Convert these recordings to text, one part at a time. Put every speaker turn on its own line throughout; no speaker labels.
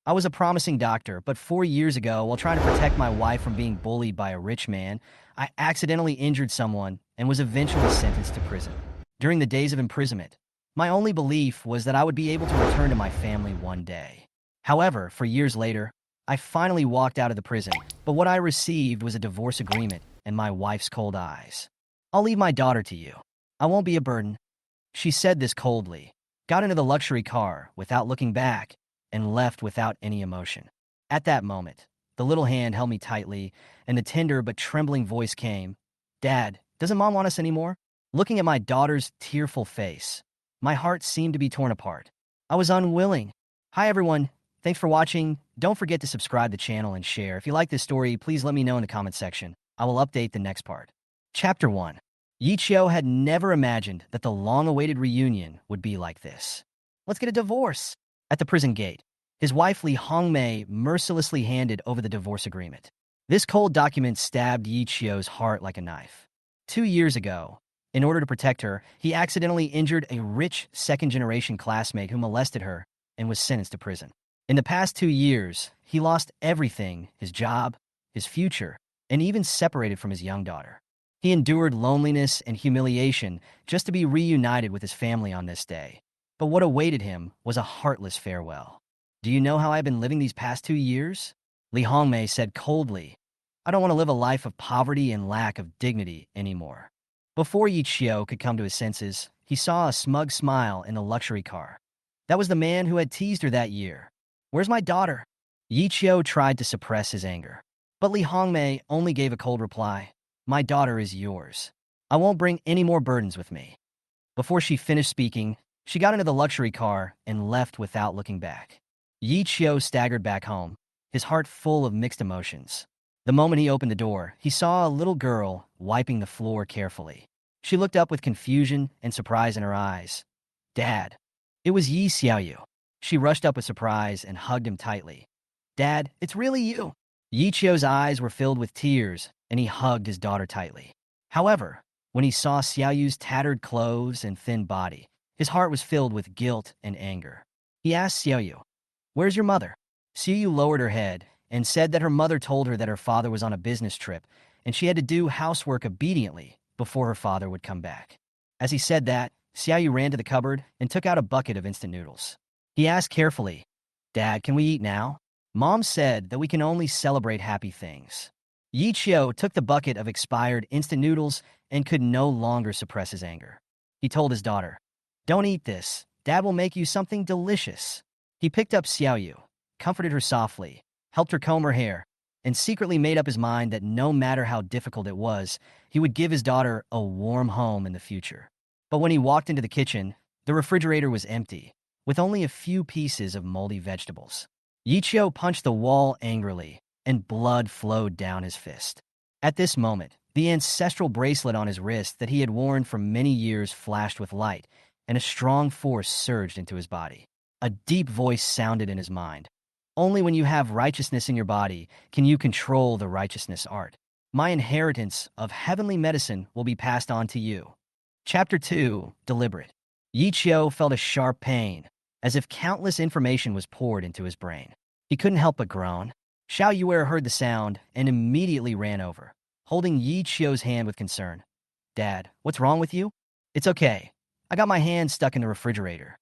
I was a promising doctor, but 4 years ago, while trying to protect my wife from being bullied by a rich man, I accidentally injured someone and was eventually sentenced to prison. During the days of imprisonment, my only belief was that I would be able to return to my family one day. However, for years later, I finally walked out of the prison, but what I received was a divorce agreement and my wife's cold eyes. I'll leave my daughter to you. I won't be a burden. She said this coldly, got into the luxury car without looking back, and left without any emotion. At that moment, the little hand held me tightly, and the tender but trembling voice came, "Dad, doesn't Mom want us anymore?" Looking at my daughter's tearful face, my heart seemed to be torn apart. I was unwilling. Hi everyone, thanks for watching. Don't forget to subscribe to the channel and share. If you like this story, please let me know in the comment section. I will update the next part. Chapter 1. Yichio had never imagined that the long-awaited reunion would be like this. Let's get a divorce. At the prison gate, his wife Li Hongmei mercilessly handed over the divorce agreement. This cold document stabbed Yichio's heart like a knife. 2 years ago, in order to protect her, he accidentally injured a rich second-generation classmate who molested her and was sentenced to prison. In the past 2 years, he lost everything, his job, his future, and even separated from his young daughter. He endured loneliness and humiliation just to be reunited with his family on this day. But what awaited him was a heartless farewell. Do you know how I've been living these past 2 years? Li Hongmei said coldly, I don't want to live a life of poverty and lack of dignity anymore. Before Yichio could come to his senses, he saw a smug smile in the luxury car. That was the man who had teased her that year. Where's my daughter? Yichio tried to suppress his anger. But Li Hongmei only gave a cold reply. My daughter is yours. I won't bring any more burdens with me. Before she finished speaking, she got into the luxury car and left without looking back. Yichio staggered back home, his heart full of mixed emotions. The moment he opened the door, he saw a little girl wiping the floor carefully. She looked up with confusion and surprise in her eyes. Dad. It was Yi Xiaoyu. She rushed up with surprise and hugged him tightly. Dad, it's really you. Yichio's eyes were filled with tears, and he hugged his daughter tightly. However, when he saw Xiaoyu's tattered clothes and thin body, his heart was filled with guilt and anger. He asked Xiaoyu, Where's your mother? Xiaoyu lowered her head and said that her mother told her that her father was on a business trip, and she had to do housework obediently before her father would come back. As he said that, Xiaoyu ran to the cupboard and took out a bucket of instant noodles. He asked carefully, Dad, can we eat now? Mom said that we can only celebrate happy things. Yichio took the bucket of expired instant noodles and could no longer suppress his anger. He told his daughter, Don't eat this. Dad will make you something delicious. He picked up Xiaoyu, comforted her softly, helped her comb her hair, and secretly made up his mind that no matter how difficult it was, he would give his daughter a warm home in the future. But when he walked into the kitchen, the refrigerator was empty, with only a few pieces of moldy vegetables. Yichio punched the wall angrily, and blood flowed down his fist. At this moment, the ancestral bracelet on his wrist that he had worn for many years flashed with light, and a strong force surged into his body. A deep voice sounded in his mind. Only when you have righteousness in your body can you control the righteousness art. My inheritance of heavenly medicine will be passed on to you. Chapter 2. Deliberate. Yichio felt a sharp pain, as if countless information was poured into his brain. He couldn't help but groan. Xiao Yuer heard the sound and immediately ran over, holding Yichio's hand with concern. Dad, what's wrong with you? It's okay. I got my hand stuck in the refrigerator.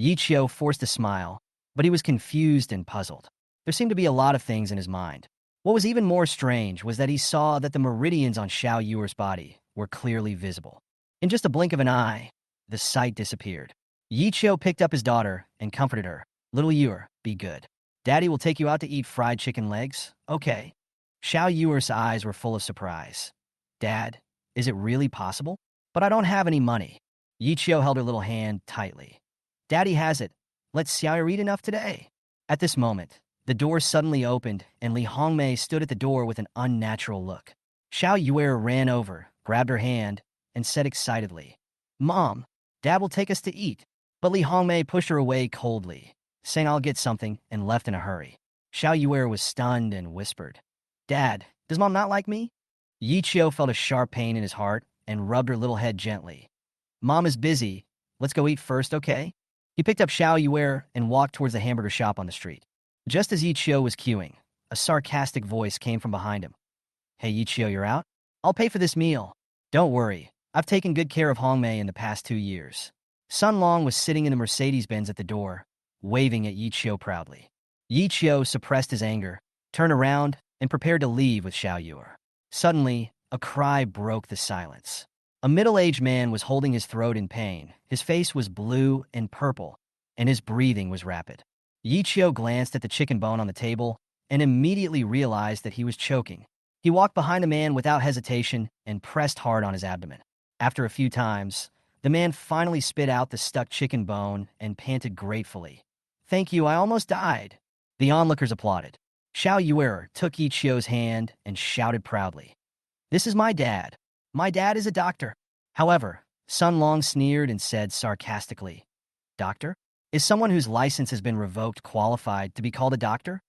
Yichio forced a smile, but he was confused and puzzled. There seemed to be a lot of things in his mind. What was even more strange was that he saw that the meridians on Xiao Yuer's body were clearly visible. In just a blink of an eye, the sight disappeared. Yichio picked up his daughter and comforted her. Little Yuer, be good. Daddy will take you out to eat fried chicken legs. Okay. Xiao Yuer's eyes were full of surprise. Dad, is it really possible? But I don't have any money. Yichio held her little hand tightly. Daddy has it. Let Xiaoyu eat enough today. At this moment, the door suddenly opened, and Li Hongmei stood at the door with an unnatural look. Xiao Yuer ran over, grabbed her hand, and said excitedly, Mom, Dad will take us to eat. But Li Hongmei pushed her away coldly, saying I'll get something, and left in a hurry. Xiao Yuer was stunned and whispered, Dad, does Mom not like me? Yichio felt a sharp pain in his heart and rubbed her little head gently. Mom is busy. Let's go eat first, okay? He picked up Xiao Yuer and walked towards the hamburger shop on the street. Just as Yi Qiu was queuing, a sarcastic voice came from behind him. Hey Yi Qiu, you're out? I'll pay for this meal. Don't worry, I've taken good care of Hongmei in the past 2 years. Sun Long was sitting in the Mercedes-Benz at the door, waving at Yi Qiu proudly. Yi Qiu suppressed his anger, turned around, and prepared to leave with Xiao Yuer. Suddenly, a cry broke the silence. A middle-aged man was holding his throat in pain. His face was blue and purple, and his breathing was rapid. Yi Qiu glanced at the chicken bone on the table and immediately realized that he was choking. He walked behind the man without hesitation and pressed hard on his abdomen. After a few times, the man finally spit out the stuck chicken bone and panted gratefully. Thank you, I almost died. The onlookers applauded. Xiao Yuer took Yi Qiu's hand and shouted proudly. This is my dad. My dad is a doctor. However, Sun Long sneered and said sarcastically, Doctor? Is someone whose license has been revoked qualified to be called a doctor?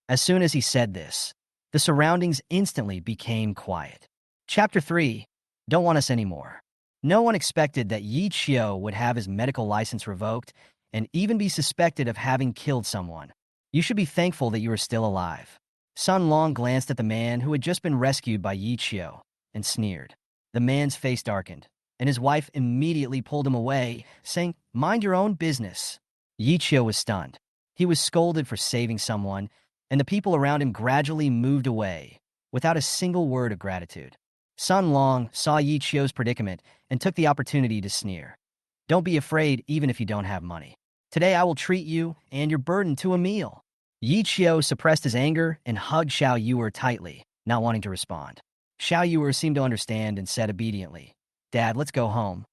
As soon as he said this, the surroundings instantly became quiet. Chapter 3. Don't want us anymore. No one expected that Yi Qiu would have his medical license revoked and even be suspected of having killed someone. You should be thankful that you are still alive. Sun Long glanced at the man who had just been rescued by Yi Qiu and sneered. The man's face darkened, and his wife immediately pulled him away, saying, Mind your own business. Yi Qiu was stunned. He was scolded for saving someone, and the people around him gradually moved away, without a single word of gratitude. Sun Long saw Yi Qiu's predicament and took the opportunity to sneer. Don't be afraid even if you don't have money. Today I will treat you and your burden to a meal. Yi Qiu suppressed his anger and hugged Xiao Yuer tightly, not wanting to respond. Xiao Yuer seemed to understand and said obediently, Dad, let's go home.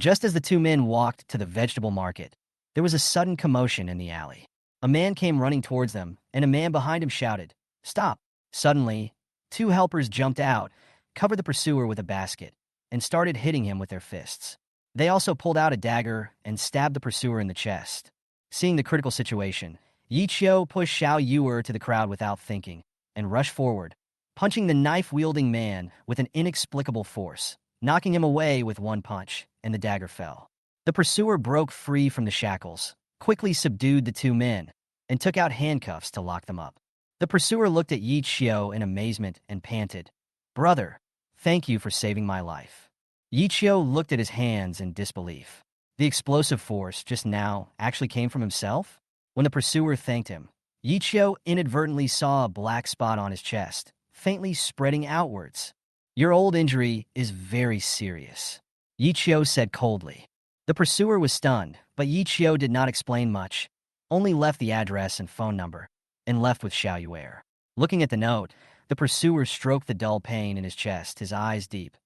Just as the two men walked to the vegetable market, there was a sudden commotion in the alley. A man came running towards them, and a man behind him shouted, Stop! Suddenly, two helpers jumped out, covered the pursuer with a basket, and started hitting him with their fists. They also pulled out a dagger and stabbed the pursuer in the chest. Seeing the critical situation, Yi Qiu pushed Xiao Yuer to the crowd without thinking, and rushed forward, punching the knife-wielding man with an inexplicable force, knocking him away with one punch, and the dagger fell. The pursuer broke free from the shackles, quickly subdued the two men, and took out handcuffs to lock them up. The pursuer looked at Yi Qiu in amazement and panted, Brother, thank you for saving my life. Yi Qiu looked at his hands in disbelief. The explosive force just now actually came from himself? When the pursuer thanked him, Yi Qiu inadvertently saw a black spot on his chest, faintly spreading outwards. Your old injury is very serious, Yi Qiu said coldly. The pursuer was stunned, but Yi Qiu did not explain much, only left the address and phone number, and left with Xiao Yuer. Looking at the note, the pursuer stroked the dull pain in his chest, his eyes deep.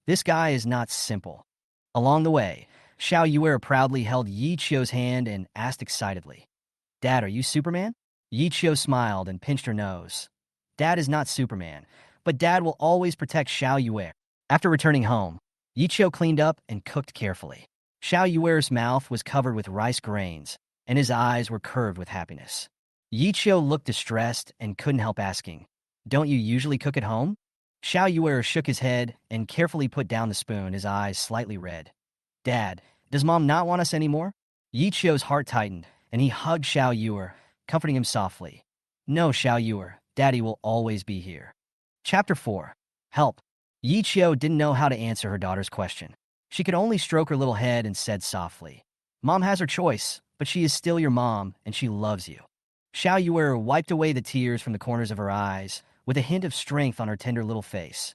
This guy is not simple. Along the way, Xiao Yuer proudly held Yi Qiu's hand and asked excitedly, Dad, are you Superman? Yi Qiu smiled and pinched her nose. Dad is not Superman, but Dad will always protect Xiao Yuer. After returning home, Yi Qiu cleaned up and cooked carefully. Xiao Yuer's mouth was covered with rice grains, and his eyes were curved with happiness. Yi Qiu looked distressed and couldn't help asking, Don't you usually cook at home? Xiao Yuer shook his head and carefully put down the spoon, his eyes slightly red. Dad, does Mom not want us anymore? Yi Qiu's heart tightened, and he hugged Xiao Yuer, comforting him softly. No, Xiao Yuer, Daddy will always be here. Chapter 4. Help. Yi Qiu didn't know how to answer her daughter's question. She could only stroke her little head and said softly, Mom has her choice, but she is still your mom, and she loves you. Xiao Yuer wiped away the tears from the corners of her eyes, with a hint of strength on her tender little face.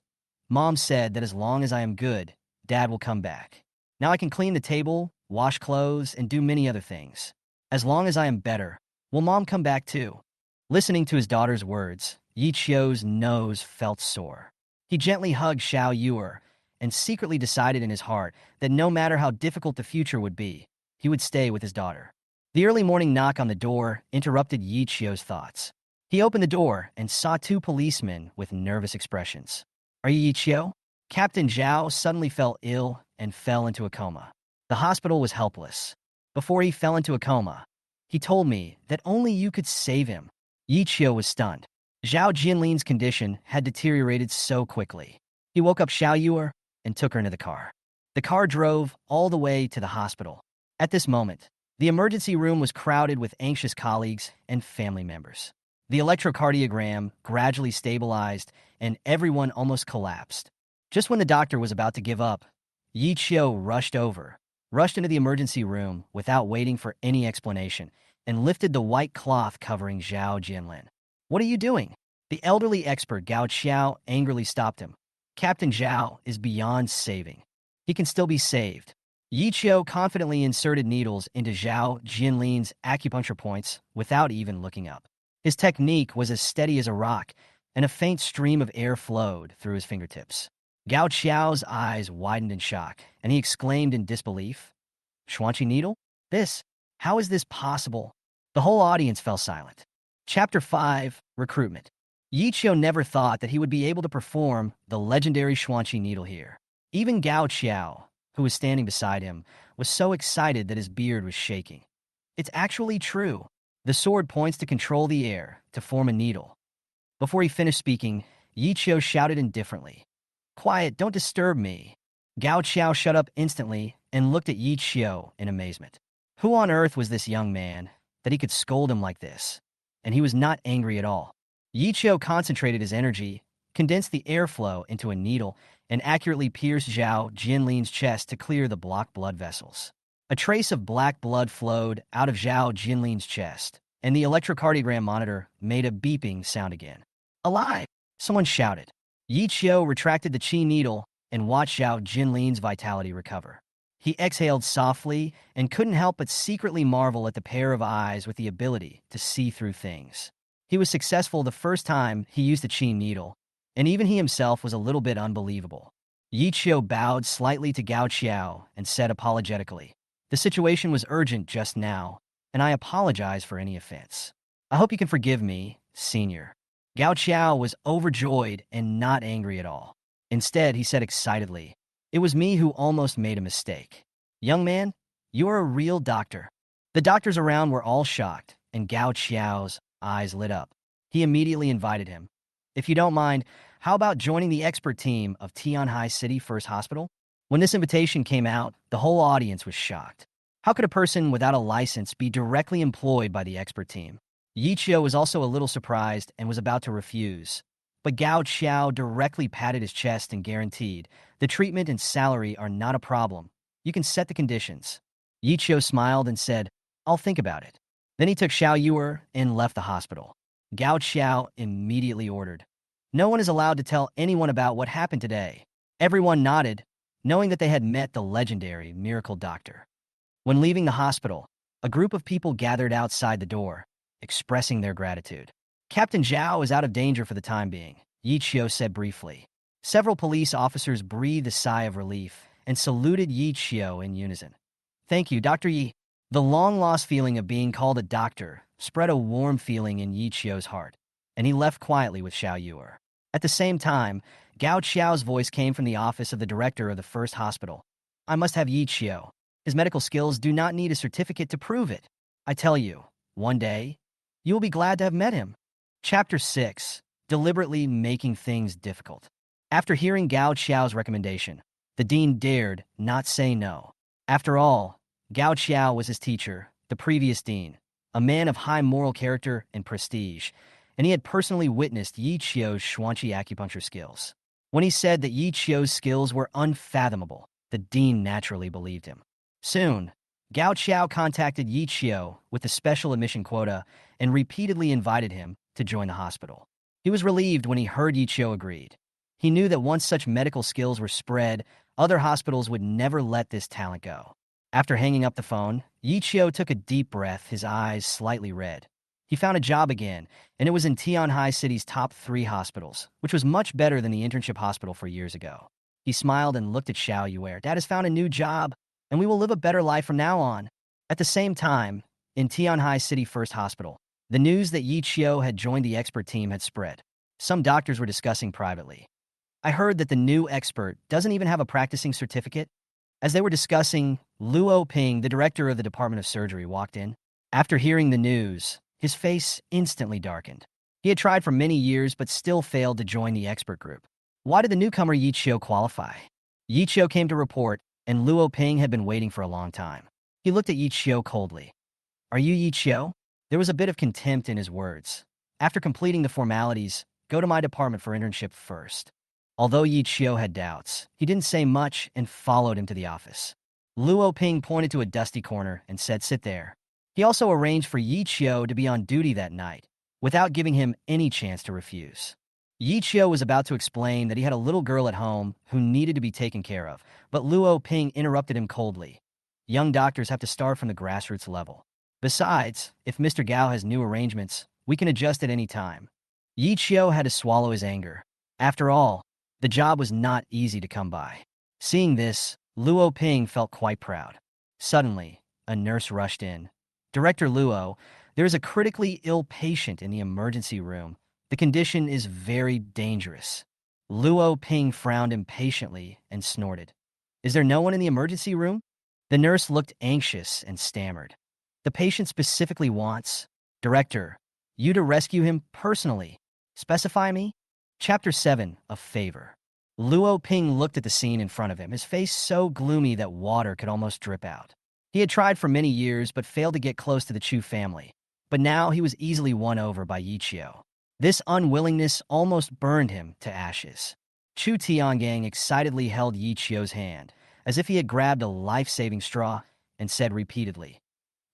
Mom said that as long as I am good, Dad will come back. Now I can clean the table, wash clothes, and do many other things. As long as I am better, will Mom come back too? Listening to his daughter's words, Yi Qiu's nose felt sore. He gently hugged Xiao Yuer and secretly decided in his heart that no matter how difficult the future would be, he would stay with his daughter. The early morning knock on the door interrupted Yi Qiu's thoughts. He opened the door and saw two policemen with nervous expressions. Are you Yi Qiu? Captain Zhao suddenly fell ill and fell into a coma. The hospital was helpless. Before he fell into a coma, he told me that only you could save him. Yi Qiu was stunned. Zhao Jianlin's condition had deteriorated so quickly. He woke up Xiao Yuer and took her into the car. The car drove all the way to the hospital. At this moment, The emergency room was crowded with anxious colleagues and family members. The electrocardiogram gradually stabilized, and everyone almost collapsed. Just when the doctor was about to give up, Yi Qiu rushed into the emergency room without waiting for any explanation, and lifted the white cloth covering Zhao Jinlin. "What are you doing?" The elderly expert Gao Qiao angrily stopped him. "Captain Zhao is beyond saving. He can still be saved." Yi Qiu confidently inserted needles into Zhao Jinlin's acupuncture points without even looking up. His technique was as steady as a rock, and a faint stream of air flowed through his fingertips. Gao Qiao's eyes widened in shock, and he exclaimed in disbelief, "Xuanqi needle? How is this possible?" The whole audience fell silent. Chapter 5, Recruitment. Yi Qiu never thought that he would be able to perform the legendary Xuanqi needle here. Even Gao Qiao, who was standing beside him, was so excited that his beard was shaking. "It's actually true. The sword points to control the air, to form a needle." Before he finished speaking, Yi Qiu shouted indifferently, "Quiet, don't disturb me." Gao Qiao shut up instantly and looked at Yi Qiu in amazement. Who on earth was this young man that he could scold him like this? And he was not angry at all. Yi Qiu concentrated his energy, condensed the airflow into a needle, and accurately pierced Zhao Jinlin's chest to clear the blocked blood vessels. A trace of black blood flowed out of Zhao Jinlin's chest, and the electrocardiogram monitor made a beeping sound again. "Alive!" someone shouted. Yi Qiu retracted the qi needle and watched Zhao Jinlin's vitality recover. He exhaled softly and couldn't help but secretly marvel at the pair of eyes with the ability to see through things. He was successful the first time he used the qi needle, and even he himself was a little bit unbelievable. Yi Qiu bowed slightly to Gao Qiao and said apologetically, "The situation was urgent just now, and I apologize for any offense. I hope you can forgive me, senior." Gao Qiao was overjoyed and not angry at all. Instead, he said excitedly, "It was me who almost made a mistake. Young man, you are a real doctor." The doctors around were all shocked, and Gao Qiao's eyes lit up. He immediately invited him. "If you don't mind, how about joining the expert team of Tianhai City First Hospital?" When this invitation came out, the whole audience was shocked. How could a person without a license be directly employed by the expert team? Yi Qiu was also a little surprised and was about to refuse. But Gao Qiao directly patted his chest and guaranteed, "The treatment and salary are not a problem. You can set the conditions." Yi Qiu smiled and said, "I'll think about it." Then he took Xiao Yuer and left the hospital. Gao Qiao immediately ordered, "No one is allowed to tell anyone about what happened today." Everyone nodded, knowing that they had met the legendary miracle doctor. When leaving the hospital, a group of people gathered outside the door, expressing their gratitude. "Captain Zhao is out of danger for the time being," Yi Qiu said briefly. Several police officers breathed a sigh of relief and saluted Yi Qiu in unison. "Thank you, Dr. Yi." The long-lost feeling of being called a doctor spread a warm feeling in Yi Qiu's heart, and he left quietly with Xiao Yuer. At the same time, Gao Qiao's voice came from the office of the director of the first hospital. "I must have Yi Qiu. His medical skills do not need a certificate to prove it. I tell you, one day, you will be glad to have met him." Chapter 6, Deliberately Making Things Difficult. After hearing Gao Qiao's recommendation, the dean dared not say no. After all, Gao Qiao was his teacher, the previous dean, a man of high moral character and prestige, and he had personally witnessed Yi Qiu's Xuanqi acupuncture skills. When he said that Yi Qiu's skills were unfathomable, the dean naturally believed him. Soon, Gao Qiao contacted Yi Qiu with a special admission quota and repeatedly invited him to join the hospital. He was relieved when he heard Yi Qiu agreed. He knew that once such medical skills were spread, other hospitals would never let this talent go. After hanging up the phone, Yi Qiu took a deep breath, his eyes slightly red. He found a job again, and it was in Tianhai City's top 3 hospitals, which was much better than the internship hospital 4 years ago. He smiled and looked at Xiao Yuer. "Dad has found a new job, and we will live a better life from now on." At the same time, in Tianhai City First Hospital, the news that Yi Qiu had joined the expert team had spread. Some doctors were discussing privately. "I heard that the new expert doesn't even have a practicing certificate." As they were discussing, Luo Ping, the director of the Department of Surgery, walked in. After hearing the news, his face instantly darkened. He had tried for many years but still failed to join the expert group. Why did the newcomer Yi Qiu qualify? Yi Qiu came to report, and Luo Ping had been waiting for a long time. He looked at Yi Qiu coldly. Are you Yi Qiu? There was a bit of contempt in his words. After completing the formalities, go to my department for internship first. Although Yi Qiu had doubts, he didn't say much and followed him to the office. Luo Ping pointed to a dusty corner and said, sit there. He also arranged for Yi Qiu to be on duty that night, without giving him any chance to refuse. Yi Qiu was about to explain that he had a little girl at home who needed to be taken care of, but Luo Ping interrupted him coldly. Young doctors have to start from the grassroots level. Besides, if Mr. Gao has new arrangements, we can adjust at any time. Yi Qiu had to swallow his anger. After all, the job was not easy to come by. Seeing this, Luo Ping felt quite proud. Suddenly, a nurse rushed in. Director Luo, there is a critically ill patient in the emergency room. The condition is very dangerous. Luo Ping frowned impatiently and snorted. Is there no one in the emergency room? The nurse looked anxious and stammered. The patient specifically wants, Director, you to rescue him personally. Specify me? Chapter 7, A Favor. Luo Ping looked at the scene in front of him, his face so gloomy that water could almost drip out. He had tried for many years but failed to get close to the Chu family, but now he was easily won over by Yi Qiu. This unwillingness almost burned him to ashes. Chu Tiangang excitedly held Yi Qiu's hand, as if he had grabbed a life-saving straw, and said repeatedly,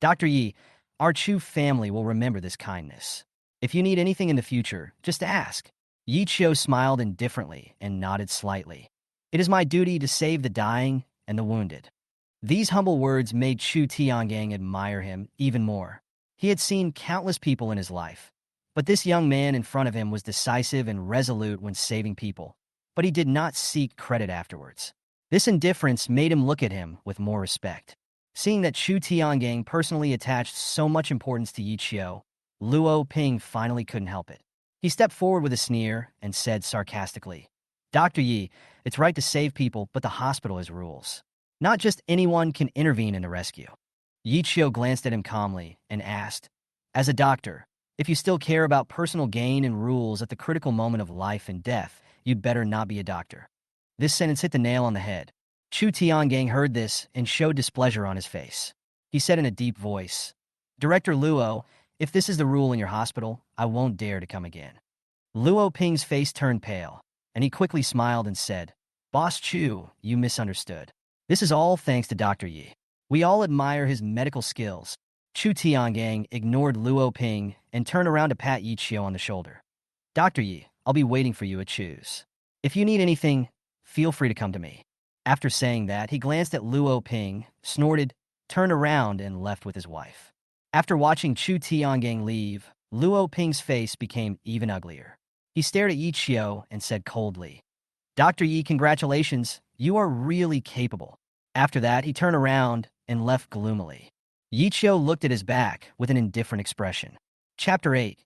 Dr. Yi, our Chu family will remember this kindness. If you need anything in the future, just ask. Yi Qiu smiled indifferently and nodded slightly. It is my duty to save the dying and the wounded. These humble words made Chu Tiangang admire him even more. He had seen countless people in his life, but this young man in front of him was decisive and resolute when saving people, but he did not seek credit afterwards. This indifference made him look at him with more respect. Seeing that Chu Tiangang personally attached so much importance to Yi Qiu, Luo Ping finally couldn't help it. He stepped forward with a sneer and said sarcastically, Dr. Yi, it's right to save people, but the hospital has rules. Not just anyone can intervene in a rescue. Yi Qiu glanced at him calmly and asked, as a doctor, if you still care about personal gain and rules at the critical moment of life and death, you'd better not be a doctor. This sentence hit the nail on the head. Chu Tiangang heard this and showed displeasure on his face. He said in a deep voice, Director Luo, if this is the rule in your hospital, I won't dare to come again. Luo Ping's face turned pale, and he quickly smiled and said, Boss Chu, you misunderstood. This is all thanks to Dr. Yi. We all admire his medical skills. Chu Tiangang ignored Luo Ping and turned around to pat Yi Qiu on the shoulder. Dr. Yi, I'll be waiting for you at Chu's. If you need anything, feel free to come to me. After saying that, he glanced at Luo Ping, snorted, turned around, and left with his wife. After watching Chu Tiangang leave, Luo Ping's face became even uglier. He stared at Yi Qiu and said coldly, Dr. Yi, congratulations, you are really capable. After that, he turned around and left gloomily. Yi Qiu looked at his back with an indifferent expression. Chapter 8.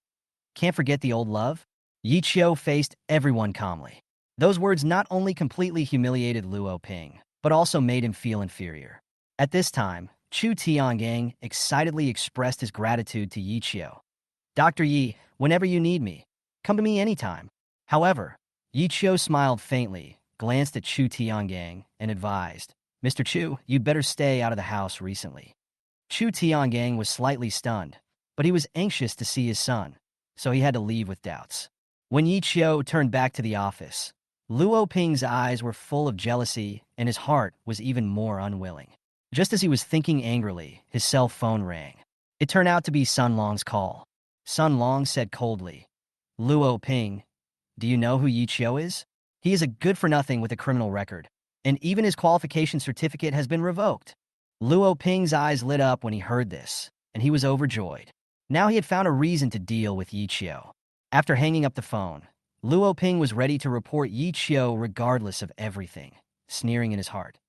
Can't forget the old love? Yi Qiu faced everyone calmly. Those words not only completely humiliated Luo Ping, but also made him feel inferior. At this time, Chu Tiangang excitedly expressed his gratitude to Yi Qiu. Dr. Yi, whenever you need me, come to me anytime. However, Yi Qiu smiled faintly, glanced at Chu Tiangang, and advised, Mr. Chu, you'd better stay out of the house recently. Chu Tiangang was slightly stunned, but he was anxious to see his son, so he had to leave with doubts. When Yi Qiu turned back to the office, Luo Ping's eyes were full of jealousy, and his heart was even more unwilling. Just as he was thinking angrily, his cell phone rang. It turned out to be Sun Long's call. Sun Long said coldly, Luo Ping, do you know who Yi Qiu is? He is a good-for-nothing with a criminal record, and even his qualification certificate has been revoked. Luo Ping's eyes lit up when he heard this, and he was overjoyed. Now he had found a reason to deal with Yi Qiu. After hanging up the phone, Luo Ping was ready to report Yi Qiu regardless of everything, sneering in his heart.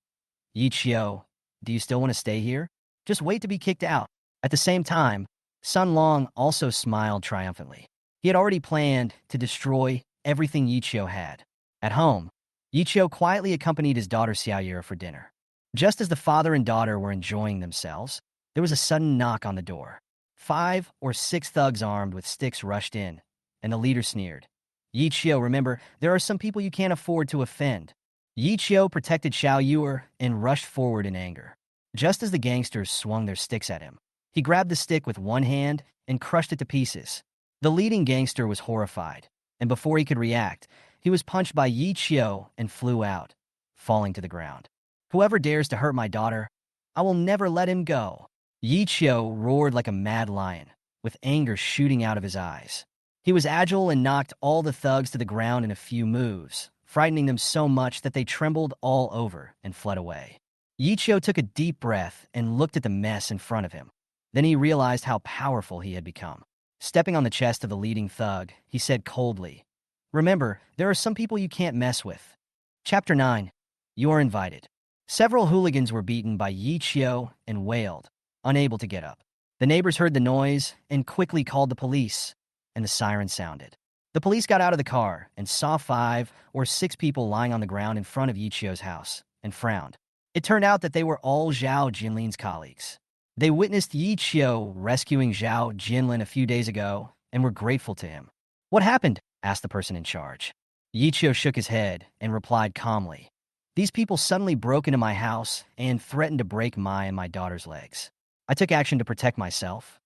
Yi Qiu, do you still want to stay here? Just wait to be kicked out. At the same time, Sun Long also smiled triumphantly. He had already planned to destroy everything Yi Qiu had. At home, Yi Qiu quietly accompanied his daughter Xiaoye for dinner. Just as the father and daughter were enjoying themselves, there was a sudden knock on the door. 5 or 6 thugs armed with sticks rushed in, and the leader sneered. Yi Qiu, remember, there are some people you can't afford to offend. Yi Qiu protected Xiao Yuer and rushed forward in anger. Just as the gangsters swung their sticks at him, he grabbed the stick with one hand and crushed it to pieces. The leading gangster was horrified, and before he could react, he was punched by Yi Chio and flew out, falling to the ground. "Whoever dares to hurt my daughter, I will never let him go." Yi Chio roared like a mad lion, with anger shooting out of his eyes. He was agile and knocked all the thugs to the ground in a few moves, frightening them so much that they trembled all over and fled away. Yi Chio took a deep breath and looked at the mess in front of him. Then he realized how powerful he had become. Stepping on the chest of the leading thug, he said coldly, "Remember, there are some people you can't mess with." Chapter 9. You are invited. Several hooligans were beaten by Yi Chio and wailed, unable to get up. The neighbors heard the noise and quickly called the police, and the siren sounded. The police got out of the car and saw 5 or 6 people lying on the ground in front of Yi Chio's house and frowned. It turned out that they were all Zhao Jinlin's colleagues. They witnessed Yi Chio rescuing Zhao Jinlin a few days ago and were grateful to him. "What happened?" asked the person in charge. Yi Chio shook his head and replied calmly, "These people suddenly broke into my house and threatened to break my and my daughter's legs. I took action to protect myself."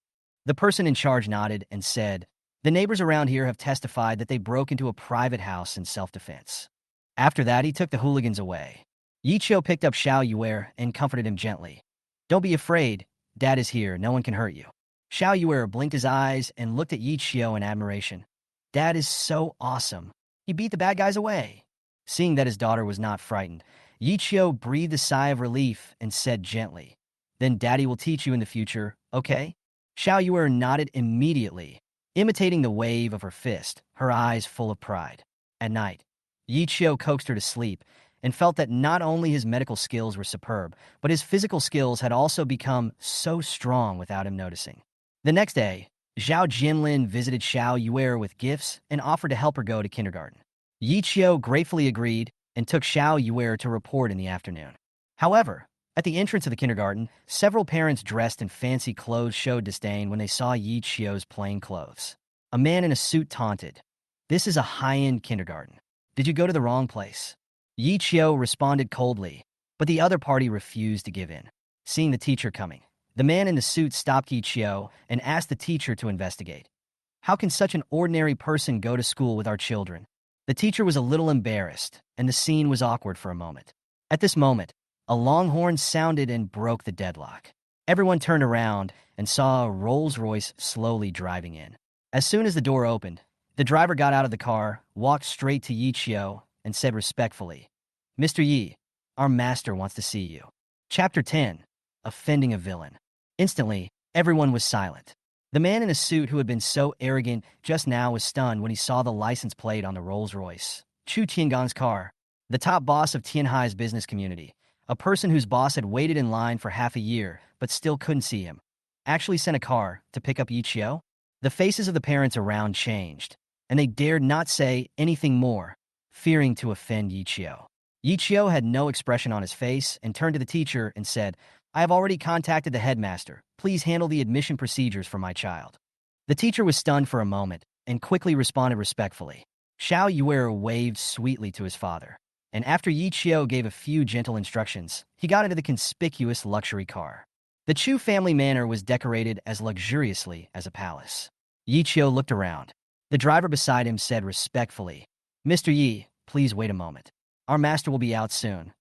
The person in charge nodded and said, "The neighbors around here have testified that they broke into a private house in self-defense." After that, he took the hooligans away. Yi Chio picked up Xiao Yuer and comforted him gently. "Don't be afraid. Dad is here. No one can hurt you." Xiao Yuer blinked his eyes and looked at Yi Chio in admiration. "Dad is so awesome. He beat the bad guys away." Seeing that his daughter was not frightened, Yi Chio breathed a sigh of relief and said gently, "Then Daddy will teach you in the future, okay?" Xiao Yuer nodded immediately, imitating the wave of her fist, her eyes full of pride. At night, Yi Chio coaxed her to sleep and felt that not only his medical skills were superb, but his physical skills had also become so strong without him noticing. The next day, Zhao Jinlin visited Xiao Yuer with gifts and offered to help her go to kindergarten. Yi Chio gratefully agreed and took Xiao Yuer to report in the afternoon. However, at the entrance of the kindergarten, several parents dressed in fancy clothes showed disdain when they saw Yi Chio's plain clothes. A man in a suit taunted, "This is a high-end kindergarten. Did you go to the wrong place?" Yi Chio responded coldly, but the other party refused to give in. Seeing the teacher coming, the man in the suit stopped Yi Chio and asked the teacher to investigate. "How can such an ordinary person go to school with our children?" The teacher was a little embarrassed, and the scene was awkward for a moment. At this moment, a long horn sounded and broke the deadlock. Everyone turned around and saw a Rolls-Royce slowly driving in. As soon as the door opened, the driver got out of the car, walked straight to Yi Chio, and said respectfully, "Mr. Yi, our master wants to see you." Chapter 10. Offending a Villain. Instantly, everyone was silent. The man in a suit who had been so arrogant just now was stunned when he saw the license plate on the Rolls-Royce. Chu Tiangong's car, the top boss of Tianhai's business community, a person whose boss had waited in line for half a year but still couldn't see him, actually sent a car to pick up Yi Chio. The faces of the parents around changed, and they dared not say anything more, fearing to offend Yi Chio. Yi Chio had no expression on his face and turned to the teacher and said, "I have already contacted the headmaster. Please handle the admission procedures for my child." The teacher was stunned for a moment and quickly responded respectfully. Xiao Yuer waved sweetly to his father, and after Yi Chio gave a few gentle instructions, he got into the conspicuous luxury car. The Chu family manor was decorated as luxuriously as a palace. Yi Chio looked around. The driver beside him said respectfully, "Mr. Yi, please wait a moment. Our master will be out soon."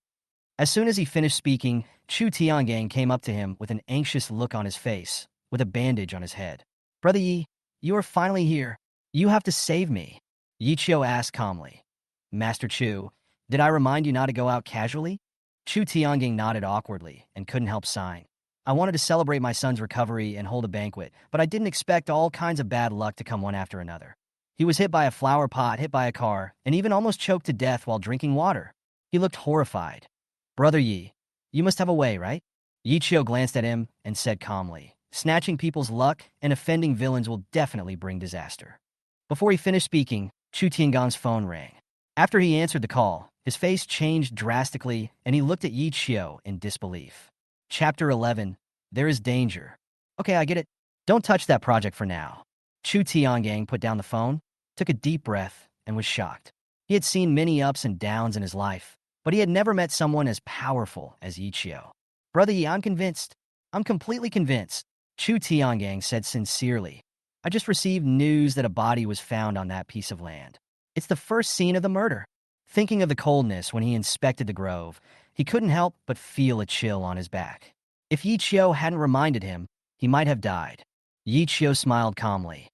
As soon as he finished speaking, Chu Tiangang came up to him with an anxious look on his face, with a bandage on his head. "Brother Yi, you are finally here. You have to save me." Yi Chio asked calmly, "Master Chu, did I remind you not to go out casually?" Chu Tiangang nodded awkwardly and couldn't help sighing. "I wanted to celebrate my son's recovery and hold a banquet, but I didn't expect all kinds of bad luck to come one after another. He was hit by a flower pot, hit by a car, and even almost choked to death while drinking water." He looked horrified. "Brother Yi, you must have a way, right?" Yi Chio glanced at him and said calmly, "Snatching people's luck and offending villains will definitely bring disaster." Before he finished speaking, Chu Tiangong's phone rang. After he answered the call, his face changed drastically and he looked at Yi Chio in disbelief. Chapter 11. There is danger. "Okay, I get it. Don't touch that project for now." Chu Tiangang put down the phone, took a deep breath, and was shocked. He had seen many ups and downs in his life, but he had never met someone as powerful as Yi Chio. Brother Yi, I'm convinced. I'm completely convinced, Chu Tiangang said sincerely. I just received news that a body was found on that piece of land. It's the first scene of the murder. Thinking of the coldness when he inspected the grove, he couldn't help but feel a chill on his back. If Yi Qiu hadn't reminded him, he might have died. Yi Qiu smiled calmly.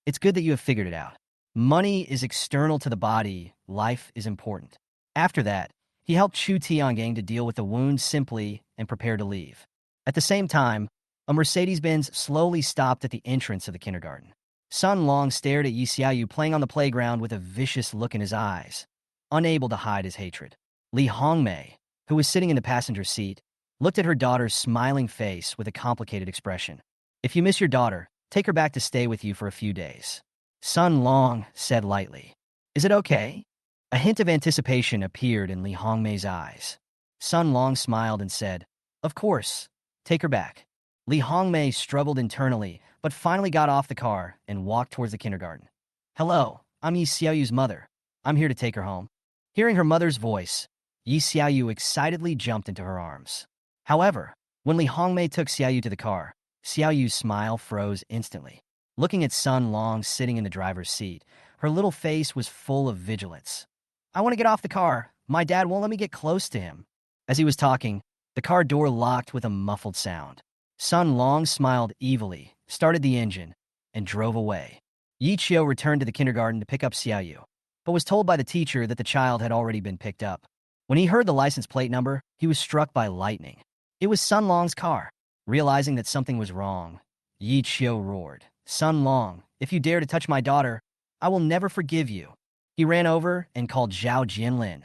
It's good that you have figured it out. Money is external to the body, life is important. After that, he helped Chu Tiangang to deal with the wound simply and prepare to leave. At the same time, a Mercedes-Benz slowly stopped at the entrance of the kindergarten. Sun Long stared at Yi Xiaoyu playing on the playground with a vicious look in his eyes, unable to hide his hatred. Li Hongmei, who was sitting in the passenger seat, looked at her daughter's smiling face with a complicated expression. If you miss your daughter, take her back to stay with you for a few days. Sun Long said lightly. Is it okay? A hint of anticipation appeared in Li Hongmei's eyes. Sun Long smiled and said, Of course, take her back. Li Hongmei struggled internally, but finally got off the car and walked towards the kindergarten. Hello, I'm Yi Xiaoyu's mother. I'm here to take her home. Hearing her mother's voice, Yi Xiaoyu excitedly jumped into her arms. However, when Li Hongmei took Xiaoyu to the car, Xiaoyu's smile froze instantly. Looking at Sun Long sitting in the driver's seat, her little face was full of vigilance. I want to get off the car. My dad won't let me get close to him. As he was talking, the car door locked with a muffled sound. Sun Long smiled evilly, started the engine, and drove away. Yi Qiu returned to the kindergarten to pick up Xiaoyu, but was told by the teacher that the child had already been picked up. When he heard the license plate number, he was struck by lightning. It was Sun Long's car. Realizing that something was wrong, Yi Qiu roared, Sun Long, if you dare to touch my daughter, I will never forgive you. He ran over and called Zhao Jianlin.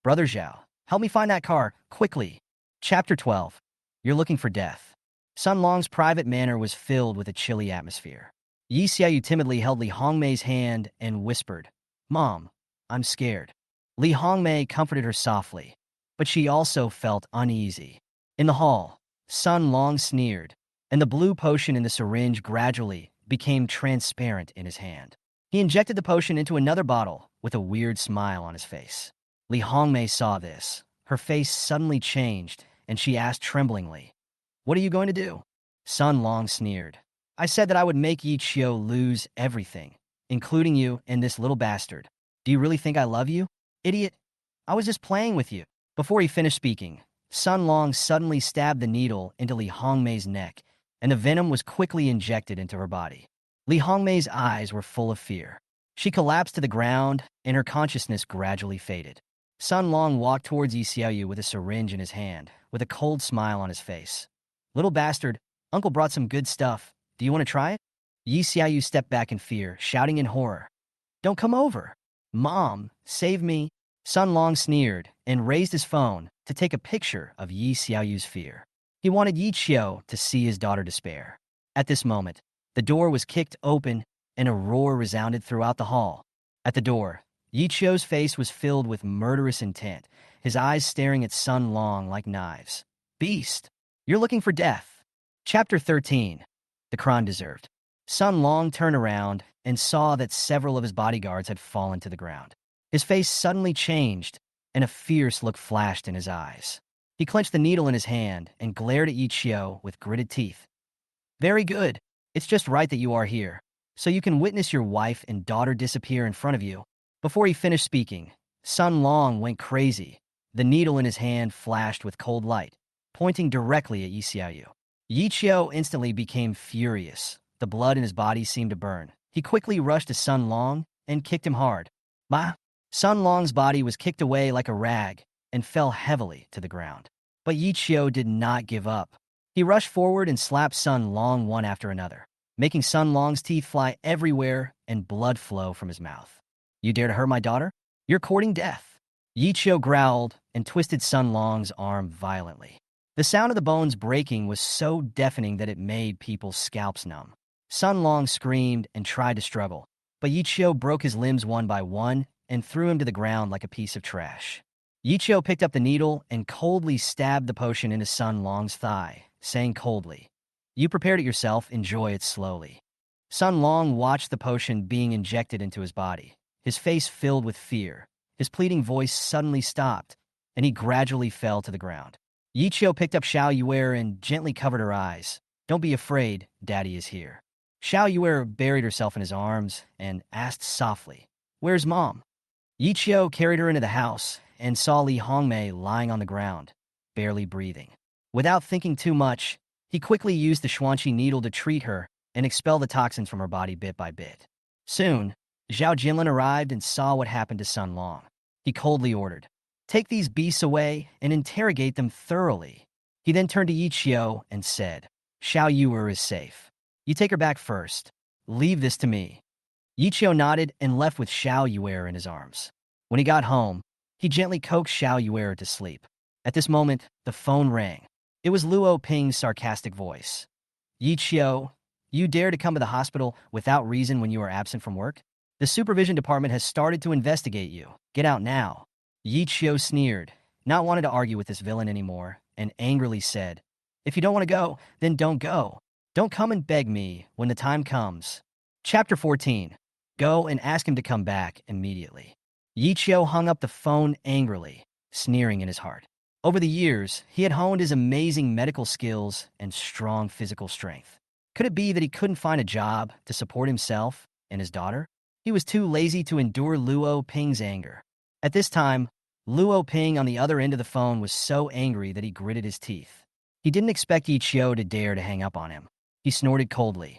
Brother Zhao, help me find that car, quickly. Chapter 12. You're looking for death. Sun Long's private manor was filled with a chilly atmosphere. Yi Xiaoyu timidly held Li Hongmei's hand and whispered, Mom, I'm scared. Li Hongmei comforted her softly, but she also felt uneasy. In the hall, Sun Long sneered, and the blue potion in the syringe gradually became transparent in his hand. He injected the potion into another bottle with a weird smile on his face. Li Hongmei saw this. Her face suddenly changed, and she asked tremblingly, What are you going to do? Sun Long sneered. I said that I would make Yi Qiu lose everything, including you and this little bastard. Do you really think I love you? Idiot. I was just playing with you. Before he finished speaking, Sun Long suddenly stabbed the needle into Li Hongmei's neck, and the venom was quickly injected into her body. Li Hongmei's eyes were full of fear. She collapsed to the ground, and her consciousness gradually faded. Sun Long walked towards Yi Xiaoyu with a syringe in his hand, with a cold smile on his face. Little bastard, Uncle brought some good stuff. Do you want to try it? Yi Xiaoyu stepped back in fear, shouting in horror. Don't come over. Mom, save me. Sun Long sneered and raised his phone to take a picture of Yi Xiaoyu's fear. He wanted Yi Qiu to see his daughter despair. At this moment, the door was kicked open and a roar resounded throughout the hall. At the door, Yi Qiu's face was filled with murderous intent, his eyes staring at Sun Long like knives. Beast, you're looking for death. Chapter 13. The crime deserved. Sun Long turned around and saw that several of his bodyguards had fallen to the ground. His face suddenly changed, and a fierce look flashed in his eyes. He clenched the needle in his hand and glared at Yi Qiu with gritted teeth. Very good. It's just right that you are here, so you can witness your wife and daughter disappear in front of you. Before he finished speaking, Sun Long went crazy. The needle in his hand flashed with cold light, pointing directly at Yi Xiaoyu. Yi Qiu instantly became furious. The blood in his body seemed to burn. He quickly rushed to Sun Long and kicked him hard. Bah! Sun Long's body was kicked away like a rag and fell heavily to the ground. But Yi Qiu did not give up. He rushed forward and slapped Sun Long one after another, making Sun Long's teeth fly everywhere and blood flow from his mouth. You dare to hurt my daughter? You're courting death. Yi Qiu growled and twisted Sun Long's arm violently. The sound of the bones breaking was so deafening that it made people's scalps numb. Sun Long screamed and tried to struggle, but Yi Qiu broke his limbs one by one and threw him to the ground like a piece of trash. Yi Qiu picked up the needle and coldly stabbed the potion into Sun Long's thigh, saying coldly, You prepared it yourself, enjoy it slowly. Sun Long watched the potion being injected into his body, his face filled with fear. His pleading voice suddenly stopped, and he gradually fell to the ground. Yi Qiu picked up Xiao Yuer and gently covered her eyes. Don't be afraid, Daddy is here. Xiao Yuer buried herself in his arms and asked softly, Where's Mom? Yi Qiu carried her into the house and saw Li Hongmei lying on the ground, barely breathing. Without thinking too much, he quickly used the Xuanqi needle to treat her and expel the toxins from her body bit by bit. Soon, Zhao Jinlin arrived and saw what happened to Sun Long. He coldly ordered, Take these beasts away and interrogate them thoroughly. He then turned to Yi Qiu and said, Xiao Yuer is safe. You take her back first. Leave this to me. Yi Qiu nodded and left with Xiao Yuer in his arms. When he got home, he gently coaxed Xiao Yuer to sleep. At this moment, the phone rang. It was Luo Ping's sarcastic voice. Yi Qiu, you dare to come to the hospital without reason when you are absent from work? The supervision department has started to investigate you. Get out now. Yi Qiu sneered, not wanting to argue with this villain anymore, and angrily said, If you don't want to go, then don't go. Don't come and beg me when the time comes. Chapter 14. Go and ask him to come back immediately. Yi Qiu hung up the phone angrily, sneering in his heart. Over the years, he had honed his amazing medical skills and strong physical strength. Could it be that he couldn't find a job to support himself and his daughter? He was too lazy to endure Luo Ping's anger. At this time, Luo Ping on the other end of the phone was so angry that he gritted his teeth. He didn't expect Yi Qiu to dare to hang up on him. He snorted coldly.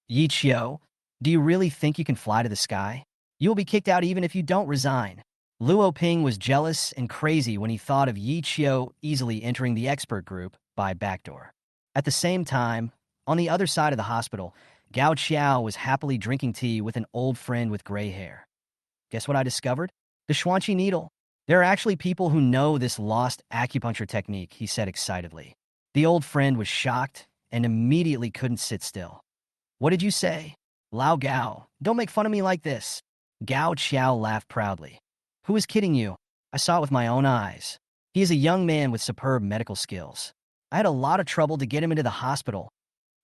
Yi Qiu, do you really think you can fly to the sky? You will be kicked out even if you don't resign. Luo Ping was jealous and crazy when he thought of Yi Qiu easily entering the expert group by backdoor. At the same time, on the other side of the hospital, Gao Qiao was happily drinking tea with an old friend with gray hair. Guess what I discovered? The Xuanqi needle. There are actually people who know this lost acupuncture technique, he said excitedly. The old friend was shocked and immediately couldn't sit still. What did you say? Lao Gao, don't make fun of me like this. Gao Qiao laughed proudly. Who is kidding you? I saw it with my own eyes. He is a young man with superb medical skills. I had a lot of trouble to get him into the hospital.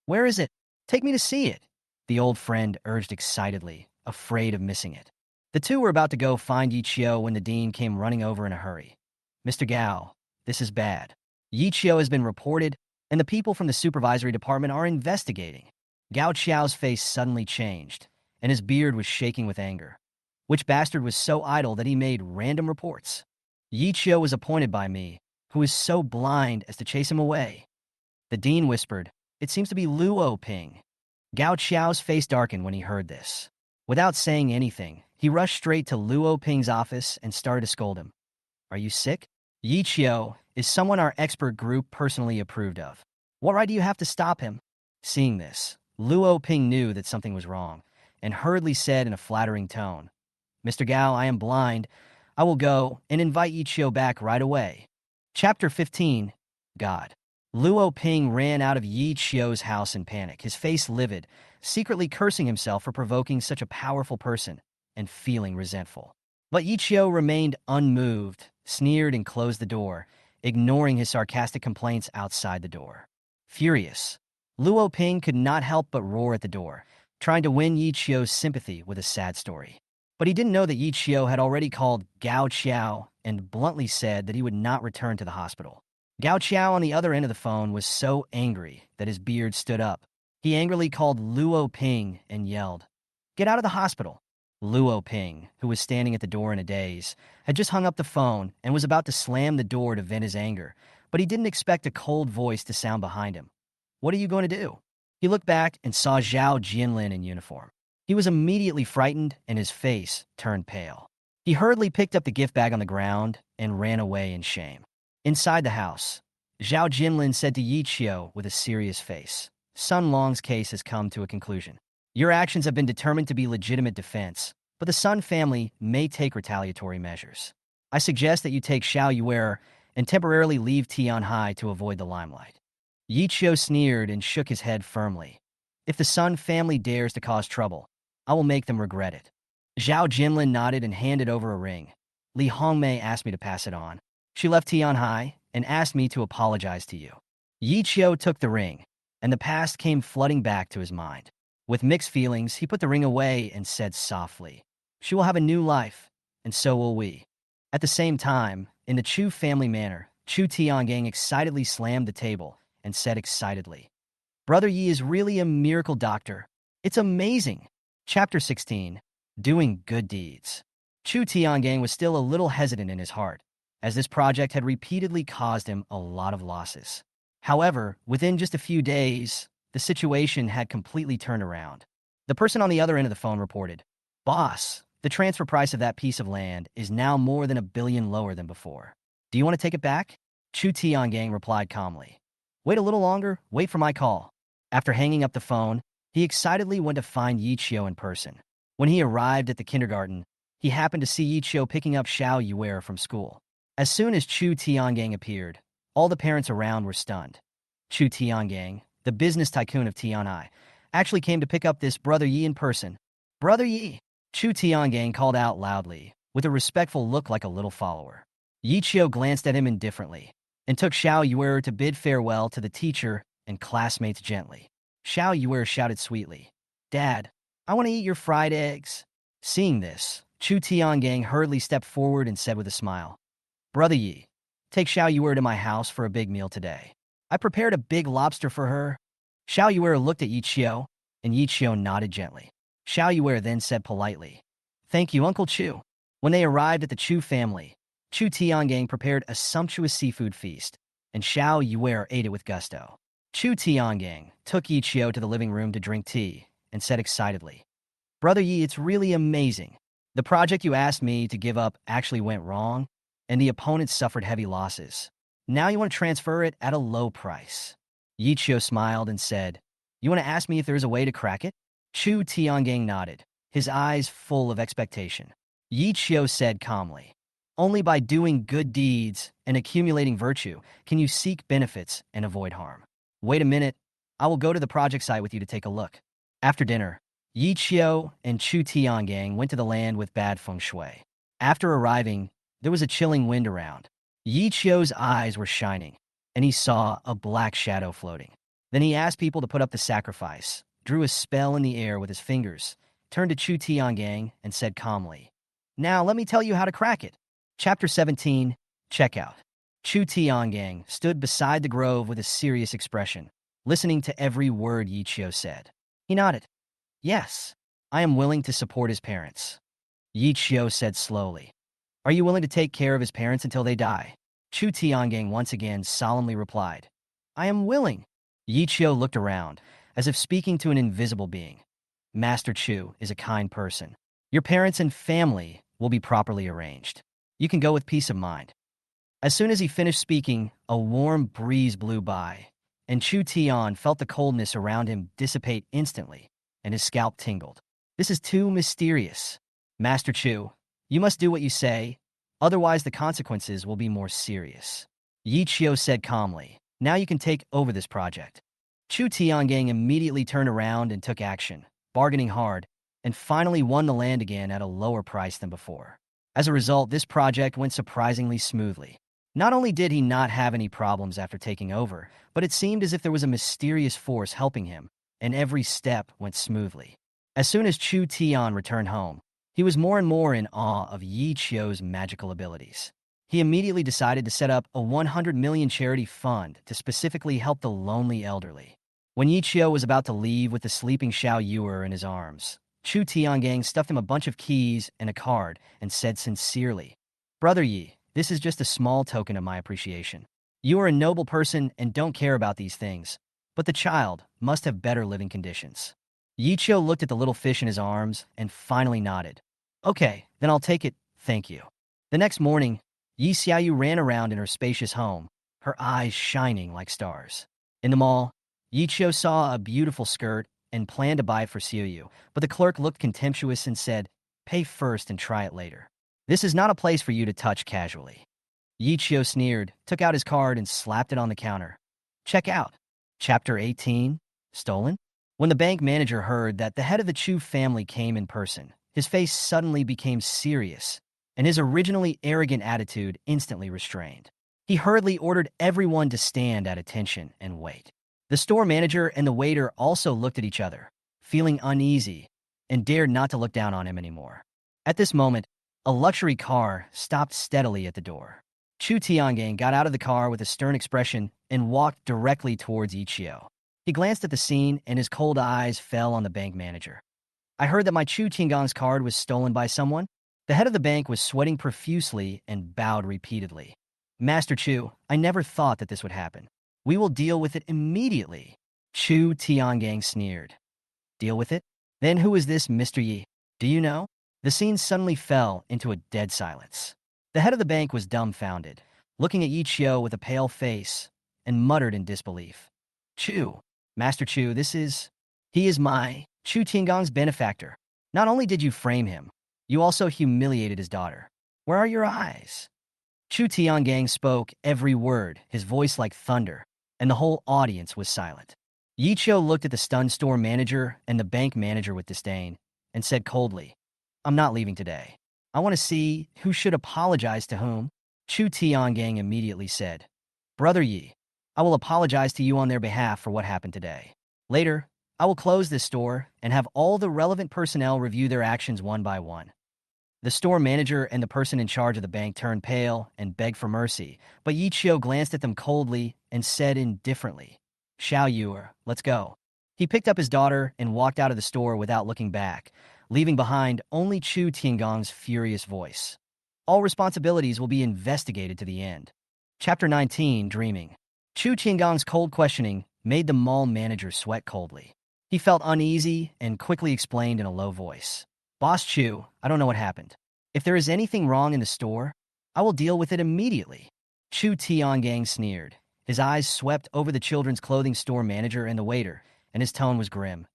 Where is it? Take me to see it, the old friend urged excitedly, afraid of missing it. The two were about to go find Yi Qiu when the dean came running over in a hurry. Mr. Gao, this is bad. Yi Qiu has been reported, and the people from the supervisory department are investigating. Gao Qiao's face suddenly changed, and his beard was shaking with anger. Which bastard was so idle that he made random reports? Yi Qiu was appointed by me, who is so blind as to chase him away. The dean whispered, It seems to be Luo Ping. Gao Qiao's face darkened when he heard this. Without saying anything, he rushed straight to Luo Ping's office and started to scold him. Are you sick? Yi Qiu is someone our expert group personally approved of. What right do you have to stop him? Seeing this, Luo Ping knew that something was wrong, and hurriedly said in a flattering tone, Mr. Gao, I am blind. I will go and invite Yi Qiu back right away. Chapter 15. God. Luo Ping ran out of Yi Qiu's house in panic, his face livid, secretly cursing himself for provoking such a powerful person and feeling resentful. But Yi Qiu remained unmoved, sneered and closed the door, ignoring his sarcastic complaints outside the door. Furious, Luo Ping could not help but roar at the door, trying to win Yi Qiu's sympathy with a sad story. But he didn't know that Yi Qiu had already called Gao Qiao and bluntly said that he would not return to the hospital. Gao Qiao on the other end of the phone was so angry that his beard stood up. He angrily called Luo Ping and yelled, Get out of the hospital. Luo Ping, who was standing at the door in a daze, had just hung up the phone and was about to slam the door to vent his anger, but he didn't expect a cold voice to sound behind him. What are you going to do? He looked back and saw Zhao Jinlin in uniform. He was immediately frightened and his face turned pale. He hurriedly picked up the gift bag on the ground and ran away in shame. Inside the house, Zhao Jinlin said to Yi Qiu with a serious face, Sun Long's case has come to a conclusion. Your actions have been determined to be legitimate defense, but the Sun family may take retaliatory measures. I suggest that you take Xiao Yuer and temporarily leave Tianhai to avoid the limelight. Yi Qiu sneered and shook his head firmly. If the Sun family dares to cause trouble, I will make them regret it. Zhao Jinlin nodded and handed over a ring. Li Hongmei asked me to pass it on. She left Tianhai and asked me to apologize to you. Yi Qiu took the ring, and the past came flooding back to his mind. With mixed feelings, he put the ring away and said softly, She will have a new life, and so will we. At the same time, in the Chu family manor, Chu Tiangang excitedly slammed the table and said excitedly, Brother Yi is really a miracle doctor. It's amazing. Chapter 16. Doing Good Deeds. Chu Tiangang was still a little hesitant in his heart, as this project had repeatedly caused him a lot of losses. However, within just a few days, the situation had completely turned around. The person on the other end of the phone reported, Boss, the transfer price of that piece of land is now more than 1 billion lower than before. Do you want to take it back? Chu Tiangang replied calmly. Wait a little longer, wait for my call. After hanging up the phone, he excitedly went to find Yi Qiu in person. When he arrived at the kindergarten, he happened to see Yi Qiu picking up Xiao Yuer from school. As soon as Chu Tiangang appeared, all the parents around were stunned. Chu Tiangang, the business tycoon of Tianai, actually came to pick up this Brother Yi in person. Brother Yi! Chu Tiangang called out loudly, with a respectful look like a little follower. Yi Qiu glanced at him indifferently, and took Xiao Yuer to bid farewell to the teacher and classmates gently. Xiao Yuer shouted sweetly, Dad, I want to eat your fried eggs. Seeing this, Chu Tiangang hurriedly stepped forward and said with a smile, Brother Yi, take Xiao Yuer to my house for a big meal today. I prepared a big lobster for her. Xiao Yuer looked at Yi Qiu, and Yi Qiu nodded gently. Xiao Yuer then said politely, Thank you, Uncle Chu. When they arrived at the Chu family, Chu Tiangang prepared a sumptuous seafood feast, and Xiao Yuer ate it with gusto. Chu Tiangang took Yi Qiu to the living room to drink tea and said excitedly, Brother Yi, it's really amazing. The project you asked me to give up actually went wrong, and the opponents suffered heavy losses. Now you want to transfer it at a low price. Yi Qiu smiled and said, You want to ask me if there is a way to crack it? Chu Tiangang nodded, his eyes full of expectation. Yi Qiu said calmly, Only by doing good deeds and accumulating virtue can you seek benefits and avoid harm. Wait a minute, I will go to the project site with you to take a look. After dinner, Yi Qiu and Chu Tiangang went to the land with bad feng shui. After arriving, there was a chilling wind around. Yi Qiu's eyes were shining, and he saw a black shadow floating. Then he asked people to put up the sacrifice, drew a spell in the air with his fingers, turned to Chu Tiangang, and said calmly, Now let me tell you how to crack it. Chapter 17. Checkout. Chu Tiangang stood beside the grove with a serious expression, listening to every word Yi Qiu said. He nodded. Yes, I am willing to support his parents. Yi Qiu said slowly. Are you willing to take care of his parents until they die? Chu Tiangang once again solemnly replied, I am willing. Yi Qiu looked around, as if speaking to an invisible being. Master Chu is a kind person. Your parents and family will be properly arranged. You can go with peace of mind. As soon as he finished speaking, a warm breeze blew by, and Chu Tian felt the coldness around him dissipate instantly, and his scalp tingled. This is too mysterious. Master Chu, you must do what you say, otherwise the consequences will be more serious. Yi Qiu said calmly, Now you can take over this project. Chu Tiangang immediately turned around and took action, bargaining hard, and finally won the land again at a lower price than before. As a result, this project went surprisingly smoothly. Not only did he not have any problems after taking over, but it seemed as if there was a mysterious force helping him, and every step went smoothly. As soon as Chu Tian returned home, he was more and more in awe of Yi Qiu's magical abilities. He immediately decided to set up a 100 million charity fund to specifically help the lonely elderly. When Yi Qiu was about to leave with the sleeping Xiao Yuer in his arms, Chu Tiangang stuffed him a bunch of keys and a card and said sincerely, Brother Yi, this is just a small token of my appreciation. You are a noble person and don't care about these things, but the child must have better living conditions. Yi Qiu looked at the little fish in his arms and finally nodded. Okay, then I'll take it, thank you. The next morning, Yi Xiaoyu ran around in her spacious home, her eyes shining like stars. In the mall, Yi Qiu saw a beautiful skirt and planned to buy it for Xiaoyu, but the clerk looked contemptuous and said, Pay first and try it later. This is not a place for you to touch casually. Yi Qiu sneered, took out his card, and slapped it on the counter. Check out. Chapter 18. Stolen? When the bank manager heard that the head of the Chu family came in person, his face suddenly became serious, and his originally arrogant attitude instantly restrained. He hurriedly ordered everyone to stand at attention and wait. The store manager and the waiter also looked at each other, feeling uneasy, and dared not to look down on him anymore. At this moment, a luxury car stopped steadily at the door. Chu Tiangang got out of the car with a stern expression and walked directly towards Ichio. He glanced at the scene, and his cold eyes fell on the bank manager. I heard that my Chu Tiangong's card was stolen by someone. The head of the bank was sweating profusely and bowed repeatedly. Master Chu, I never thought that this would happen. We will deal with it immediately. Chu Tiangang sneered. Deal with it? Then who is this Mr. Yi? Do you know? The scene suddenly fell into a dead silence. The head of the bank was dumbfounded, looking at Ichio with a pale face, and muttered in disbelief. Chu, Master Chu, he is my Chu Tiangong's benefactor. Not only did you frame him, you also humiliated his daughter. Where are your eyes? Chu Tiangang spoke every word, his voice like thunder, and the whole audience was silent. Yichio looked at the stunned store manager and the bank manager with disdain, and said coldly, I'm not leaving today. I want to see who should apologize to whom. Chu Tiangang immediately said, Brother Yi, I will apologize to you on their behalf for what happened today. Later, I will close this store and have all the relevant personnel review their actions one by one. The store manager and the person in charge of the bank turned pale and begged for mercy, but Yichio glanced at them coldly and said indifferently, Xiao Yuer, let's go. He picked up his daughter and walked out of the store without looking back, leaving behind only Chu Tiangong's furious voice. All responsibilities will be investigated to the end. Chapter 19, Dreaming. Chu Tiangong's cold questioning made the mall manager sweat coldly. He felt uneasy and quickly explained in a low voice. Boss Chu, I don't know what happened. If there is anything wrong in the store, I will deal with it immediately. Chu Tiangang sneered. His eyes swept over the children's clothing store manager and the waiter, and his tone was grim.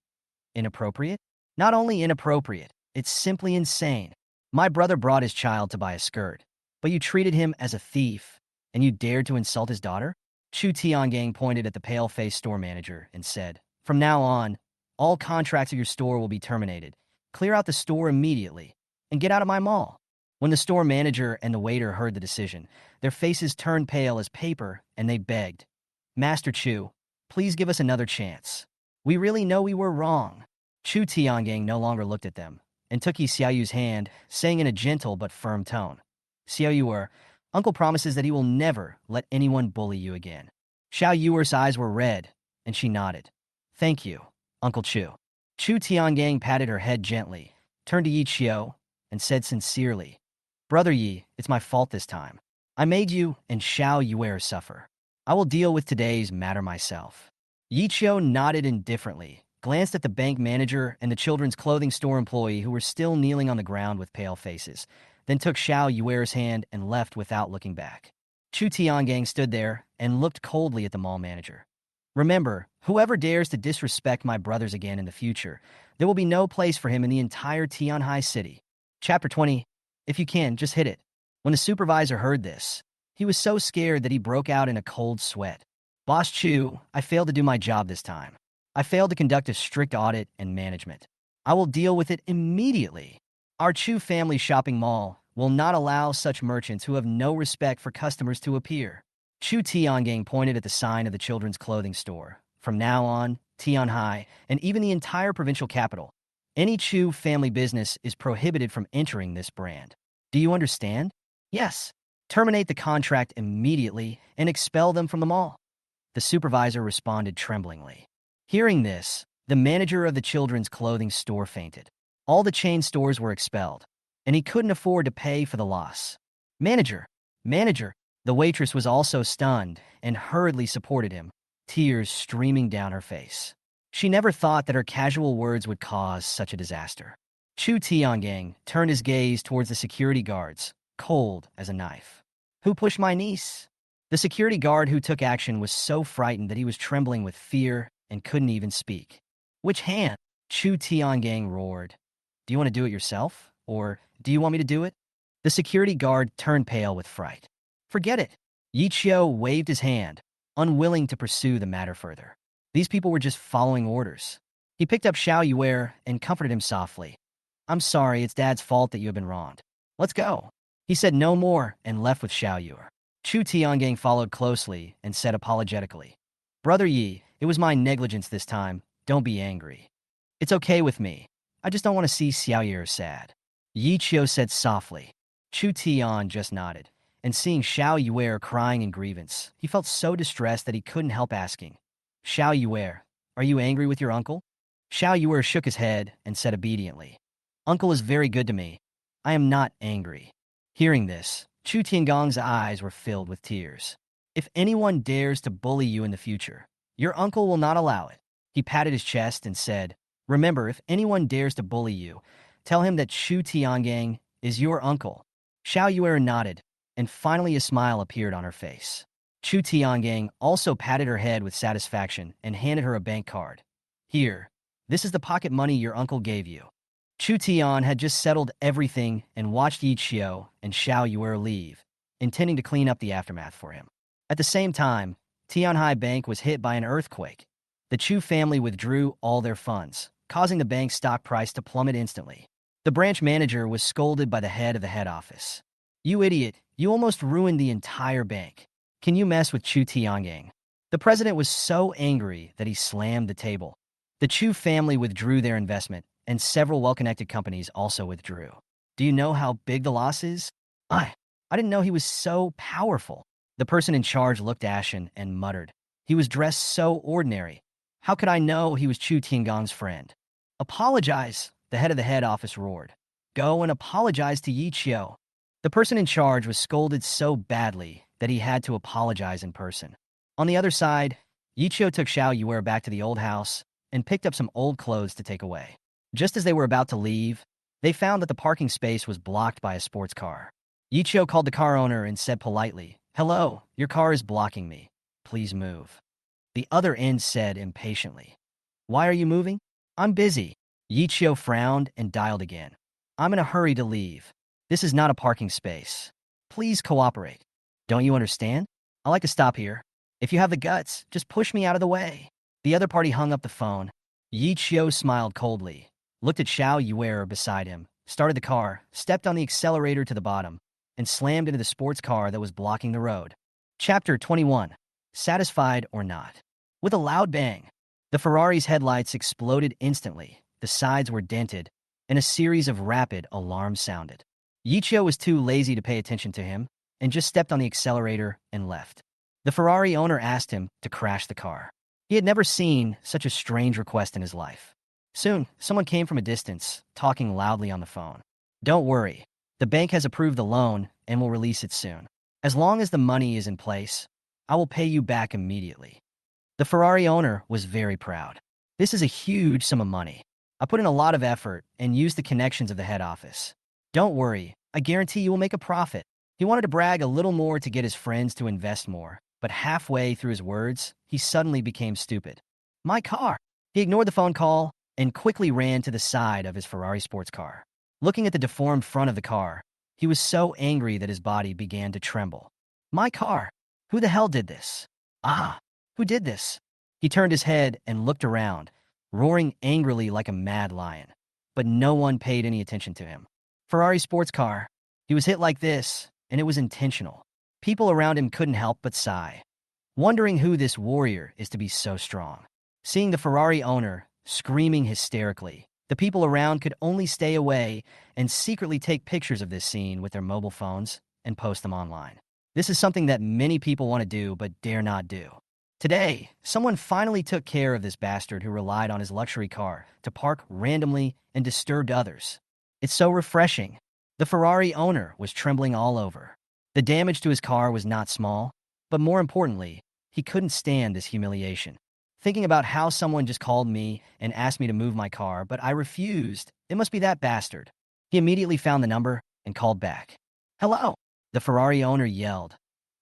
Inappropriate? Not only inappropriate, it's simply insane. My brother brought his child to buy a skirt, but you treated him as a thief, and you dared to insult his daughter? Chu Tiangang pointed at the pale-faced store manager and said, From now on, all contracts of your store will be terminated. Clear out the store immediately, and get out of my mall. When the store manager and the waiter heard the decision, their faces turned pale as paper, and they begged, Master Chu, please give us another chance. We really know we were wrong. Chu Tiangang no longer looked at them, and took Xiaoyu's hand, saying in a gentle but firm tone, Xiaoyu, Uncle promises that he will never let anyone bully you again. Xiao Yuer's eyes were red, and she nodded. Thank you, Uncle Chu. Chu Tiangang patted her head gently, turned to Yi Qiu, and said sincerely, Brother Yi, it's my fault this time. I made you and Xiao Yuer suffer. I will deal with today's matter myself. Yi Qiu nodded indifferently, glanced at the bank manager and the children's clothing store employee who were still kneeling on the ground with pale faces, then took Xiao Yuer's hand and left without looking back. Chu Tiangang stood there and looked coldly at the mall manager. Remember, whoever dares to disrespect my brothers again in the future, there will be no place for him in the entire Tianhai city. Chapter 20. If you can, just hit it. When the supervisor heard this, he was so scared that he broke out in a cold sweat. Boss Chu, I failed to do my job this time. I failed to conduct a strict audit and management. I will deal with it immediately. Our Chu family shopping mall will not allow such merchants who have no respect for customers to appear. Chu Tiangang pointed at the sign of the children's clothing store. From now on, Tianhai, and even the entire provincial capital, any Chu family business is prohibited from entering this brand. Do you understand? Yes. Terminate the contract immediately and expel them from the mall. The supervisor responded tremblingly. Hearing this, the manager of the children's clothing store fainted. All the chain stores were expelled, and he couldn't afford to pay for the loss. Manager! The waitress was also stunned and hurriedly supported him, tears streaming down her face. She never thought that her casual words would cause such a disaster. Chu Tiangang turned his gaze towards the security guards, cold as a knife. Who pushed my niece? The security guard who took action was so frightened that he was trembling with fear and couldn't even speak. Which hand? Chu Tiangang roared. Do you want to do it yourself? Or do you want me to do it? The security guard turned pale with fright. Forget it. Yi Qiu waved his hand, unwilling to pursue the matter further. These people were just following orders. He picked up Xiao Yuer and comforted him softly. I'm sorry, it's Dad's fault that you have been wronged. Let's go. He said no more and left with Xiao Yuer. Chu Tiangang followed closely and said apologetically, Brother Yi, it was my negligence this time. Don't be angry. It's okay with me. I just don't want to see Xiao Yuer sad. Yi Qiu said softly. Chu Tian just nodded, and seeing Xiao Yuer crying in grievance, he felt so distressed that he couldn't help asking, Xiao Yuer, are you angry with your uncle? Xiao Yuer shook his head and said obediently, Uncle is very good to me. I am not angry. Hearing this, Chu Tiangong's eyes were filled with tears. If anyone dares to bully you in the future, your uncle will not allow it. He patted his chest and said, Remember, if anyone dares to bully you, tell him that Chu Tiangang is your uncle. Xiao Yuer nodded, and finally a smile appeared on her face. Chu Tiangang also patted her head with satisfaction and handed her a bank card. Here, this is the pocket money your uncle gave you. Chu Tian had just settled everything and watched Yi Xiao and Xiao Yuer leave, intending to clean up the aftermath for him. At the same time, Tianhai Bank was hit by an earthquake. The Chu family withdrew all their funds, causing the bank's stock price to plummet instantly. The branch manager was scolded by the head of the head office. You idiot, you almost ruined the entire bank. Can you mess with Chu Tiangang? The president was so angry that he slammed the table. The Chu family withdrew their investment, and several well-connected companies also withdrew. Do you know how big the loss is? I didn't know he was so powerful. The person in charge looked ashen and muttered. He was dressed so ordinary. How could I know he was Chu Tiangong's friend? Apologize, the head of the head office roared. Go and apologize to Yi Qiu. The person in charge was scolded so badly that he had to apologize in person. On the other side, Yi Qiu took Xiao Yuer back to the old house and picked up some old clothes to take away. Just as they were about to leave, they found that the parking space was blocked by a sports car. Yi Qiu called the car owner and said politely, Hello, your car is blocking me. Please move. The other end said impatiently, Why are you moving? I'm busy. Yi Qiu frowned and dialed again. I'm in a hurry to leave. This is not a parking space. Please cooperate. Don't you understand? I like to stop here. If you have the guts, just push me out of the way. The other party hung up the phone. Yi Qiu smiled coldly, looked at Xiao Yuer beside him, started the car, stepped on the accelerator to the bottom, and slammed into the sports car that was blocking the road. Chapter 21. Satisfied or not? With a loud bang, the Ferrari's headlights exploded instantly, the sides were dented, and a series of rapid alarms sounded. Yi Qiu was too lazy to pay attention to him, and just stepped on the accelerator and left. The Ferrari owner asked him to crash the car. He had never seen such a strange request in his life. Soon, someone came from a distance, talking loudly on the phone. Don't worry, the bank has approved the loan and will release it soon. As long as the money is in place, I will pay you back immediately. The Ferrari owner was very proud. This is a huge sum of money. I put in a lot of effort and used the connections of the head office. Don't worry, I guarantee you will make a profit. He wanted to brag a little more to get his friends to invest more, but halfway through his words, he suddenly became stupid. My car! He ignored the phone call and quickly ran to the side of his Ferrari sports car. Looking at the deformed front of the car, he was so angry that his body began to tremble. My car! Who the hell did this? Who did this? He turned his head and looked around, roaring angrily like a mad lion. But no one paid any attention to him. Ferrari sports car. He was hit like this, and it was intentional. People around him couldn't help but sigh, wondering who this warrior is to be so strong. Seeing the Ferrari owner screaming hysterically, the people around could only stay away and secretly take pictures of this scene with their mobile phones and post them online. This is something that many people want to do but dare not do. Today, someone finally took care of this bastard who relied on his luxury car to park randomly and disturbed others. It's so refreshing. The Ferrari owner was trembling all over. The damage to his car was not small, but more importantly, he couldn't stand this humiliation. Thinking about how someone just called me and asked me to move my car, but I refused. It must be that bastard. He immediately found the number and called back. Hello, the Ferrari owner yelled.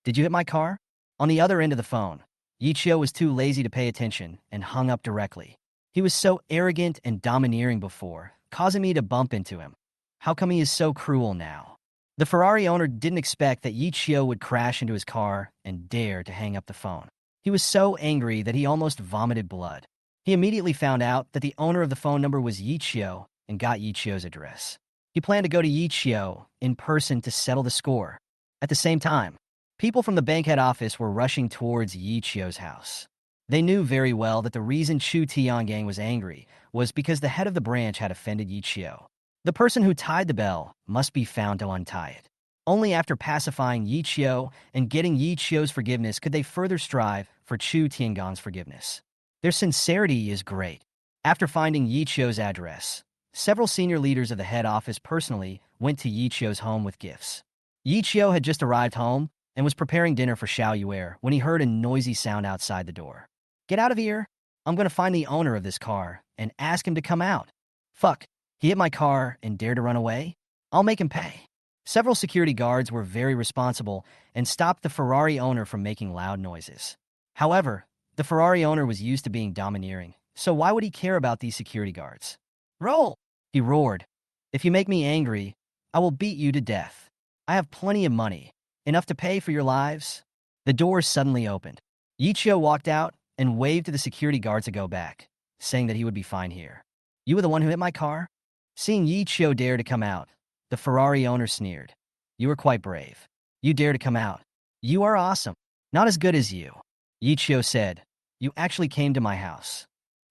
Did you hit my car? On the other end of the phone, Yi Qiu was too lazy to pay attention and hung up directly. He was so arrogant and domineering before, causing me to bump into him. How come he is so cruel now? The Ferrari owner didn't expect that Yi Qiu would crash into his car and dare to hang up the phone. He was so angry that he almost vomited blood. He immediately found out that the owner of the phone number was Yi Qiu and got Yi Qiu's address. He planned to go to Yi Qiu in person to settle the score. At the same time, people from the bank head office were rushing towards Yi Qiu's house. They knew very well that the reason Chu Tiangang was angry was because the head of the branch had offended Yi Qiu. The person who tied the bell must be found to untie it. Only after pacifying Yi Qiu and getting Yi Qiu's forgiveness could they further strive for Chu Tiangong's forgiveness. Their sincerity is great. After finding Yi Qiu's address, several senior leaders of the head office personally went to Yi Qiu's home with gifts. Yi Qiu had just arrived home and was preparing dinner for Xiao Yuer when he heard a noisy sound outside the door. "Get out of here! I'm going to find the owner of this car and ask him to come out." "Fuck, he hit my car and dared to run away? I'll make him pay." Several security guards were very responsible and stopped the Ferrari owner from making loud noises. However, the Ferrari owner was used to being domineering, so why would he care about these security guards? "Roll!" he roared. "If you make me angry, I will beat you to death. I have plenty of money, enough to pay for your lives." The door suddenly opened. Yi Qiu walked out and waved to the security guards to go back, saying that he would be fine here. "You were the one who hit my car?" Seeing Yi Qiu dare to come out, the Ferrari owner sneered. "You were quite brave. You dare to come out. You are awesome. Not as good as you." Yi Qiu said, "You actually came to my house.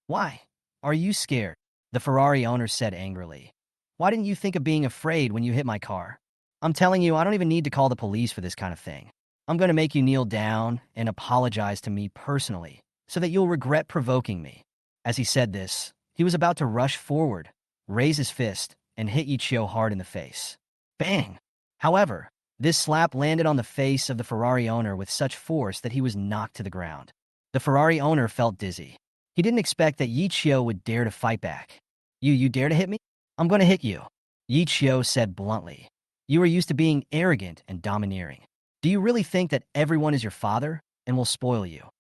Why? Are you scared?" The Ferrari owner said angrily. "Why didn't you think of being afraid when you hit my car? I'm telling you, I don't even need to call the police for this kind of thing. I'm going to make you kneel down and apologize to me personally, so that you'll regret provoking me." As he said this, he was about to rush forward, raise his fist, and hit Yi Qiu hard in the face. Bang! However, this slap landed on the face of the Ferrari owner with such force that he was knocked to the ground. The Ferrari owner felt dizzy. He didn't expect that Yi Qiu would dare to fight back. You dare to hit me? I'm going to hit you," Yi Qiu said bluntly. "You are used to being arrogant and domineering. Do you really think that everyone is your father and will spoil you?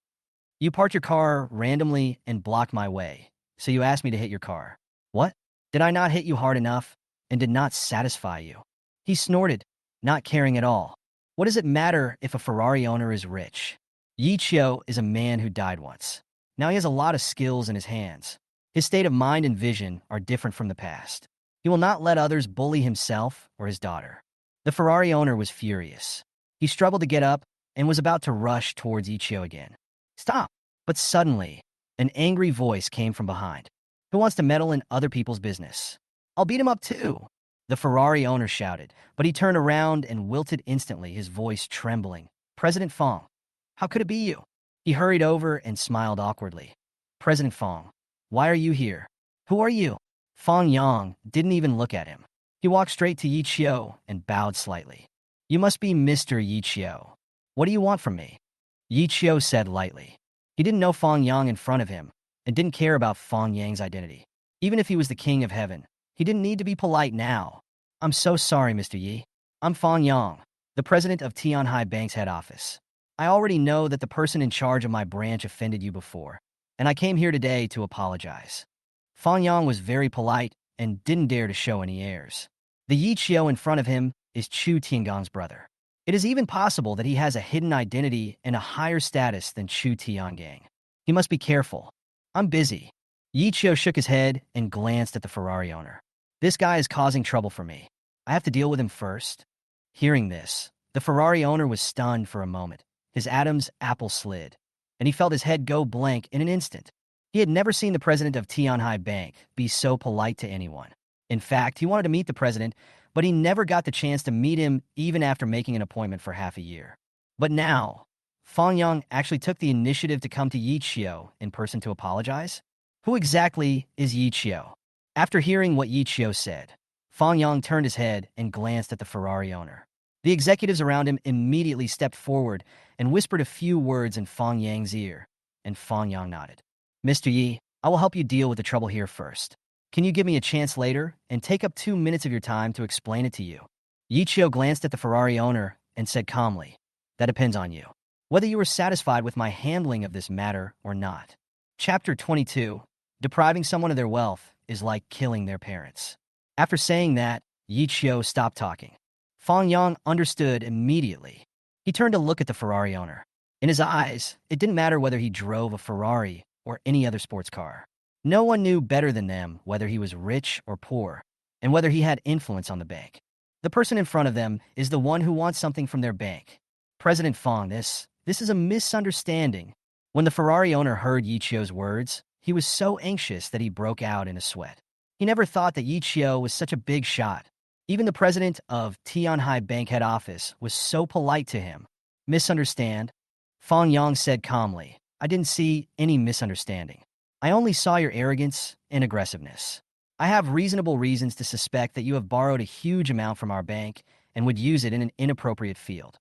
You parked your car randomly and blocked my way, so you asked me to hit your car. What? Did I not hit you hard enough and did not satisfy you?" He snorted, not caring at all. What does it matter if a Ferrari owner is rich? Yi Qiu is a man who died once. Now he has a lot of skills in his hands. His state of mind and vision are different from the past. He will not let others bully himself or his daughter. The Ferrari owner was furious. He struggled to get up and was about to rush towards Yi Qiu again. "Stop!" But suddenly, an angry voice came from behind. "Who wants to meddle in other people's business? I'll beat him up too," the Ferrari owner shouted, but he turned around and wilted instantly, his voice trembling. "President Fong, how could it be you?" He hurried over and smiled awkwardly. "President Fong, why are you here? Who are you?" Fong Yang didn't even look at him. He walked straight to Yi Qiu and bowed slightly. "You must be Mr. Yi Qiu. What do you want from me?" Yi Qiu said lightly. He didn't know Fong Yang in front of him and didn't care about Fong Yang's identity. Even if he was the king of heaven, he didn't need to be polite now. "I'm so sorry, Mr. Yi. I'm Fong Yang, the president of Tianhai Bank's head office. I already know that the person in charge of my branch offended you before, and I came here today to apologize." Fong Yang was very polite and didn't dare to show any airs. The Yi Qiu in front of him is Chu Tiangong's brother. It is even possible that he has a hidden identity and a higher status than Chu Tiangang. He must be careful. "I'm busy." Yi Qiu shook his head and glanced at the Ferrari owner. "This guy is causing trouble for me. I have to deal with him first." Hearing this, the Ferrari owner was stunned for a moment. His Adam's apple slid, and he felt his head go blank in an instant. He had never seen the president of Tianhai Bank be so polite to anyone. In fact, he wanted to meet the president, but he never got the chance to meet him even after making an appointment for half a year. But now, Fong Yang actually took the initiative to come to Yi Qiu in person to apologize? Who exactly is Yi Qiu? After hearing what Yi Qiu said, Fong Yang turned his head and glanced at the Ferrari owner. The executives around him immediately stepped forward and whispered a few words in Fong Yang's ear, and Fong Yang nodded. "Mr. Yi, I will help you deal with the trouble here first. Can you give me a chance later and take up 2 minutes of your time to explain it to you?" Yi Qiu glanced at the Ferrari owner and said calmly, "That depends on you, whether you are satisfied with my handling of this matter or not." Chapter 22. Depriving someone of their wealth is like killing their parents. After saying that, Yi Qiu stopped talking. Fong Yang understood immediately. He turned to look at the Ferrari owner. In his eyes, it didn't matter whether he drove a Ferrari or any other sports car. No one knew better than them whether he was rich or poor, and whether he had influence on the bank. The person in front of them is the one who wants something from their bank. President Fong, this is a misunderstanding. When the Ferrari owner heard Yi Qiu's words, he was so anxious that he broke out in a sweat. He never thought that Yi Qiu was such a big shot. Even the president of Tianhai Bank head office was so polite to him. Misunderstand? Fang Yang said calmly. I didn't see any misunderstanding. I only saw your arrogance and aggressiveness. I have reasonable reasons to suspect that you have borrowed a huge amount from our bank and would use it in an inappropriate field.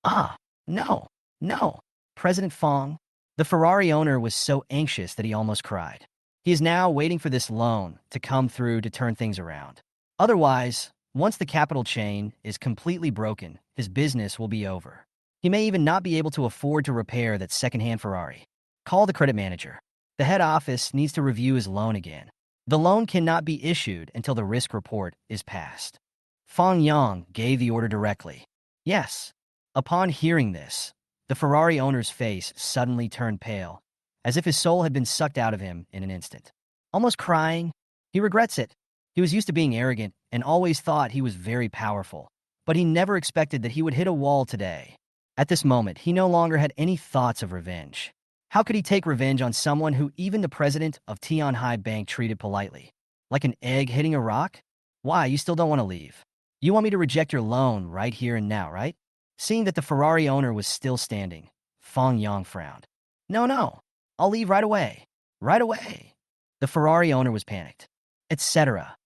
Ah, no, no. President Fang, the Ferrari owner was so anxious that he almost cried. He is now waiting for this loan to come through to turn things around. Otherwise, once the capital chain is completely broken, his business will be over. He may even not be able to afford to repair that second-hand Ferrari. Call the credit manager. The head office needs to review his loan again. The loan cannot be issued until the risk report is passed. Fang Yang gave the order directly. Yes. Upon hearing this, the Ferrari owner's face suddenly turned pale, as if his soul had been sucked out of him in an instant. Almost crying, he regrets it. He was used to being arrogant and always thought he was very powerful, but he never expected that he would hit a wall today. At this moment, he no longer had any thoughts of revenge. How could he take revenge on someone who even the president of Tianhai Bank treated politely? Like an egg hitting a rock? Why, you still don't want to leave? You want me to reject your loan right here and now, right? Seeing that the Ferrari owner was still standing, Fang Yang frowned. No, I'll leave right away. Right away. The Ferrari owner was panicked. Etc.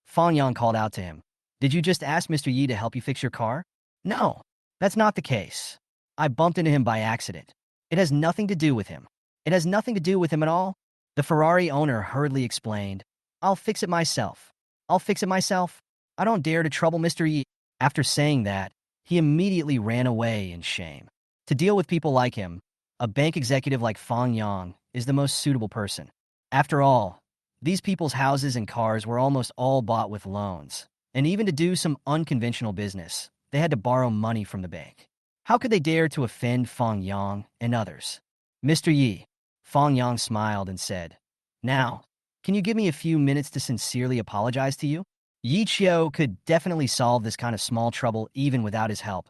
Fang Yang called out to him. Did you just ask Mr. Yi to help you fix your car? No, that's not the case. I bumped into him by accident. It has nothing to do with him. It has nothing to do with him at all. The Ferrari owner hurriedly explained. I'll fix it myself. I'll fix it myself. I don't dare to trouble Mr. Yi. After saying that, he immediately ran away in shame. To deal with people like him, a bank executive like Fang Yang is the most suitable person. After all, these people's houses and cars were almost all bought with loans, and even to do some unconventional business, they had to borrow money from the bank. How could they dare to offend Fang Yang and others? Mr. Yi, Fang Yang smiled and said, Now, can you give me a few minutes to sincerely apologize to you? Yi Qiu could definitely solve this kind of small trouble even without his help.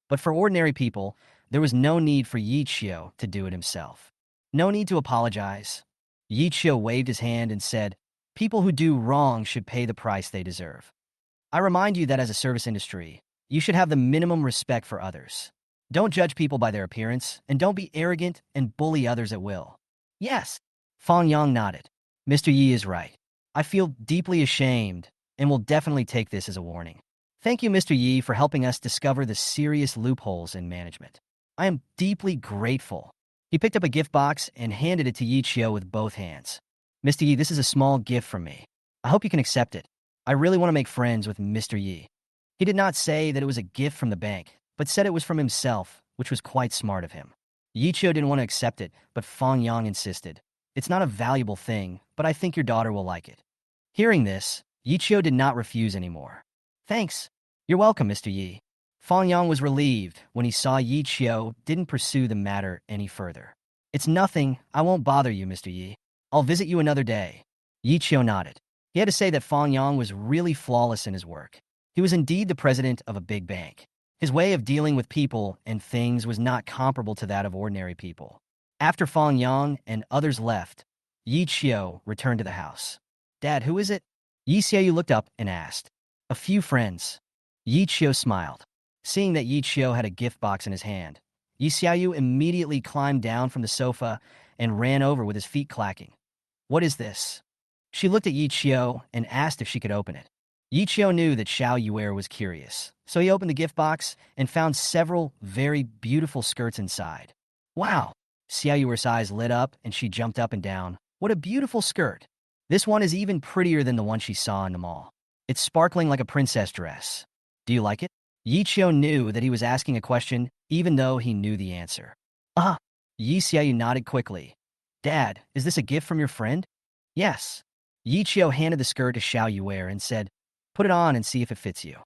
But for ordinary people, there was no need for Yi Qiu to do it himself. No need to apologize. Yi Qiu waved his hand and said, People who do wrong should pay the price they deserve. I remind you that as a service industry, you should have the minimum respect for others. Don't judge people by their appearance, and don't be arrogant and bully others at will. Yes, Fang Yang nodded. Mr. Yi is right. I feel deeply ashamed and will definitely take this as a warning. Thank you, Mr. Yi, for helping us discover the serious loopholes in management. I am deeply grateful. He picked up a gift box and handed it to Yi Qiu with both hands. Mr. Yi, this is a small gift from me. I hope you can accept it. I really want to make friends with Mr. Yi. He did not say that it was a gift from the bank, but said it was from himself, which was quite smart of him. Yi Qiu didn't want to accept it, but Fang Yang insisted. It's not a valuable thing, but I think your daughter will like it. Hearing this, Yi Qiu did not refuse anymore. Thanks. You're welcome, Mr. Yi. Fang Yang was relieved when he saw Yi Qiu didn't pursue the matter any further. It's nothing. I won't bother you, Mr. Yi. I'll visit you another day. Yi Qiu nodded. He had to say that Fang Yang was really flawless in his work. He was indeed the president of a big bank. His way of dealing with people and things was not comparable to that of ordinary people. After Fang Yang and others left, Yi Qiu returned to the house. Dad, who is it? Yi Xiaoyu looked up and asked. A few friends. Yi Qiu smiled. Seeing that Yi Qiu had a gift box in his hand, Yi Xiaoyu immediately climbed down from the sofa and ran over with his feet clacking. What is this? She looked at Yi Qiu and asked if she could open it. Yi Qiu knew that Xiao Yuer was curious, so he opened the gift box and found several very beautiful skirts inside. Wow! Xiao Yuer's eyes lit up and she jumped up and down. What a beautiful skirt! This one is even prettier than the one she saw in the mall. It's sparkling like a princess dress. Do you like it? Yi Qiu knew that he was asking a question even though he knew the answer. Ah! Yi Xiaoyu nodded quickly. Dad, is this a gift from your friend? Yes. Yi Qiu handed the skirt to Xiao Yuer and said, Put it on and see if it fits you.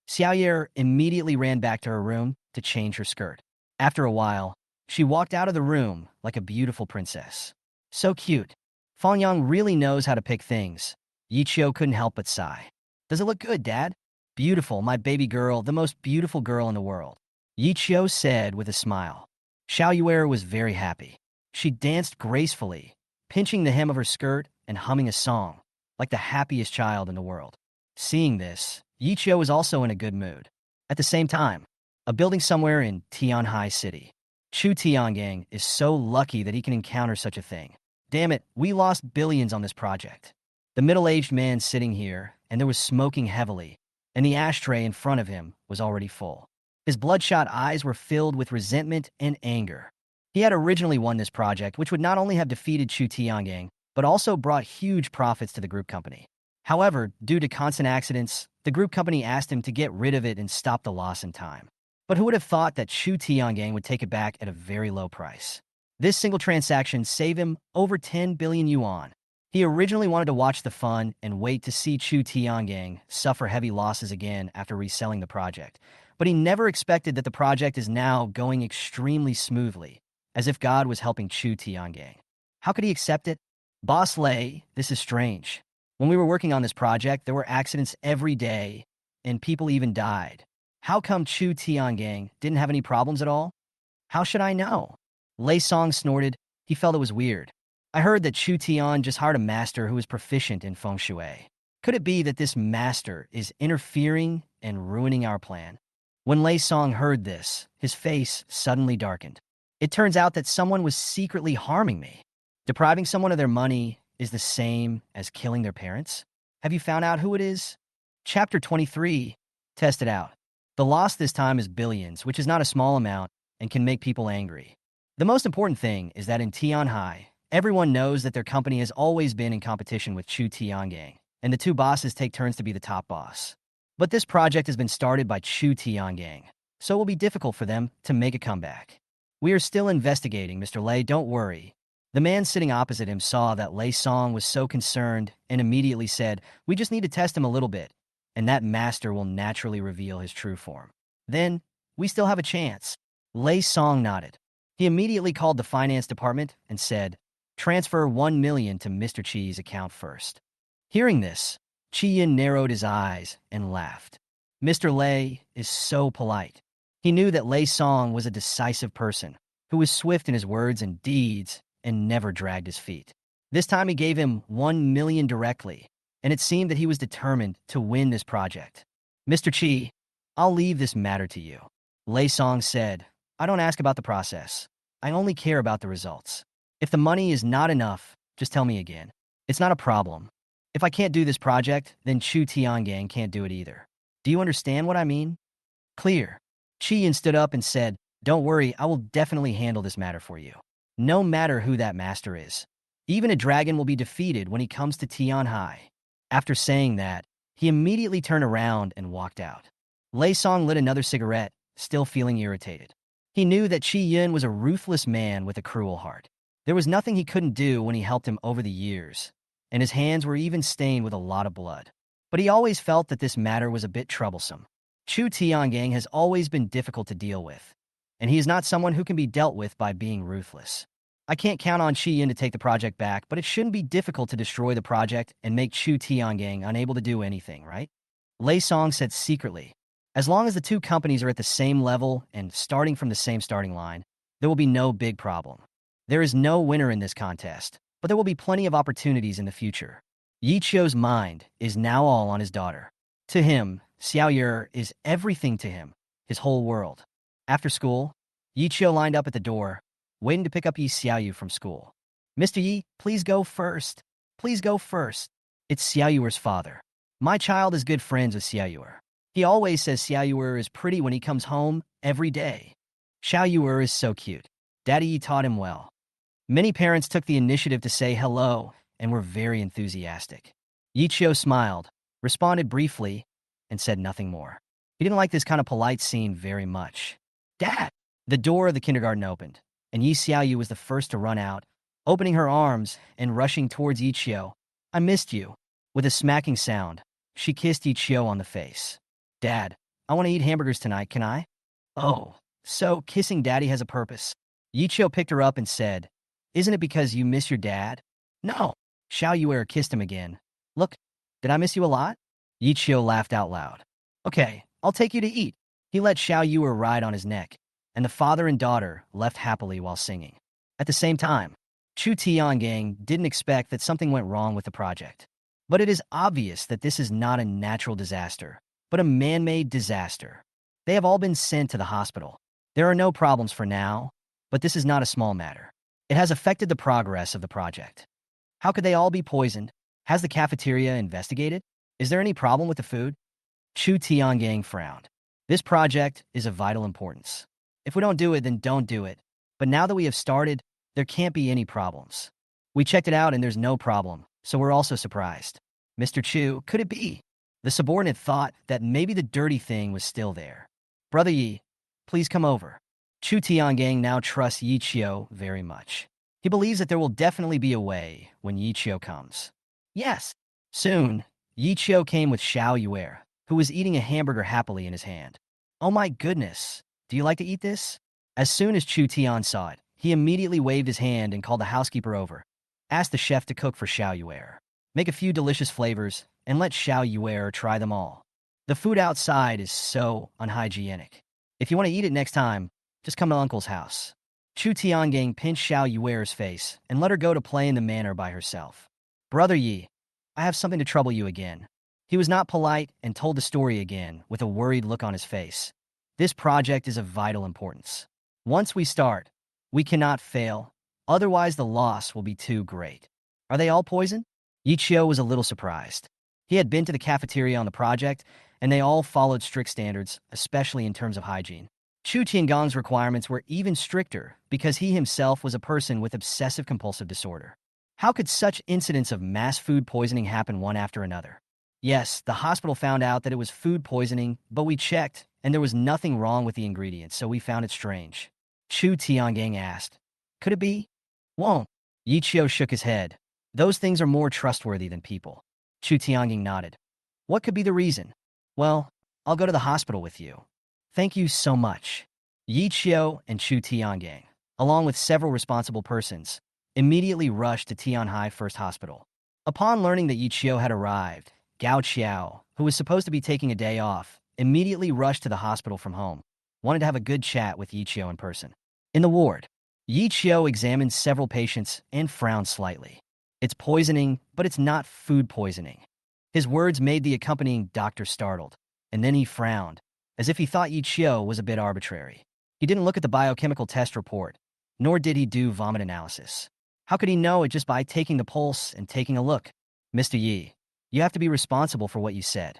Xiao Yuer immediately ran back to her room to change her skirt. After a while, she walked out of the room like a beautiful princess. So cute. Fang Yang really knows how to pick things. Yi Qiu couldn't help but sigh. Does it look good, Dad? Beautiful, my baby girl, the most beautiful girl in the world. Yi Qiu said with a smile. Xiao Yuer was very happy. She danced gracefully, pinching the hem of her skirt and humming a song, like the happiest child in the world. Seeing this, Yichio was also in a good mood. At the same time, a building somewhere in Tianhai City. Chu Tiangang is so lucky that he can encounter such a thing. Damn it, we lost billions on this project. The middle-aged man sitting here, and there was smoking heavily, and the ashtray in front of him was already full. His bloodshot eyes were filled with resentment and anger. He had originally won this project, which would not only have defeated Chu Tiangang, but also brought huge profits to the group company. However, due to constant accidents, the group company asked him to get rid of it and stop the loss in time. But who would have thought that Chu Tiangang would take it back at a very low price? This single transaction saved him over 10 billion yuan. He originally wanted to watch the fun and wait to see Chu Tiangang suffer heavy losses again after reselling the project, but he never expected that the project is now going extremely smoothly, as if God was helping Chu Tiangang. How could he accept it? Boss Lei, this is strange. When we were working on this project, there were accidents every day, and people even died. How come Chu Tiangang didn't have any problems at all? How should I know? Lei Song snorted. He felt it was weird. I heard that Chu Tian just hired a master who is proficient in feng shui. Could it be that this master is interfering and ruining our plan? When Lei Song heard this, his face suddenly darkened. It turns out that someone was secretly harming me. Depriving someone of their money is the same as killing their parents? Have you found out who it is? Chapter 23. Test it out. The loss this time is billions, which is not a small amount and can make people angry. The most important thing is that in Tianhai, everyone knows that their company has always been in competition with Chu Tiangang, and the two bosses take turns to be the top boss. But this project has been started by Chu Tiangang, so it will be difficult for them to make a comeback. We are still investigating, Mr. Lei, don't worry. The man sitting opposite him saw that Lei Song was so concerned and immediately said, we just need to test him a little bit, and that master will naturally reveal his true form. Then, we still have a chance. Lei Song nodded. He immediately called the finance department and said, transfer 1 million to Mr. Chi's account first. Hearing this, Chi Yin narrowed his eyes and laughed. Mr. Lei is so polite. He knew that Lei Song was a decisive person who was swift in his words and deeds and never dragged his feet. This time he gave him 1 million directly, and it seemed that he was determined to win this project. Mr. Chi, I'll leave this matter to you. Lei Song said, I don't ask about the process. I only care about the results. If the money is not enough, just tell me again. It's not a problem. If I can't do this project, then Chu Tiangang can't do it either. Do you understand what I mean? Clear. Chi Yin stood up and said, don't worry, I will definitely handle this matter for you. No matter who that master is. Even a dragon will be defeated when he comes to Tianhai. After saying that, he immediately turned around and walked out. Lei Song lit another cigarette, still feeling irritated. He knew that Chi Yin was a ruthless man with a cruel heart. There was nothing he couldn't do when he helped him over the years, and his hands were even stained with a lot of blood. But he always felt that this matter was a bit troublesome. Chu Tiangang has always been difficult to deal with, and he is not someone who can be dealt with by being ruthless. I can't count on Chi Yin to take the project back, but it shouldn't be difficult to destroy the project and make Chu Tiangang unable to do anything, right? Lei Song said secretly, as long as the two companies are at the same level and starting from the same starting line, there will be no big problem. There is no winner in this contest, but there will be plenty of opportunities in the future. Yi Chio's mind is now all on his daughter. To him, Xiao Yu is everything to him, his whole world. After school, Yi Chio lined up at the door, waiting to pick up Yi Xiao Yu from school. Mr. Yi, please go first. Please go first. It's Xiao Yu's father. My child is good friends with Xiao Yu. He always says Xiao Yu is pretty when he comes home every day. Xiao Yu is so cute. Daddy Yi taught him well. Many parents took the initiative to say hello and were very enthusiastic. Yi Chio smiled, responded briefly, and said nothing more. He didn't like this kind of polite scene very much. Dad! The door of the kindergarten opened, and Yi Xiaoyu was the first to run out, opening her arms and rushing towards Yi Chio. I missed you. With a smacking sound, she kissed Yi Chio on the face. Dad, I want to eat hamburgers tonight, can I? Oh, so kissing Daddy has a purpose. Yi Chio picked her up and said, isn't it because you miss your dad? No. Xiao Yuer kissed him again. Look, did I miss you a lot? Yi Chio laughed out loud. Okay, I'll take you to eat. He let Xiao Yuer ride on his neck, and the father and daughter left happily while singing. At the same time, Chu Tiangang didn't expect that something went wrong with the project. But it is obvious that this is not a natural disaster, but a man-made disaster. They have all been sent to the hospital. There are no problems for now, but this is not a small matter. It has affected the progress of the project. How could they all be poisoned? Has the cafeteria investigated? Is there any problem with the food? Chu Tiangang frowned. This project is of vital importance. If we don't do it, then don't do it. But now that we have started, there can't be any problems. We checked it out and there's no problem, so we're also surprised. Mr. Chu, could it be? The subordinate thought that maybe the dirty thing was still there. Brother Yi, please come over. Chu Tiangang now trusts Yi Qiu very much. He believes that there will definitely be a way when Yi Qiu comes. Yes. Soon, Yi Qiu came with Xiao Yuer, who was eating a hamburger happily in his hand. Oh my goodness, do you like to eat this? As soon as Chu Tian saw it, he immediately waved his hand and called the housekeeper over. Ask the chef to cook for Xiao Yuer. Make a few delicious flavors, and let Xiao Yuer try them all. The food outside is so unhygienic. If you want to eat it next time, just come to Uncle's house. Chu Tiangang pinched Xiao Yuer's face and let her go to play in the manor by herself. Brother Yi, I have something to trouble you again. He was not polite and told the story again with a worried look on his face. This project is of vital importance. Once we start, we cannot fail, otherwise the loss will be too great. Are they all poisoned? Yi Qiu was a little surprised. He had been to the cafeteria on the project, and they all followed strict standards, especially in terms of hygiene. Chu Tiangong's requirements were even stricter because he himself was a person with obsessive-compulsive disorder. How could such incidents of mass food poisoning happen one after another? Yes, the hospital found out that it was food poisoning, but we checked, and there was nothing wrong with the ingredients, so we found it strange. Chu Tiangang asked, could it be? Won't. Yi Qiu shook his head. Those things are more trustworthy than people. Chu Tiangang nodded. What could be the reason? Well, I'll go to the hospital with you. Thank you so much. Yi Qiu and Chu Tiangang, along with several responsible persons, immediately rushed to Tianhai First Hospital. Upon learning that Yi Qiu had arrived, Gao Qiao, who was supposed to be taking a day off, immediately rushed to the hospital from home, wanted to have a good chat with Yi Qiu in person. In the ward, Yi Qiu examined several patients and frowned slightly. It's poisoning, but it's not food poisoning. His words made the accompanying doctor startled, and then he frowned, as if he thought Yi Qiu was a bit arbitrary. He didn't look at the biochemical test report, nor did he do vomit analysis. How could he know it just by taking the pulse and taking a look? Mr. Yi, you have to be responsible for what you said.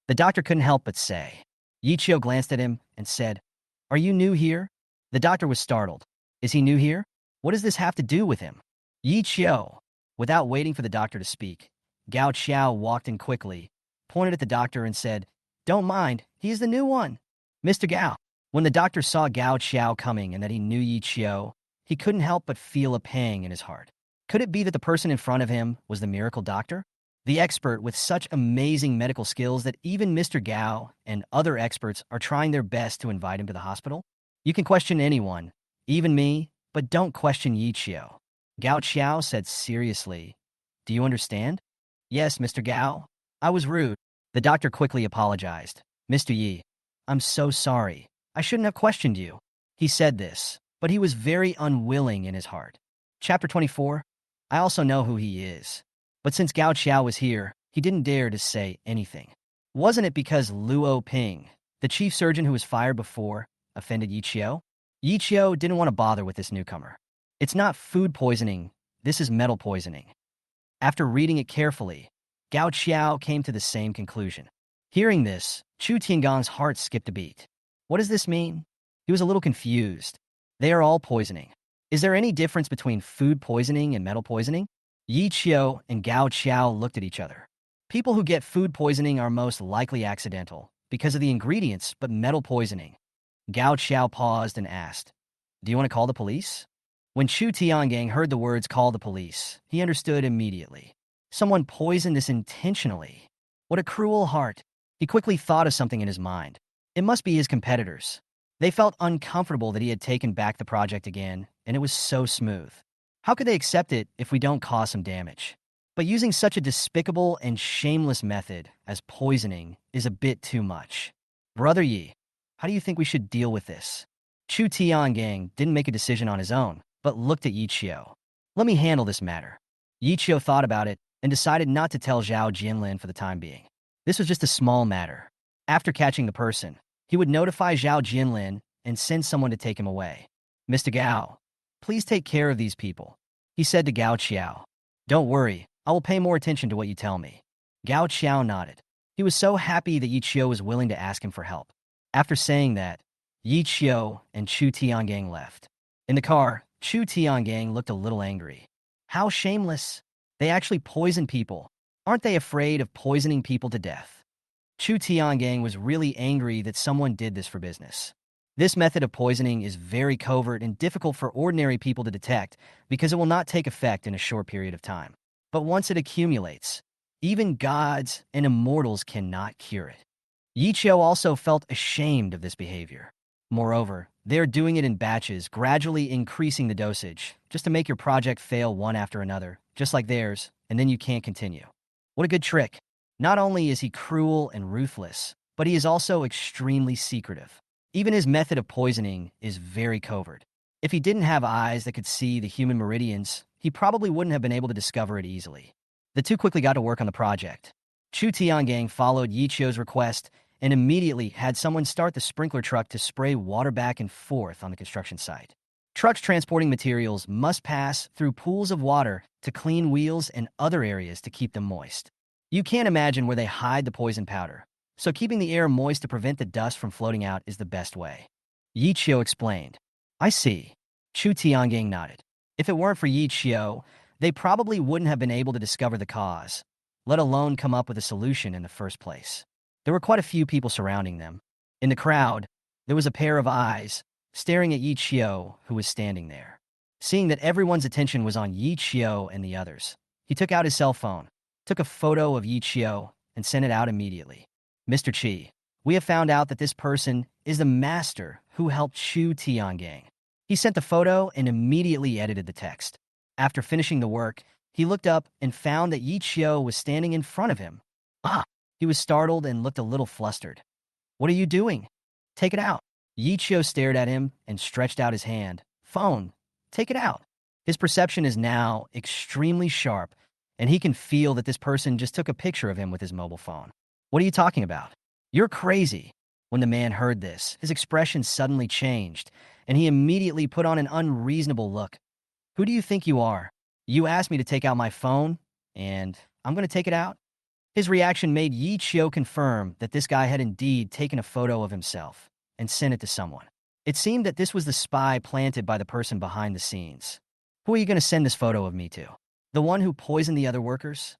The doctor couldn't help but say. Yi Qiu glanced at him and said, Are you new here? The doctor was startled. Is he new here? What does this have to do with him? Yi Qiu. Without waiting for the doctor to speak, Gao Qiao walked in quickly, pointed at the doctor and said, Don't mind, he is the new one. Mr. Gao. When the doctor saw Gao Qiao coming and that he knew Yi Qiu, he couldn't help but feel a pang in his heart. Could it be that the person in front of him was the miracle doctor? The expert with such amazing medical skills that even Mr. Gao and other experts are trying their best to invite him to the hospital? You can question anyone, even me, but don't question Yi Qiu. Gao Qiao said seriously, Do you understand? Yes, Mr. Gao. I was rude. The doctor quickly apologized. Mr. Yi, I'm so sorry. I shouldn't have questioned you. He said this, but he was very unwilling in his heart. Chapter 24. I also know who he is. But since Gao Qiao was here, he didn't dare to say anything. Wasn't it because Luo Ping, the chief surgeon who was fired before, offended Yi Qiu? Yi Qiu didn't want to bother with this newcomer. It's not food poisoning, this is metal poisoning. After reading it carefully, Gao Qiao came to the same conclusion. Hearing this, Chu Tiangong's heart skipped a beat. What does this mean? He was a little confused. They are all poisoning. Is there any difference between food poisoning and metal poisoning? Yi Qiu and Gao Qiao looked at each other. People who get food poisoning are most likely accidental, because of the ingredients, but metal poisoning. Gao Qiao paused and asked, Do you want to call the police? When Chu Tiangang heard the words call the police, he understood immediately. Someone poisoned this intentionally. What a cruel heart. He quickly thought of something in his mind. It must be his competitors. They felt uncomfortable that he had taken back the project again, and it was so smooth. How could they accept it if we don't cause some damage? But using such a despicable and shameless method as poisoning is a bit too much. Brother Yi, how do you think we should deal with this? Chu Tiangang didn't make a decision on his own, but looked at Yi Qiu. Let me handle this matter. Yi Qiu thought about it and decided not to tell Zhao Jianlin for the time being. This was just a small matter. After catching the person, he would notify Zhao Jinlin and send someone to take him away. Mr. Gao, please take care of these people, he said to Gao Qiao. Don't worry, I will pay more attention to what you tell me. Gao Qiao nodded. He was so happy that Yi Qiu was willing to ask him for help. After saying that, Yi Qiu and Chu Tiangang left. In the car, Chu Tiangang looked a little angry. How shameless. They actually poison people. Aren't they afraid of poisoning people to death? Chu Tiangang was really angry that someone did this for business. This method of poisoning is very covert and difficult for ordinary people to detect because it will not take effect in a short period of time. But once it accumulates, even gods and immortals cannot cure it. Yi Qiu also felt ashamed of this behavior. Moreover, they are doing it in batches, gradually increasing the dosage, just to make your project fail one after another, just like theirs, and then you can't continue. What a good trick. Not only is he cruel and ruthless, but he is also extremely secretive. Even his method of poisoning is very covert. If he didn't have eyes that could see the human meridians, he probably wouldn't have been able to discover it easily. The two quickly got to work on the project. Chu Tiangang followed Yi Qiu's request and immediately had someone start the sprinkler truck to spray water back and forth on the construction site. Trucks transporting materials must pass through pools of water to clean wheels and other areas to keep them moist. You can't imagine where they hide the poison powder, so keeping the air moist to prevent the dust from floating out is the best way. Yi Qiu explained. I see. Chu Tiangang nodded. If it weren't for Yi Qiu, they probably wouldn't have been able to discover the cause, let alone come up with a solution in the first place. There were quite a few people surrounding them. In the crowd, there was a pair of eyes staring at Yi Qiu, who was standing there. Seeing that everyone's attention was on Yi Qiu and the others, he took out his cell phone, took a photo of Yi Qiu, and sent it out immediately. Mr. Qi, we have found out that this person is the master who helped Chu Tiangang. He sent the photo and immediately edited the text. After finishing the work, he looked up and found that Yi Qiu was standing in front of him. Ah! He was startled and looked a little flustered. What are you doing? Take it out. Yi Qiu stared at him and stretched out his hand. Phone. Take it out. His perception is now extremely sharp, and he can feel that this person just took a picture of him with his mobile phone. What are you talking about? You're crazy. When the man heard this, his expression suddenly changed, and he immediately put on an unreasonable look. Who do you think you are? You asked me to take out my phone, and I'm going to take it out? His reaction made Yi Qiu confirm that this guy had indeed taken a photo of himself and sent it to someone. It seemed that this was the spy planted by the person behind the scenes. Who are you going to send this photo of me to? The one who poisoned the other workers?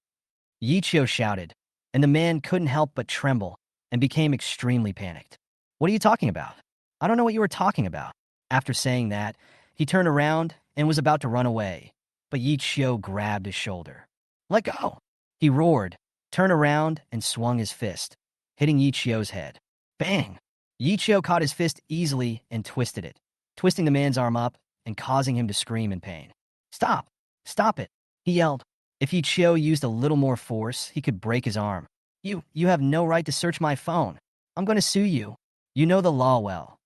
Yi Qiu shouted, and the man couldn't help but tremble and became extremely panicked. What are you talking about? I don't know what you were talking about. After saying that, he turned around and was about to run away, but Yi Qiu grabbed his shoulder. Let go! He roared, turned around, and swung his fist, hitting Yi Qiu's head. Bang! Yi Qiu caught his fist easily and twisted it, twisting the man's arm up and causing him to scream in pain. Stop! Stop it! He yelled. If Yi Qiu used a little more force, he could break his arm. You have no right to search my phone. I'm going to sue you. You know the law well.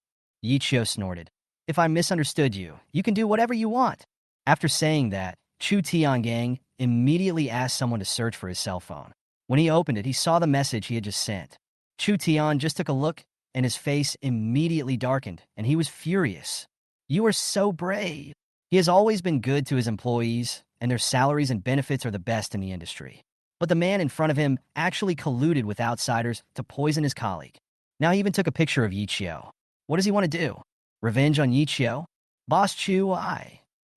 Yi Qiu snorted. If I misunderstood you, you can do whatever you want. After saying that, Chu Tiangang immediately asked someone to search for his cell phone. When he opened it, he saw the message he had just sent. Chu Tian just took a look, and his face immediately darkened, and he was furious. You are so brave. He has always been good to his employees, and their salaries and benefits are the best in the industry. But the man in front of him actually colluded with outsiders to poison his colleague. Now he even took a picture of Yi Qiu. What does he want to do? Revenge on Yi Qiu? Boss Chu,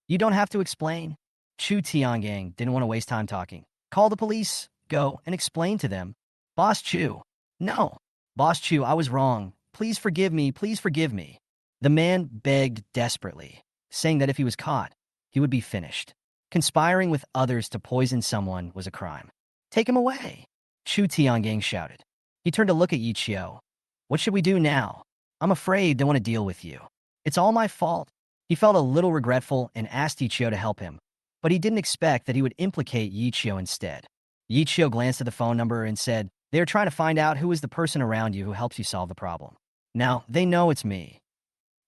You don't have to explain. Chu Tiangang didn't want to waste time talking. Call the police. Go and explain to them. Boss Chu. No. Boss Chu, I was wrong. Please forgive me. Please forgive me. The man begged desperately, saying that if he was caught, he would be finished. Conspiring with others to poison someone was a crime. Take him away. Chu Tiangang shouted. He turned to look at Yi Qiu. What should we do now? I'm afraid they want to deal with you. It's all my fault. He felt a little regretful and asked Yi Qiu to help him, but he didn't expect that he would implicate Yi Qiu instead. Yi Qiu glanced at the phone number and said, they are trying to find out who is the person around you who helps you solve the problem. Now, they know it's me,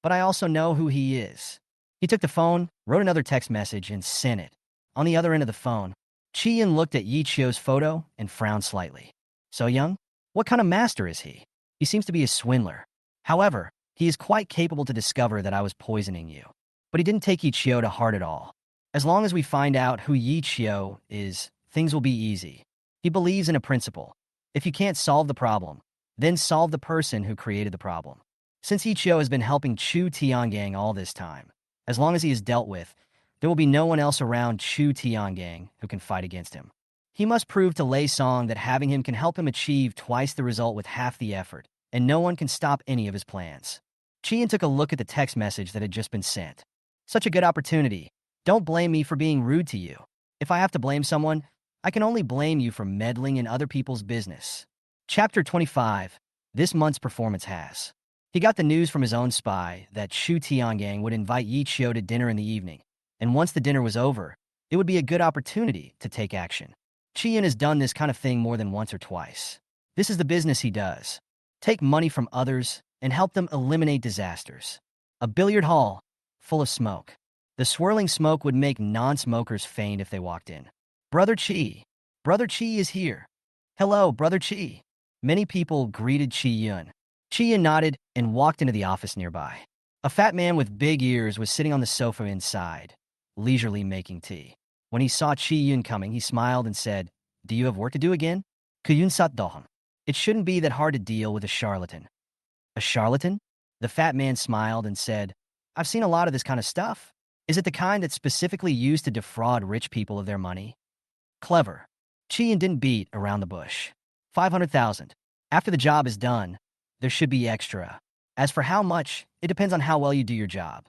but I also know who he is. He took the phone, wrote another text message, and sent it. On the other end of the phone, Qian looked at Yi Qiu's photo and frowned slightly. So young? What kind of master is he? He seems to be a swindler. However, he is quite capable to discover that I was poisoning you. But he didn't take Ichio to heart at all. As long as we find out who Ichio is, things will be easy. He believes in a principle. If you can't solve the problem, then solve the person who created the problem. Since Ichio has been helping Chu Tiangang all this time, as long as he is dealt with, there will be no one else around Chu Tiangang who can fight against him. He must prove to Lei Song that having him can help him achieve twice the result with half the effort, and no one can stop any of his plans. Qian took a look at the text message that had just been sent. Such a good opportunity. Don't blame me for being rude to you. If I have to blame someone, I can only blame you for meddling in other people's business. Chapter 25. This month's performance has. He got the news from his own spy that Chu Tiangang would invite Yi Qiu to dinner in the evening, and once the dinner was over, it would be a good opportunity to take action. Qian has done this kind of thing more than once or twice. This is the business he does. Take money from others and help them eliminate disasters. A billiard hall, full of smoke. The swirling smoke would make non-smokers faint if they walked in. Brother Qi. Brother Qi is here. Hello, Brother Qi. Many people greeted Qi Yun. Qi Yun nodded and walked into the office nearby. A fat man with big ears was sitting on the sofa inside, leisurely making tea. When he saw Qi Yun coming, he smiled and said, "Do you have work to do again?" Kuyun sat doham. It shouldn't be that hard to deal with a charlatan. A charlatan? The fat man smiled and said, "I've seen a lot of this kind of stuff. Is it the kind that's specifically used to defraud rich people of their money?" Clever. Qian didn't beat around the bush. 500,000. After the job is done, there should be extra. As for how much, it depends on how well you do your job.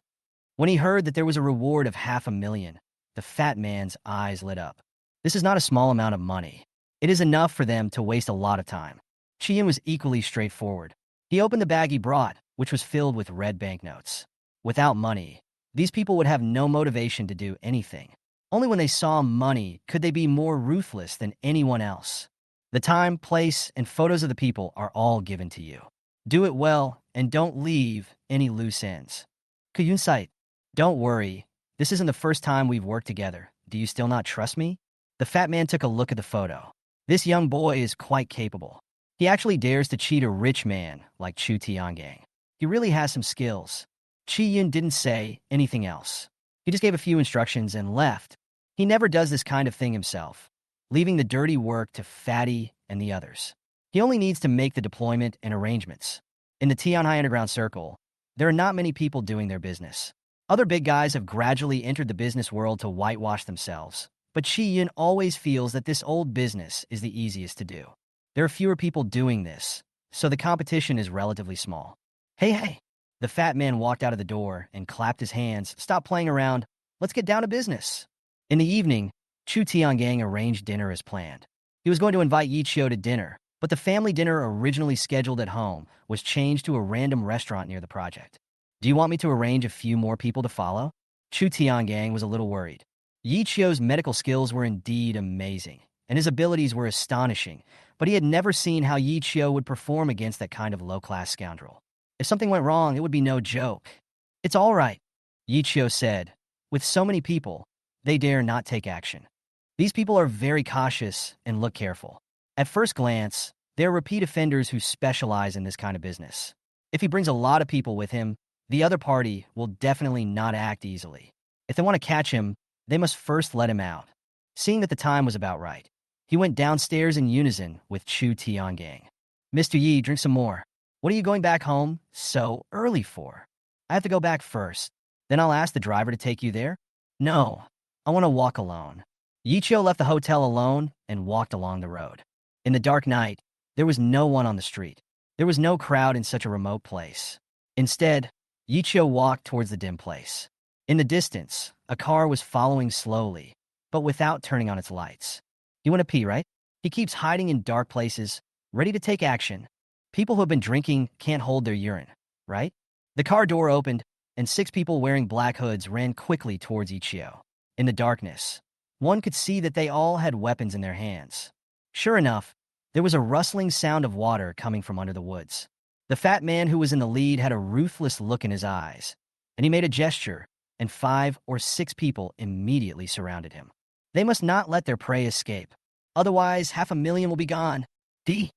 When he heard that there was a reward of 500,000, the fat man's eyes lit up. This is not a small amount of money. It is enough for them to waste a lot of time. Qian was equally straightforward. He opened the bag he brought, which was filled with red banknotes. Without money, these people would have no motivation to do anything. Only when they saw money could they be more ruthless than anyone else. The time, place, and photos of the people are all given to you. Do it well and don't leave any loose ends. Kuyun Site, don't worry. This isn't the first time we've worked together. Do you still not trust me? The fat man took a look at the photo. This young boy is quite capable. He actually dares to cheat a rich man like Chu Tiangang. He really has some skills. Qi Yun didn't say anything else. He just gave a few instructions and left. He never does this kind of thing himself, leaving the dirty work to Fatty and the others. He only needs to make the deployment and arrangements. In the Tianhai Underground Circle, there are not many people doing their business. Other big guys have gradually entered the business world to whitewash themselves, but Qi Yun always feels that this old business is the easiest to do. There are fewer people doing this, so the competition is relatively small. Hey. The fat man walked out of the door and clapped his hands. Stop playing around. Let's get down to business. In the evening, Chu Tiangang arranged dinner as planned. He was going to invite Yi Qiu to dinner, but the family dinner originally scheduled at home was changed to a random restaurant near the project. Do you want me to arrange a few more people to follow? Chu Tiangang was a little worried. Yi Qiu's medical skills were indeed amazing, and his abilities were astonishing, but he had never seen how Yi Qiu would perform against that kind of low-class scoundrel. If something went wrong, it would be no joke. It's all right, Yi Qiu said. With so many people, they dare not take action. These people are very cautious and look careful. At first glance, they're repeat offenders who specialize in this kind of business. If he brings a lot of people with him, the other party will definitely not act easily. If they want to catch him, they must first let him out. Seeing that the time was about right, he went downstairs in unison with Chu Tiangang. Mr. Yi, drink some more. What are you going back home so early for? I have to go back first. Then I'll ask the driver to take you there? No, I want to walk alone. Yi Qiu left the hotel alone and walked along the road. In the dark night, there was no one on the street. There was no crowd in such a remote place. Instead, Yi Qiu walked towards the dim place. In the distance, a car was following slowly, but without turning on its lights. You want to pee, right? He keeps hiding in dark places, ready to take action. People who have been drinking can't hold their urine, right? The car door opened, and 6 people wearing black hoods ran quickly towards Yi Qiu. In the darkness, one could see that they all had weapons in their hands. Sure enough, there was a rustling sound of water coming from under the woods. The fat man who was in the lead had a ruthless look in his eyes, and he made a gesture, and 5 or 6 people immediately surrounded him. They must not let their prey escape. Otherwise, 500,000 will be gone. D.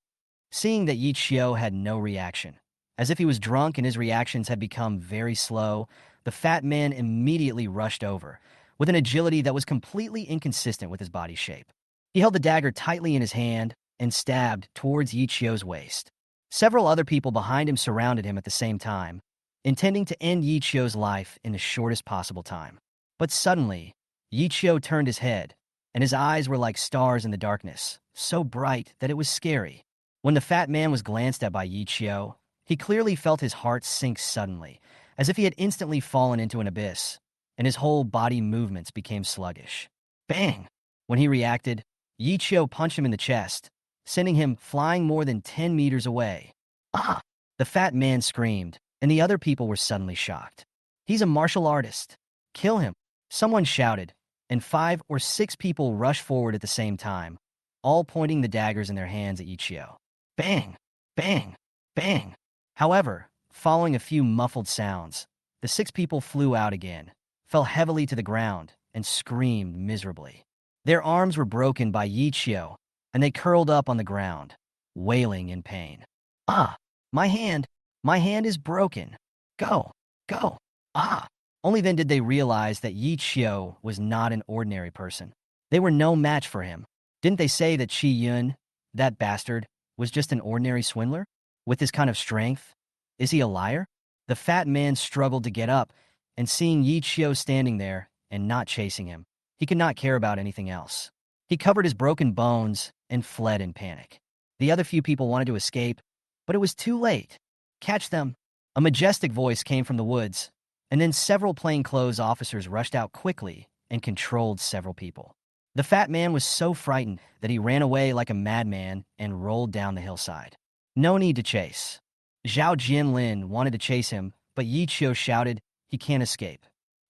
Seeing that Yi Xiao had no reaction, as if he was drunk and his reactions had become very slow, the fat man immediately rushed over, with an agility that was completely inconsistent with his body shape. He held the dagger tightly in his hand and stabbed towards Yi Xiao's waist. Several other people behind him surrounded him at the same time, intending to end Yi Xiao's life in the shortest possible time. But suddenly, Yi Xiao turned his head, and his eyes were like stars in the darkness, so bright that it was scary. When the fat man was glanced at by Yi Xiao, he clearly felt his heart sink suddenly, as if he had instantly fallen into an abyss, and his whole body movements became sluggish. Bang! When he reacted, Yi Xiao punched him in the chest, sending him flying more than 10 meters away. Ah! The fat man screamed, and the other people were suddenly shocked. He's a martial artist. Kill him! Someone shouted, and 5 or 6 people rushed forward at the same time, all pointing the daggers in their hands at Yi Xiao. Bang! Bang! Bang! However, following a few muffled sounds, the 6 people flew out again, fell heavily to the ground, and screamed miserably. Their arms were broken by Yi Xiao, and they curled up on the ground, wailing in pain. Ah! My hand! My hand is broken! Go! Go! Ah! Only then did they realize that Yi Xiao was not an ordinary person. They were no match for him. Didn't they say that Shi Yun, that bastard, was just an ordinary swindler? With his kind of strength? Is he a liar? The fat man struggled to get up, and seeing Yi Xiao standing there and not chasing him, he could not care about anything else. He covered his broken bones and fled in panic. The other few people wanted to escape, but it was too late. Catch them! A majestic voice came from the woods, and then several plainclothes officers rushed out quickly and controlled several people. The fat man was so frightened that he ran away like a madman and rolled down the hillside. No need to chase. Zhao Jinlin wanted to chase him, but Yi Xiao shouted, "He can't escape.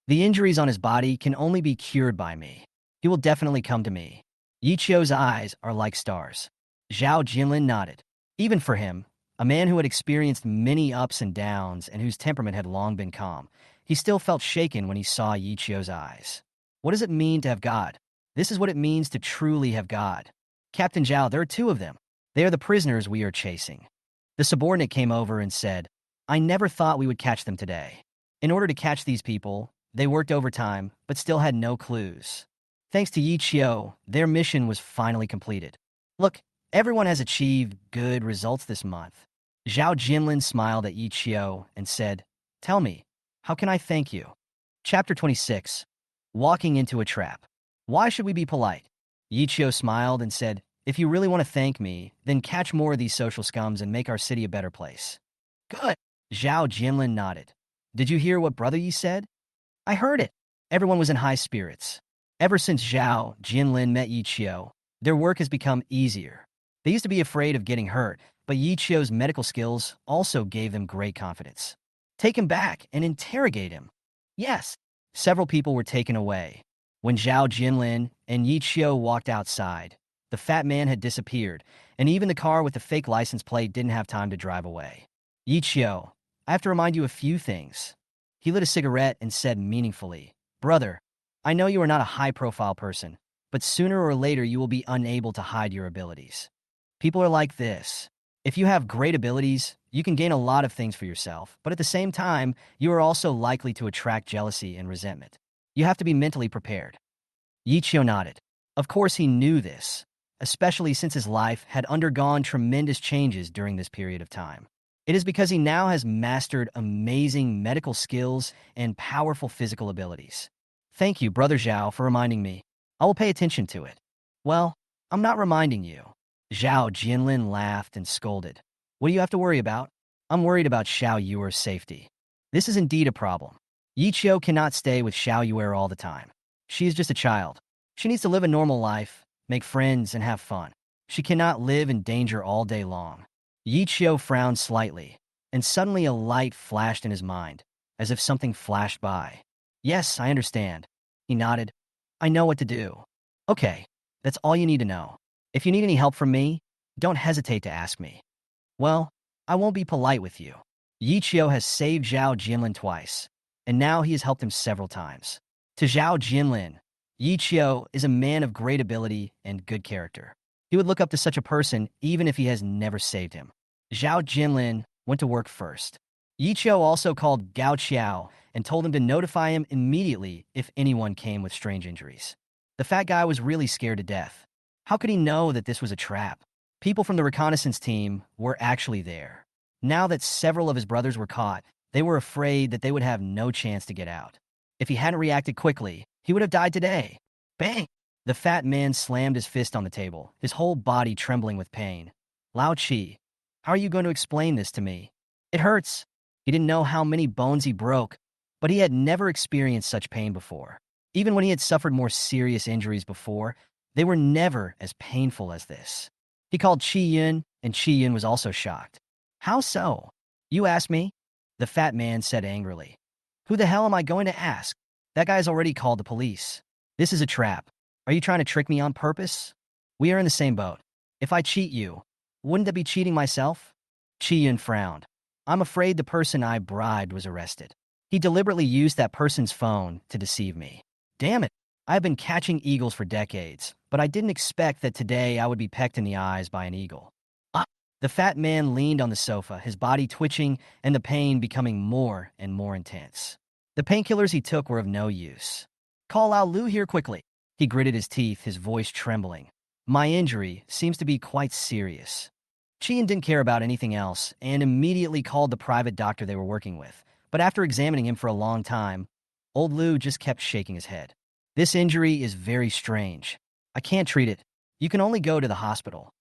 The injuries on his body can only be cured by me. He will definitely come to me." Yi Xiao's eyes are like stars. Zhao Jinlin nodded. Even for him, a man who had experienced many ups and downs and whose temperament had long been calm, he still felt shaken when he saw Yi Xiao's eyes. What does it mean to have God? This is what it means to truly have God. Captain Zhao, there are 2 of them. They are the prisoners we are chasing. The subordinate came over and said, "I never thought we would catch them today." In order to catch these people, they worked overtime, but still had no clues. Thanks to Yi Xiao, their mission was finally completed. Look, everyone has achieved good results this month. Zhao Jinlin smiled at Yi Xiao and said, "Tell me, how can I thank you?" Chapter 26. Walking into a trap. Why should we be polite? Yi Xiao smiled and said, "If you really want to thank me, then catch more of these social scums and make our city a better place." Good. Zhao Jinlin nodded. Did you hear what Brother Yi said? I heard it. Everyone was in high spirits. Ever since Zhao Jinlin met Yi Xiao, their work has become easier. They used to be afraid of getting hurt, but Yi Xiao's medical skills also gave them great confidence. Take him back and interrogate him. Yes. Several people were taken away. When Zhao Jinlin and Yi Xiao walked outside, the fat man had disappeared, and even the car with the fake license plate didn't have time to drive away. Yi Xiao, I have to remind you a few things. He lit a cigarette and said meaningfully, "Brother, I know you are not a high-profile person, but sooner or later you will be unable to hide your abilities. People are like this. If you have great abilities, you can gain a lot of things for yourself, but at the same time, you are also likely to attract jealousy and resentment. You have to be mentally prepared." Yi Xiao nodded. Of course he knew this, especially since his life had undergone tremendous changes during this period of time. It is because he now has mastered amazing medical skills and powerful physical abilities. Thank you, Brother Zhao, for reminding me. I will pay attention to it. Well, I'm not reminding you. Zhao Jinlin laughed and scolded. What do you have to worry about? I'm worried about Xiao Yuer's safety. This is indeed a problem. Yi Xiao cannot stay with Xiao Yuer all the time. She is just a child. She needs to live a normal life, make friends, and have fun. She cannot live in danger all day long. Yi Xiao frowned slightly, and suddenly a light flashed in his mind, as if something flashed by. Yes, I understand. He nodded. I know what to do. Okay, that's all you need to know. If you need any help from me, don't hesitate to ask me. Well, I won't be polite with you. Yi Xiao has saved Zhao Jinlin twice, and now he has helped him several times. To Zhao Jinlin, Yi Xiao is a man of great ability and good character. He would look up to such a person even if he has never saved him. Zhao Jinlin went to work first. Yi Qiu also called Gao Qiao and told him to notify him immediately if anyone came with strange injuries. The fat guy was really scared to death. How could he know that this was a trap? People from the reconnaissance team were actually there. Now that several of his brothers were caught, they were afraid that they would have no chance to get out. If he hadn't reacted quickly, he would have died today. Bang! The fat man slammed his fist on the table, his whole body trembling with pain. Lao Chi, how are you going to explain this to me? It hurts. He didn't know how many bones he broke, but he had never experienced such pain before. Even when he had suffered more serious injuries before, they were never as painful as this. He called Qi Yun, and Qi Yun was also shocked. How so? You asked me? The fat man said angrily. Who the hell am I going to ask? That guy's already called the police. This is a trap. Are you trying to trick me on purpose? We are in the same boat. If I cheat you, wouldn't that be cheating myself? Qi Yun frowned. I'm afraid the person I bribed was arrested. He deliberately used that person's phone to deceive me. Damn it. I've been catching eagles for decades, but I didn't expect that today I would be pecked in the eyes by an eagle. The fat man leaned on the sofa, his body twitching and the pain becoming more and more intense. The painkillers he took were of no use. Call Lao Lu here quickly. He gritted his teeth, his voice trembling. My injury seems to be quite serious. Qian didn't care about anything else and immediately called the private doctor they were working with. But after examining him for a long time, old Lu just kept shaking his head. This injury is very strange. I can't treat it. You can only go to the hospital.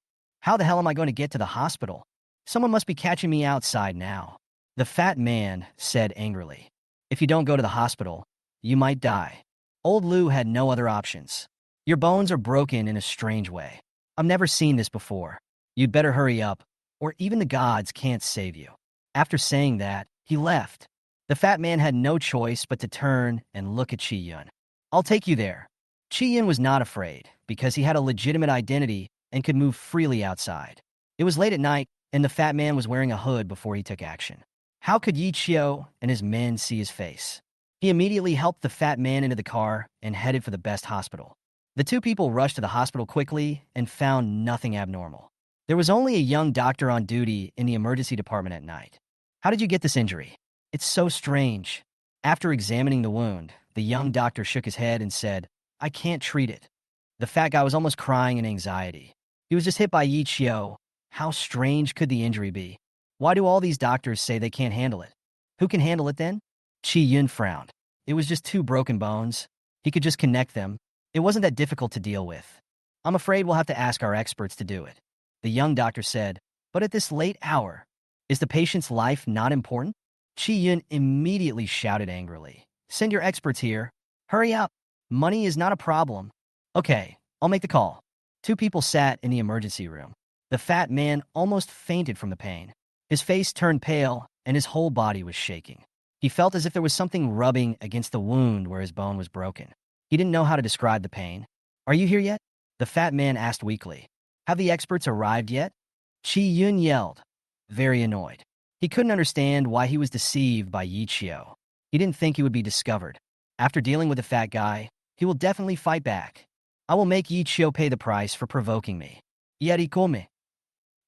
How the hell am I going to get to the hospital? Someone must be catching me outside now. The fat man said angrily. If you don't go to the hospital, you might die. Old Lu had no other options. Your bones are broken in a strange way. I've never seen this before. You'd better hurry up, or even the gods can't save you. After saying that, he left. The fat man had no choice but to turn and look at Qi Yun. I'll take you there. Qi Yun was not afraid, because he had a legitimate identity and could move freely outside. It was late at night, and the fat man was wearing a hood before he took action. How could Yi Qiu and his men see his face? He immediately helped the fat man into the car and headed for the best hospital. The two people rushed to the hospital quickly and found nothing abnormal. There was only a young doctor on duty in the emergency department at night. How did you get this injury? It's so strange. After examining the wound, the young doctor shook his head and said, I can't treat it. The fat guy was almost crying in anxiety. He was just hit by Yi Qiu. How strange could the injury be? Why do all these doctors say they can't handle it? Who can handle it then? Qi Yun frowned. It was just two broken bones. He could just connect them. It wasn't that difficult to deal with. I'm afraid we'll have to ask our experts to do it. The young doctor said, but at this late hour, is the patient's life not important? Qi Yun immediately shouted angrily. Send your experts here. Hurry up. Money is not a problem. Okay, I'll make the call. Two people sat in the emergency room. The fat man almost fainted from the pain. His face turned pale and his whole body was shaking. He felt as if there was something rubbing against the wound where his bone was broken. He didn't know how to describe the pain. Are you here yet? The fat man asked weakly. Have the experts arrived yet? Qi Yun yelled, very annoyed. He couldn't understand why he was deceived by Yi Qiu. He didn't think he would be discovered. After dealing with the fat guy, he will definitely fight back. I will make Yi Qiu pay the price for provoking me. Yeti Kome.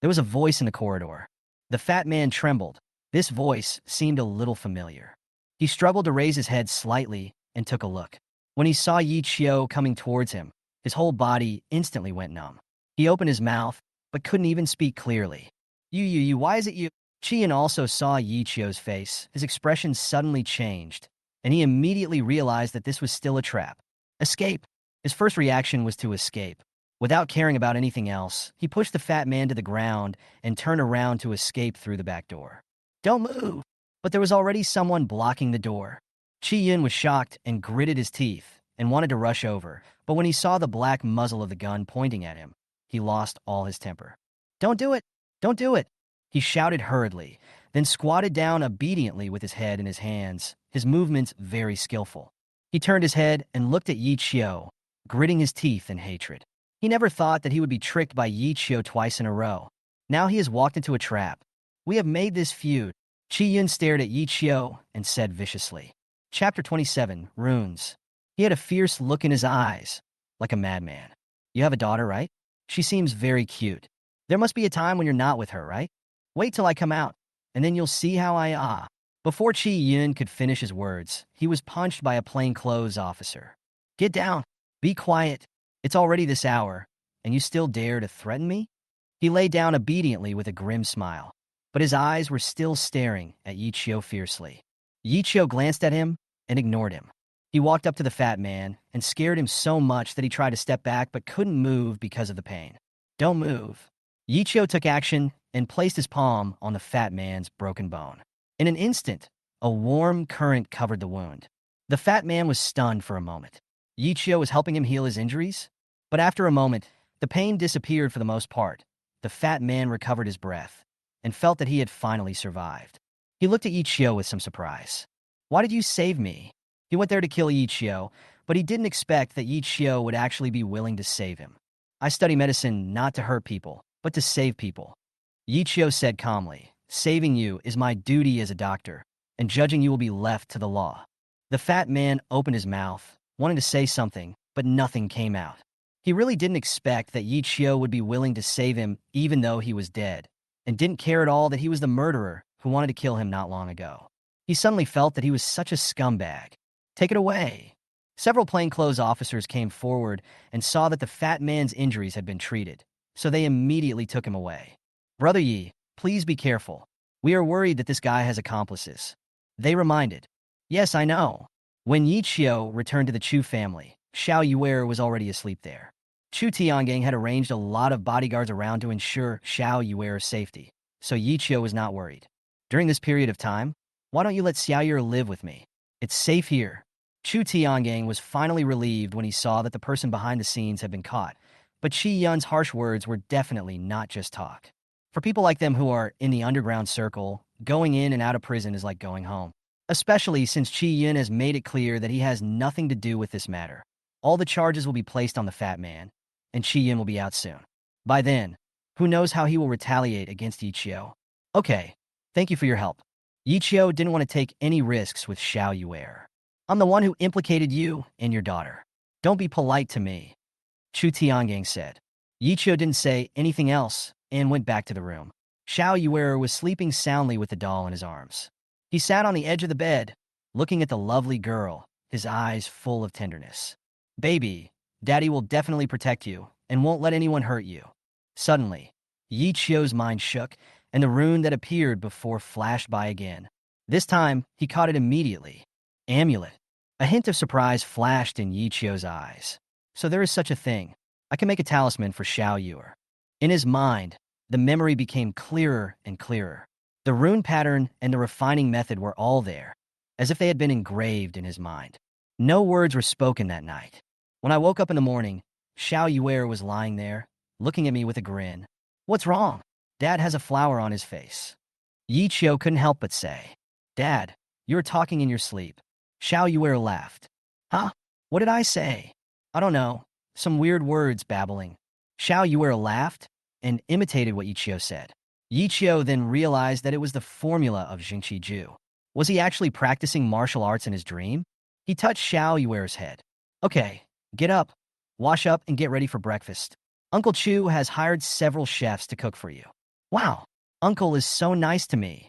There was a voice in the corridor. The fat man trembled. This voice seemed a little familiar. He struggled to raise his head slightly and took a look. When he saw Yi Qiu coming towards him, his whole body instantly went numb. He opened his mouth, but couldn't even speak clearly. You, why is it you? Qian also saw Yi Qiu's face. His expression suddenly changed, and he immediately realized that this was still a trap. Escape. His first reaction was to escape. Without caring about anything else, he pushed the fat man to the ground and turned around to escape through the back door. Don't move! But there was already someone blocking the door. Qi Yun was shocked and gritted his teeth and wanted to rush over, but when he saw the black muzzle of the gun pointing at him, he lost all his temper. Don't do it! Don't do it! He shouted hurriedly, then squatted down obediently with his head in his hands, his movements very skillful. He turned his head and looked at Yi Qiu, gritting his teeth in hatred. He never thought that he would be tricked by Yi Qiu twice in a row. Now he has walked into a trap. We have made this feud. Qi Yun stared at Yi Qiu and said viciously. Chapter 27, Runes. He had a fierce look in his eyes, like a madman. You have a daughter, right? She seems very cute. There must be a time when you're not with her, right? Wait till I come out, and then you'll see how I. Before Chi Yun could finish his words, he was punched by a plainclothes officer. Get down. Be quiet. It's already this hour, and you still dare to threaten me? He lay down obediently with a grim smile, but his eyes were still staring at Yi Chio fiercely. Yi Chio glanced at him and ignored him. He walked up to the fat man and scared him so much that he tried to step back but couldn't move because of the pain. Don't move. Yi Chio took action and placed his palm on the fat man's broken bone. In an instant, a warm current covered the wound. The fat man was stunned for a moment. Yi Chio was helping him heal his injuries, but after a moment, the pain disappeared for the most part. The fat man recovered his breath and felt that he had finally survived. He looked at Yi Chio with some surprise. Why did you save me? He went there to kill Yi Chio, but he didn't expect that Yi Chio would actually be willing to save him. I study medicine not to hurt people, but to save people. Yi Chio said calmly, saving you is my duty as a doctor, and judging you will be left to the law. The fat man opened his mouth, wanting to say something, but nothing came out. He really didn't expect that Yi Chio would be willing to save him even though he was dead, and didn't care at all that he was the murderer who wanted to kill him not long ago. He suddenly felt that he was such a scumbag. Take it away. Several plainclothes officers came forward and saw that the fat man's injuries had been treated, so they immediately took him away. Brother Yi, please be careful. We are worried that this guy has accomplices. They reminded. Yes, I know. When Yi Chio returned to the Chu family, Xiao Yuer was already asleep there. Chu Tiangang had arranged a lot of bodyguards around to ensure Xiao Yuer's safety, so Yi Chio was not worried. During this period of time, why don't you let Xiao Yuer live with me? It's safe here. Chu Tiangang was finally relieved when he saw that the person behind the scenes had been caught, but Chi Yun's harsh words were definitely not just talk. For people like them who are in the underground circle, going in and out of prison is like going home. Especially since Chi Yun has made it clear that he has nothing to do with this matter. All the charges will be placed on the fat man, and Chi Yun will be out soon. By then, who knows how he will retaliate against Yi Chio. Okay, thank you for your help. Yi Chio didn't want to take any risks with Xiao Yuer. I'm the one who implicated you and your daughter. Don't be polite to me, Chu Tiangang said. Yi Chio didn't say anything else and went back to the room. Xiao Yuer was sleeping soundly with the doll in his arms. He sat on the edge of the bed, looking at the lovely girl, his eyes full of tenderness. Baby, Daddy will definitely protect you and won't let anyone hurt you. Suddenly, Yi Chio's mind shook, and the rune that appeared before flashed by again. This time, he caught it immediately. Amulet. A hint of surprise flashed in Yi Chio's eyes. So there is such a thing. I can make a talisman for Xiao Yuer. In his mind, the memory became clearer and clearer. The rune pattern and the refining method were all there, as if they had been engraved in his mind. No words were spoken that night. When I woke up in the morning, Xiao Yuer was lying there, looking at me with a grin. What's wrong? Dad has a flower on his face. Yi Chio couldn't help but say, Dad, you're talking in your sleep. Xiao Yuer laughed. Huh? What did I say? I don't know. Some weird words babbling. Xiao Yuer laughed and imitated what Yi Chio said. Yi Chio then realized that it was the formula of Jingqi Ju. Was he actually practicing martial arts in his dream? He touched Xiao Yuer's head. Okay, get up, wash up, and get ready for breakfast. Uncle Chu has hired several chefs to cook for you. Wow, Uncle is so nice to me.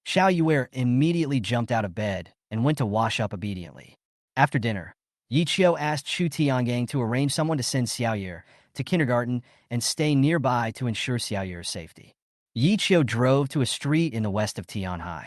Xiao Yuer immediately jumped out of bed and went to wash up obediently. After dinner, Yi Chio asked Chu Tiangang to arrange someone to send Xiao Yuer to kindergarten and stay nearby to ensure Xiao Yuer's safety. Yi Chio drove to a street in the west of Tianhai.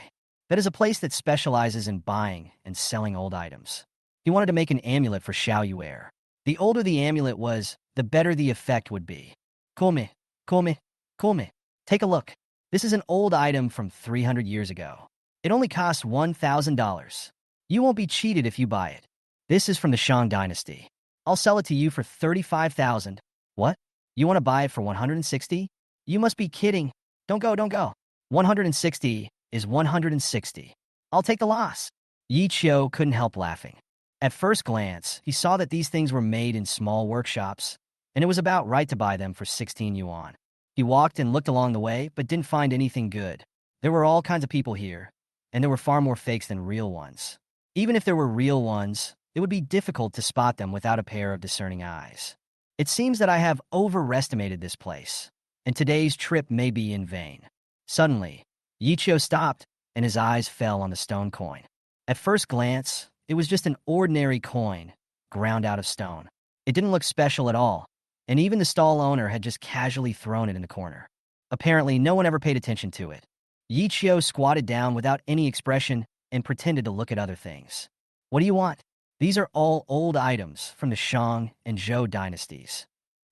That is a place that specializes in buying and selling old items. He wanted to make an amulet for Xiao Yuer. The older the amulet was, the better the effect would be. Come, come, come. Take a look. This is an old item from 300 years ago. It only costs $1,000. You won't be cheated if you buy it. This is from the Shang Dynasty. I'll sell it to you for $35,000. What? You want to buy it for $160? You must be kidding. Don't go. 160 is 160. I'll take the loss. Yi Chio couldn't help laughing. At first glance, he saw that these things were made in small workshops, and it was about right to buy them for 16 yuan. He walked and looked along the way, but didn't find anything good. There were all kinds of people here, and there were far more fakes than real ones. Even if there were real ones, it would be difficult to spot them without a pair of discerning eyes. It seems that I have overestimated this place, and today's trip may be in vain. Suddenly, Yichio stopped, and his eyes fell on the stone coin. At first glance, it was just an ordinary coin, ground out of stone. It didn't look special at all, and even the stall owner had just casually thrown it in the corner. Apparently, no one ever paid attention to it. Yichio squatted down without any expression and pretended to look at other things. What do you want? These are all old items from the Shang and Zhou dynasties.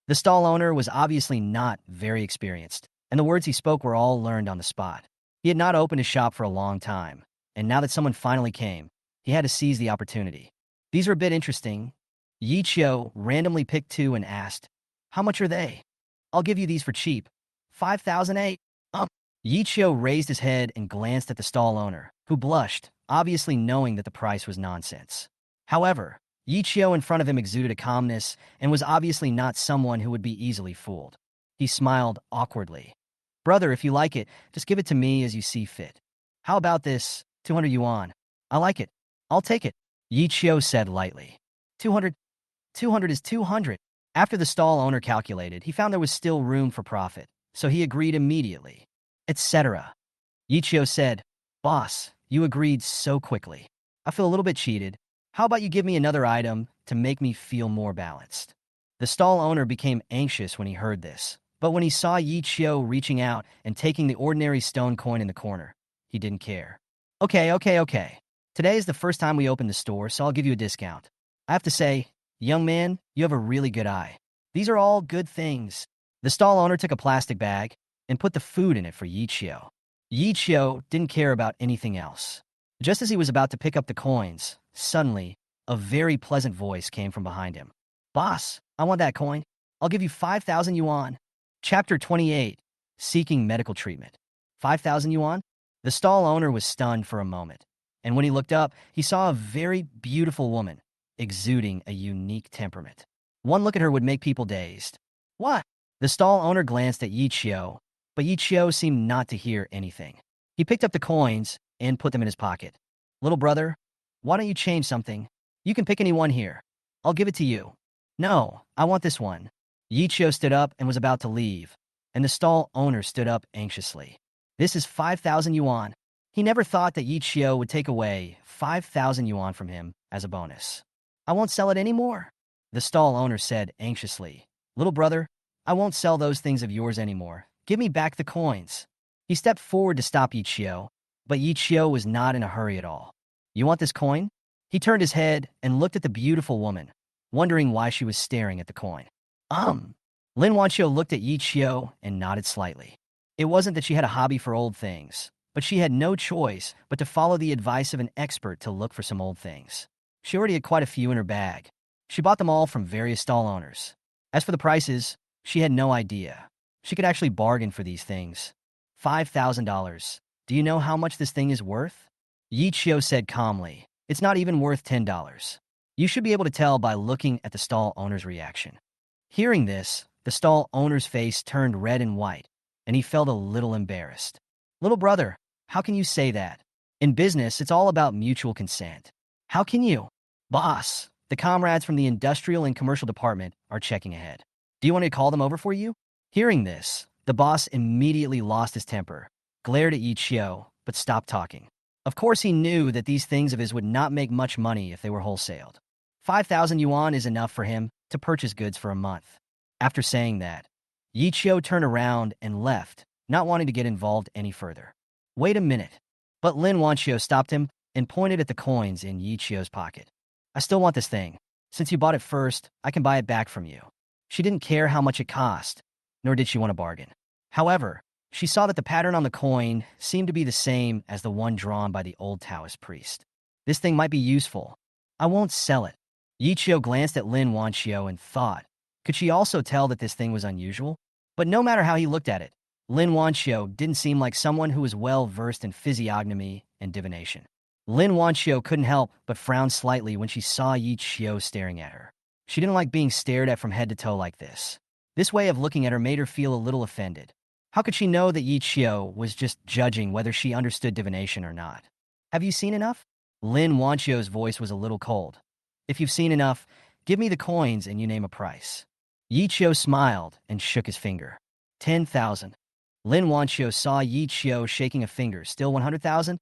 The stall owner was obviously not very experienced, and the words he spoke were all learned on the spot. He had not opened his shop for a long time, and now that someone finally came, he had to seize the opportunity. These are a bit interesting. Yichio randomly picked two and asked, "How much are they?" "I'll give you these for cheap. 5,008. Yichio raised his head and glanced at the stall owner, who blushed, obviously knowing that the price was nonsense. However, Yichio in front of him exuded a calmness and was obviously not someone who would be easily fooled. He smiled awkwardly. "Brother, if you like it, just give it to me as you see fit." "How about this? 200 yuan. I like it. I'll take it," Yichio said lightly. 200. 200 is 200. After the stall owner calculated, he found there was still room for profit, so he agreed immediately. Etc. Yichio said, "Boss, you agreed so quickly. I feel a little bit cheated. How about you give me another item to make me feel more balanced?" The stall owner became anxious when he heard this, but when he saw Yichio reaching out and taking the ordinary stone coin in the corner, he didn't care. Okay. Today is the first time we opened the store, so I'll give you a discount. I have to say, young man, you have a really good eye. These are all good things." The stall owner took a plastic bag and put the food in it for Yichio. Yichio didn't care about anything else. Just as he was about to pick up the coins, suddenly, a very pleasant voice came from behind him. "Boss, I want that coin. I'll give you 5,000 yuan. Chapter 28, Seeking Medical Treatment. 5,000 yuan? The stall owner was stunned for a moment, and when he looked up, he saw a very beautiful woman, exuding a unique temperament. One look at her would make people dazed. "What?" The stall owner glanced at Yichio, but Yichio seemed not to hear anything. He picked up the coins and put them in his pocket. "Little brother, why don't you change something? You can pick any one here. I'll give it to you." "No, I want this one." Yichio stood up and was about to leave, and the stall owner stood up anxiously. "This is 5,000 yuan. He never thought that Yichio would take away 5,000 yuan from him as a bonus. "I won't sell it anymore," the stall owner said anxiously. "Little brother, I won't sell those things of yours anymore. Give me back the coins." He stepped forward to stop Yichio, but Yichio was not in a hurry at all. "You want this coin?" He turned his head and looked at the beautiful woman, wondering why she was staring at the coin. Lin Wanchio looked at Yichio and nodded slightly. It wasn't that she had a hobby for old things, but she had no choice but to follow the advice of an expert to look for some old things. She already had quite a few in her bag. She bought them all from various stall owners. As for the prices, she had no idea. She could actually bargain for these things. $5,000. Do you know how much this thing is worth? Yichio said calmly. It's not even worth $10. You should be able to tell by looking at the stall owner's reaction. Hearing this, the stall owner's face turned red and white, and he felt a little embarrassed. "Little brother, how can you say that? In business, it's all about mutual consent. How can you?" "Boss, the comrades from the industrial and commercial department are checking ahead. Do you want me to call them over for you?" Hearing this, the boss immediately lost his temper, glared at Yichio, but stopped talking. Of course he knew that these things of his would not make much money if they were wholesaled. 5,000 yuan is enough for him to purchase goods for a month. After saying that, Yichio turned around and left, not wanting to get involved any further. "Wait a minute." But Lin Wanchio stopped him and pointed at the coins in Yichio's pocket. "I still want this thing. Since you bought it first, I can buy it back from you." She didn't care how much it cost, nor did she want to bargain. However, she saw that the pattern on the coin seemed to be the same as the one drawn by the old Taoist priest. This thing might be useful. I won't sell it. Yichio glanced at Lin Wanchio and thought, could she also tell that this thing was unusual? But no matter how he looked at it, Lin Wanchio didn't seem like someone who was well-versed in physiognomy and divination. Lin Wanchio couldn't help but frown slightly when she saw Yichio staring at her. She didn't like being stared at from head to toe like this. This way of looking at her made her feel a little offended. How could she know that Yichio was just judging whether she understood divination or not? "Have you seen enough?" Lin Wanchio's voice was a little cold. "If you've seen enough, give me the coins and you name a price." Yi Qiu smiled and shook his finger. 10,000. Lin Wanqiu saw Yi Qiu shaking a finger. Still 100,000?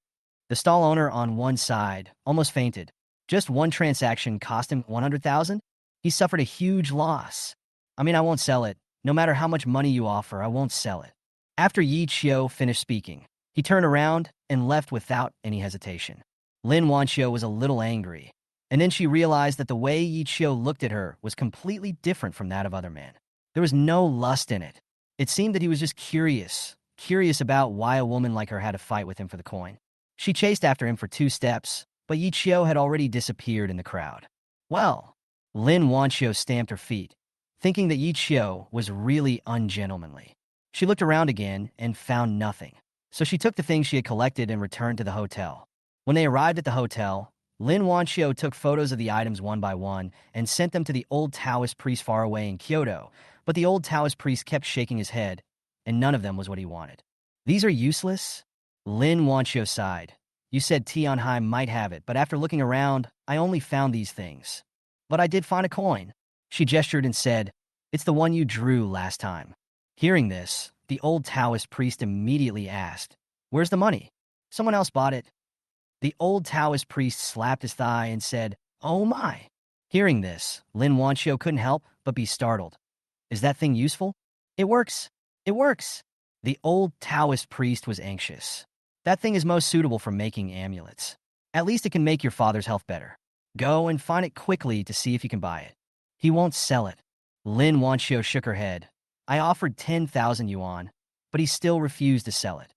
The stall owner on one side almost fainted. Just one transaction cost him 100,000? He suffered a huge loss. I mean, I won't sell it. No matter how much money you offer, I won't sell it. After Yi Qiu finished speaking, he turned around and left without any hesitation. Lin Wanqiu was a little angry, and then she realized that the way Yi Qiu looked at her was completely different from that of other men. There was no lust in it. It seemed that he was just curious about why a woman like her had to fight with him for the coin. She chased after him for 2 steps, but Yi Qiu had already disappeared in the crowd. Well, Lin Wanqiu stamped her feet, thinking that Yi Qiu was really ungentlemanly. She looked around again and found nothing, so she took the things she had collected and returned to the hotel. When they arrived at the hotel, Lin Wanqiu took photos of the items one by one and sent them to the old Taoist priest far away in Kyoto, but the old Taoist priest kept shaking his head, and none of them was what he wanted. These are useless? Lin Wanqiu sighed. You said Tianhai might have it, but after looking around, I only found these things. But I did find a coin. She gestured and said, It's the one you drew last time. Hearing this, the old Taoist priest immediately asked, Where's the money? Someone else bought it. The old Taoist priest slapped his thigh and said, Oh my. Hearing this, Lin Wanqiu couldn't help but be startled. Is that thing useful? It works. It works. The old Taoist priest was anxious. That thing is most suitable for making amulets. At least it can make your father's health better. Go and find it quickly to see if you can buy it. He won't sell it. Lin Wanqiu shook her head. I offered 10,000 yuan, but he still refused to sell it.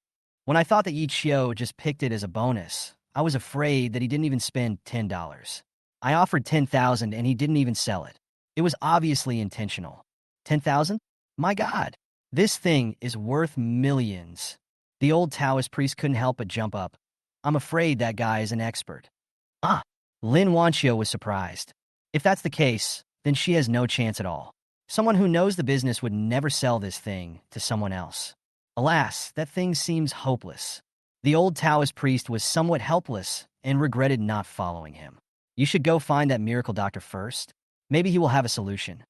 When I thought that Yi Qiu just picked it as a bonus, I was afraid that he didn't even spend $10. I offered 10,000 and he didn't even sell it. It was obviously intentional. 10,000? My God, this thing is worth millions. The old Taoist priest couldn't help but jump up. I'm afraid that guy is an expert. Ah, Lin Wanqiu was surprised. If that's the case, then she has no chance at all. Someone who knows the business would never sell this thing to someone else. Alas, that thing seems hopeless. The old Taoist priest was somewhat helpless and regretted not following him. You should go find that miracle doctor first. Maybe he will have a solution.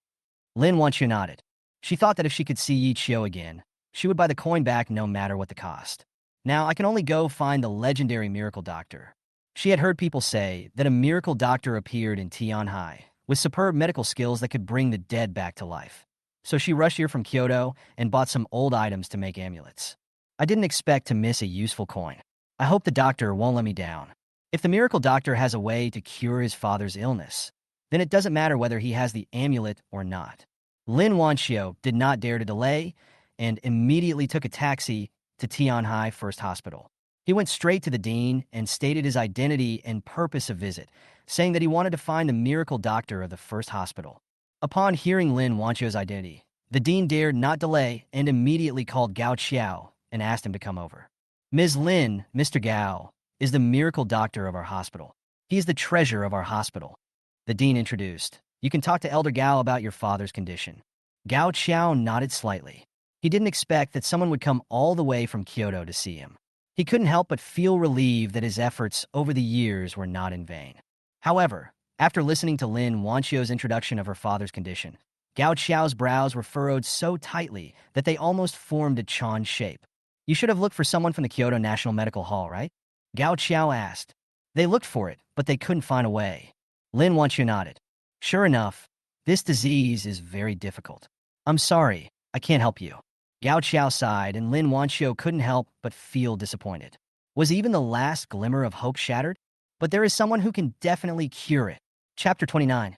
Lin Wanqiu nodded. She thought that if she could see Yi Qiu again, she would buy the coin back no matter what the cost. Now, I can only go find the legendary miracle doctor. She had heard people say that a miracle doctor appeared in Tianhai with superb medical skills that could bring the dead back to life. So she rushed here from Kyoto and bought some old items to make amulets. I didn't expect to miss a useful coin. I hope the doctor won't let me down. If the miracle doctor has a way to cure his father's illness, then it doesn't matter whether he has the amulet or not. Lin Wanqiu did not dare to delay and immediately took a taxi to Tianhai First Hospital. He went straight to the dean and stated his identity and purpose of visit, saying that he wanted to find the miracle doctor of the first hospital. Upon hearing Lin Wanqiu's identity, the dean dared not delay and immediately called Gao Qiao and asked him to come over. Ms. Lin, Mr. Gao, is the miracle doctor of our hospital. He is the treasure of our hospital. The dean introduced. You can talk to Elder Gao about your father's condition. Gao Qiao nodded slightly. He didn't expect that someone would come all the way from Kyoto to see him. He couldn't help but feel relieved that his efforts over the years were not in vain. However, after listening to Lin Wanqiu's introduction of her father's condition, Gao Qiao's brows were furrowed so tightly that they almost formed a Chan shape. You should have looked for someone from the Kyoto National Medical Hall, right? Gao Qiao asked. They looked for it, but they couldn't find a way. Lin Wanqiu nodded. Sure enough, this disease is very difficult. I'm sorry, I can't help you. Gao Qiao sighed, and Lin Wanqiu couldn't help but feel disappointed. Was even the last glimmer of hope shattered? But there is someone who can definitely cure it. Chapter 29.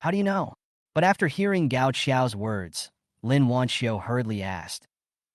How do you know? But after hearing Gao Qiao's words, Lin Wanqiu hurriedly asked,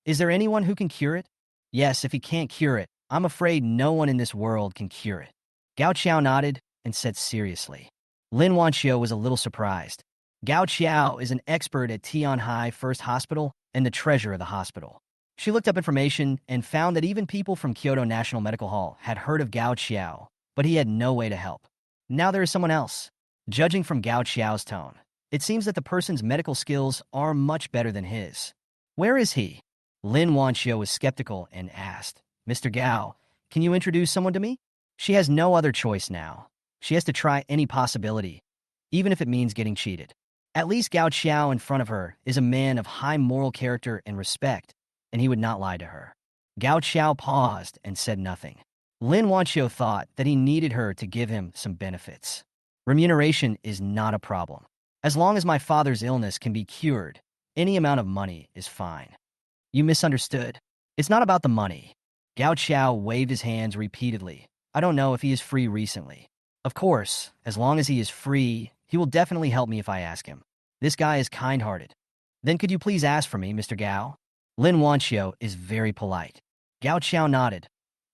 Is there anyone who can cure it? Yes, if he can't cure it, I'm afraid no one in this world can cure it. Gao Qiao nodded and said seriously. Lin Wanqiu was a little surprised. Gao Qiao is an expert at Tianhai First Hospital and the treasure of the hospital. She looked up information and found that even people from Kyoto National Medical Hall had heard of Gao Qiao, but he had no way to help. Now there is someone else. Judging from Gao Qiao's tone, it seems that the person's medical skills are much better than his. Where is he? Lin Wanqiu was skeptical and asked, Mr. Gao, can you introduce someone to me? She has no other choice now. She has to try any possibility, even if it means getting cheated. At least Gao Xiao in front of her is a man of high moral character and respect, and he would not lie to her. Gao Xiao paused and said nothing. Lin Wanqiu thought that he needed her to give him some benefits. Remuneration is not a problem. As long as my father's illness can be cured, any amount of money is fine. You misunderstood. It's not about the money. Gao Xiao waved his hands repeatedly. I don't know if he is free recently. Of course, as long as he is free, he will definitely help me if I ask him. This guy is kind-hearted. Then could you please ask for me, Mr. Gao? Lin Wanqiu is very polite. Gao Xiao nodded.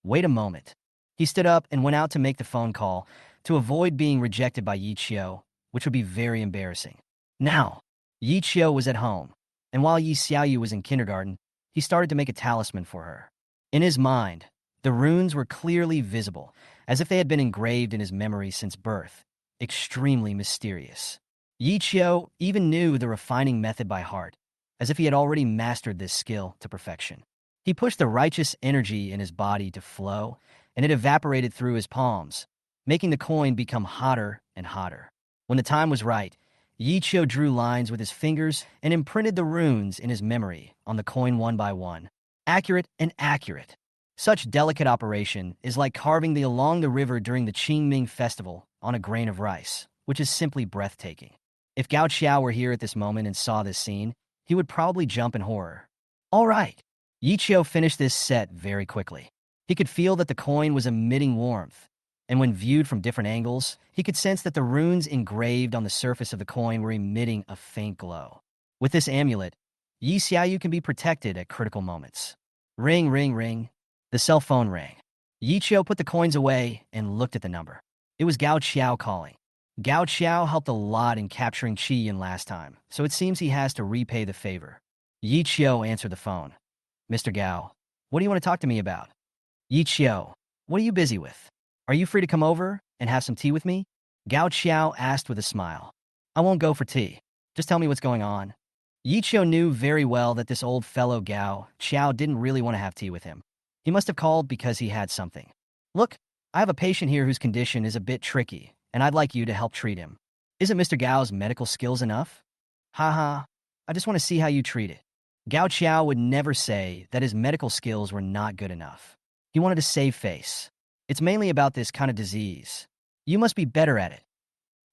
Wait a moment. He stood up and went out to make the phone call to avoid being rejected by Yi Qiu, which would be very embarrassing. Now, Yi Qiu was at home, and while Yi Xiaoyu was in kindergarten, he started to make a talisman for her. In his mind, the runes were clearly visible, as if they had been engraved in his memory since birth. Extremely mysterious. Yi Qiu even knew the refining method by heart, as if he had already mastered this skill to perfection. He pushed the righteous energy in his body to flow, and it evaporated through his palms, making the coin become hotter and hotter. When the time was right, Yi Qiu drew lines with his fingers and imprinted the runes in his memory on the coin one by one. Accurate and accurate. Such delicate operation is like carving the along the river during the Qingming festival on a grain of rice, which is simply breathtaking. If Gao Xiao were here at this moment and saw this scene, he would probably jump in horror. All right. Yi Qiu finished this set very quickly. He could feel that the coin was emitting warmth, and when viewed from different angles, he could sense that the runes engraved on the surface of the coin were emitting a faint glow. With this amulet, Yi Xiaoyu can be protected at critical moments. Ring, ring, ring. The cell phone rang. Yi Qiu put the coins away and looked at the number. It was Gao Xiao calling. Gao Xiao helped a lot in capturing Qi Yin last time, so it seems he has to repay the favor. Yi Qiu answered the phone. Mr. Gao, what do you want to talk to me about? Yi Qiu, what are you busy with? Are you free to come over and have some tea with me? Gao Xiao asked with a smile. I won't go for tea. Just tell me what's going on. Yi Qiu knew very well that this old fellow Gao Xiao didn't really want to have tea with him. He must have called because he had something. Look, I have a patient here whose condition is a bit tricky, and I'd like you to help treat him. Isn't Mr. Gao's medical skills enough? Haha, I just want to see how you treat it. Gao Xiao would never say that his medical skills were not good enough. He wanted to save face. It's mainly about this kind of disease. You must be better at it.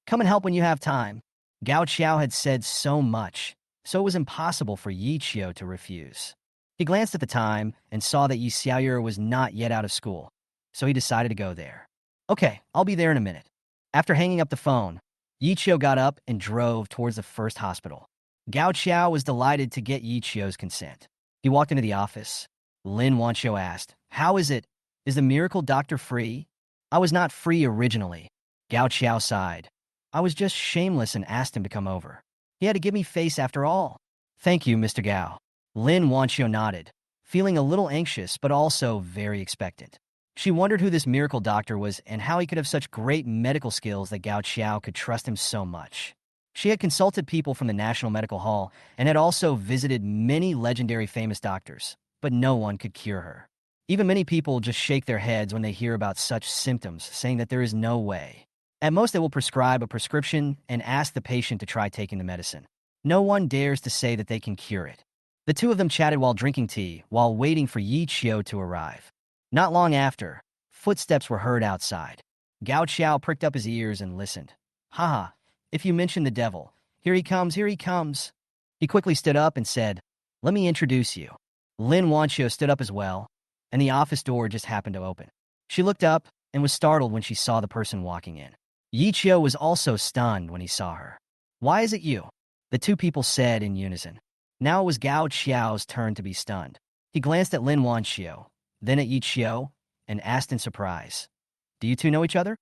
Come and help when you have time. Gao Xiao had said so much, so it was impossible for Yi Qiu to refuse. He glanced at the time and saw that Yi Xiaoyu was not yet out of school, so he decided to go there. Okay, I'll be there in a minute. After hanging up the phone, Yi Qiu got up and drove towards the first hospital. Gao Xiao was delighted to get Yi Qiu's consent. He walked into the office. Lin Wanqiu asked, How is it? Is the miracle doctor free? I was not free originally. Gao Xiao sighed. I was just shameless and asked him to come over. He had to give me face after all. Thank you, Mr. Gao. Lin Wanqiu nodded, feeling a little anxious but also very expectant. She wondered who this miracle doctor was and how he could have such great medical skills that Gao Xiao could trust him so much. She had consulted people from the National Medical Hall and had also visited many legendary famous doctors, but no one could cure her. Even many people just shake their heads when they hear about such symptoms, saying that there is no way. At most, they will prescribe a prescription and ask the patient to try taking the medicine. No one dares to say that they can cure it. The two of them chatted while drinking tea, while waiting for Yi Qiu to arrive. Not long after, footsteps were heard outside. Gao Xiao pricked up his ears and listened. Haha, if you mention the devil, here he comes, here he comes. He quickly stood up and said, Let me introduce you. Lin Wanqiu stood up as well, and the office door just happened to open. She looked up and was startled when she saw the person walking in. Yi Qiu was also stunned when he saw her. Why is it you? The two people said in unison. Now it was Gao Xiao's turn to be stunned. He glanced at Lin Wanqiu, then at Yi Qiu, and asked in surprise, Do you two know each other?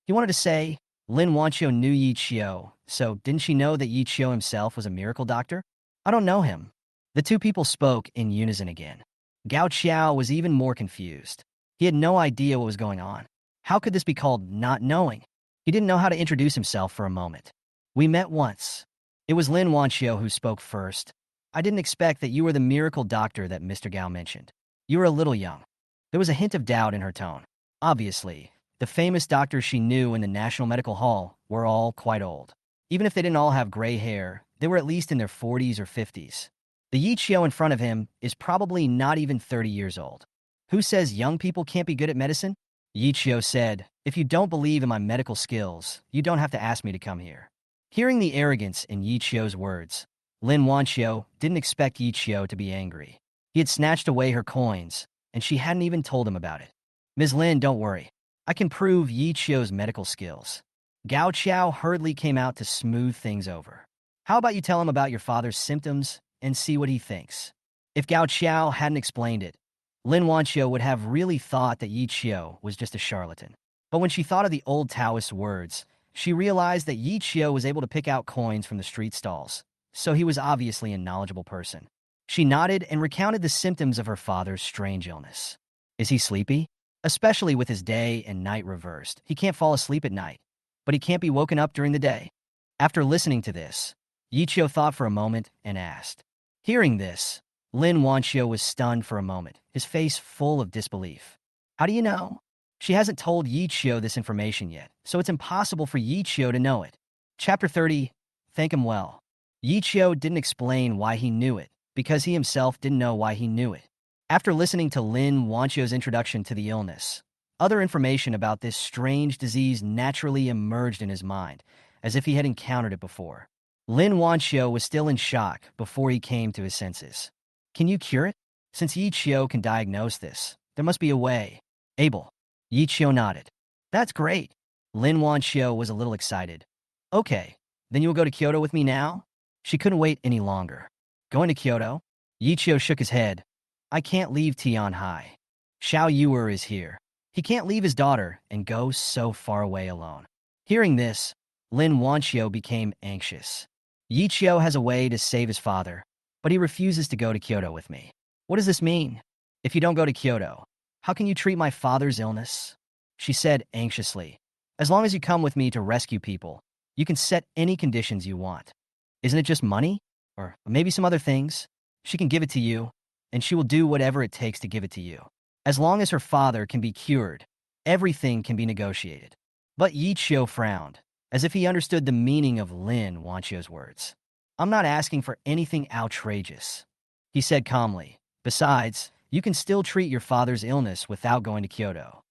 He wanted to say, Lin Wanqiu knew Yi Qiu, so didn't she know that Yi Qiu himself was a miracle doctor? I don't know him. The two people spoke in unison again. Gao Xiao was even more confused. He had no idea what was going on. How could this be called not knowing? He didn't know how to introduce himself for a moment. We met once. It was Lin Wanqiu who spoke first. I didn't expect that you were the miracle doctor that Mr. Gao mentioned. You were a little young. There was a hint of doubt in her tone. Obviously, the famous doctors she knew in the National Medical Hall were all quite old. Even if they didn't all have gray hair, they were at least in their 40s or 50s. The Yichio in front of him is probably not even 30 years old. Who says young people can't be good at medicine? Yichio said, if you don't believe in my medical skills, you don't have to ask me to come here. Hearing the arrogance in Yichio's words, Lin Wanxiu didn't expect Yichio to be angry. He had snatched away her coins, and she hadn't even told him about it. Ms. Lin, don't worry. I can prove Yichio's medical skills. Gao Qiao hurriedly came out to smooth things over. How about you tell him about your father's symptoms and see what he thinks? If Gao Qiao hadn't explained it, Lin Wanxiu would have really thought that Yichio was just a charlatan. But when she thought of the old Taoist words, she realized that Yichio was able to pick out coins from the street stalls, so he was obviously a knowledgeable person. She nodded and recounted the symptoms of her father's strange illness. Is he sleepy? Especially with his day and night reversed. He can't fall asleep at night, but he can't be woken up during the day. After listening to this, Yichio thought for a moment and asked. Hearing this, Lin Wanxiu was stunned for a moment, his face full of disbelief. How do you know? She hasn't told Yichio this information yet, so it's impossible for Yichio to know it. Chapter 30, Thank Him Well. Yichio didn't explain why he knew it, because he himself didn't know why he knew it. After listening to Lin Wanxiu's introduction to the illness, other information about this strange disease naturally emerged in his mind, as if he had encountered it before. Lin Wanxiu was still in shock before he came to his senses. Can you cure it? Since Yichio can diagnose this, there must be a way. Able. Yichio nodded. That's great. Lin Wanxiu was a little excited. Okay, then you will go to Kyoto with me now? She couldn't wait any longer. Going to Kyoto? Yichio shook his head. I can't leave Tianhai. Xiao Yuer is here. He can't leave his daughter and go so far away alone. Hearing this, Lin Wanxiu became anxious. Yichio has a way to save his father, but he refuses to go to Kyoto with me. What does this mean? If you don't go to Kyoto, how can you treat my father's illness? She said anxiously. As long as you come with me to rescue people, you can set any conditions you want. Isn't it just money? Or maybe some other things? She can give it to you, and she will do whatever it takes to give it to you. As long as her father can be cured, everything can be negotiated. But Yichio frowned, as if he understood the meaning of Lin Wanxiu's words. I'm not asking for anything outrageous, he said calmly. Besides, you can still treat your father's illness without going to Kyoto.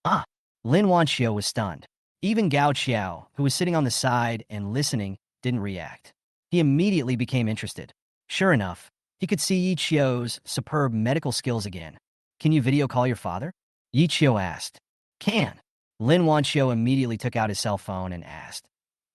Ah! Lin Wanxiu was stunned. Even Gao Qiao, who was sitting on the side and listening, didn't react. He immediately became interested. Sure enough, he could see Yichio's superb medical skills again. Can you video call your father? Yichio asked. Can. Lin Wanxiu immediately took out his cell phone and asked.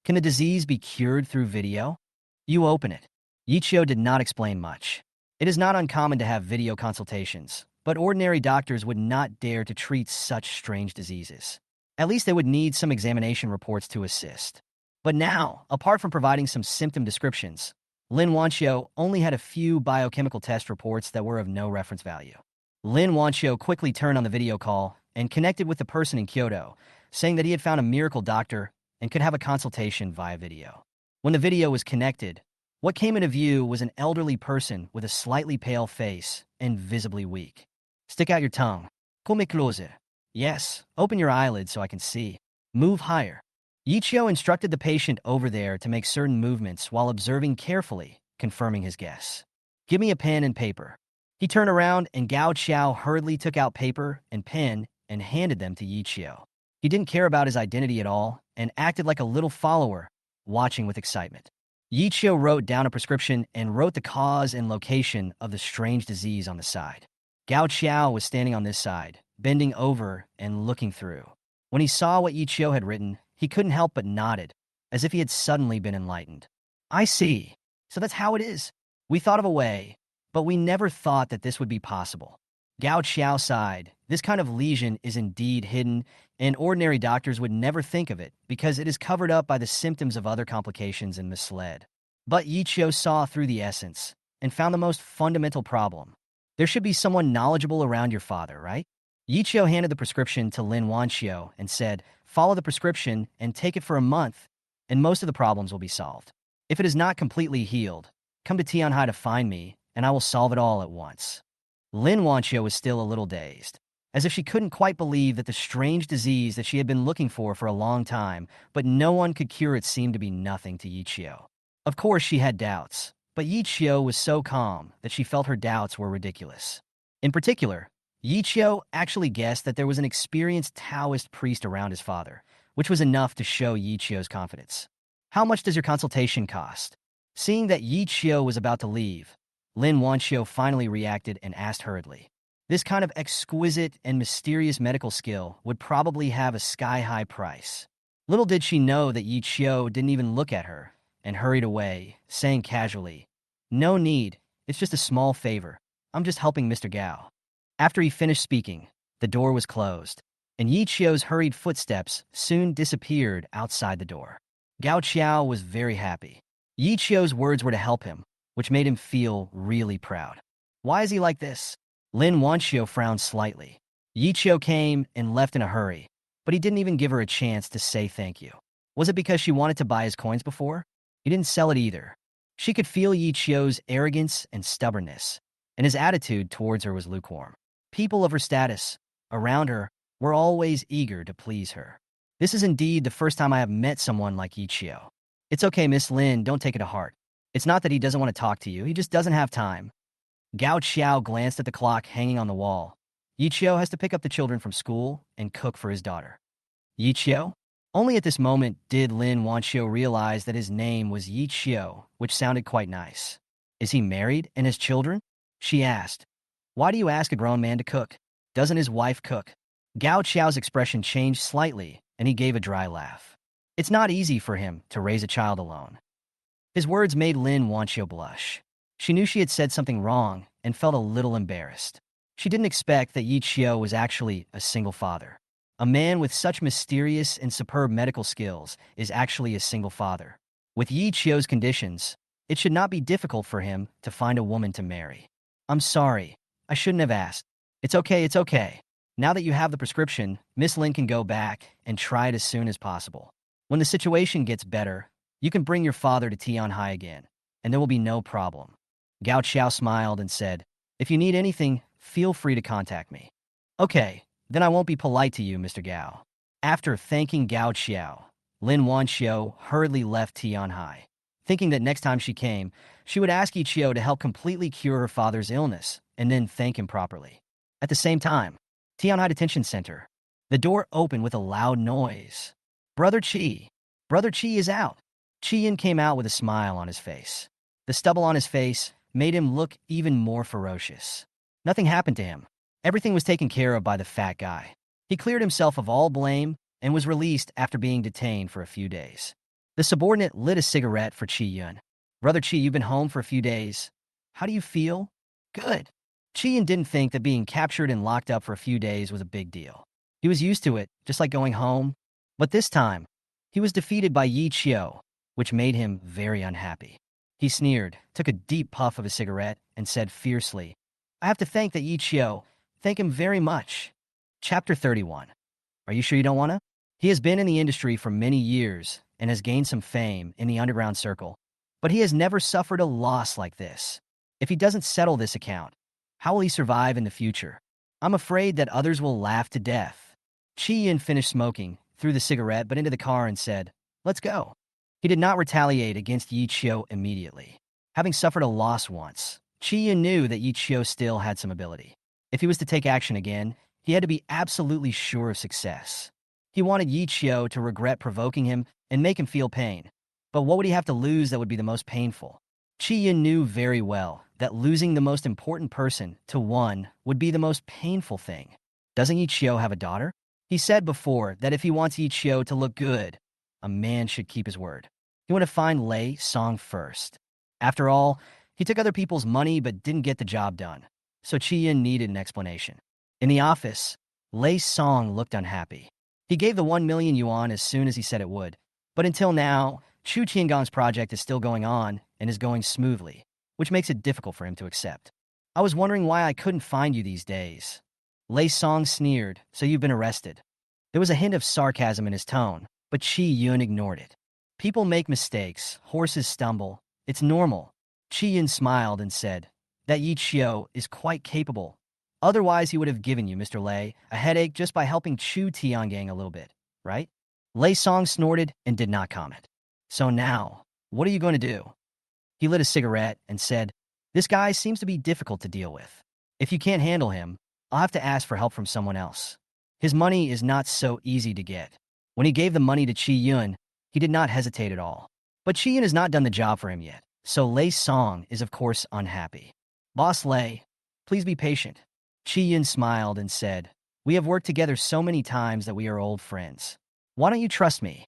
Can the disease be cured through video? You open it. Yichio did not explain much. It is not uncommon to have video consultations, but ordinary doctors would not dare to treat such strange diseases. At least they would need some examination reports to assist. But now, apart from providing some symptom descriptions, Lin Wanxiu only had a few biochemical test reports that were of no reference value. Lin Wanxiu quickly turned on the video call and connected with the person in Kyoto, saying that he had found a miracle doctor and could have a consultation via video. When the video was connected, what came into view was an elderly person with a slightly pale face and visibly weak. Stick out your tongue. Come closer. Yes, open your eyelids so I can see. Move higher. Yichio instructed the patient over there to make certain movements while observing carefully, confirming his guess. Give me a pen and paper. He turned around and Gao Qiao hurriedly took out paper and pen and handed them to Yichio. He didn't care about his identity at all and acted like a little follower, watching with excitement. Yichio wrote down a prescription and wrote the cause and location of the strange disease on the side. Gao Qiao was standing on this side, bending over and looking through. When he saw what Yichio had written, he couldn't help but nodded, as if he had suddenly been enlightened. I see. So that's how it is. We thought of a way, but we never thought that this would be possible. Gao Qiao sighed. This kind of lesion is indeed hidden, and ordinary doctors would never think of it because it is covered up by the symptoms of other complications and misled. But Yichio saw through the essence and found the most fundamental problem. There should be someone knowledgeable around your father, right? Yichio handed the prescription to Lin Wanxiu and said, follow the prescription and take it for a month, and most of the problems will be solved. If it is not completely healed, come to Tianhai to find me, and I will solve it all at once. Lin Wanxiu was still a little dazed. as if she couldn't quite believe that the strange disease that she had been looking for a long time, but no one could cure it, seemed to be nothing to Yichio. Of course she had doubts, but Yichio was so calm that she felt her doubts were ridiculous. In particular, Yichio actually guessed that there was an experienced Taoist priest around his father, which was enough to show Yichio's confidence. How much does your consultation cost? Seeing that Yichio was about to leave, Lin Wanxiu finally reacted and asked hurriedly. This kind of exquisite and mysterious medical skill would probably have a sky-high price. Little did she know that Yichio didn't even look at her and hurried away, saying casually, "No need, it's just a small favor. I'm just helping Mr. Gao." After he finished speaking, the door was closed, and Yichio's hurried footsteps soon disappeared outside the door. Gao Qiao was very happy. Yichio's words were to help him, which made him feel really proud. Why is he like this? Lin Wanxiu frowned slightly. Yichio came and left in a hurry, but he didn't even give her a chance to say thank you. Was it because she wanted to buy his coins before? He didn't sell it either. She could feel Yichio's arrogance and stubbornness, and his attitude towards her was lukewarm. People of her status, around her, were always eager to please her. This is indeed the first time I have met someone like Yichio. It's okay, Miss Lin, don't take it to heart. It's not that he doesn't want to talk to you, he just doesn't have time. Gao Qiao glanced at the clock hanging on the wall. Yichio has to pick up the children from school and cook for his daughter. Yichio? Only at this moment did Lin Wanxiu realize that his name was Yichio, which sounded quite nice. Is he married and has children? She asked. Why do you ask a grown man to cook? Doesn't his wife cook? Gao Qiao's expression changed slightly, and he gave a dry laugh. It's not easy for him to raise a child alone. His words made Lin Wanxiu blush. She knew she had said something wrong and felt a little embarrassed. She didn't expect that Yichio was actually a single father. A man with such mysterious and superb medical skills is actually a single father. With Yichio's conditions, it should not be difficult for him to find a woman to marry. I'm sorry. I shouldn't have asked. It's okay, it's okay. Now that you have the prescription, Miss Lin can go back and try it as soon as possible. When the situation gets better, you can bring your father to Tianhai again, and there will be no problem. Gao Qiao smiled and said, if you need anything, feel free to contact me. Okay, then I won't be polite to you, Mr. Gao. After thanking Gao Qiao, Lin Wanxiu hurriedly left Tianhai, thinking that next time she came, she would ask Yichio to help completely cure her father's illness and then thank him properly. At the same time, Tianhai Detention Center. The door opened with a loud noise. Brother Qi is out. Qiyin came out with a smile on his face. The stubble on his face made him look even more ferocious. Nothing happened to him. Everything was taken care of by the fat guy. He cleared himself of all blame and was released after being detained for a few days. The subordinate lit a cigarette for Qiyin. Brother Qi, you've been home for a few days. How do you feel? Good. Qiyin didn't think that being captured and locked up for a few days was a big deal. He was used to it, just like going home. But this time, he was defeated by Yichio, which made him very unhappy. He sneered, took a deep puff of his cigarette, and said fiercely, I have to thank that Yichio. Thank him very much. Chapter 31. Are you sure you don't want to? He has been in the industry for many years and has gained some fame in the underground circle, but he has never suffered a loss like this. If he doesn't settle this account, how will he survive in the future? I'm afraid that others will laugh to death. Qiyin finished smoking, threw the cigarette but into the car and said, let's go. He did not retaliate against Yichio immediately. Having suffered a loss once, Qiyin knew that Yichio still had some ability. If he was to take action again, he had to be absolutely sure of success. He wanted Yichio to regret provoking him and make him feel pain. But what would he have to lose that would be the most painful? Qiyin knew very well that losing the most important person to one would be the most painful thing. Doesn't Yichio have a daughter? He said before that if he wants Yichio to look good, a man should keep his word. He wanted to find Lei Song first. After all, he took other people's money but didn't get the job done, so Qiyin needed an explanation. In the office, Lei Song looked unhappy. He gave the 1 million yuan as soon as he said it would, but until now, Chu Tiangong's project is still going on and is going smoothly, which makes it difficult for him to accept. I was wondering why I couldn't find you these days. Lei Song sneered, so you've been arrested. There was a hint of sarcasm in his tone, but Qi Yun ignored it. People make mistakes, horses stumble, it's normal. Qi Yun smiled and said, that Yichio is quite capable. Otherwise, he would have given you, Mr. Lei, a headache just by helping Chu Tiangang a little bit, right? Lei Song snorted and did not comment. So now, what are you going to do? He lit a cigarette and said, "This guy seems to be difficult to deal with. If you can't handle him, I'll have to ask for help from someone else. His money is not so easy to get." When he gave the money to Chi Yun, he did not hesitate at all. But Chi Yun has not done the job for him yet, so Lei Song is of course unhappy. "Boss Lei, please be patient." Chi Yun smiled and said, "We have worked together so many times that we are old friends. Why don't you trust me?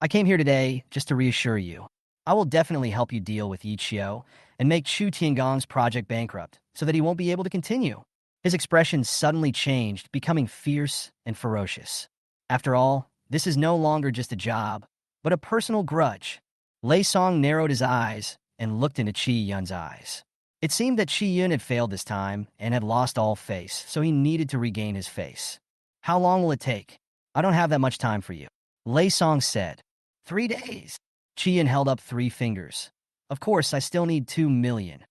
I came here today just to reassure you. I will definitely help you deal with Yi Qiu and make Chu Tiangong's project bankrupt so that he won't be able to continue." His expression suddenly changed, becoming fierce and ferocious. After all, this is no longer just a job, but a personal grudge. Lei Song narrowed his eyes and looked into Chi Yun's eyes. It seemed that Chi Yun had failed this time and had lost all face, so he needed to regain his face. "How long will it take? I don't have that much time for you," Lei Song said. 3 days. Chi Yun held up 3 fingers. "Of course, I still need 2 million.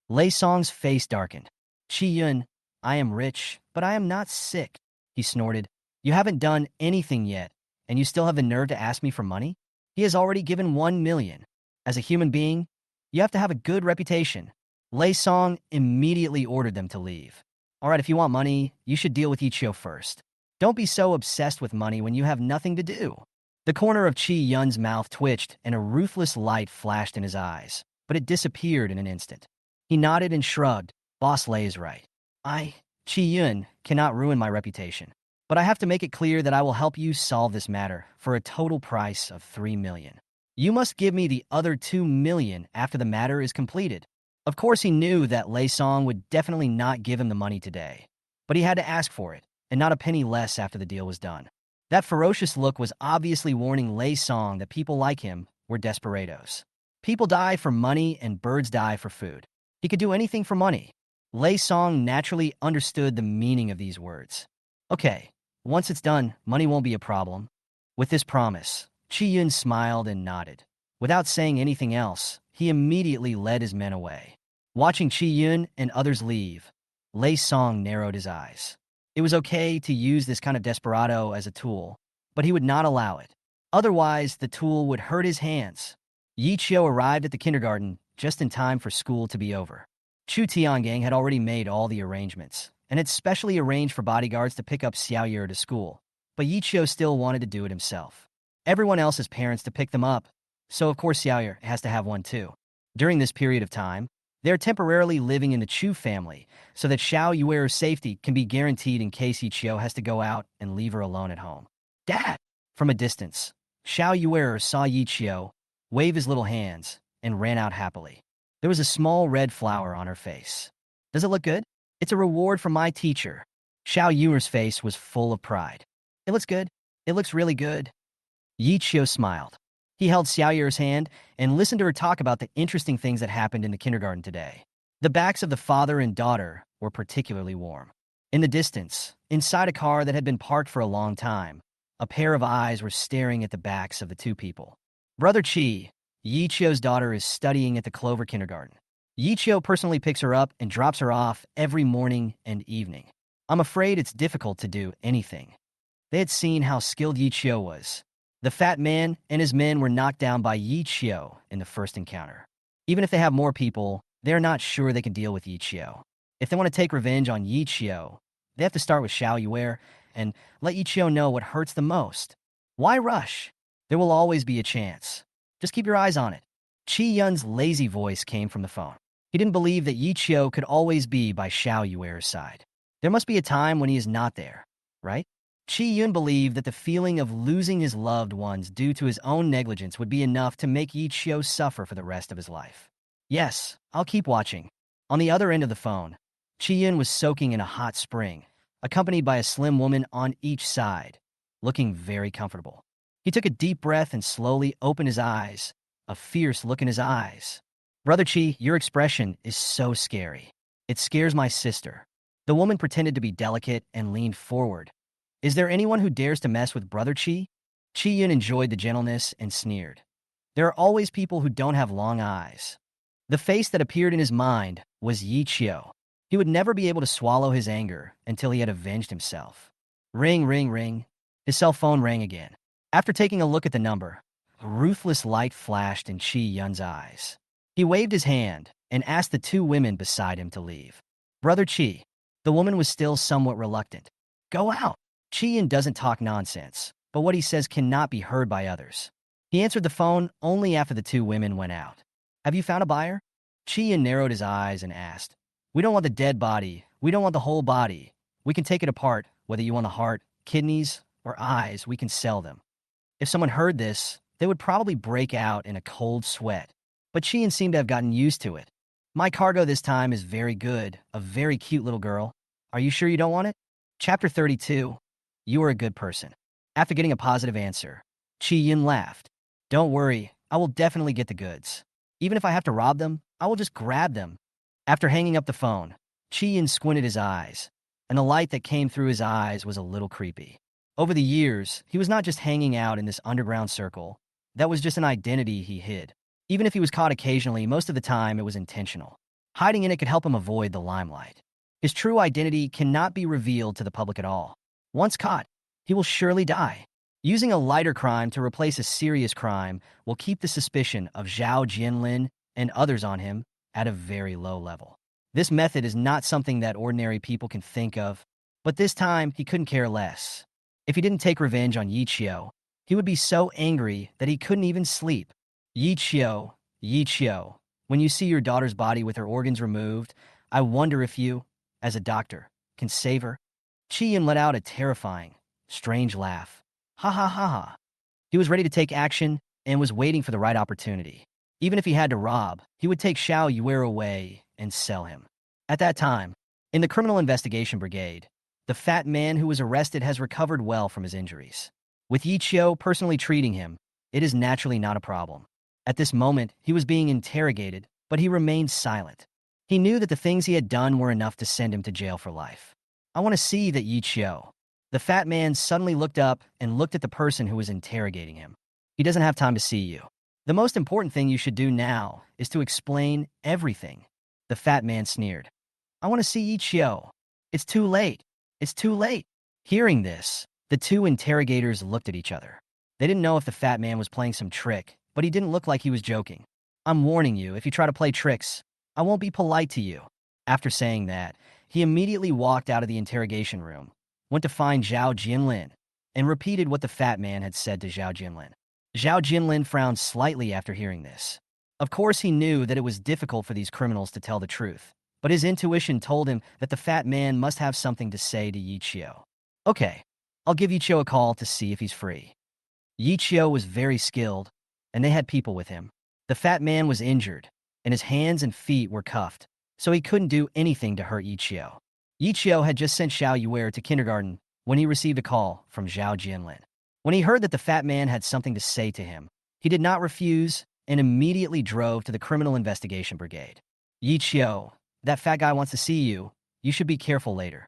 Lei Song's face darkened. "Chi Yun, I am rich, but I am not sick," he snorted. "You haven't done anything yet, and you still have the nerve to ask me for money?" He has already given 1 million. As a human being, you have to have a good reputation. Lei Song immediately ordered them to leave. "All right, if you want money, you should deal with Ichio first. Don't be so obsessed with money when you have nothing to do." The corner of Chi Yun's mouth twitched and a ruthless light flashed in his eyes, but it disappeared in an instant. He nodded and shrugged. "Boss Lei is right. Chi Yun, cannot ruin my reputation. But I have to make it clear that I will help you solve this matter for a total price of 3 million. You must give me the other 2 million after the matter is completed." Of course, he knew that Lei Song would definitely not give him the money today, but he had to ask for it, and not a penny less after the deal was done. That ferocious look was obviously warning Lei Song that people like him were desperados. People die for money and birds die for food. He could do anything for money. Lei Song naturally understood the meaning of these words. "Okay, once it's done, money won't be a problem." With this promise, Chi Yun smiled and nodded. Without saying anything else, he immediately led his men away. Watching Chi Yun and others leave, Lei Song narrowed his eyes. It was okay to use this kind of desperado as a tool, but he would not allow it. Otherwise, the tool would hurt his hands. Yi Qiu arrived at the kindergarten just in time for school to be over. Chu Tiangang had already made all the arrangements, and had specially arranged for bodyguards to pick up Xiao Yer to school, but Yi Qiu still wanted to do it himself. Everyone else has parents to pick them up, so of course Xiao Yer has to have one too. During this period of time, they're temporarily living in the Chu family, so that Xiao Yuer's safety can be guaranteed in case Yi Qiu has to go out and leave her alone at home. "Dad!" From a distance, Xiao Yuer saw Yi Qiu, wave his little hands, and ran out happily. There was a small red flower on her face. "Does it look good?" "It's a reward from my teacher." Xiao Yuer's face was full of pride. "It looks good. It looks really good." Yi Qiu smiled. He held Xiao Yer's hand and listened to her talk about the interesting things that happened in the kindergarten today. The backs of the father and daughter were particularly warm. In the distance, inside a car that had been parked for a long time, a pair of eyes were staring at the backs of the two people. "Brother Chi, Yi Qiu's daughter is studying at the Clover Kindergarten. Yi Qiu personally picks her up and drops her off every morning and evening. I'm afraid it's difficult to do anything." They had seen how skilled Yi Qiu was. The fat man and his men were knocked down by Yi Qiu in the first encounter. Even if they have more people, they're not sure they can deal with Yi Qiu. If they want to take revenge on Yi Qiu, they have to start with Xiao Yuer and let Yi Qiu know what hurts the most. Why rush? There will always be a chance. Just keep your eyes on it. Chi Yun's lazy voice came from the phone. He didn't believe that Yi Qiu could always be by Xiao Yuer's side. There must be a time when he is not there, right? Chi Yun believed that the feeling of losing his loved ones due to his own negligence would be enough to make Yi Qiu suffer for the rest of his life. "Yes, I'll keep watching." On the other end of the phone, Chi Yun was soaking in a hot spring, accompanied by a slim woman on each side, looking very comfortable. He took a deep breath and slowly opened his eyes, a fierce look in his eyes. "Brother Chi, your expression is so scary. It scares my sister." The woman pretended to be delicate and leaned forward. "Is there anyone who dares to mess with Brother Chi?" Chi Yun enjoyed the gentleness and sneered. "There are always people who don't have long eyes." The face that appeared in his mind was Yi Qiu. He would never be able to swallow his anger until he had avenged himself. Ring, ring, ring. His cell phone rang again. After taking a look at the number, a ruthless light flashed in Chi Yun's eyes. He waved his hand and asked the two women beside him to leave. Brother Chi. The woman was still somewhat reluctant. Go out. Chi Yun doesn't talk nonsense, but what he says cannot be heard by others. He answered the phone only after the two women went out. Have you found a buyer? Chi Yun narrowed his eyes and asked. We don't want the dead body. We don't want the whole body. We can take it apart, whether you want the heart, kidneys, or eyes, we can sell them. If someone heard this, they would probably break out in a cold sweat. But Chi Yun seemed to have gotten used to it. My cargo this time is very good, a very cute little girl. Are you sure you don't want it? Chapter 32. You are a good person. After getting a positive answer, Chi Yun laughed. Don't worry, I will definitely get the goods. Even if I have to rob them, I will just grab them. After hanging up the phone, Chi Yun squinted his eyes, and the light that came through his eyes was a little creepy. Over the years, he was not just hanging out in this underground circle. That was just an identity he hid. Even if he was caught occasionally, most of the time it was intentional. Hiding in it could help him avoid the limelight. His true identity cannot be revealed to the public at all. Once caught, he will surely die. Using a lighter crime to replace a serious crime will keep the suspicion of Zhao Jianlin and others on him at a very low level. This method is not something that ordinary people can think of, but this time he couldn't care less. If he didn't take revenge on Yi Qiu, he would be so angry that he couldn't even sleep. Yi Qiu, when you see your daughter's body with her organs removed, I wonder if you, as a doctor, can save her. Chi Yun let out a terrifying, strange laugh. Ha ha ha ha. He was ready to take action and was waiting for the right opportunity. Even if he had to rob, he would take Xiao Yuer away and sell him. At that time, in the Criminal Investigation Brigade, the fat man who was arrested has recovered well from his injuries. With Yi Qiu personally treating him, it is naturally not a problem. At this moment, he was being interrogated, but he remained silent. He knew that the things he had done were enough to send him to jail for life. I want to see that Yi Qiu. The fat man suddenly looked up and looked at the person who was interrogating him. He doesn't have time to see you. The most important thing you should do now is to explain everything. The fat man sneered. I want to see Yi Qiu. It's too late. It's too late. Hearing this, the two interrogators looked at each other. They didn't know if the fat man was playing some trick, but he didn't look like he was joking. I'm warning you, if you try to play tricks, I won't be polite to you. After saying that, he immediately walked out of the interrogation room, went to find Zhao Jianlin, and repeated what the fat man had said to Zhao Jianlin. Zhao Jianlin frowned slightly after hearing this. Of course, he knew that it was difficult for these criminals to tell the truth, but his intuition told him that the fat man must have something to say to Yi Qiu. Okay, I'll give Yi Qiu a call to see if he's free. Yi Qiu was very skilled, and they had people with him. The fat man was injured, and his hands and feet were cuffed, so he couldn't do anything to hurt Yi Qiu. Yi Qiu had just sent Xiao Yuer to kindergarten when he received a call from Zhao Jianlin. When he heard that the fat man had something to say to him, he did not refuse and immediately drove to the Criminal Investigation Brigade. Yi Qiu, that fat guy wants to see you. You should be careful later.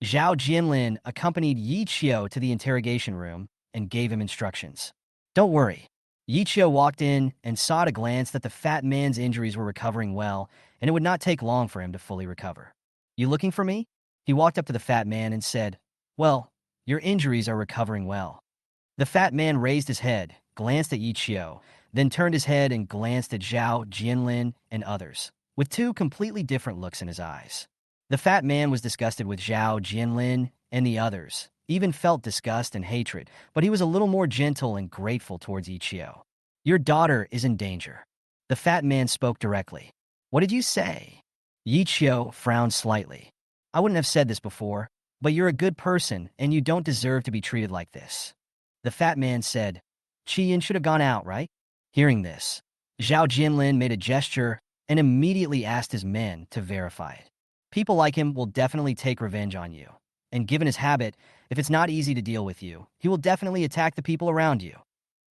Zhao Jianlin accompanied Yi Qiu to the interrogation room and gave him instructions. Don't worry. Yi Qiu walked in and saw at a glance that the fat man's injuries were recovering well, and it would not take long for him to fully recover. You looking for me? He walked up to the fat man and said, Well, your injuries are recovering well. The fat man raised his head, glanced at Yi Qiu, then turned his head and glanced at Zhao Jianlin and others, with two completely different looks in his eyes. The fat man was disgusted with Zhao Jianlin and the others, even felt disgust and hatred, but he was a little more gentle and grateful towards Yi Qiu. Your daughter is in danger. The fat man spoke directly. What did you say? Yi Qiu frowned slightly. I wouldn't have said this before, but you're a good person and you don't deserve to be treated like this. The fat man said, Chi Yun should have gone out, right? Hearing this, Zhao Jianlin made a gesture and immediately asked his men to verify it. People like him will definitely take revenge on you. And given his habit, if it's not easy to deal with you, he will definitely attack the people around you.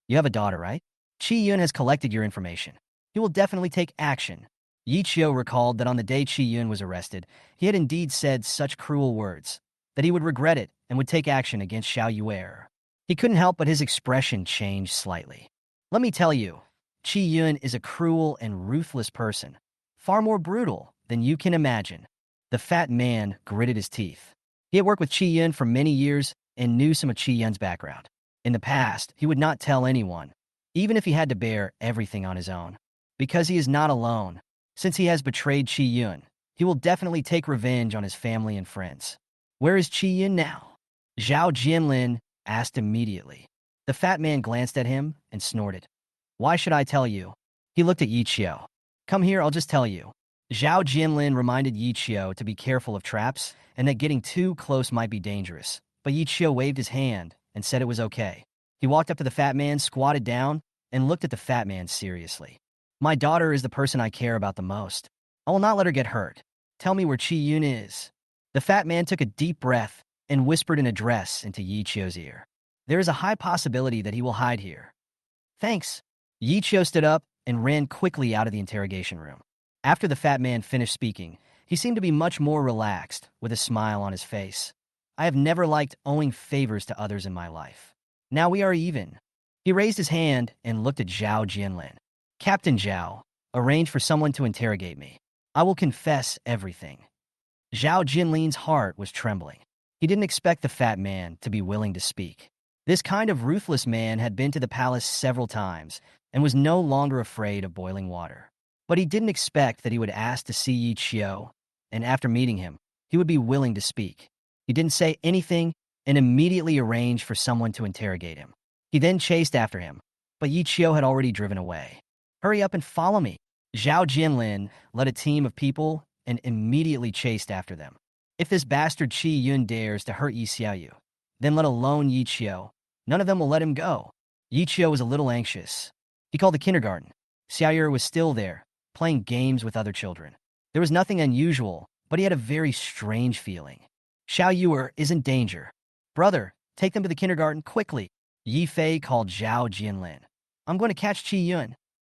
You have a daughter, right? Chi Yun has collected your information. He will definitely take action. Yi Qiu recalled that on the day Chi Yun was arrested, he had indeed said such cruel words, that he would regret it and would take action against Xiao Yuer. He couldn't help but his expression changed slightly. Let me tell you, Chi Yun is a cruel and ruthless person, far more brutal than you can imagine. The fat man gritted his teeth. He had worked with Chi Yun for many years and knew some of Chi Yun's background. In the past, he would not tell anyone, even if he had to bear everything on his own. Because he is not alone. Since he has betrayed Chi Yun, he will definitely take revenge on his family and friends. Where is Chi Yun now? Zhao Jinlin asked immediately. The fat man glanced at him and snorted. Why should I tell you? He looked at Yi Qiu. Come here, I'll just tell you. Zhao Jinlin reminded Yi Qiu to be careful of traps and that getting too close might be dangerous. But Yi Qiu waved his hand and said it was okay. He walked up to the fat man, squatted down, and looked at the fat man seriously. My daughter is the person I care about the most. I will not let her get hurt. Tell me where Chi Yun is. The fat man took a deep breath and whispered an address into Yi Qiu's ear. There is a high possibility that he will hide here. Thanks. Yi Qiu stood up and ran quickly out of the interrogation room. After the fat man finished speaking, he seemed to be much more relaxed, with a smile on his face. I have never liked owing favors to others in my life. Now we are even. He raised his hand and looked at Zhao Jinlin. Captain Zhao, arrange for someone to interrogate me. I will confess everything. Zhao Jinlin's heart was trembling. He didn't expect the fat man to be willing to speak. This kind of ruthless man had been to the palace several times and was no longer afraid of boiling water. But he didn't expect that he would ask to see Yi Qiu, and after meeting him, he would be willing to speak. He didn't say anything and immediately arranged for someone to interrogate him. He then chased after him, but Yi Qiu had already driven away. Hurry up and follow me. Zhao Jinlin led a team of people and immediately chased after them. If this bastard Chi Yun dares to hurt Yi Xiaoyu, then let alone Yi Qiu, none of them will let him go. Yi Qiu was a little anxious. He called the kindergarten. Xiaoyu was still there, playing games with other children. There was nothing unusual, but he had a very strange feeling. Xiaoyu is in danger. Brother, take them to the kindergarten quickly. Yi Fei called Zhao Jinlin. I'm going to catch Chi Yun.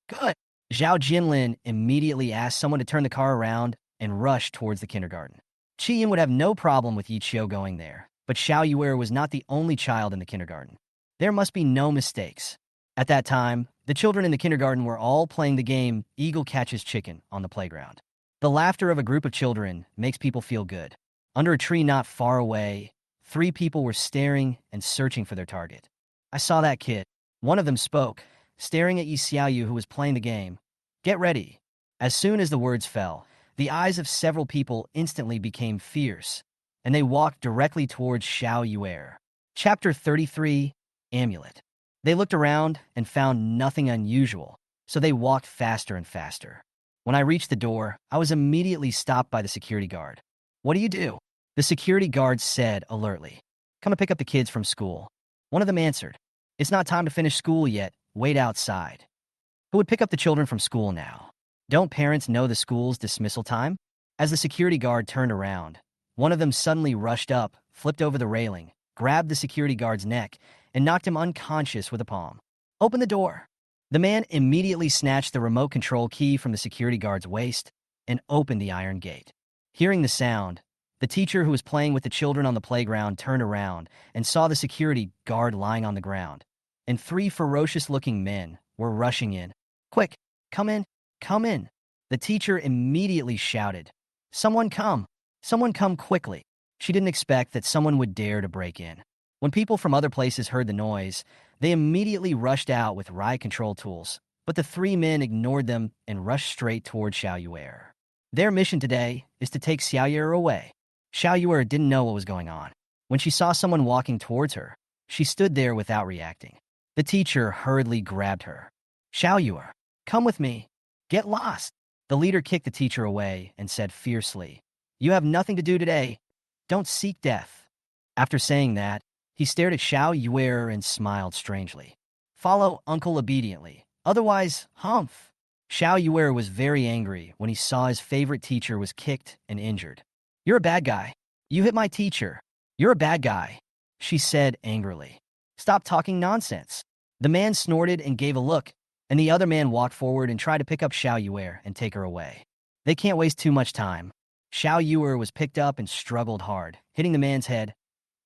Good. Zhao Jinlin immediately asked someone to turn the car around and rush towards the kindergarten. Chi Yun would have no problem with Yi Qiu going there, but Xiao Yuer was not the only child in the kindergarten. There must be no mistakes. At that time, the children in the kindergarten were all playing the game Eagle Catches Chicken on the playground. The laughter of a group of children makes people feel good. Under a tree not far away, 3 people were staring and searching for their target. I saw that kid. One of them spoke, staring at Yi Xiaoyu who was playing the game. Get ready. As soon as the words fell, the eyes of several people instantly became fierce, and they walked directly towards Xiao Yuer. Chapter 33, Amulet. They looked around and found nothing unusual, so they walked faster and faster. When I reached the door, I was immediately stopped by the security guard. What do you do? The security guard said alertly. Come and pick up the kids from school. One of them answered. It's not time to finish school yet. Wait outside. Who would pick up the children from school now? Don't parents know the school's dismissal time? As the security guard turned around, one of them suddenly rushed up, flipped over the railing, grabbed the security guard's neck, and knocked him unconscious with a palm. Open the door. The man immediately snatched the remote control key from the security guard's waist and opened the iron gate. Hearing the sound, the teacher who was playing with the children on the playground turned around and saw the security guard lying on the ground, and 3 ferocious-looking men were rushing in. Quick, come in, come in. The teacher immediately shouted, Someone come quickly. She didn't expect that someone would dare to break in. When people from other places heard the noise, they immediately rushed out with riot control tools, but the 3 men ignored them and rushed straight toward Xiao Yuer. Their mission today is to take Xiao Yuer away. Xiao Yuer didn't know what was going on. When she saw someone walking towards her, she stood there without reacting. The teacher hurriedly grabbed her. Xiao Yuer, come with me. Get lost. The leader kicked the teacher away and said fiercely, You have nothing to do today. Don't seek death. After saying that, he stared at Xiao Yuer and smiled strangely. Follow uncle obediently. Otherwise, humph. Xiao Yuer was very angry when he saw his favorite teacher was kicked and injured. You're a bad guy. You hit my teacher. You're a bad guy, she said angrily. Stop talking nonsense. The man snorted and gave a look, and the other man walked forward and tried to pick up Xiao Yuer and take her away. They can't waste too much time. Xiao Yuer was picked up and struggled hard, hitting the man's head.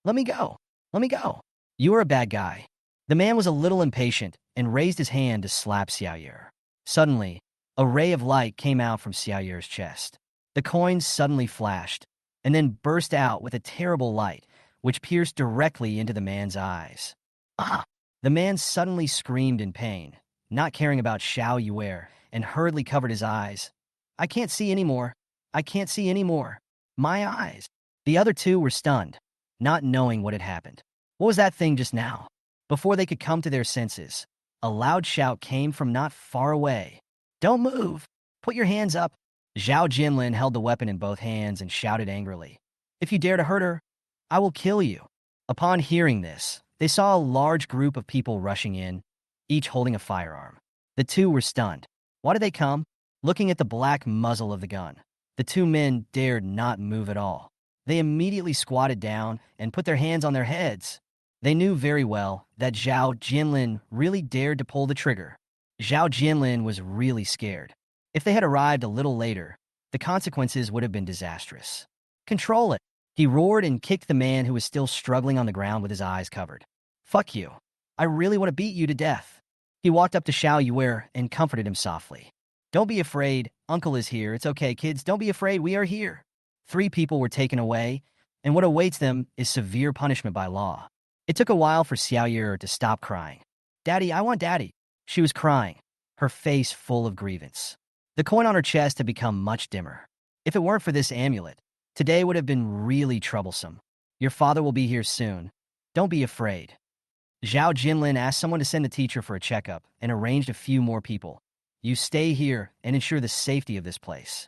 Let me go. Let me go. You are a bad guy. The man was a little impatient and raised his hand to slap Xiao Yuer. Suddenly, a ray of light came out from Xiao Yuer's chest. The coins suddenly flashed, and then burst out with a terrible light, which pierced directly into the man's eyes. Ah! The man suddenly screamed in pain, not caring about Xiao Yuer, and hurriedly covered his eyes. I can't see anymore. I can't see anymore. My eyes. The other two were stunned, not knowing what had happened. What was that thing just now? Before they could come to their senses, a loud shout came from not far away. Don't move! Put your hands up! Zhao Jinlin held the weapon in both hands and shouted angrily. If you dare to hurt her, I will kill you. Upon hearing this, they saw a large group of people rushing in, each holding a firearm. The two were stunned. Why did they come? Looking at the black muzzle of the gun, the two men dared not move at all. They immediately squatted down and put their hands on their heads. They knew very well that Zhao Jinlin really dared to pull the trigger. Zhao Jinlin was really scared. If they had arrived a little later, the consequences would have been disastrous. Control it! He roared and kicked the man who was still struggling on the ground with his eyes covered. Fuck you. I really want to beat you to death. He walked up to Xiao Yuer and comforted him softly. Don't be afraid. Uncle is here. It's okay, kids. Don't be afraid. We are here. 3 people were taken away, and what awaits them is severe punishment by law. It took a while for Xiao Yuer to stop crying. Daddy, I want Daddy. She was crying, her face full of grievance. The coin on her chest had become much dimmer. If it weren't for this amulet, today would have been really troublesome. Your father will be here soon. Don't be afraid. Zhao Jinlin asked someone to send the teacher for a checkup and arranged a few more people. You stay here and ensure the safety of this place.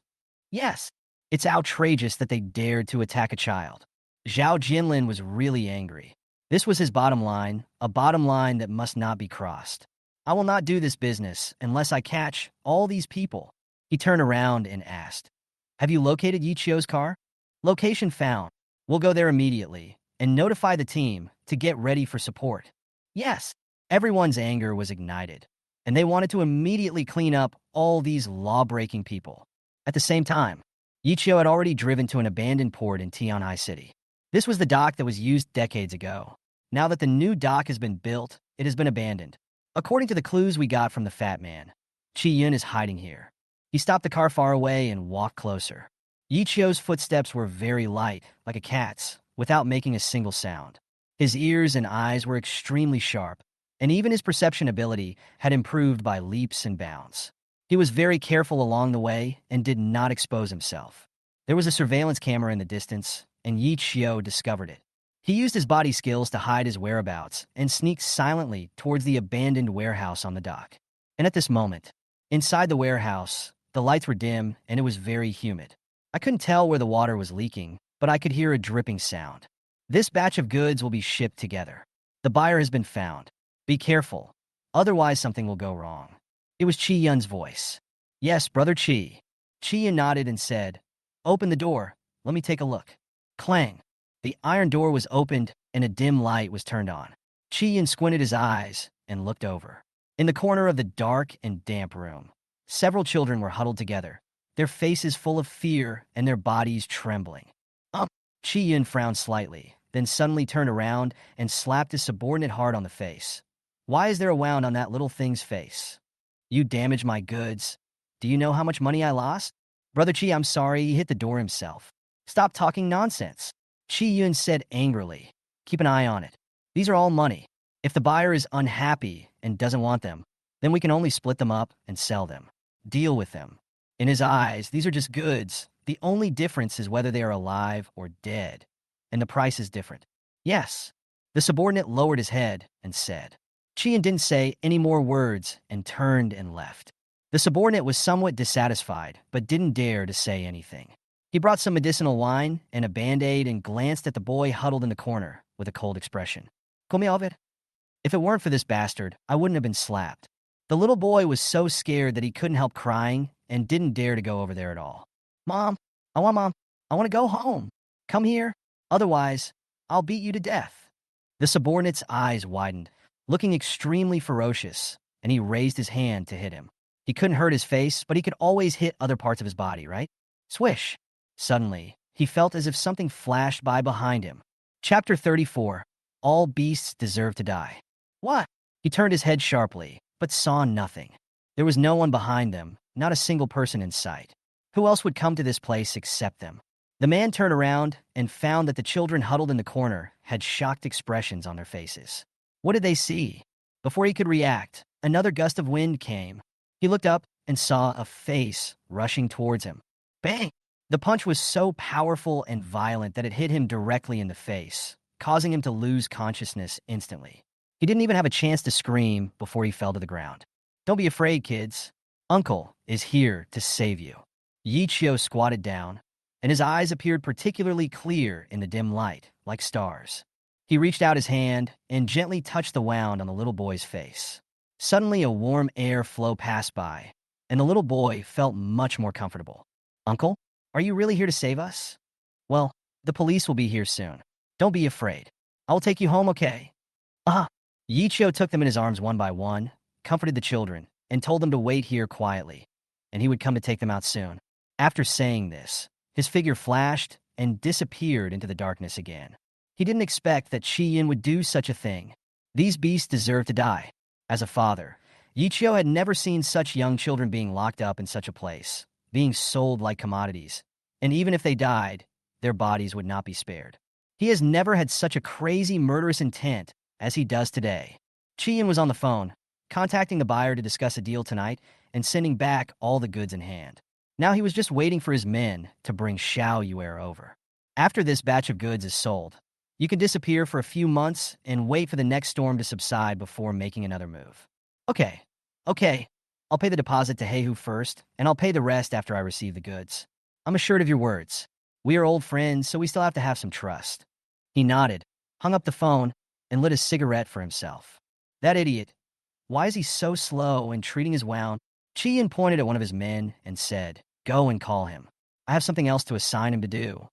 Yes, it's outrageous that they dared to attack a child. Zhao Jinlin was really angry. This was his bottom line, a bottom line that must not be crossed. I will not do this business unless I catch all these people. He turned around and asked, have you located Yi Chio's car? Location found. We'll go there immediately and notify the team to get ready for support. Yes, everyone's anger was ignited, and they wanted to immediately clean up all these law-breaking people. At the same time, Yi Chio had already driven to an abandoned port in Tianhai City. This was the dock that was used decades ago. Now that the new dock has been built, it has been abandoned. According to the clues we got from the fat man, Qi Yun is hiding here. He stopped the car far away and walked closer. Yi Chio's footsteps were very light, like a cat's, without making a single sound. His ears and eyes were extremely sharp, and even his perception ability had improved by leaps and bounds. He was very careful along the way and did not expose himself. There was a surveillance camera in the distance, and Yi Chio discovered it. He used his body skills to hide his whereabouts and sneaked silently towards the abandoned warehouse on the dock. And at this moment, inside the warehouse, the lights were dim and it was very humid. I couldn't tell where the water was leaking, but I could hear a dripping sound. This batch of goods will be shipped together. The buyer has been found. Be careful, otherwise something will go wrong. It was Qi Yun's voice. Yes, Brother Qi. Qi Yun nodded and said, open the door, let me take a look. Clang. The iron door was opened and a dim light was turned on. Qi Yun squinted his eyes and looked over. In the corner of the dark and damp room, several children were huddled together, their faces full of fear and their bodies trembling. Qi Yun frowned slightly, then suddenly turned around and slapped his subordinate hard on the face. Why is there a wound on that little thing's face? You damaged my goods. Do you know how much money I lost? Brother Qi, I'm sorry, he hit the door himself. Stop talking nonsense. Qi Yun said angrily. Keep an eye on it. These are all money. If the buyer is unhappy and doesn't want them, then we can only split them up and sell them. Deal with them. In his eyes, these are just goods. The only difference is whether they are alive or dead. And the price is different. Yes. The subordinate lowered his head and said. Qi Yun didn't say any more words and turned and left. The subordinate was somewhat dissatisfied, but didn't dare to say anything. He brought some medicinal wine and a Band-Aid and glanced at the boy huddled in the corner with a cold expression. Come over. If it weren't for this bastard, I wouldn't have been slapped. The little boy was so scared that he couldn't help crying and didn't dare to go over there at all. Mom, I want to go home. Come here. Otherwise, I'll beat you to death. The subordinate's eyes widened, looking extremely ferocious, and he raised his hand to hit him. He couldn't hurt his face, but he could always hit other parts of his body, right? Swish. Suddenly, he felt as if something flashed by behind him. Chapter 34. All beasts deserve to die. What? He turned his head sharply, but saw nothing. There was no one behind them, not a single person in sight. Who else would come to this place except them? The man turned around and found that the children huddled in the corner had shocked expressions on their faces. What did they see? Before he could react, another gust of wind came. He looked up and saw a face rushing towards him. Bang! The punch was so powerful and violent that it hit him directly in the face, causing him to lose consciousness instantly. He didn't even have a chance to scream before he fell to the ground. Don't be afraid, kids. Uncle is here to save you. Yichio squatted down, and his eyes appeared particularly clear in the dim light, like stars. He reached out his hand and gently touched the wound on the little boy's face. Suddenly, a warm air flow passed by, and the little boy felt much more comfortable. Uncle, are you really here to save us? Well, the police will be here soon. Don't be afraid. I will take you home, okay? Yichio took them in his arms one by one, comforted the children, and told them to wait here quietly, and he would come to take them out soon. After saying this, his figure flashed and disappeared into the darkness again. He didn't expect that Chi-Yin would do such a thing. These beasts deserve to die. As a father, Yichio had never seen such young children being locked up in such a place, being sold like commodities, and even if they died, their bodies would not be spared. He has never had such a crazy, murderous intent as he does today. Chi-Yin was on the phone, contacting the buyer to discuss a deal tonight and sending back all the goods in hand. Now he was just waiting for his men to bring Xiao Yuer over. After this batch of goods is sold, you can disappear for a few months and wait for the next storm to subside before making another move. Okay. I'll pay the deposit to Heihu first, and I'll pay the rest after I receive the goods. I'm assured of your words. We are old friends, so we still have to have some trust. He nodded, hung up the phone, and lit a cigarette for himself. That idiot. Why is he so slow in treating his wound? Chi-Yin pointed at one of his men and said, Go and call him. I have something else to assign him to do.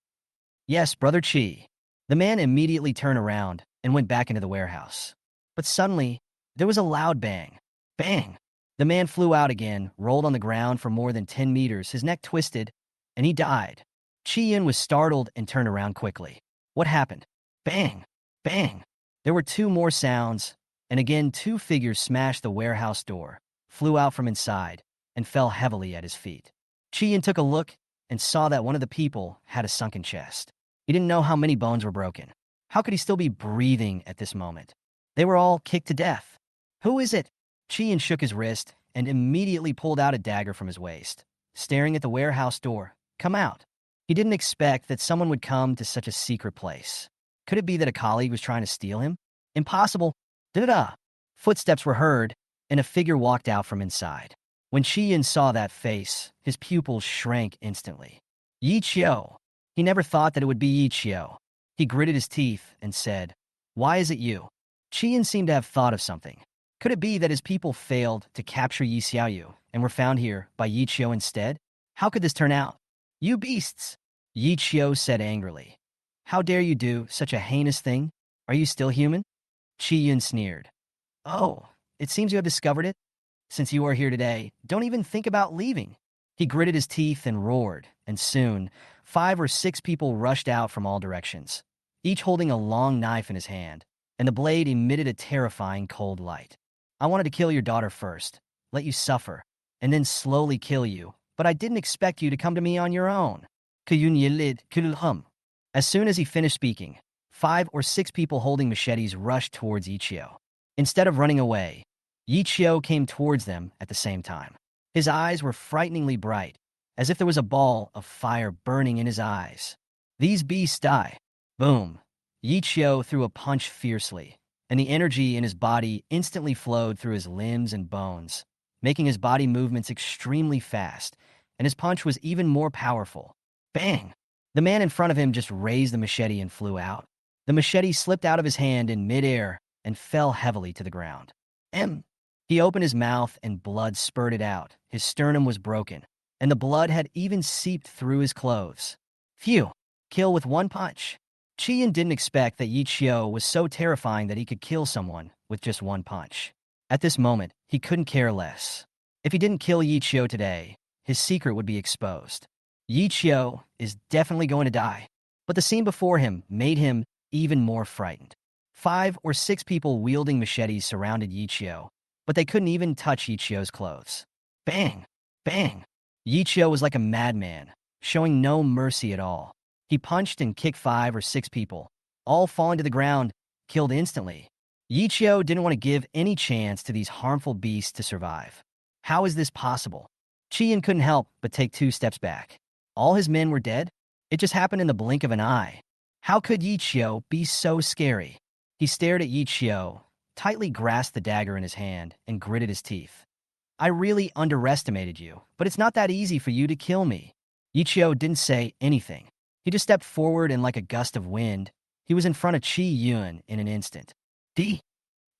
Yes, Brother Chi. The man immediately turned around and went back into the warehouse. But suddenly, there was a loud bang. Bang! The man flew out again, rolled on the ground for more than 10 meters, his neck twisted, and he died. Chi-Yin was startled and turned around quickly. What happened? Bang! Bang! There were two more sounds, and again 2 figures smashed the warehouse door, flew out from inside, and fell heavily at his feet. Chi-Yin took a look and saw that one of the people had a sunken chest. He didn't know how many bones were broken. How could he still be breathing at this moment? They were all kicked to death. Who is it? Chi-Yin shook his wrist and immediately pulled out a dagger from his waist, staring at the warehouse door. Come out. He didn't expect that someone would come to such a secret place. Could it be that a colleague was trying to steal him? Impossible. Da-da-da. Footsteps were heard, and a figure walked out from inside. When Chi-Yin saw that face, his pupils shrank instantly. Yichio. He never thought that it would be Yichio. He gritted his teeth and said, Why is it you? Chi-Yin seemed to have thought of something. Could it be that his people failed to capture Yi Xiaoyu and were found here by Yichio instead? How could this turn out? You beasts! Yichio said angrily. How dare you do such a heinous thing? Are you still human? Chi-Yin sneered. Oh, it seems you have discovered it. Since you are here today, don't even think about leaving. He gritted his teeth and roared, and soon, 5 or 6 people rushed out from all directions, each holding a long knife in his hand, and the blade emitted a terrifying cold light. I wanted to kill your daughter first, let you suffer, and then slowly kill you, but I didn't expect you to come to me on your own. As soon as he finished speaking, 5 or 6 people holding machetes rushed towards Ichio. Instead of running away, Ichio came towards them at the same time. His eyes were frighteningly bright, as if there was a ball of fire burning in his eyes. These beasts die. Boom. Ichio threw a punch fiercely, and the energy in his body instantly flowed through his limbs and bones, making his body movements extremely fast, and his punch was even more powerful. Bang! The man in front of him just raised the machete and flew out. The machete slipped out of his hand in midair and fell heavily to the ground. He opened his mouth and blood spurted out. His sternum was broken, and the blood had even seeped through his clothes. Phew! Kill with one punch. Chi-Yin didn't expect that Yichio was so terrifying that he could kill someone with just one punch. At this moment, he couldn't care less. If he didn't kill Yichio today, his secret would be exposed. Yichio is definitely going to die, but the scene before him made him even more frightened. 5 or 6 people wielding machetes surrounded Yichio, but they couldn't even touch Yichio's clothes. Bang! Bang! Yi Qiu was like a madman, showing no mercy at all. He punched and kicked 5 or 6 people, all falling to the ground, killed instantly. Yi Qiu didn't want to give any chance to these harmful beasts to survive. How is this possible? Qian couldn't help but take 2 steps back. All his men were dead? It just happened in the blink of an eye. How could Yi Qiu be so scary? He stared at Yi Qiu, tightly grasped the dagger in his hand, and gritted his teeth. I really underestimated you, but it's not that easy for you to kill me. Yi Qiu didn't say anything. He just stepped forward and like a gust of wind, he was in front of Qi Yun in an instant. D.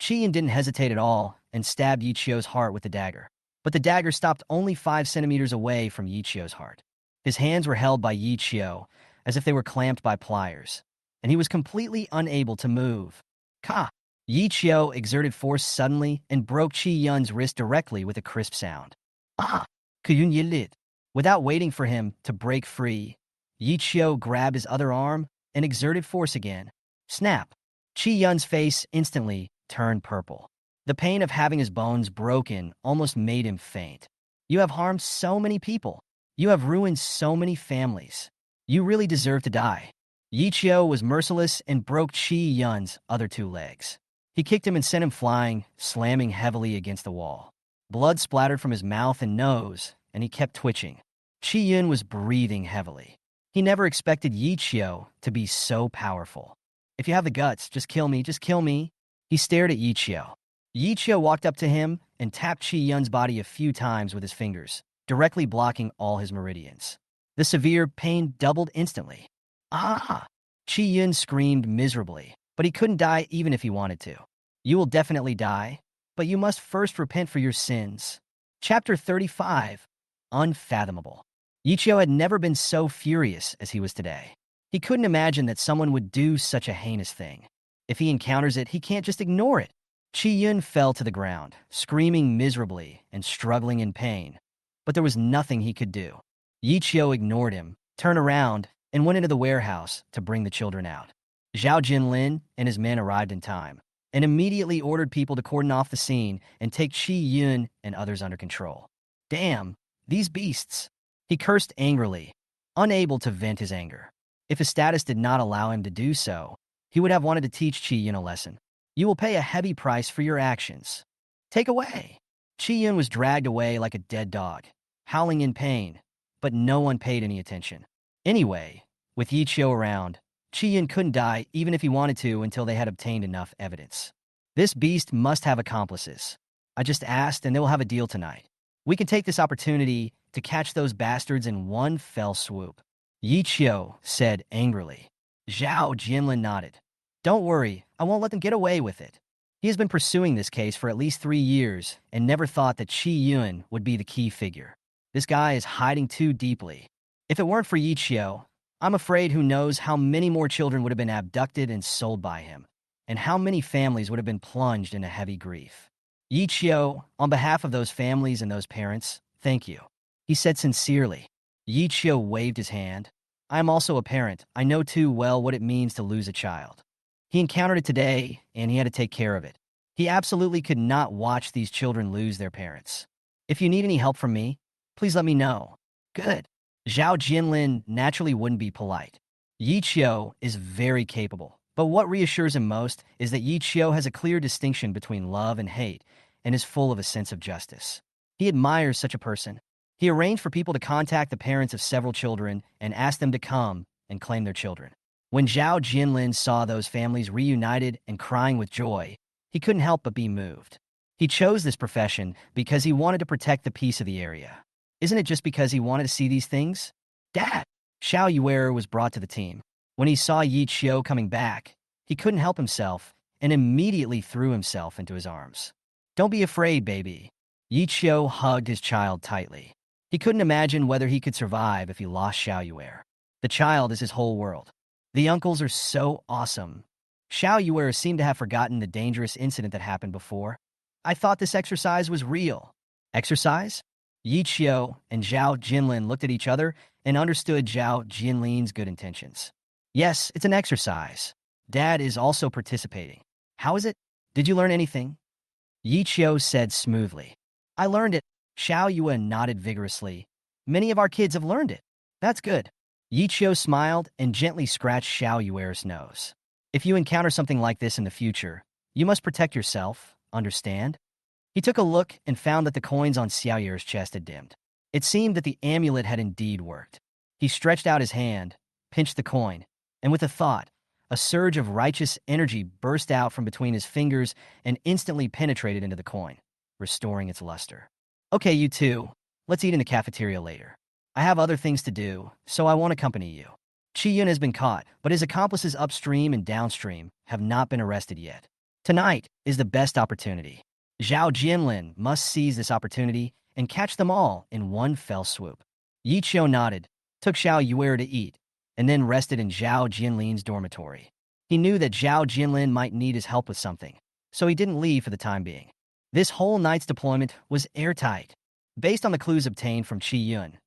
Qi Yun didn't hesitate at all and stabbed Yi Qiu's heart with the dagger. But the dagger stopped only 5 centimeters away from Yi Qiu's heart. His hands were held by Yi Qiu as if they were clamped by pliers, and he was completely unable to move. Ka! Yi Qiu exerted force suddenly and broke Qi Yun's wrist directly with a crisp sound. Ah! Kuyun Yilit. Without waiting for him to break free, Yi Qiu grabbed his other arm and exerted force again. Snap! Qi Yun's face instantly turned purple. The pain of having his bones broken almost made him faint. You have harmed so many people. You have ruined so many families. You really deserve to die. Yi Qiu was merciless and broke Qi Yun's other 2 legs. He kicked him and sent him flying, slamming heavily against the wall. Blood splattered from his mouth and nose, and he kept twitching. Qi Yun was breathing heavily. He never expected Yi Qiu to be so powerful. If you have the guts, just kill me, just kill me. He stared at Yi Qiu. Yi Qiu walked up to him and tapped Qi Yun's body a few times with his fingers, directly blocking all his meridians. The severe pain doubled instantly. Ah! Qi Yun screamed miserably, but he couldn't die even if he wanted to. You will definitely die, but you must first repent for your sins. Chapter 35. Unfathomable. Yi Qiu had never been so furious as he was today. He couldn't imagine that someone would do such a heinous thing. If he encounters it, he can't just ignore it. Qi Yun fell to the ground, screaming miserably and struggling in pain. But there was nothing he could do. Yi Qiu ignored him, turned around, and went into the warehouse to bring the children out. Zhao Jinlin and his men arrived in time, and immediately ordered people to cordon off the scene and take Qi Yun and others under control. Damn, these beasts! He cursed angrily, unable to vent his anger. If his status did not allow him to do so, he would have wanted to teach Qi Yun a lesson. You will pay a heavy price for your actions. Take away! Qi Yun was dragged away like a dead dog, howling in pain, but no one paid any attention. Anyway, with Yi Qiu around, Qi Yun couldn't die even if he wanted to until they had obtained enough evidence. This beast must have accomplices. I just asked and they will have a deal tonight. We can take this opportunity to catch those bastards in one fell swoop. Yi Qiu said angrily. Zhao Jinlin nodded. Don't worry, I won't let them get away with it. He has been pursuing this case for at least 3 years and never thought that Qi Yun would be the key figure. This guy is hiding too deeply. If it weren't for Yi Qiu, I'm afraid who knows how many more children would have been abducted and sold by him, and how many families would have been plunged into heavy grief. Yi Qiu, on behalf of those families and those parents, thank you. He said sincerely. Yi Qiu waved his hand. I am also a parent. I know too well what it means to lose a child. He encountered it today, and he had to take care of it. He absolutely could not watch these children lose their parents. If you need any help from me, please let me know. Good. Zhao Jinlin naturally wouldn't be polite. Yi Qiu is very capable, but what reassures him most is that Yi Qiu has a clear distinction between love and hate and is full of a sense of justice. He admires such a person. He arranged for people to contact the parents of several children and ask them to come and claim their children. When Zhao Jinlin saw those families reunited and crying with joy, he couldn't help but be moved. He chose this profession because he wanted to protect the peace of the area. Isn't it just because he wanted to see these things? Dad! Xiao Yuer was brought to the team. When he saw Yi Qiu coming back, he couldn't help himself and immediately threw himself into his arms. Don't be afraid, baby. Yi Qiu hugged his child tightly. He couldn't imagine whether he could survive if he lost Xiao Yuer. The child is his whole world. The uncles are so awesome. Xiao Yuer seemed to have forgotten the dangerous incident that happened before. I thought this exercise was real. Exercise? Yi Qiu and Zhao Jinlin looked at each other and understood Zhao Jinlin's good intentions. Yes, it's an exercise. Dad is also participating. How is it? Did you learn anything? Yi Qiu said smoothly. I learned it. Xiao Yuan nodded vigorously. Many of our kids have learned it. That's good. Yi Qiu smiled and gently scratched Xiao Yuer's nose. If you encounter something like this in the future, you must protect yourself, understand? He took a look and found that the coins on Xiao Yuer's chest had dimmed. It seemed that the amulet had indeed worked. He stretched out his hand, pinched the coin, and with a thought, a surge of righteous energy burst out from between his fingers and instantly penetrated into the coin, restoring its luster. Okay, you two, let's eat in the cafeteria later. I have other things to do, so I won't accompany you. Qi Yun has been caught, but his accomplices upstream and downstream have not been arrested yet. Tonight is the best opportunity. Zhao Jinlin must seize this opportunity and catch them all in one fell swoop. Yi Qiu nodded, took Xiao Yuer to eat, and then rested in Zhao Jinlin's dormitory. He knew that Zhao Jinlin might need his help with something, so he didn't leave for the time being. This whole night's deployment was airtight. Based on the clues obtained from Qi Yun,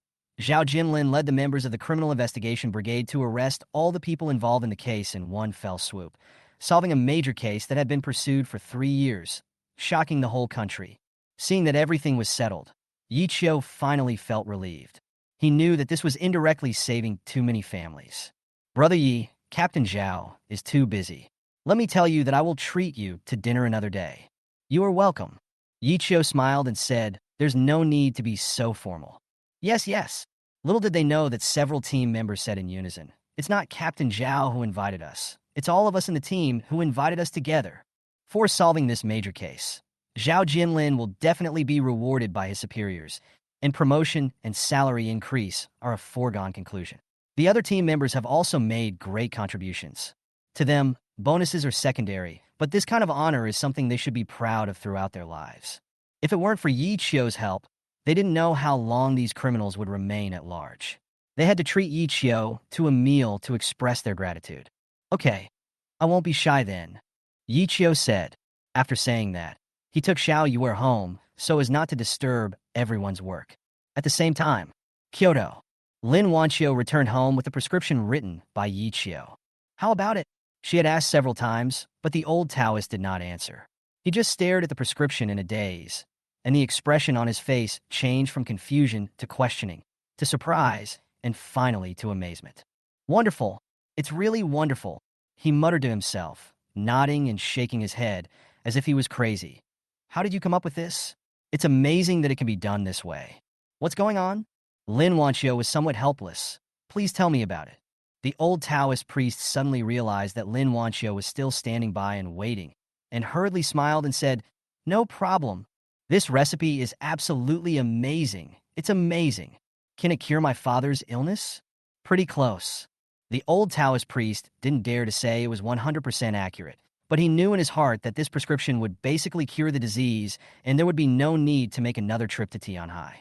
Zhao Jinlin led the members of the Criminal Investigation Brigade to arrest all the people involved in the case in one fell swoop, solving a major case that had been pursued for 3 years, shocking the whole country. Seeing that everything was settled, Yi Qiu finally felt relieved. He knew that this was indirectly saving too many families. Brother Yi, Captain Zhao, is too busy. Let me tell you that I will treat you to dinner another day. You are welcome. Yi Qiu smiled and said, there's no need to be so formal. Yes, yes. Little did they know that several team members said in unison, it's not Captain Zhao who invited us. It's all of us in the team who invited us together. For solving this major case, Zhao Jinlin will definitely be rewarded by his superiors, and promotion and salary increase are a foregone conclusion. The other team members have also made great contributions. To them, bonuses are secondary, but this kind of honor is something they should be proud of throughout their lives. If it weren't for Yi Qiu's help, they didn't know how long these criminals would remain at large. They had to treat Yi Qiu to a meal to express their gratitude. Okay, I won't be shy then, Yi Qiu said. After saying that, he took Xiao Yuer home so as not to disturb everyone's work. At the same time, Kyoto. Lin Wanqiu returned home with a prescription written by Yi Qiu. How about it? She had asked several times, but the old Taoist did not answer. He just stared at the prescription in a daze, and the expression on his face changed from confusion to questioning, to surprise, and finally to amazement. Wonderful. It's really wonderful, he muttered to himself, nodding and shaking his head as if he was crazy. How did you come up with this? It's amazing that it can be done this way. What's going on? Lin Wanqiu was somewhat helpless. Please tell me about it. The old Taoist priest suddenly realized that Lin Wanqiu was still standing by and waiting, and hurriedly smiled and said, no problem. This recipe is absolutely amazing. It's amazing. Can it cure my father's illness? Pretty close. The old Taoist priest didn't dare to say it was 100% accurate, but he knew in his heart that this prescription would basically cure the disease and there would be no need to make another trip to Tianhai.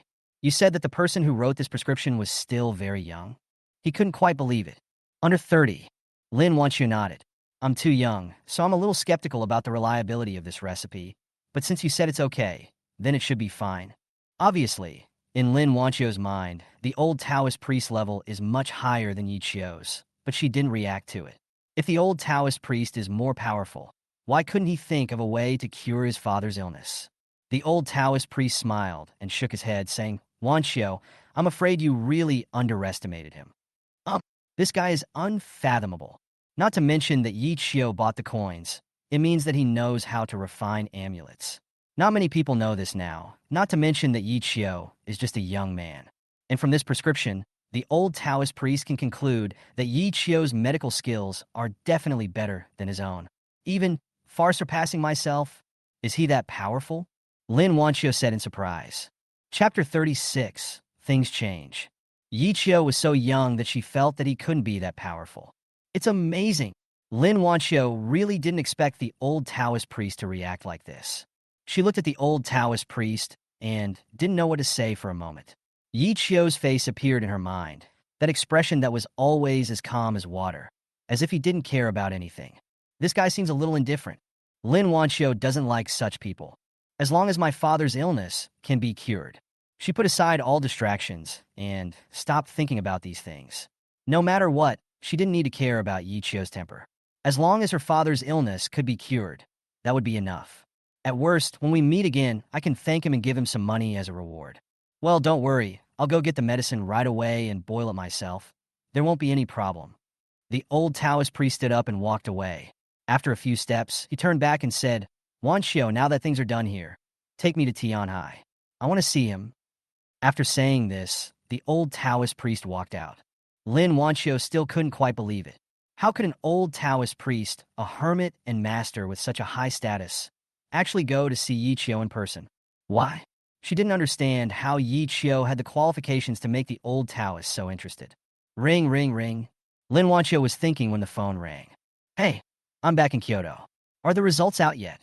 You said that the person who wrote this prescription was still very young? He couldn't quite believe it. Under 30. Lin Wanqiu nodded. I'm too young, so I'm a little skeptical about the reliability of this recipe, but since you said it's okay, then it should be fine. Obviously, in Lin Wanqiu's mind, the old Taoist priest level is much higher than Yi Qiu's, but she didn't react to it. If the old Taoist priest is more powerful, why couldn't he think of a way to cure his father's illness? The old Taoist priest smiled and shook his head, saying, Wanqiu, I'm afraid you really underestimated him. This guy is unfathomable. Not to mention that Yi Qiu bought the coins. It means that he knows how to refine amulets. Not many people know this now, not to mention that Yi Qiu is just a young man. And from this prescription, the old Taoist priest can conclude that Yi Qiu's medical skills are definitely better than his own. Even far surpassing myself. Is he that powerful? Lin Wanqiu said in surprise. Chapter 36. Things change. Yi Qiu was so young that she felt that he couldn't be that powerful. It's amazing. Lin Wanqiu really didn't expect the old Taoist priest to react like this. She looked at the old Taoist priest and didn't know what to say for a moment. Yi Qiu's face appeared in her mind, that expression that was always as calm as water, as if he didn't care about anything. This guy seems a little indifferent. Lin Wanqiu doesn't like such people. As long as my father's illness can be cured. She put aside all distractions and stopped thinking about these things. No matter what, she didn't need to care about Yi Qiu's temper. As long as her father's illness could be cured, that would be enough. At worst, when we meet again, I can thank him and give him some money as a reward. Well, don't worry. I'll go get the medicine right away and boil it myself. There won't be any problem." The old Taoist priest stood up and walked away. After a few steps, he turned back and said, "Wanxiu, now that things are done here, take me to Tianhai. I want to see him." After saying this, the old Taoist priest walked out. Lin Wanxiu still couldn't quite believe it. How could an old Taoist priest, a hermit and master with such a high status, actually go to see Yi Qiu in person? Why? She didn't understand how Yi Qiu had the qualifications to make the old Taoist so interested. Ring, ring, ring. Lin Wanxiu was thinking when the phone rang. "Hey, I'm back in Kyoto. Are the results out yet?"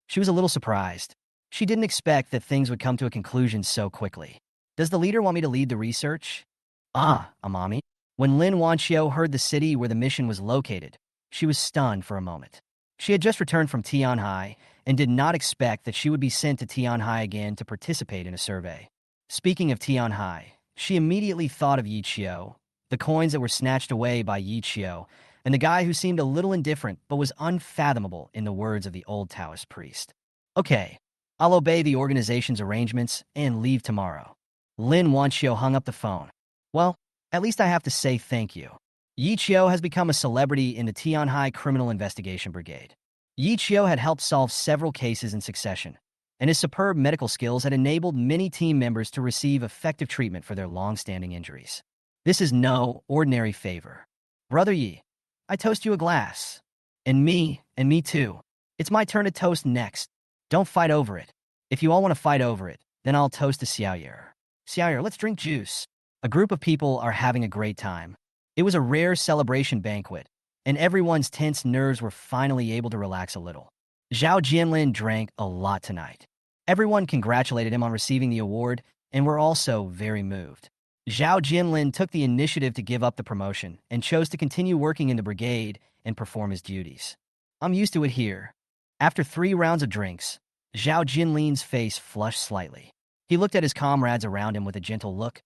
She was a little surprised. She didn't expect that things would come to a conclusion so quickly. "Does the leader want me to lead the research?" "Ah, Amami." When Lin Wanxiu heard the city where the mission was located, she was stunned for a moment. She had just returned from Tianhai and did not expect that she would be sent to Tianhai again to participate in a survey. Speaking of Tianhai, she immediately thought of Yi Qiu, the coins that were snatched away by Yi Qiu, and the guy who seemed a little indifferent but was unfathomable in the words of the old Taoist priest. "Okay, I'll obey the organization's arrangements and leave tomorrow." Lin Wanxiu hung up the phone. "Well, at least I have to say thank you." Yi Qiu has become a celebrity in the Tianhai Criminal Investigation Brigade. Yi Qiu had helped solve several cases in succession, and his superb medical skills had enabled many team members to receive effective treatment for their long-standing injuries. This is no ordinary favor. "Brother Yi, I toast you a glass." And me too. It's my turn to toast next. Don't fight over it. If you all want to fight over it, then I'll toast to Xiaoyer. Xiaoyer, let's drink juice." A group of people are having a great time. It was a rare celebration banquet, and everyone's tense nerves were finally able to relax a little. Zhao Jianlin drank a lot tonight. Everyone congratulated him on receiving the award and were also very moved. Zhao Jianlin took the initiative to give up the promotion and chose to continue working in the brigade and perform his duties. "I'm used to it here." After 3 rounds of drinks, Zhao Jinlin's face flushed slightly. He looked at his comrades around him with a gentle look.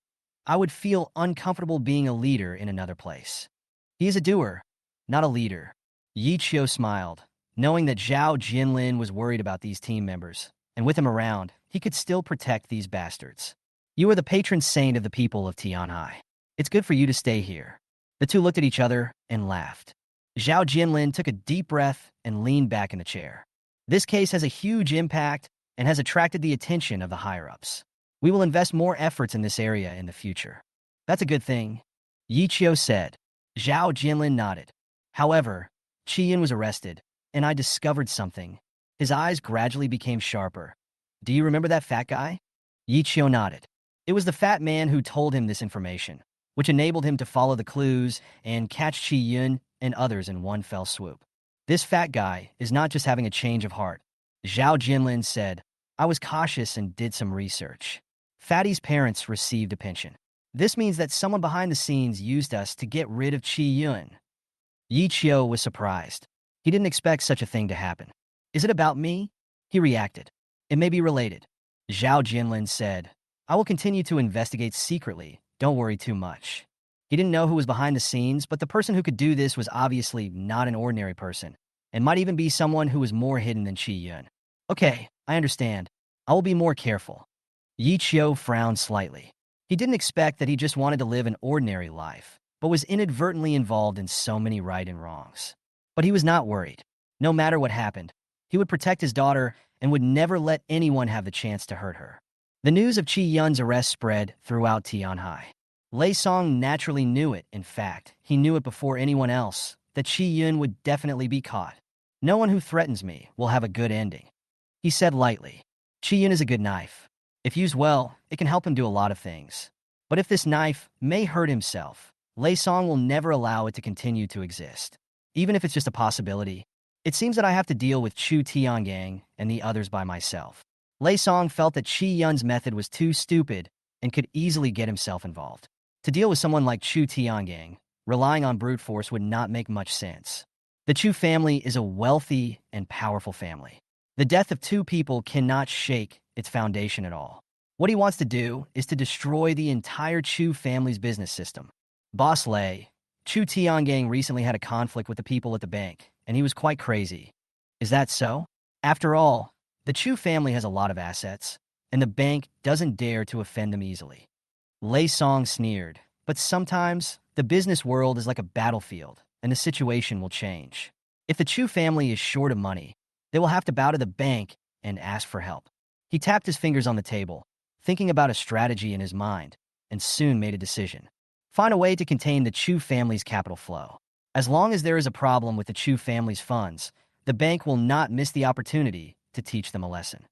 "I would feel uncomfortable being a leader in another place." He is a doer, not a leader. Yi Qiu smiled, knowing that Zhao Jinlin was worried about these team members, and with him around, he could still protect these bastards. "You are the patron saint of the people of Tianhai. It's good for you to stay here." The two looked at each other and laughed. Zhao Jinlin took a deep breath and leaned back in the chair. "This case has a huge impact and has attracted the attention of the higher-ups. We will invest more efforts in this area in the future." "That's a good thing," Yi Qiu said. Zhao Jinlin nodded. "However, Qi Yun was arrested, and I discovered something." His eyes gradually became sharper. "Do you remember that fat guy?" Yi Qiu nodded. It was the fat man who told him this information, which enabled him to follow the clues and catch Qi Yun and others in one fell swoop. "This fat guy is not just having a change of heart," Zhao Jinlin said. "I was cautious and did some research. Fatty's parents received a pension. This means that someone behind the scenes used us to get rid of Qi Yun." Yi Qiu was surprised. He didn't expect such a thing to happen. "Is it about me?" He reacted. "It may be related." Zhao Jinlin said, "I will continue to investigate secretly. Don't worry too much." He didn't know who was behind the scenes, but the person who could do this was obviously not an ordinary person, and might even be someone who was more hidden than Qi Yun. "Okay, I understand. I will be more careful." Yi Qiu frowned slightly. He didn't expect that he just wanted to live an ordinary life, but was inadvertently involved in so many right and wrongs. But he was not worried. No matter what happened, he would protect his daughter and would never let anyone have the chance to hurt her. The news of Qi Yun's arrest spread throughout Tianhai. Lei Song naturally knew it. In fact, he knew it before anyone else, that Qi Yun would definitely be caught. "No one who threatens me will have a good ending," he said lightly. "Qi Yun is a good knife. If used well, it can help him do a lot of things. But if this knife may hurt himself, Lei Song will never allow it to continue to exist, even if it's just a possibility. It seems that I have to deal with Chu Tiangang and the others by myself." Lei Song felt that Qi Yun's method was too stupid and could easily get himself involved. To deal with someone like Chu Tiangang, relying on brute force would not make much sense. The Chu family is a wealthy and powerful family. The death of 2 people cannot shake its foundation at all. What he wants to do is to destroy the entire Chu family's business system. Boss Lei, Chu Tiangang recently had a conflict with the people at the bank, and he was quite crazy. Is that so? After all, the Chu family has a lot of assets, and the bank doesn't dare to offend them easily. Lei Song sneered, but sometimes the business world is like a battlefield, and the situation will change. If the Chu family is short of money, they will have to bow to the bank and ask for help. He tapped his fingers on the table, thinking about a strategy in his mind, and soon made a decision. Find a way to contain the Chu family's capital flow. As long as there is a problem with the Chu family's funds, the bank will not miss the opportunity to teach them a lesson.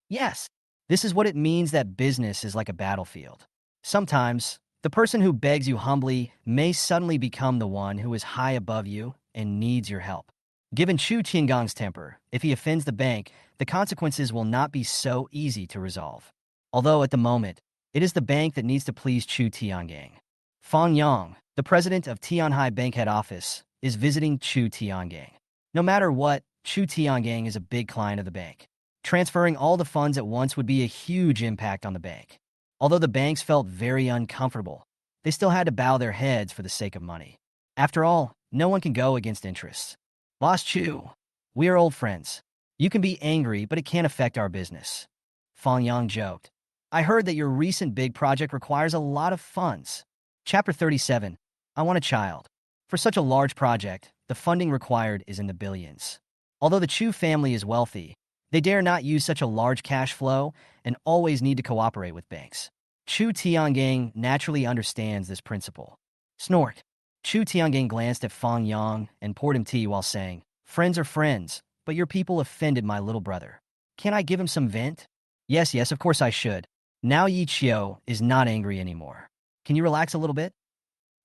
Yes, this is what it means that business is like a battlefield. Sometimes, the person who begs you humbly may suddenly become the one who is high above you and needs your help. Given Chu Tiangong's temper, if he offends the bank, the consequences will not be so easy to resolve. Although at the moment, it is the bank that needs to please Chu Tiangang. Fang Yang, the president of Tianhai Bank head office, is visiting Chu Tiangang. No matter what, Chu Tiangang is a big client of the bank. Transferring all the funds at once would be a huge impact on the bank. Although the banks felt very uncomfortable, they still had to bow their heads for the sake of money. After all, no one can go against interests. Boss Chu, we are old friends. You can be angry, but it can't affect our business. Fang Yang joked. I heard that your recent big project requires a lot of funds. Chapter 37. I want a child. For such a large project, the funding required is in the billions. Although the Chu family is wealthy, they dare not use such a large cash flow and always need to cooperate with banks. Chu Tiangang naturally understands this principle. Snort. Chu Tiangang glanced at Fang Yang and poured him tea while saying, Friends are friends, but your people offended my little brother. Can I give him some vent? Yes, of course I should. Now Yi Qiu is not angry anymore. Can you relax a little bit?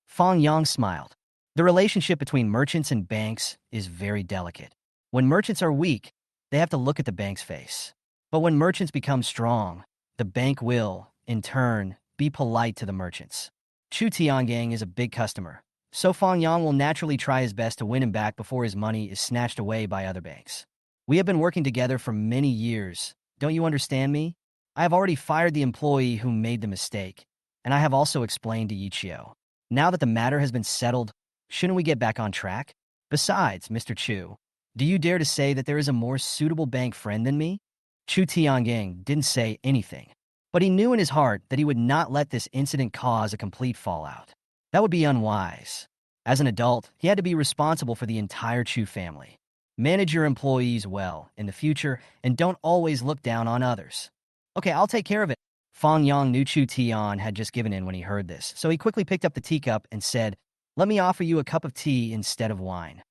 Fang Yang smiled. The relationship between merchants and banks is very delicate. When merchants are weak, they have to look at the bank's face. But when merchants become strong, the bank will, in turn, be polite to the merchants. Chu Tiangang is a big customer, so Fang Yang will naturally try his best to win him back before his money is snatched away by other banks. We have been working together for many years. Don't you understand me? I have already fired the employee who made the mistake, and I have also explained to Yi Qiu. Now that the matter has been settled, shouldn't we get back on track? Besides, Mr. Chu, do you dare to say that there is a more suitable bank friend than me? Chu Tiangang didn't say anything, but he knew in his heart that he would not let this incident cause a complete fallout. That would be unwise. As an adult, he had to be responsible for the entire Chu family. Manage your employees well in the future and don't always look down on others. Okay, I'll take care of it. Fang Yang knew Chu Tian had just given in when he heard this, so he quickly picked up the teacup and said, Let me offer you a cup of tea instead of wine.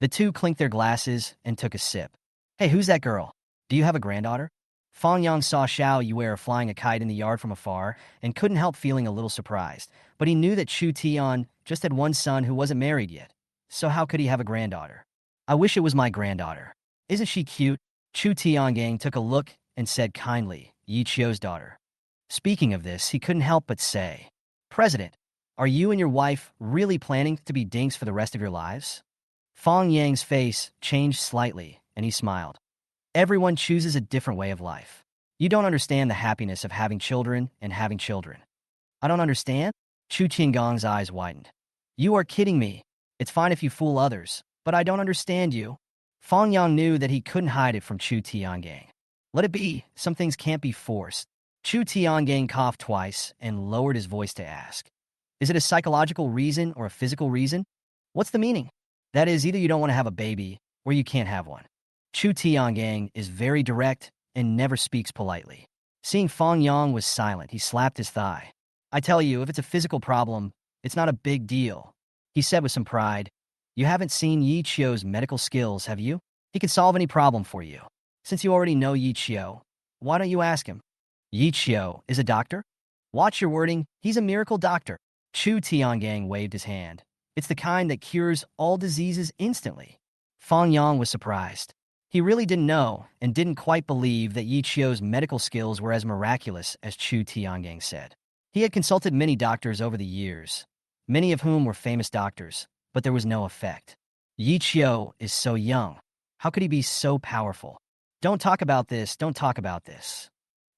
The two clinked their glasses and took a sip. Hey, who's that girl? Do you have a granddaughter? Fang Yang saw Xiao Yuer flying a kite in the yard from afar and couldn't help feeling a little surprised, but he knew that Chu Tian just had one son who wasn't married yet, so how could he have a granddaughter? I wish it was my granddaughter. Isn't she cute? Chu Tiangang took a look and said kindly, Yi Qiu's daughter. Speaking of this, he couldn't help but say, President, are you and your wife really planning to be dinks for the rest of your lives? Fang Yang's face changed slightly, and he smiled. Everyone chooses a different way of life. You don't understand the happiness of having children and having children. I don't understand? Chu Qinggong's eyes widened. You are kidding me. It's fine if you fool others, but I don't understand you. Fang Yang knew that he couldn't hide it from Chu Tiangang. Let it be. Some things can't be forced. Chu Tiangang coughed twice and lowered his voice to ask, Is it a psychological reason or a physical reason? What's the meaning? That is, either you don't want to have a baby, or you can't have one. Chu Tiangang is very direct and never speaks politely. Seeing Fang Yang was silent, he slapped his thigh. I tell you, if it's a physical problem, it's not a big deal. He said with some pride, You haven't seen Yi Qiu's medical skills, have you? He can solve any problem for you. Since you already know Yi Qiu, why don't you ask him? Yi Qiu is a doctor? Watch your wording, he's a miracle doctor. Chu Tiangang waved his hand. It's the kind that cures all diseases instantly. Fang Yang was surprised. He really didn't know and didn't quite believe that Yi Qiu's medical skills were as miraculous as Chu Tiangang said. He had consulted many doctors over the years, many of whom were famous doctors, but there was no effect. Yi Qiu is so young. How could he be so powerful? Don't talk about this, don't talk about this.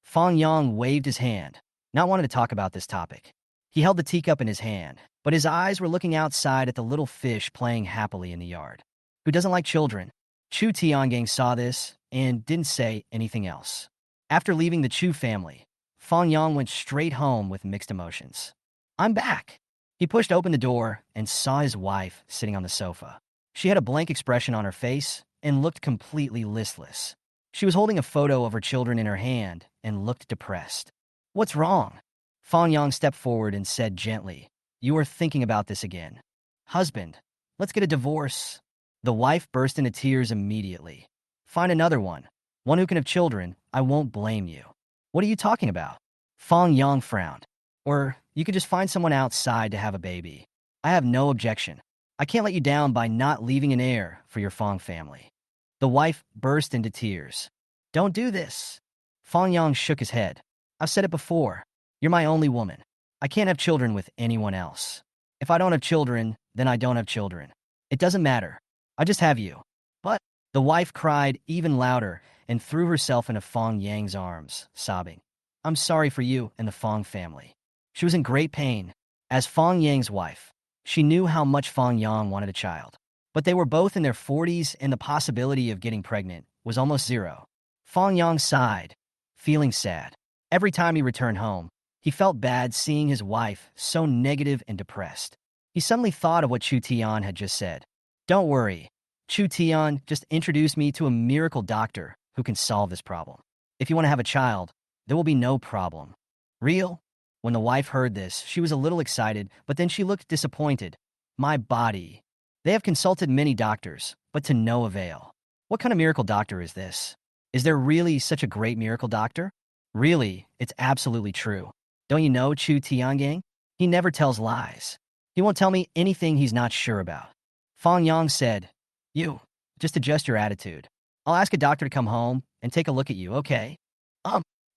Fang Yang waved his hand, not wanting to talk about this topic. He held the teacup in his hand, but his eyes were looking outside at the little fish playing happily in the yard. Who doesn't like children? Chu Tiangang saw this and didn't say anything else. After leaving the Chu family, Fong Yang went straight home with mixed emotions. I'm back. He pushed open the door and saw his wife sitting on the sofa. She had a blank expression on her face and looked completely listless. She was holding a photo of her children in her hand and looked depressed. What's wrong? Fong Yang stepped forward and said gently, You are thinking about this again. Husband, let's get a divorce. The wife burst into tears immediately. Find another one who can have children. I won't blame you. What are you talking about? Fong Yang frowned. Or you could just find someone outside to have a baby. I have no objection. I can't let you down by not leaving an heir for your Fong family. The wife burst into tears. Don't do this. Fong Yang shook his head. I've said it before. You're my only woman. I can't have children with anyone else. If I don't have children, then I don't have children. It doesn't matter. I just have you. But the wife cried even louder and threw herself into Fong Yang's arms, sobbing. I'm sorry for you and the Fong family. She was in great pain. As Fong Yang's wife, she knew how much Fong Yang wanted a child. But they were both in their 40s and the possibility of getting pregnant was almost zero. Fong Yang sighed, feeling sad. Every time he returned home, he felt bad seeing his wife so negative and depressed. He suddenly thought of what Chu Tian had just said. Don't worry. Chu Tian just introduced me to a miracle doctor who can solve this problem. If you want to have a child, there will be no problem. Real? When the wife heard this, she was a little excited, but then she looked disappointed. My body. They have consulted many doctors, but to no avail. What kind of miracle doctor is this? Is there really such a great miracle doctor? Really, it's absolutely true. Don't you know Chu Tiangang? He never tells lies. He won't tell me anything he's not sure about. Fong Yang said, You, just adjust your attitude. I'll ask a doctor to come home and take a look at you, okay?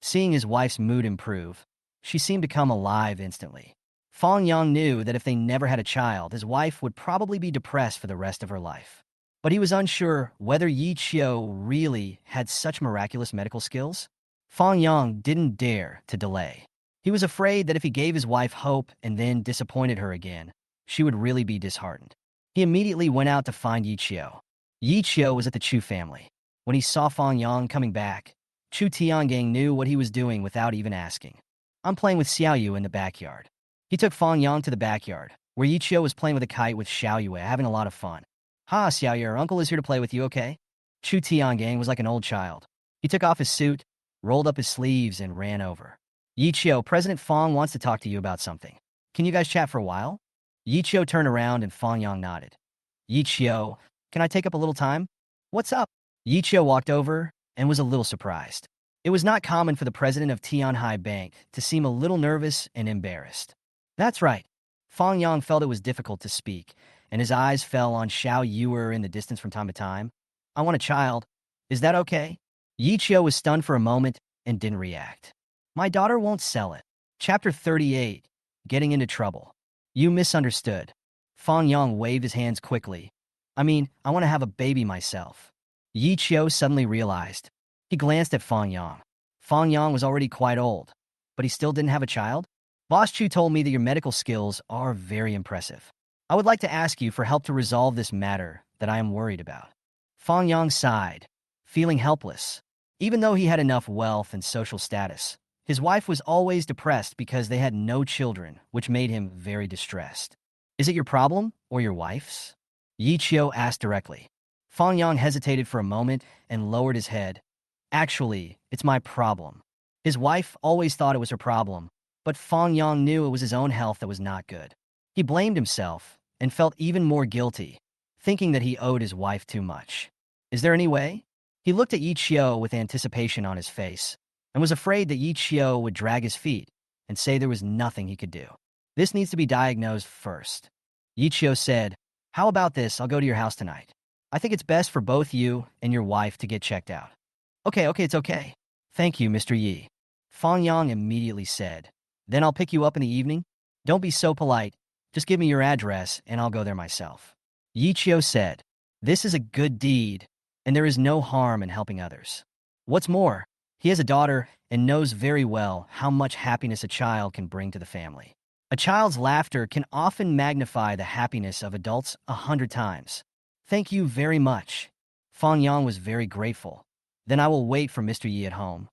Seeing his wife's mood improve, she seemed to come alive instantly. Fong Yang knew that if they never had a child, his wife would probably be depressed for the rest of her life. But he was unsure whether Yi Qiu really had such miraculous medical skills. Fong Yang didn't dare to delay. He was afraid that if he gave his wife hope and then disappointed her again, she would really be disheartened. He immediately went out to find Yi Qiu. Yi Qiu was at the Chu family. When he saw Fong Yang coming back, Chu Tiangang knew what he was doing without even asking. I'm playing with Xiao Yu in the backyard. He took Fong Yang to the backyard, where Yi Qiu was playing with a kite with Xiao Yue, having a lot of fun. Ha, Xiao Yu, your uncle is here to play with you, okay? Chu Tiangang was like an old child. He took off his suit, rolled up his sleeves, and ran over. Yi Qiu, President Fong wants to talk to you about something. Can you guys chat for a while? Yi Qiu turned around and Fong Yang nodded. Yi Qiu, can I take up a little time? What's up? Yi Qiu walked over and was a little surprised. It was not common for the president of Tianhai Bank to seem a little nervous and embarrassed. That's right. Fong Yang felt it was difficult to speak, and his eyes fell on Xiao Yuer in the distance from time to time. I want a child. Is that okay? Yi Qiu was stunned for a moment and didn't react. My daughter won't sell it. Chapter 38. Getting into trouble. You misunderstood. Fong Yang waved his hands quickly. I want to have a baby myself. Yi Qiu suddenly realized. He glanced at Fong Yang. Fong Yang was already quite old, but he still didn't have a child? Boss Chu told me that your medical skills are very impressive. I would like to ask you for help to resolve this matter that I am worried about. Fong Yang sighed, feeling helpless. Even though he had enough wealth and social status, his wife was always depressed because they had no children, which made him very distressed. Is it your problem or your wife's? Yi Qiu asked directly. Fong Yang hesitated for a moment and lowered his head. Actually, it's my problem. His wife always thought it was her problem, but Fong Yang knew it was his own health that was not good. He blamed himself and felt even more guilty, thinking that he owed his wife too much. Is there any way? He looked at Yi Qiu with anticipation on his face and was afraid that Yi Qiu would drag his feet and say there was nothing he could do. This needs to be diagnosed first. Yi Qiu said, How about this? I'll go to your house tonight. I think it's best for both you and your wife to get checked out. Okay, it's okay. Thank you, Mr. Yi. Fong Yang immediately said. Then I'll pick you up in the evening. Don't be so polite. Just give me your address and I'll go there myself. Yi Qiu said. This is a good deed, and there is no harm in helping others. What's more, he has a daughter and knows very well how much happiness a child can bring to the family. A child's laughter can often magnify the happiness of adults 100 times. Thank you very much. Fong Yang was very grateful. Then I will wait for Mr. Yi at home.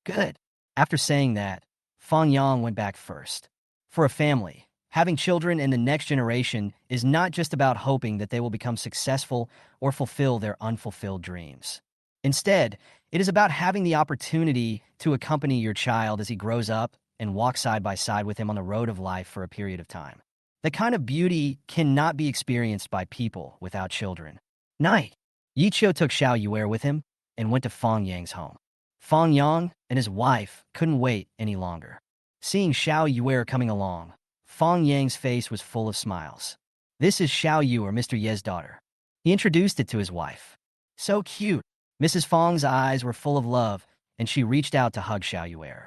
Good. After saying that, Fang Yang went back first. For a family, having children in the next generation is not just about hoping that they will become successful or fulfill their unfulfilled dreams. Instead, it is about having the opportunity to accompany your child as he grows up and walk side by side with him on the road of life for a period of time. That kind of beauty cannot be experienced by people without children. Night. Yichio took Xiao Yuer with him and went to Fang Yang's home. Fang Yang and his wife couldn't wait any longer. Seeing Xiao Yuer coming along, Fang Yang's face was full of smiles. This is Xiao Yuer, Mr. Ye's daughter. He introduced it to his wife. So cute. Mrs. Fang's eyes were full of love, and she reached out to hug Xiao Yuer.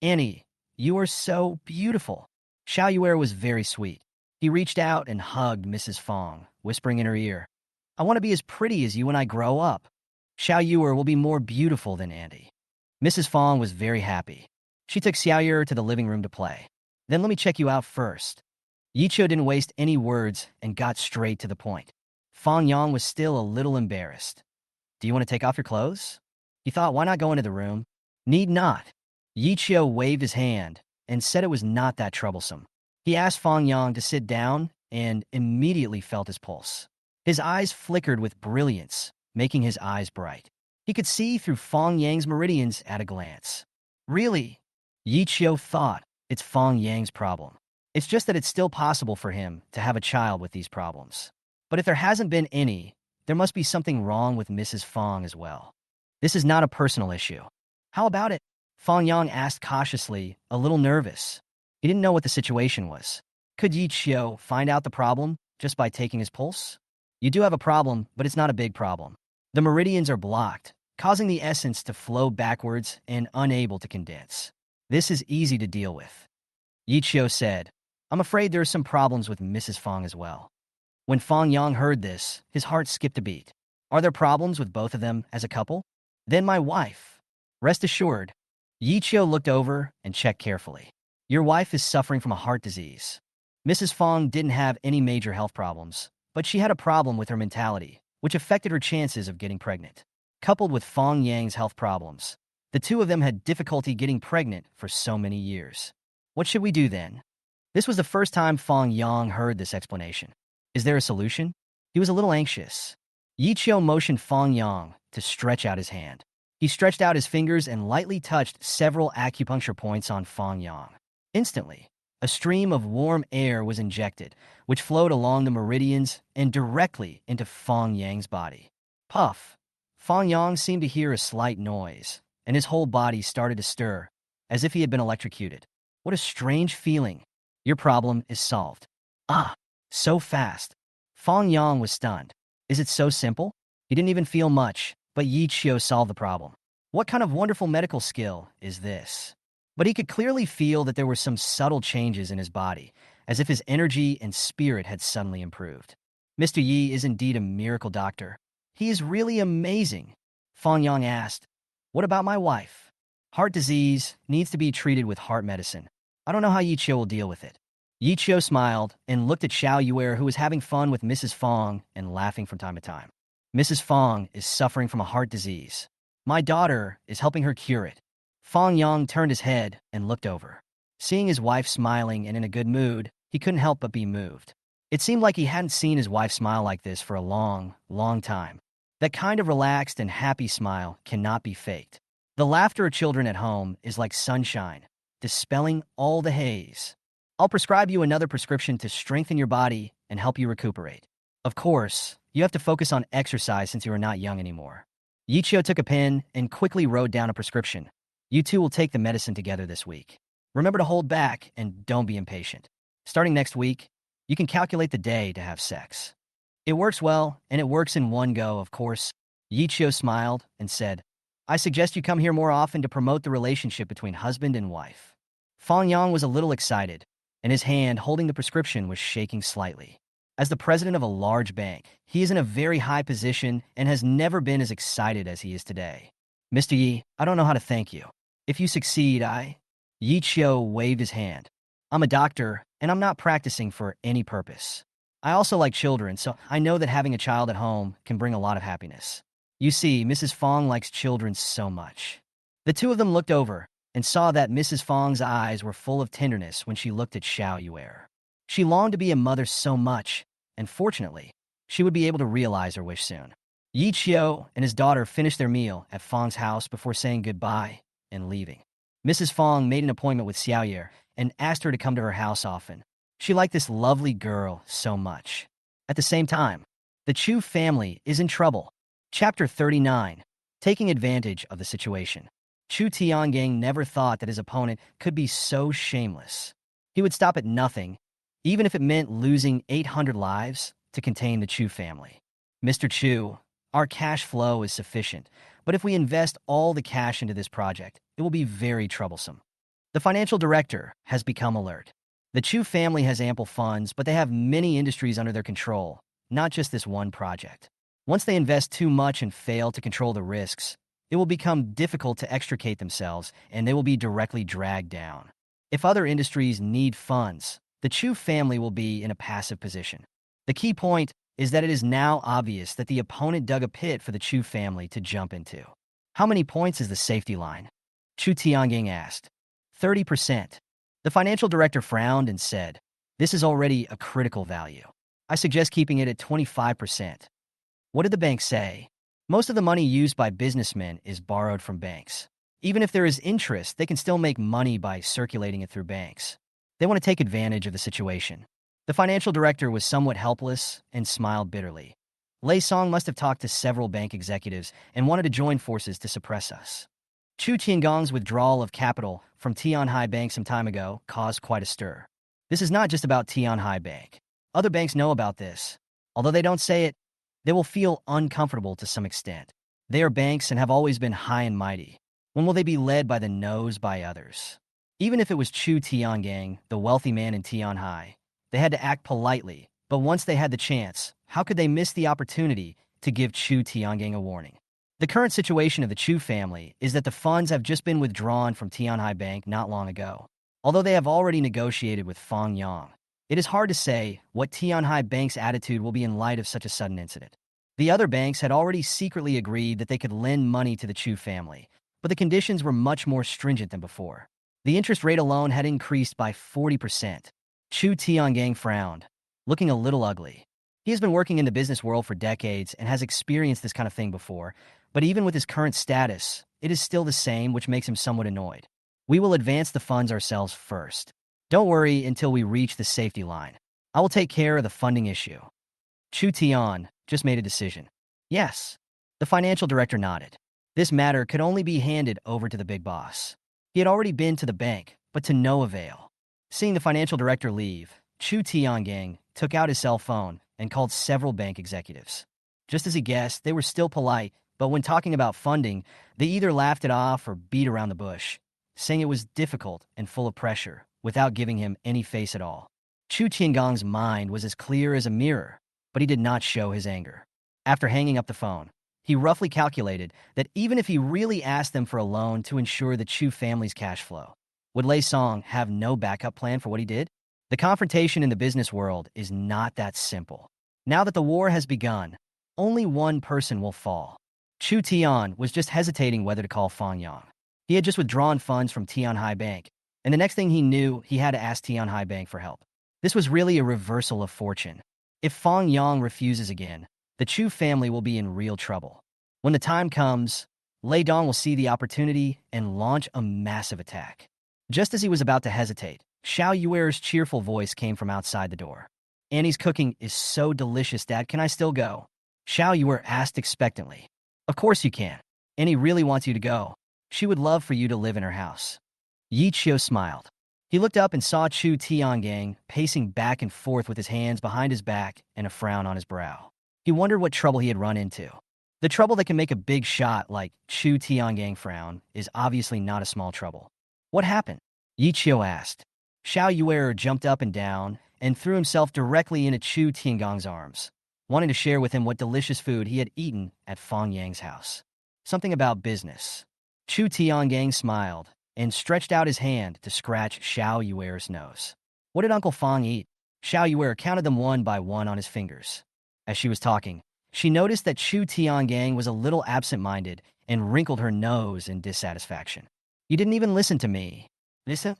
Annie, you are so beautiful. Xiao Yuer was very sweet. He reached out and hugged Mrs. Fang, whispering in her ear, I want to be as pretty as you when I grow up. Xiao Yuer will be more beautiful than Andy. Mrs. Fang was very happy. She took Xiao Yuer to the living room to play. Then let me check you out first. Yichio didn't waste any words and got straight to the point. Fang Yang was still a little embarrassed. Do you want to take off your clothes? He thought, why not go into the room? Need not. Yichio waved his hand and said it was not that troublesome. He asked Fang Yang to sit down and immediately felt his pulse. His eyes flickered with brilliance, making his eyes bright. He could see through Fang Yang's meridians at a glance. Really? Yichio thought, it's Fang Yang's problem. It's just that it's still possible for him to have a child with these problems. But if there hasn't been any, there must be something wrong with Mrs. Fang as well. This is not a personal issue. How about it? Fang Yang asked cautiously, a little nervous. He didn't know what the situation was. Could Yichio find out the problem just by taking his pulse? You do have a problem, but it's not a big problem. The meridians are blocked, causing the essence to flow backwards and unable to condense. This is easy to deal with. Yichio said, I'm afraid there are some problems with Mrs. Fang as well. When Fang Yang heard this, his heart skipped a beat. Are there problems with both of them as a couple? Then my wife. Rest assured. Yichio looked over and checked carefully. Your wife is suffering from a heart disease. Mrs. Fang didn't have any major health problems, but she had a problem with her mentality, which affected her chances of getting pregnant. Coupled with Fang Yang's health problems, the two of them had difficulty getting pregnant for so many years. What should we do then? This was the first time Fang Yang heard this explanation. Is there a solution? He was a little anxious. Yichio motioned Fang Yang to stretch out his hand. He stretched out his fingers and lightly touched several acupuncture points on Fang Yang. Instantly, a stream of warm air was injected, which flowed along the meridians and directly into Fang Yang's body. Puff! Fang Yang seemed to hear a slight noise, and his whole body started to stir, as if he had been electrocuted. What a strange feeling. Your problem is solved. Ah, so fast. Fang Yang was stunned. Is it so simple? He didn't even feel much, but Yichio solved the problem. What kind of wonderful medical skill is this? But he could clearly feel that there were some subtle changes in his body, as if his energy and spirit had suddenly improved. Mr. Yi is indeed a miracle doctor. He is really amazing. Fang Yang asked, what about my wife? Heart disease needs to be treated with heart medicine. I don't know how Yichio will deal with it. Yichio smiled and looked at Xiao Yuer, who was having fun with Mrs. Fang and laughing from time to time. Mrs. Fang is suffering from a heart disease. My daughter is helping her cure it. Fang Yang turned his head and looked over. Seeing his wife smiling and in a good mood, he couldn't help but be moved. It seemed like he hadn't seen his wife smile like this for a long, long time. That kind of relaxed and happy smile cannot be faked. The laughter of children at home is like sunshine, dispelling all the haze. I'll prescribe you another prescription to strengthen your body and help you recuperate. Of course, you have to focus on exercise since you are not young anymore. Yichio took a pen and quickly wrote down a prescription. You two will take the medicine together this week. Remember to hold back and don't be impatient. Starting next week, you can calculate the day to have sex. It works well, and it works in one go, of course. Yichio smiled and said, I suggest you come here more often to promote the relationship between husband and wife. Fang Yang was a little excited, and his hand holding the prescription was shaking slightly. As the president of a large bank, he is in a very high position and has never been as excited as he is today. Mr. Yi, I don't know how to thank you. If you succeed, Yichio waved his hand. I'm a doctor, and I'm not practicing for any purpose. I also like children, so I know that having a child at home can bring a lot of happiness. You see, Mrs. Fang likes children so much. The two of them looked over, and saw that Mrs. Fong's eyes were full of tenderness when she looked at Xiao Yuer. She longed to be a mother so much, and fortunately, she would be able to realize her wish soon. Yi Qiu and his daughter finished their meal at Fong's house before saying goodbye and leaving. Mrs. Fong made an appointment with Xiao Yuer and asked her to come to her house often. She liked this lovely girl so much. At the same time, the Chu family is in trouble. Chapter 39. Taking advantage of the situation. Chu Tiangang never thought that his opponent could be so shameless. He would stop at nothing, even if it meant losing 800 lives to contain the Chu family. Mr. Chu, our cash flow is sufficient, but if we invest all the cash into this project, it will be very troublesome. The financial director has become alert. The Chu family has ample funds, but they have many industries under their control, not just this one project. Once they invest too much and fail to control the risks, it will become difficult to extricate themselves, and they will be directly dragged down. If other industries need funds, the Chu family will be in a passive position. The key point is that it is now obvious that the opponent dug a pit for the Chu family to jump into. How many points is the safety line? Chu Tiangang asked. 30%. The financial director frowned and said, "This is already a critical value. I suggest keeping it at 25%. What did the bank say? Most of the money used by businessmen is borrowed from banks. Even if there is interest, they can still make money by circulating it through banks. They want to take advantage of the situation." The financial director was somewhat helpless and smiled bitterly. Lei Song must have talked to several bank executives and wanted to join forces to suppress us. Chu Tiangong's withdrawal of capital from Tianhai Bank some time ago caused quite a stir. This is not just about Tianhai Bank. Other banks know about this. Although they don't say it, they will feel uncomfortable to some extent. They are banks and have always been high and mighty. When will they be led by the nose by others? Even if it was Chu Tiangang, the wealthy man in Tianhai, they had to act politely, but once they had the chance, how could they miss the opportunity to give Chu Tiangang a warning? The current situation of the Chu family is that the funds have just been withdrawn from Tianhai Bank not long ago. Although they have already negotiated with Fong Yang, it is hard to say what Tianhai Bank's attitude will be in light of such a sudden incident. The other banks had already secretly agreed that they could lend money to the Chu family, but the conditions were much more stringent than before. The interest rate alone had increased by 40%. Chu Tiangang frowned, looking a little ugly. He has been working in the business world for decades and has experienced this kind of thing before, but even with his current status, it is still the same, which makes him somewhat annoyed. We will advance the funds ourselves first. Don't worry until we reach the safety line. I will take care of the funding issue. Chu Tian just made a decision. Yes. The financial director nodded. This matter could only be handed over to the big boss. He had already been to the bank, but to no avail. Seeing the financial director leave, Chu Tiangang took out his cell phone and called several bank executives. Just as he guessed, they were still polite, but when talking about funding, they either laughed it off or beat around the bush, saying it was difficult and full of pressure, without giving him any face at all. Chu Tiangong's mind was as clear as a mirror, but he did not show his anger. After hanging up the phone, he roughly calculated that even if he really asked them for a loan to ensure the Chu family's cash flow, would Lei Song have no backup plan for what he did? The confrontation in the business world is not that simple. Now that the war has begun, only one person will fall. Chu Tian was just hesitating whether to call Fong Yang. He had just withdrawn funds from Tianhai Bank, and the next thing he knew, he had to ask Tianhai Bank for help. This was really a reversal of fortune. If Fong Yang refuses again, the Chu family will be in real trouble. When the time comes, Lei Dong will see the opportunity and launch a massive attack. Just as he was about to hesitate, Xiao Yuer's cheerful voice came from outside the door. "Annie's cooking is so delicious, Dad. Can I still go?" Xiao Yuer asked expectantly. "Of course you can. Annie really wants you to go. She would love for you to live in her house." Yi Qiu smiled. He looked up and saw Chu Tiangang pacing back and forth with his hands behind his back and a frown on his brow. He wondered what trouble he had run into. The trouble that can make a big shot like Chu Tiangang frown is obviously not a small trouble. "What happened?" Yi Qiu asked. Xiao Yuer jumped up and down and threw himself directly into Chu Tiangong's arms, wanting to share with him what delicious food he had eaten at Fong Yang's house. Something about business. Chu Tiangang smiled and stretched out his hand to scratch Xiao Yuer's nose. "What did Uncle Fong eat?" Xiao Yuer counted them one by one on his fingers. As she was talking, she noticed that Chu Tiangang was a little absent-minded and wrinkled her nose in dissatisfaction. You didn't even listen to me. Listen.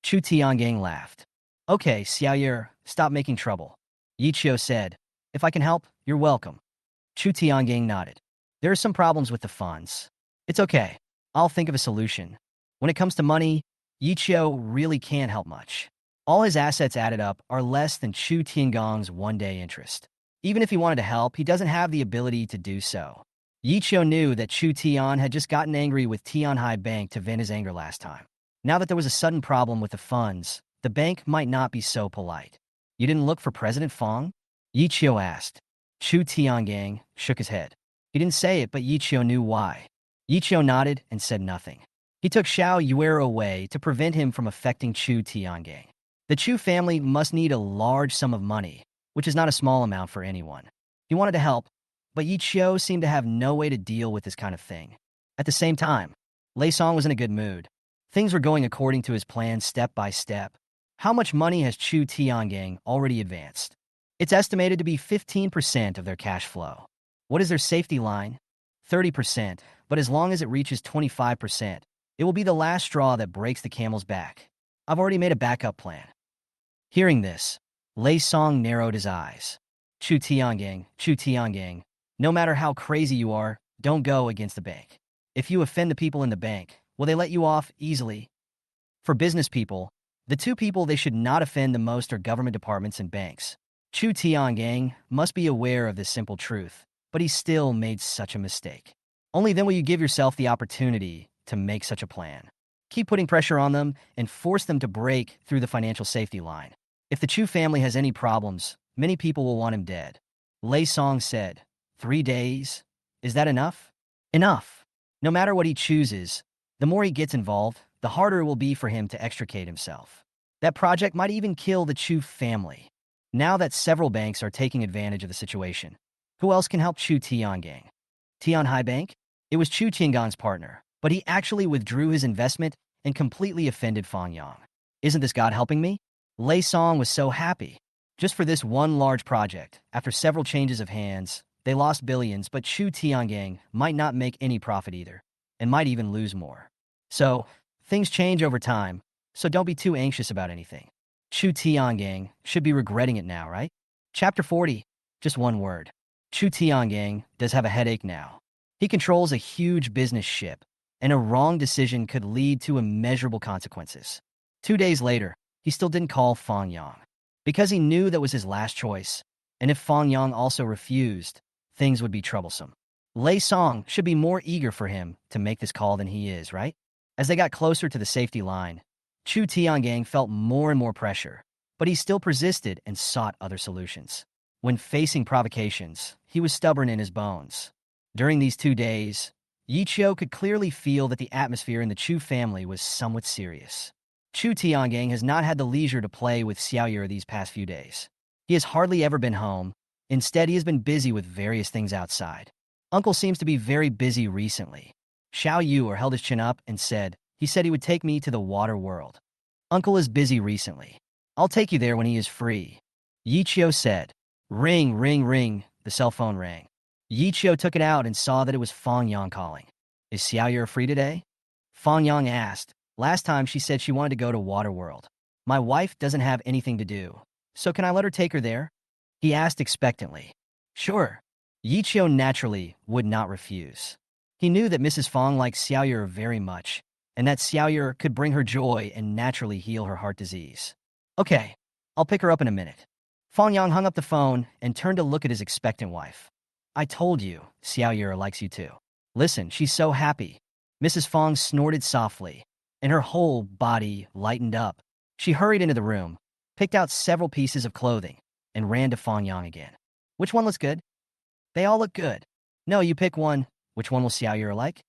Chu Tiangang laughed. Okay, Xiaoyer, stop making trouble. Yi Qiu said, if I can help, you're welcome. Chu Tiangang nodded. There are some problems with the funds. It's okay. I'll think of a solution. When it comes to money, Yi Qiu really can't help much. All his assets added up are less than Chu Tiangong's one-day interest. Even if he wanted to help, he doesn't have the ability to do so. Yi Qiu knew that Chu Tian had just gotten angry with Tianhai Bank to vent his anger last time. Now that there was a sudden problem with the funds, the bank might not be so polite. You didn't look for President Fong? Yi Qiu asked. Chu Tiangang shook his head. He didn't say it, but Yi Qiu knew why. Yi Qiu nodded and said nothing. He took Xiao Yuero away to prevent him from affecting Chu Tiangang. The Chu family must need a large sum of money, which is not a small amount for anyone. He wanted to help, but Yi Qiu seemed to have no way to deal with this kind of thing. At the same time, Lei Song was in a good mood. Things were going according to his plan step by step. How much money has Chu Tiangang already advanced? It's estimated to be 15% of their cash flow. What is their safety line? 30%, but as long as it reaches 25%, it will be the last straw that breaks the camel's back. I've already made a backup plan. Hearing this, Lei Song narrowed his eyes. Chu Tiangang, no matter how crazy you are, don't go against the bank. If you offend the people in the bank, will they let you off easily? For business people, the two people they should not offend the most are government departments and banks. Chu Tiangang must be aware of this simple truth, but he still made such a mistake. Only then will you give yourself the opportunity to make such a plan. Keep putting pressure on them and force them to break through the financial safety line. If the Chu family has any problems, many people will want him dead. Lei Song said, 3 days? Is that enough? Enough. No matter what he chooses, the more he gets involved, the harder it will be for him to extricate himself. That project might even kill the Chu family. Now that several banks are taking advantage of the situation, who else can help Chu Tiangang? Tianhai Bank? It was Chu Tiangong's partner, but he actually withdrew his investment and completely offended Fang Yang. Isn't this God helping me? Lei Song was so happy. Just for this one large project, after several changes of hands, they lost billions, but Chu Tiangang might not make any profit either, and might even lose more. So, things change over time, so don't be too anxious about anything. Chu Tiangang should be regretting it now, right? Chapter 40. Just one word. Chu Tiangang does have a headache now. He controls a huge business ship, and a wrong decision could lead to immeasurable consequences. 2 days later, he still didn't call Fang Yang, because he knew that was his last choice, and if Fang Yang also refused, things would be troublesome. Lei Song should be more eager for him to make this call than he is, right? As they got closer to the safety line, Chu Tiangang felt more and more pressure, but he still persisted and sought other solutions. When facing provocations, he was stubborn in his bones. During these 2 days, Yi Qiu could clearly feel that the atmosphere in the Chu family was somewhat serious. Chu Tiangang has not had the leisure to play with Xiaoyer these past few days. He has hardly ever been home. Instead, he has been busy with various things outside. Uncle seems to be very busy recently. Xiao Yu held his chin up and said, he said he would take me to the water world. Uncle is busy recently. I'll take you there when he is free. Yi Qiu said. Ring, ring, ring. The cell phone rang. Yi Qiu took it out and saw that it was Fang Yang calling. Is Xiaoyer free today? Fang Yang asked. Last time she said she wanted to go to Waterworld. My wife doesn't have anything to do, so can I let her take her there? He asked expectantly. Sure. Yi Qiu naturally would not refuse. He knew that Mrs. Fang liked Xiaoyer very much, and that Xiaoyer could bring her joy and naturally heal her heart disease. Okay, I'll pick her up in a minute. Fang Yang hung up the phone and turned to look at his expectant wife. I told you, Xiaoyer likes you too. Listen, she's so happy. Mrs. Fang snorted softly, and her whole body lightened up. She hurried into the room, picked out several pieces of clothing, and ran to Fang Yang again. Which one looks good? They all look good. No, you pick one. Which one will Xiaoyer like?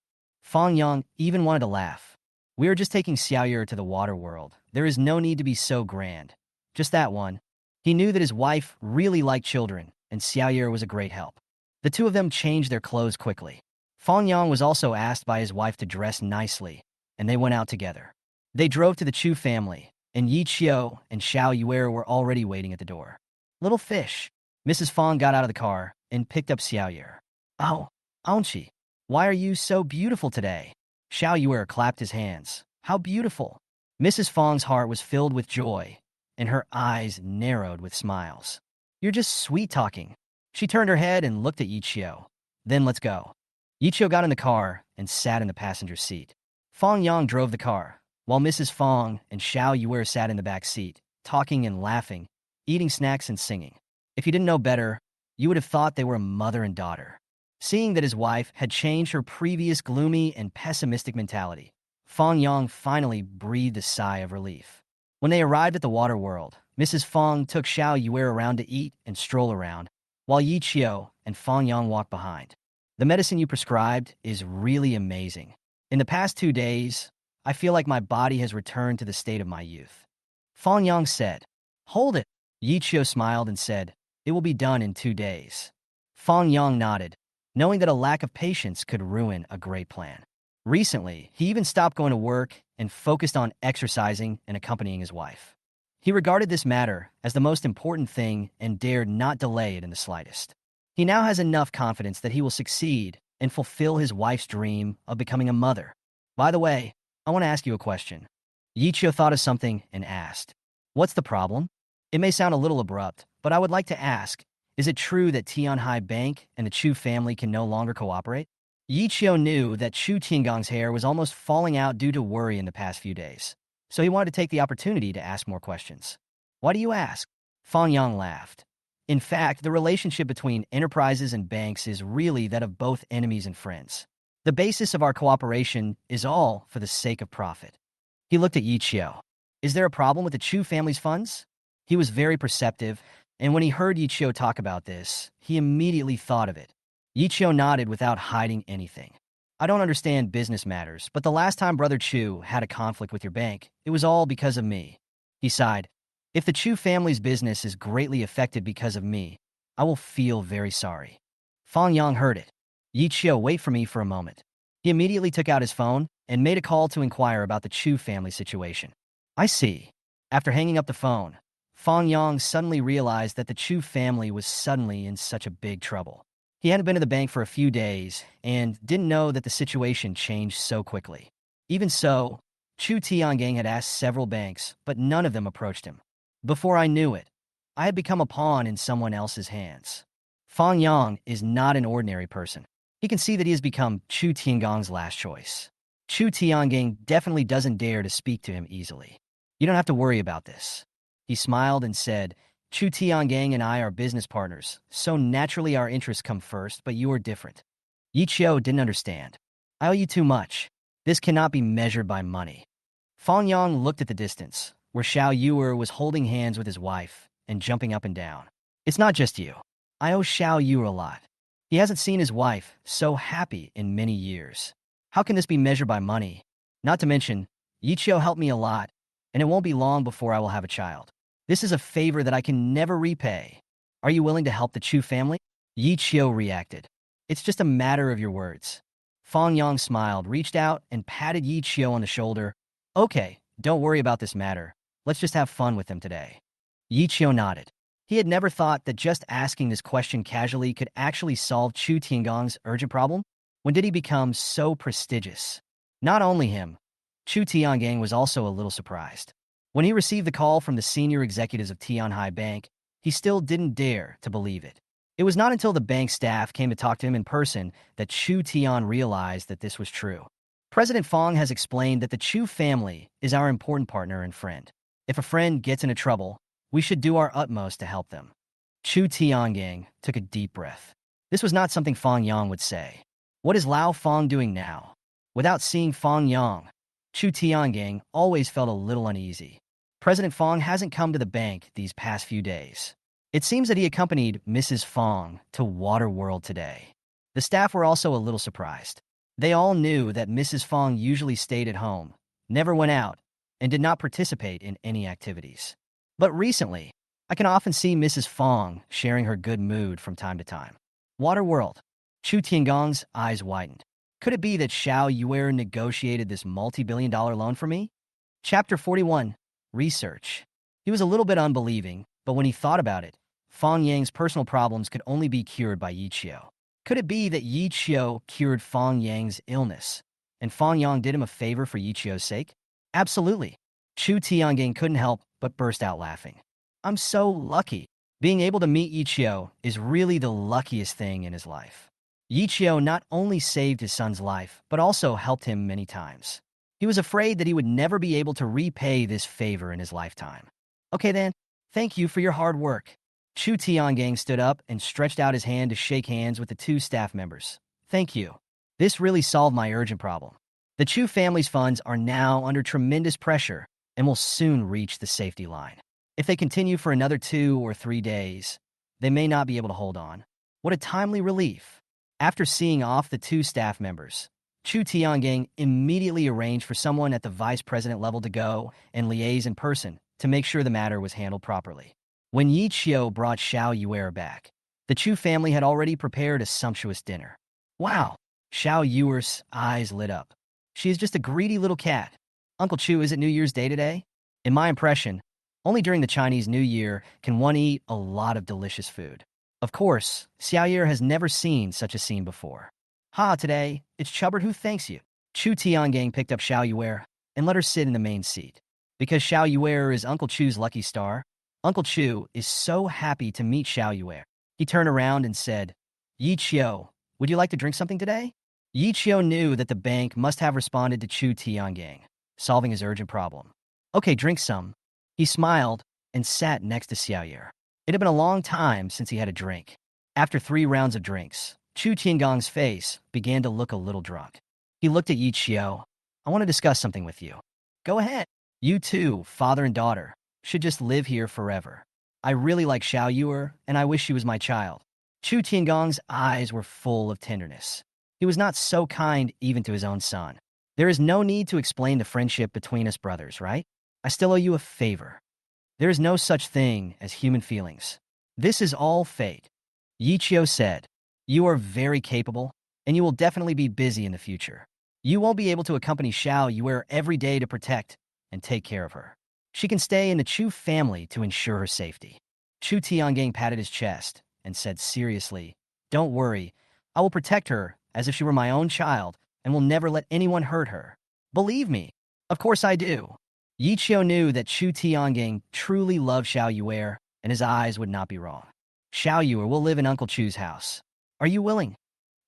Fang Yang even wanted to laugh. We are just taking Xiaoyer to the water world. There is no need to be so grand. Just that one. He knew that his wife really liked children, and Xiaoyer was a great help. The two of them changed their clothes quickly. Fang Yang was also asked by his wife to dress nicely, and they went out together. They drove to the Chu family, and Yi Qiu and Xiao Yuer were already waiting at the door. Little fish. Mrs. Fang got out of the car and picked up Xiaoyer. Oh, Auntie, why are you so beautiful today? Xiao Yue clapped his hands. How beautiful! Mrs. Fong's heart was filled with joy, and her eyes narrowed with smiles. You're just sweet-talking. She turned her head and looked at Yichio. Then let's go. Yichio got in the car and sat in the passenger seat. Fong Yang drove the car, while Mrs. Fong and Xiao Yue sat in the back seat, talking and laughing, eating snacks and singing. If you didn't know better, you would have thought they were a mother and daughter. Seeing that his wife had changed her previous gloomy and pessimistic mentality, Fong Yang finally breathed a sigh of relief. When they arrived at the water world, Mrs. Fong took Xiao Yue around to eat and stroll around, while Yi Qiu and Fong Yang walked behind. The medicine you prescribed is really amazing. In the past 2 days, I feel like my body has returned to the state of my youth. Fong Yang said. Hold it. Yi Qiu smiled and said, it will be done in 2 days. Fong Yang nodded, knowing that a lack of patience could ruin a great plan. Recently, he even stopped going to work and focused on exercising and accompanying his wife. He regarded this matter as the most important thing and dared not delay it in the slightest. He now has enough confidence that he will succeed and fulfill his wife's dream of becoming a mother. By the way, I want to ask you a question. Yichio thought of something and asked, what's the problem? It may sound a little abrupt, but I would like to ask, is it true that Tianhai Bank and the Chu family can no longer cooperate? Yichio knew that Chu Tiangong's hair was almost falling out due to worry in the past few days, so he wanted to take the opportunity to ask more questions. Why do you ask? Fong Yang laughed. In fact, the relationship between enterprises and banks is really that of both enemies and friends. The basis of our cooperation is all for the sake of profit. He looked at Yichio. Is there a problem with the Chu family's funds? He was very perceptive, and when he heard Yichio talk about this, he immediately thought of it. Yichio nodded without hiding anything. I don't understand business matters, but the last time Brother Chu had a conflict with your bank, it was all because of me. He sighed. If the Chu family's business is greatly affected because of me, I will feel very sorry. Fong Yang heard it. Yichio, wait for me for a moment. He immediately took out his phone and made a call to inquire about the Chu family situation. I see. After hanging up the phone, Fong Yang suddenly realized that the Chu family was suddenly in such a big trouble. He hadn't been to the bank for a few days and didn't know that the situation changed so quickly. Even so, Chu Tiangang had asked several banks, but none of them approached him. Before I knew it, I had become a pawn in someone else's hands. Fong Yang is not an ordinary person. He can see that he has become Chu Tiangong's last choice. Chu Tiangang definitely doesn't dare to speak to him easily. You don't have to worry about this. He smiled and said, Chu Tiangang and I are business partners, so naturally our interests come first, but you are different. Yichio didn't understand. I owe you too much. This cannot be measured by money. Fong Yang looked at the distance, where Xiao Yue was holding hands with his wife and jumping up and down. It's not just you. I owe Xiao Yue a lot. He hasn't seen his wife so happy in many years. How can this be measured by money? Not to mention, Yichio helped me a lot, and it won't be long before I will have a child. This is a favor that I can never repay. Are you willing to help the Chu family? Yichio reacted. It's just a matter of your words. Fong Yang smiled, reached out, and patted Yichio on the shoulder. Okay, don't worry about this matter. Let's just have fun with them today. Yichio nodded. He had never thought that just asking this question casually could actually solve Chu Tiangong's urgent problem. When did he become so prestigious? Not only him, Chu Tiangang was also a little surprised. When he received the call from the senior executives of Tianhai Bank, he still didn't dare to believe it. It was not until the bank staff came to talk to him in person that Chu Tian realized that this was true. President Fong has explained that the Chu family is our important partner and friend. If a friend gets into trouble, we should do our utmost to help them. Chu Tiangang took a deep breath. This was not something Fong Yang would say. What is Lao Fong doing now? Without seeing Fong Yang, Chu Tiangang always felt a little uneasy. President Fong hasn't come to the bank these past few days. It seems that he accompanied Mrs. Fong to Waterworld today. The staff were also a little surprised. They all knew that Mrs. Fong usually stayed at home, never went out, and did not participate in any activities. But recently, I can often see Mrs. Fong sharing her good mood from time to time. Waterworld. Chu Tiangong's eyes widened. Could it be that Xiao Yue negotiated this multi-billion-dollar loan for me? Chapter 41. Research. He was a little bit unbelieving, but when he thought about it, Fong Yang's personal problems could only be cured by Yichio. Could it be that Yichio cured Fong Yang's illness? And Fang Yang did him a favor for Yichio's sake? Absolutely. Chu Tiangang couldn't help but burst out laughing. I'm so lucky. Being able to meet Yichio is really the luckiest thing in his life. Yichio not only saved his son's life, but also helped him many times. He was afraid that he would never be able to repay this favor in his lifetime. Okay then, thank you for your hard work. Chu Tiangang stood up and stretched out his hand to shake hands with the two staff members. Thank you. This really solved my urgent problem. The Chu family's funds are now under tremendous pressure and will soon reach the safety line. If they continue for another 2 or 3 days, they may not be able to hold on. What a timely relief. After seeing off the two staff members, Chu Tiangang immediately arranged for someone at the vice president level to go and liaise in person to make sure the matter was handled properly. When Yi Qiu brought Xiao Yuer back, the Chu family had already prepared a sumptuous dinner. Wow! Xiao Yuer's eyes lit up. She is just a greedy little cat. Uncle Chu, is it New Year's Day today? In my impression, only during the Chinese New Year can one eat a lot of delicious food. Of course, Xiao Yuer has never seen such a scene before. Ha, today, it's Chubbard who thanks you. Chu Tiangang picked up Xiao Yuer and let her sit in the main seat. Because Xiao Yuer is Uncle Chu's lucky star, Uncle Chu is so happy to meet Xiao Yuer. He turned around and said, Yi Qiu, would you like to drink something today? Yi Qiu knew that the bank must have responded to Chu Tiangang, solving his urgent problem. Okay, drink some. He smiled and sat next to Xiao Yuer. It had been a long time since he had a drink. After 3 rounds of drinks, Chu Tiangong's face began to look a little drunk. He looked at Yi Qiu. I want to discuss something with you. Go ahead. You two, father and daughter, should just live here forever. I really like Xiao Yuer, and I wish she was my child. Chu Tiangong's eyes were full of tenderness. He was not so kind even to his own son. There is no need to explain the friendship between us brothers, right? I still owe you a favor. There is no such thing as human feelings. This is all fate. Yi Qiu said, you are very capable, and you will definitely be busy in the future. You won't be able to accompany Xiao Yuer every day to protect and take care of her. She can stay in the Chu family to ensure her safety. Chu Tiangang patted his chest and said seriously, don't worry, I will protect her as if she were my own child and will never let anyone hurt her. Believe me, of course I do. Yi Qiu knew that Chu Tiangang truly loved Xiao Yuer, and his eyes would not be wrong. Xiao Yuer will live in Uncle Chu's house. Are you willing?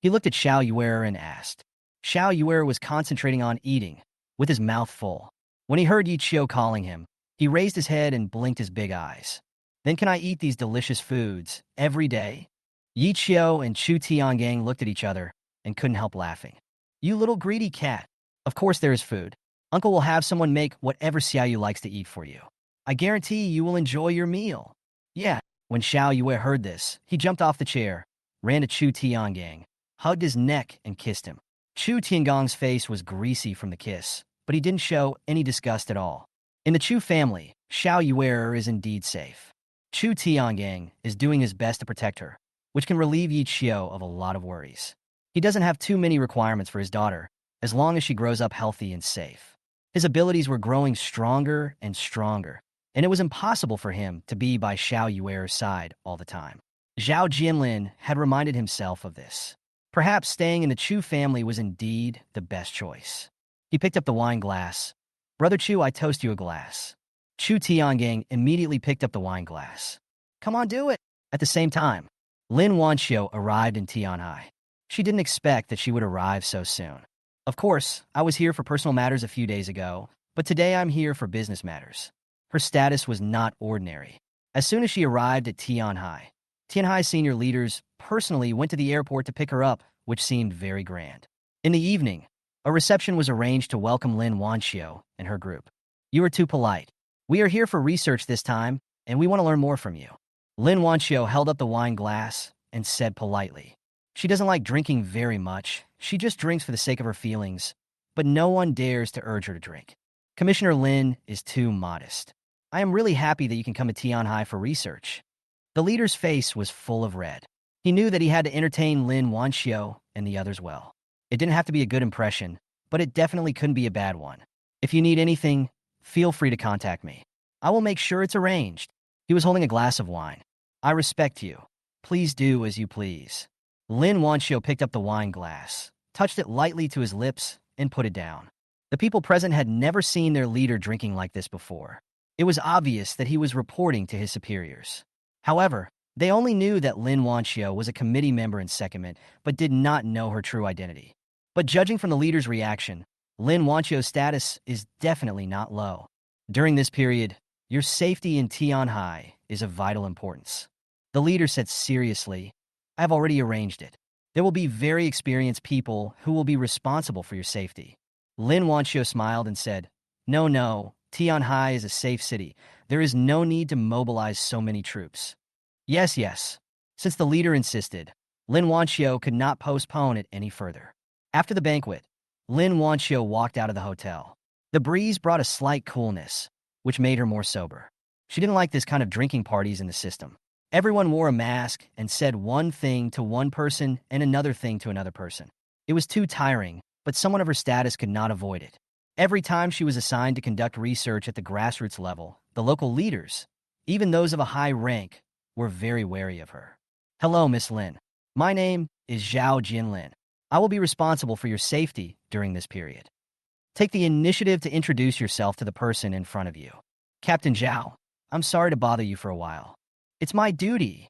He looked at Xiao Yuer and asked. Xiao Yuer was concentrating on eating, with his mouth full. When he heard Yi Qiu calling him, he raised his head and blinked his big eyes. Then can I eat these delicious foods every day? Yi Qiu and Chu Tiangang looked at each other and couldn't help laughing. You little greedy cat. Of course there is food. Uncle will have someone make whatever Xiao Yu likes to eat for you. I guarantee you will enjoy your meal. Yeah. When Xiao Yue heard this, he jumped off the chair, ran to Chu Tiangang, hugged his neck, and kissed him. Chu Tiangong's face was greasy from the kiss, but he didn't show any disgust at all. In the Chu family, Xiao Yuer is indeed safe. Chu Tiangang is doing his best to protect her, which can relieve Yi Qiu of a lot of worries. He doesn't have too many requirements for his daughter, as long as she grows up healthy and safe. His abilities were growing stronger and stronger, and it was impossible for him to be by Xiao Yuer's side all the time. Zhao Jinlin had reminded himself of this. Perhaps staying in the Chu family was indeed the best choice. He picked up the wine glass. Brother Chu, I toast you a glass. Chu Tiangang immediately picked up the wine glass. Come on, do it. At the same time, Lin Wanxiu arrived in Tianhai. She didn't expect that she would arrive so soon. Of course, I was here for personal matters a few days ago, but today I'm here for business matters. Her status was not ordinary. As soon as she arrived at Tianhai senior leaders personally went to the airport to pick her up, which seemed very grand. In the evening, a reception was arranged to welcome Lin Wanxiu and her group. You are too polite. We are here for research this time, and we want to learn more from you. Lin Wanxiu held up the wine glass and said politely. She doesn't like drinking very much. She just drinks for the sake of her feelings, but no one dares to urge her to drink. Commissioner Lin is too modest. I am really happy that you can come to Tianhai for research. The leader's face was full of red. He knew that he had to entertain Lin Wanxiu and the others well. It didn't have to be a good impression, but it definitely couldn't be a bad one. If you need anything, feel free to contact me. I will make sure it's arranged. He was holding a glass of wine. I respect you. Please do as you please. Lin Wanxiu picked up the wine glass, touched it lightly to his lips, and put it down. The people present had never seen their leader drinking like this before. It was obvious that he was reporting to his superiors. However, they only knew that Lin Wanxiu was a committee member in Secondment, but did not know her true identity. But judging from the leader's reaction, Lin Wanxiu's status is definitely not low. During this period, your safety in Tianhai is of vital importance. The leader said seriously, I have already arranged it. There will be very experienced people who will be responsible for your safety. Lin Wanxiu smiled and said, No, Tianhai is a safe city. There is no need to mobilize so many troops. Yes. Since the leader insisted, Lin Wanxiu could not postpone it any further. After the banquet, Lin Wanxiu walked out of the hotel. The breeze brought a slight coolness, which made her more sober. She didn't like this kind of drinking parties in the system. Everyone wore a mask and said one thing to one person and another thing to another person. It was too tiring, but someone of her status could not avoid it. Every time she was assigned to conduct research at the grassroots level, the local leaders, even those of a high rank, were very wary of her. Hello, Miss Lin. My name is Zhao Jinlin. I will be responsible for your safety during this period. Take the initiative to introduce yourself to the person in front of you. Captain Zhao, I'm sorry to bother you for a while. It's my duty.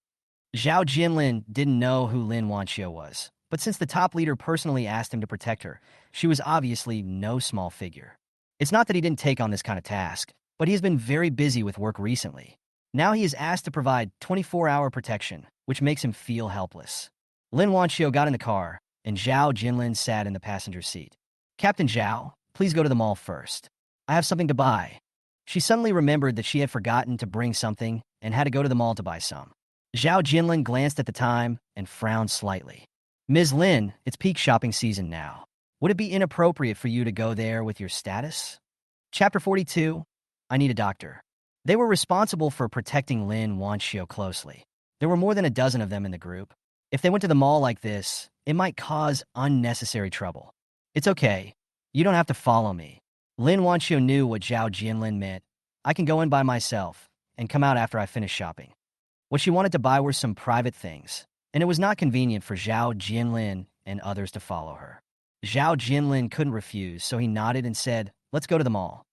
Zhao Jinlin didn't know who Lin Wanxiu was, but since the top leader personally asked him to protect her, she was obviously no small figure. It's not that he didn't take on this kind of task, but he has been very busy with work recently. Now he is asked to provide 24-hour protection, which makes him feel helpless. Lin Wanxiu got in the car, and Zhao Jinlin sat in the passenger seat. Captain Zhao, please go to the mall first. I have something to buy. She suddenly remembered that she had forgotten to bring something and had to go to the mall to buy some. Zhao Jinlin glanced at the time and frowned slightly. Ms. Lin, it's peak shopping season now. Would it be inappropriate for you to go there with your status? Chapter 42, I Need a Doctor. They were responsible for protecting Lin Wanxiu closely. There were more than a dozen of them in the group. If they went to the mall like this, it might cause unnecessary trouble. It's okay. You don't have to follow me. Lin Wanxiu knew what Zhao Jinlin meant. I can go in by myself and come out after I finish shopping. What she wanted to buy were some private things, and it was not convenient for Zhao Jinlin and others to follow her. Zhao Jinlin couldn't refuse, so he nodded and said, Let's go to the mall.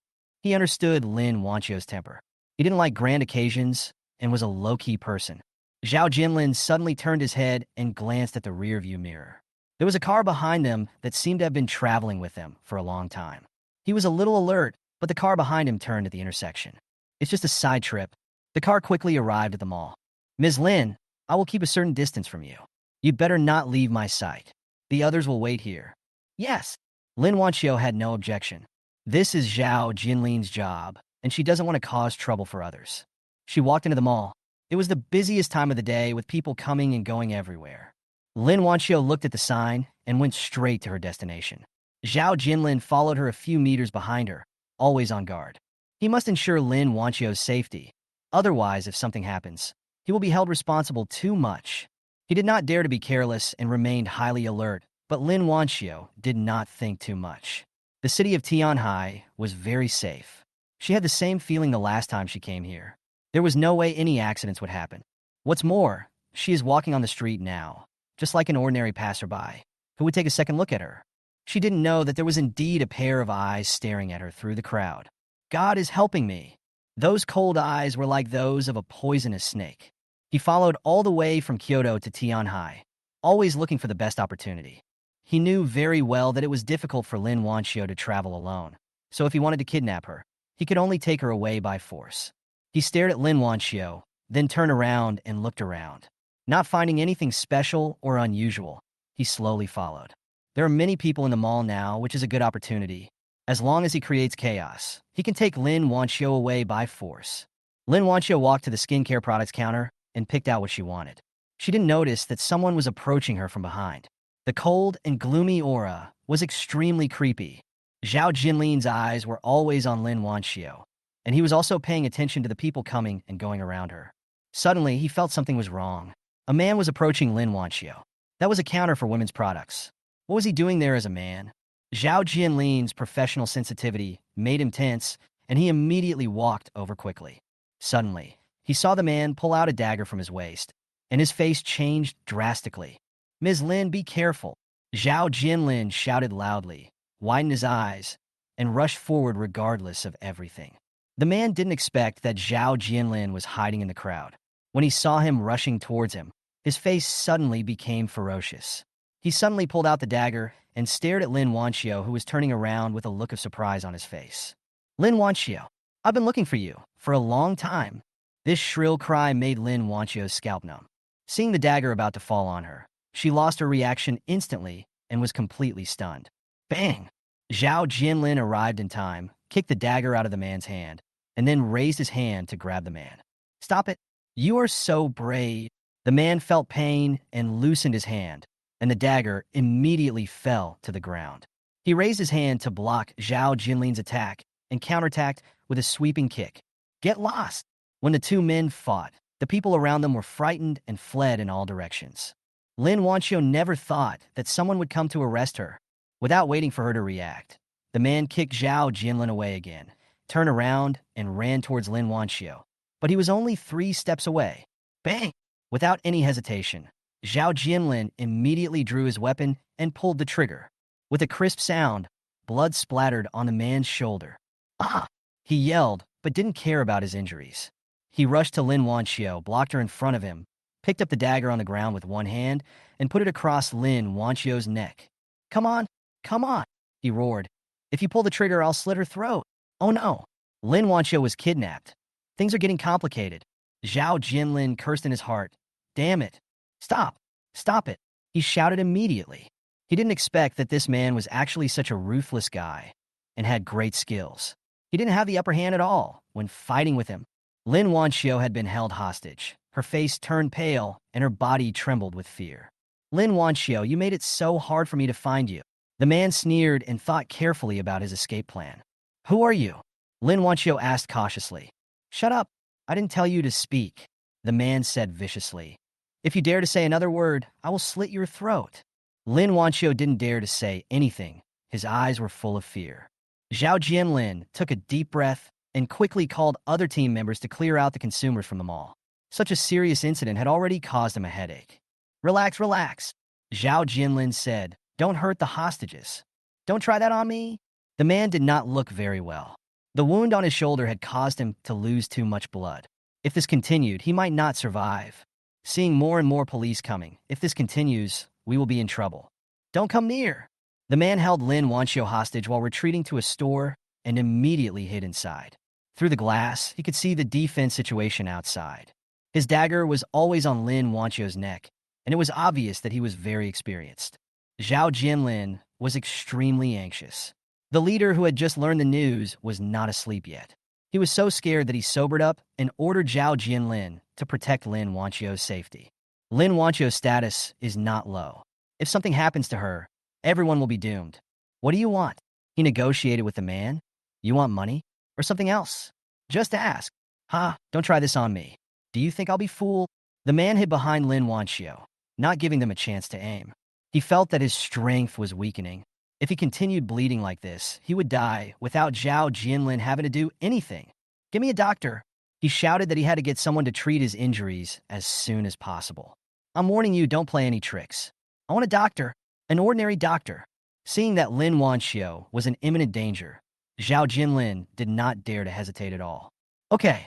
He understood Lin Wanxiu's temper. He didn't like grand occasions and was a low-key person. Zhao Jinlin suddenly turned his head and glanced at the rearview mirror. There was a car behind them that seemed to have been traveling with them for a long time. He was a little alert, but the car behind him turned at the intersection. It's just a side trip. The car quickly arrived at the mall. Ms. Lin, I will keep a certain distance from you. You'd better not leave my sight. The others will wait here. Yes. Lin Wanxiu had no objection. This is Zhao Jinlin's job, and she doesn't want to cause trouble for others. She walked into the mall. It was the busiest time of the day with people coming and going everywhere. Lin Wanxiu looked at the sign and went straight to her destination. Zhao Jinlin followed her a few meters behind her, always on guard. He must ensure Lin Wanxiu's safety. Otherwise, if something happens, he will be held responsible too much. He did not dare to be careless and remained highly alert, but Lin Wanxiu did not think too much. The city of Tianhai was very safe. She had the same feeling the last time she came here. There was no way any accidents would happen. What's more, she is walking on the street now, just like an ordinary passerby, who would take a second look at her. She didn't know that there was indeed a pair of eyes staring at her through the crowd. God is helping me. Those cold eyes were like those of a poisonous snake. He followed all the way from Kyoto to Tianhai, always looking for the best opportunity. He knew very well that it was difficult for Lin Wanxiu to travel alone, so if he wanted to kidnap her, he could only take her away by force. He stared at Lin Wanxiu, then turned around and looked around. Not finding anything special or unusual, he slowly followed. There are many people in the mall now, which is a good opportunity. As long as he creates chaos, he can take Lin Wanxiu away by force. Lin Wanxiu walked to the skincare products counter and picked out what she wanted. She didn't notice that someone was approaching her from behind. The cold and gloomy aura was extremely creepy. Zhao Jinlin's eyes were always on Lin Wanxiu, and he was also paying attention to the people coming and going around her. Suddenly, he felt something was wrong. A man was approaching Lin Wanxiu. That was a counter for women's products. What was he doing there as a man? Zhao Jinlin's professional sensitivity made him tense, and he immediately walked over quickly. Suddenly, he saw the man pull out a dagger from his waist, and his face changed drastically. Ms. Lin, be careful. Zhao Jinlin shouted loudly, widened his eyes, and rushed forward regardless of everything. The man didn't expect that Zhao Jianlin was hiding in the crowd. When he saw him rushing towards him, his face suddenly became ferocious. He suddenly pulled out the dagger and stared at Lin Wanxiu, who was turning around with a look of surprise on his face. Lin Wanxiu, I've been looking for you for a long time. This shrill cry made Lin Wanxiu's scalp numb. Seeing the dagger about to fall on her, she lost her reaction instantly and was completely stunned. Bang! Zhao Jianlin arrived in time, kicked the dagger out of the man's hand, and then raised his hand to grab the man. Stop it! You are so brave. The man felt pain and loosened his hand, and the dagger immediately fell to the ground. He raised his hand to block Zhao Jinlin's attack and counterattacked with a sweeping kick. Get lost! When the two men fought, the people around them were frightened and fled in all directions. Lin Wanxiu never thought that someone would come to arrest her. Without waiting for her to react, the man kicked Zhao Jinlin away again, turned around, and ran towards Lin Wanxiu. But he was only 3 steps away. Bang! Without any hesitation, Zhao Jinlin immediately drew his weapon and pulled the trigger. With a crisp sound, blood splattered on the man's shoulder. Ah! He yelled, but didn't care about his injuries. He rushed to Lin Wanxiu, blocked her in front of him, picked up the dagger on the ground with one hand, and put it across Lin Wanxiu's neck. Come on! Come on! He roared. If you pull the trigger, I'll slit her throat. Oh no! Lin Wanxiu was kidnapped. Things are getting complicated. Zhao Jinlin cursed in his heart. Damn it. Stop. Stop it. He shouted immediately. He didn't expect that this man was actually such a ruthless guy and had great skills. He didn't have the upper hand at all when fighting with him. Lin Wanxiu had been held hostage. Her face turned pale and her body trembled with fear. Lin Wanxiu, you made it so hard for me to find you. The man sneered and thought carefully about his escape plan. Who are you? Lin Wanxiu asked cautiously. Shut up. I didn't tell you to speak, the man said viciously. If you dare to say another word, I will slit your throat. Lin Wanxiu didn't dare to say anything. His eyes were full of fear. Zhao Jianlin took a deep breath and quickly called other team members to clear out the consumers from the mall. Such a serious incident had already caused him a headache. Relax, relax, Zhao Jianlin said. Don't hurt the hostages. Don't try that on me. The man did not look very well. The wound on his shoulder had caused him to lose too much blood. If this continued, he might not survive. Seeing more and more police coming, if this continues, we will be in trouble. Don't come near. The man held Lin Wanxiu hostage while retreating to a store and immediately hid inside. Through the glass, he could see the defense situation outside. His dagger was always on Lin Wanxiu's neck, and it was obvious that he was very experienced. Zhao Jianlin was extremely anxious. The leader who had just learned the news was not asleep yet. He was so scared that he sobered up and ordered Zhao Jianlin to protect Lin Wanxiu's safety. Lin Wanxiu's status is not low. If something happens to her, everyone will be doomed. What do you want? He negotiated with the man. You want money? Or something else? Just ask. Ha, don't try this on me. Do you think I'll be fooled? The man hid behind Lin Wanxiu, not giving them a chance to aim. He felt that his strength was weakening. If he continued bleeding like this, he would die without Zhao Jianlin having to do anything. Give me a doctor. He shouted that he had to get someone to treat his injuries as soon as possible. I'm warning you, don't play any tricks. I want a doctor, an ordinary doctor. Seeing that Lin Wanxiu was in imminent danger, Zhao Jinlin did not dare to hesitate at all. Okay,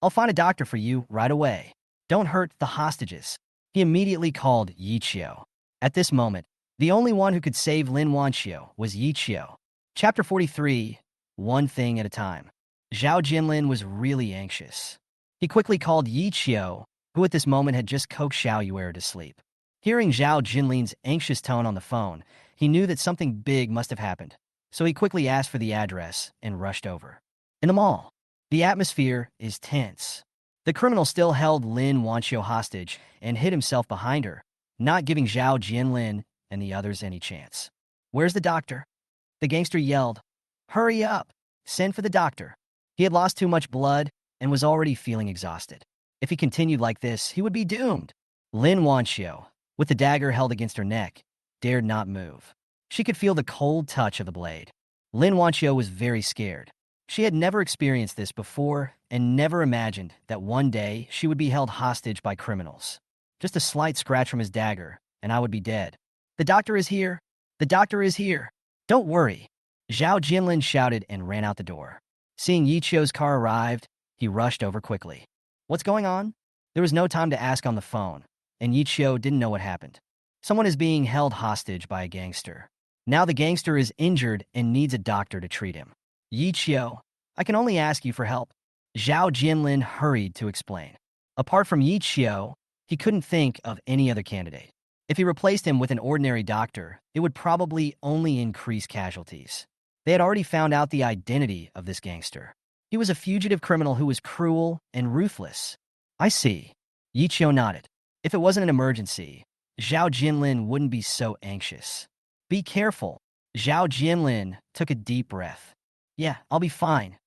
I'll find a doctor for you right away. Don't hurt the hostages. He immediately called Yi Qiu. At this moment, the only one who could save Lin Wanxiu was Yi Qiu. Chapter 43, One Thing at a Time. Zhao Jinlin was really anxious. He quickly called Yi Qiu, who at this moment had just coaxed Xiao Yuer to sleep. Hearing Zhao Jinlin's anxious tone on the phone, he knew that something big must have happened, so he quickly asked for the address and rushed over. In the mall, the atmosphere is tense. The criminal still held Lin Wanxiu hostage and hid himself behind her, not giving Zhao Jinlin and the others any chance. Where's the doctor? The gangster yelled. Hurry up! Send for the doctor. He had lost too much blood and was already feeling exhausted. If he continued like this, he would be doomed. Lin Wanxiu, with the dagger held against her neck, dared not move. She could feel the cold touch of the blade. Lin Wanxiu was very scared. She had never experienced this before and never imagined that one day she would be held hostage by criminals. Just a slight scratch from his dagger, and I would be dead. The doctor is here. The doctor is here. Don't worry. Zhao Jinlin shouted and ran out the door. Seeing Yi Chio's car arrived, he rushed over quickly. What's going on? There was no time to ask on the phone, and Yi Chio didn't know what happened. Someone is being held hostage by a gangster. Now the gangster is injured and needs a doctor to treat him. Yi Chio, I can only ask you for help. Zhao Jinlin hurried to explain. Apart from Yi Chio, he couldn't think of any other candidate. If he replaced him with an ordinary doctor, it would probably only increase casualties. They had already found out the identity of this gangster. He was a fugitive criminal who was cruel and ruthless. I see. Yi Chio nodded. If it wasn't an emergency, Zhao Jinlin wouldn't be so anxious. Be careful. Zhao Jinlin took a deep breath. Yeah, I'll be fine.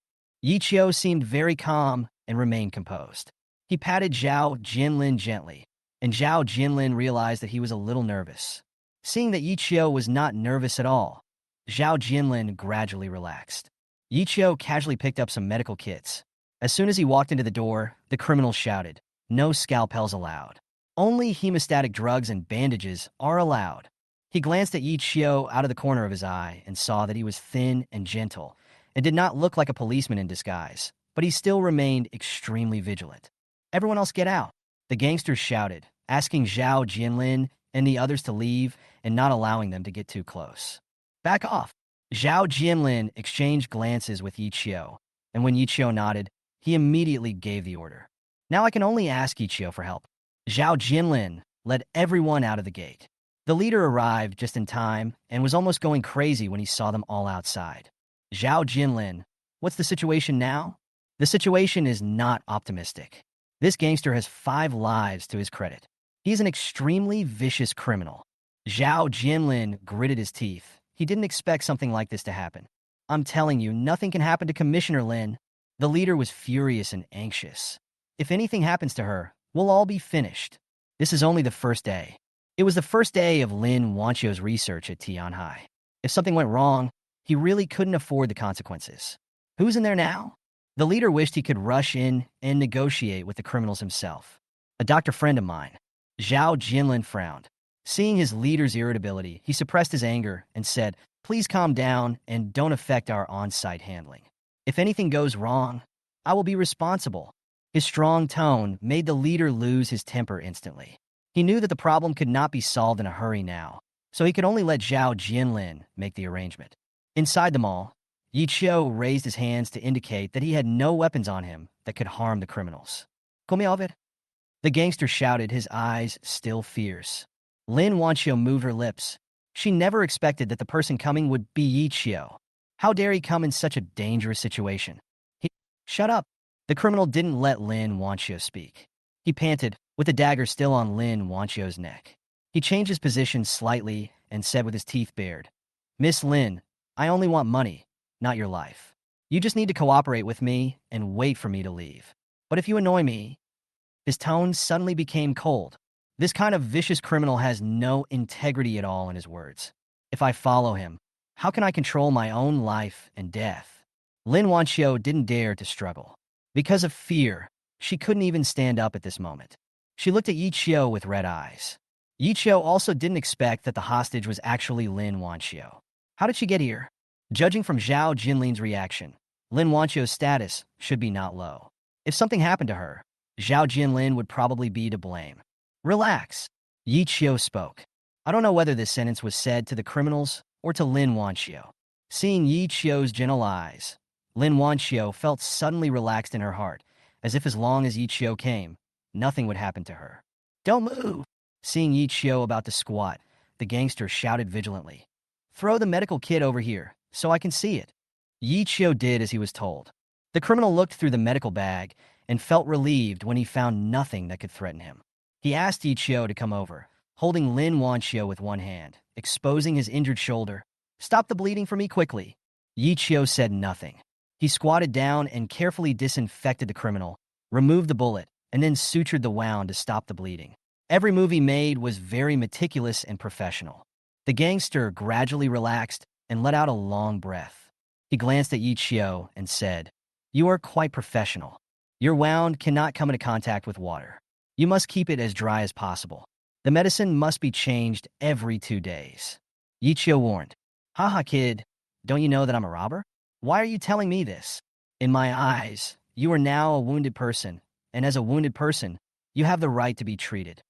Yi Chio seemed very calm and remained composed. He patted Zhao Jinlin gently, and Zhao Jinlin realized that he was a little nervous. Seeing that Yi Chio was not nervous at all, Zhao Jinlin gradually relaxed. Yi Chio casually picked up some medical kits. As soon as he walked into the door, the criminal shouted, "No scalpels allowed. Only hemostatic drugs and bandages are allowed." He glanced at Yi Chio out of the corner of his eye and saw that he was thin and gentle and did not look like a policeman in disguise, but he still remained extremely vigilant. Everyone else get out. The gangsters shouted, asking Zhao Jinlin and the others to leave and not allowing them to get too close. Back off. Zhao Jinlin exchanged glances with Yi Chio, and when Yi Chio nodded, he immediately gave the order. Now I can only ask Yi Chio for help. Zhao Jinlin led everyone out of the gate. The leader arrived just in time and was almost going crazy when he saw them all outside. Zhao Jinlin, what's the situation now? The situation is not optimistic. This gangster has 5 lives to his credit. He is an extremely vicious criminal. Zhao Jinlin gritted his teeth. He didn't expect something like this to happen. I'm telling you, nothing can happen to Commissioner Lin. The leader was furious and anxious. If anything happens to her, we'll all be finished. This is only the first day. It was the first day of Lin Wanchio's research at Tianhai. If something went wrong, he really couldn't afford the consequences. Who's in there now? The leader wished he could rush in and negotiate with the criminals himself. A doctor friend of mine. Zhao Jinlin frowned. Seeing his leader's irritability, he suppressed his anger and said, "Please calm down and don't affect our on-site handling. If anything goes wrong, I will be responsible." His strong tone made the leader lose his temper instantly. He knew that the problem could not be solved in a hurry now, so he could only let Zhao Jinlin make the arrangement. Inside the mall, Yi Chio raised his hands to indicate that he had no weapons on him that could harm the criminals. "Come over." The gangster shouted, his eyes still fierce. Lin Wanchio moved her lips. She never expected that the person coming would be Yi Chio. How dare he come in such a dangerous situation? Shut up. The criminal didn't let Lin Wanchio speak. He panted, with the dagger still on Lin Wanchio's neck. He changed his position slightly and said with his teeth bared, "Miss Lin, I only want money, not your life. You just need to cooperate with me and wait for me to leave. But if you annoy me..." His tone suddenly became cold. This kind of vicious criminal has no integrity at all in his words. If I follow him, how can I control my own life and death? Lin Wanchio didn't dare to struggle. Because of fear, she couldn't even stand up at this moment. She looked at Yi Chio with red eyes. Yi Chio also didn't expect that the hostage was actually Lin Wanchio. How did she get here? Judging from Zhao Jinlin's reaction, Lin Wanchio's status should be not low. If something happened to her, Zhao Jinlin would probably be to blame. "Relax," Yi Chio spoke. I don't know whether this sentence was said to the criminals or to Lin Wanchio. Seeing Yi Chio's gentle eyes, Lin Wanchio felt suddenly relaxed in her heart, as if as long as Yi Chio came, nothing would happen to her. "Don't move." Seeing Yi Chio about to squat, the gangster shouted vigilantly, "Throw the medical kit over here, so I can see it." Yi Chio did as he was told. The criminal looked through the medical bag and felt relieved when he found nothing that could threaten him. He asked Yi Chio to come over, holding Lin Wanchio with one hand, exposing his injured shoulder. "Stop the bleeding for me quickly." Yi Chio said nothing. He squatted down and carefully disinfected the criminal, removed the bullet, and then sutured the wound to stop the bleeding. Every move he made was very meticulous and professional. The gangster gradually relaxed and let out a long breath. He glanced at Yi Chio and said, "You are quite professional. Your wound cannot come into contact with water. You must keep it as dry as possible. The medicine must be changed every 2 days." Yi Chio warned. Haha, kid, don't you know that I'm a robber? Why are you telling me this? In my eyes, you are now a wounded person, and as a wounded person, you have the right to be treated.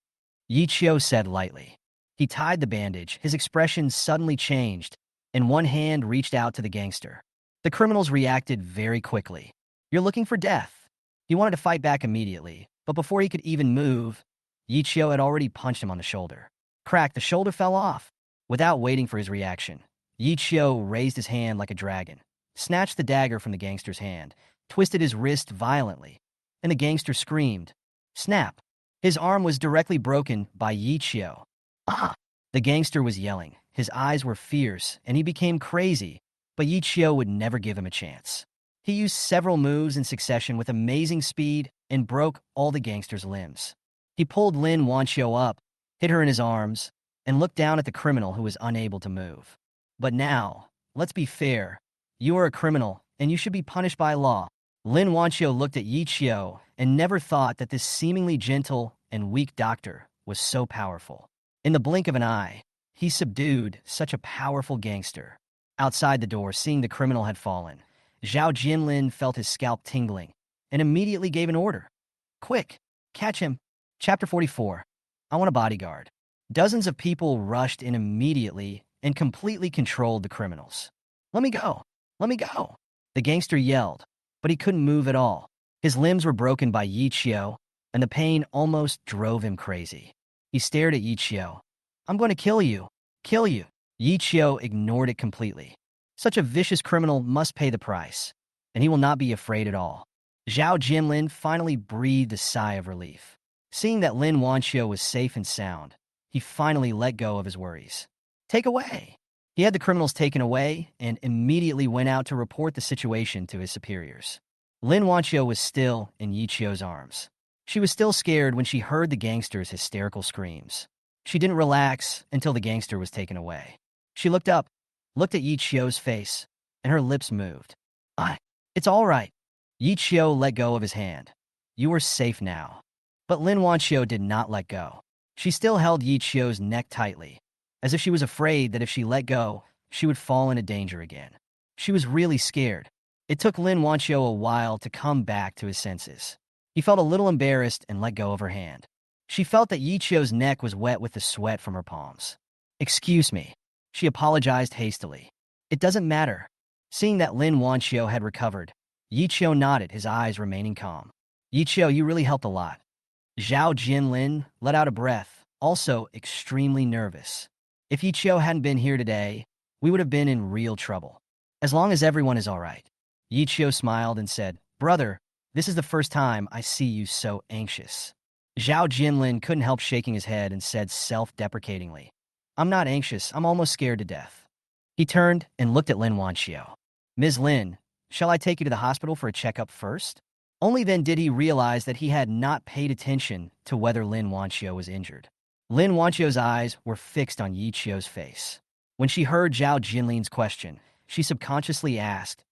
Yichio said lightly. He tied the bandage, his expression suddenly changed, and one hand reached out to the gangster. The criminals reacted very quickly. You're looking for death. He wanted to fight back immediately, but before he could even move, Yichio had already punched him on the shoulder. Crack, the shoulder fell off. Without waiting for his reaction, Yichio raised his hand like a dragon, snatched the dagger from the gangster's hand, twisted his wrist violently, and the gangster screamed. Snap! His arm was directly broken by Yichio. Ah! The gangster was yelling. His eyes were fierce, and he became crazy, but Yichio would never give him a chance. He used several moves in succession with amazing speed and broke all the gangster's limbs. He pulled Lin Wanchio up, hit her in his arms, and looked down at the criminal who was unable to move. But now, let's be fair. You are a criminal, and you should be punished by law. Lin Wanchio looked at Yichio and never thought that this seemingly gentle and weak doctor was so powerful. In the blink of an eye, he subdued such a powerful gangster. Outside the door, seeing the criminal had fallen, Zhao Jinlin felt his scalp tingling and immediately gave an order. Quick, catch him. Chapter 44. I want a bodyguard. Dozens of people rushed in immediately and completely controlled the criminals. Let me go. Let me go. The gangster yelled, but he couldn't move at all. His limbs were broken by Yichio, and the pain almost drove him crazy. He stared at Yichio. I'm going to kill you. Kill you. Yichio ignored it completely. Such a vicious criminal must pay the price, and he will not be afraid at all. Zhao Jinlin finally breathed a sigh of relief. Seeing that Lin Wanchio was safe and sound, he finally let go of his worries. Take away. He had the criminals taken away and immediately went out to report the situation to his superiors. Lin Wanchio was still in Yichio's arms. She was still scared when she heard the gangster's hysterical screams. She didn't relax until the gangster was taken away. She looked up, looked at Yichio's face, and her lips moved. It's all right. Yichio let go of his hand. You are safe now. But Lin Wanchio did not let go. She still held Yichio's neck tightly, as if she was afraid that if she let go, she would fall into danger again. She was really scared. It took Lin Wanchio a while to come back to his senses. He felt a little embarrassed and let go of her hand. She felt that Yichio's neck was wet with the sweat from her palms. Excuse me. She apologized hastily. It doesn't matter. Seeing that Lin Wanchio had recovered, Yichio nodded, his eyes remaining calm. Yichio, you really helped a lot. Zhao Jinlin let out a breath, also extremely nervous. If Yichio hadn't been here today, we would have been in real trouble. As long as everyone is all right. Yichio smiled and said, Brother, this is the first time I see you so anxious. Zhao Jinlin couldn't help shaking his head and said self-deprecatingly, I'm not anxious, I'm almost scared to death. He turned and looked at Lin Wanchio. Ms. Lin, shall I take you to the hospital for a checkup first? Only then did he realize that he had not paid attention to whether Lin Wanchio was injured. Lin Wanchio's eyes were fixed on Yichio's face. When she heard Zhao Jinlin's question, she subconsciously asked,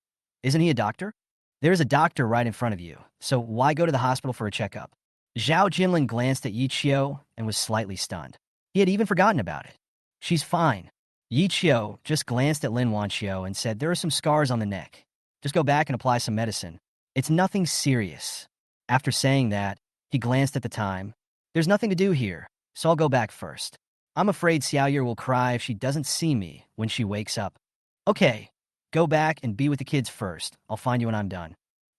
Isn't he a doctor? There is a doctor right in front of you, so why go to the hospital for a checkup? Zhao Jinlin glanced at Yichio and was slightly stunned. He had even forgotten about it. She's fine. Yichio just glanced at Lin Wanchio and said, There are some scars on the neck. Just go back and apply some medicine. It's nothing serious. After saying that, he glanced at the time. There's nothing to do here, so I'll go back first. I'm afraid Xiaoyer will cry if she doesn't see me when she wakes up. Okay, go back and be with the kids first. I'll find you when I'm done.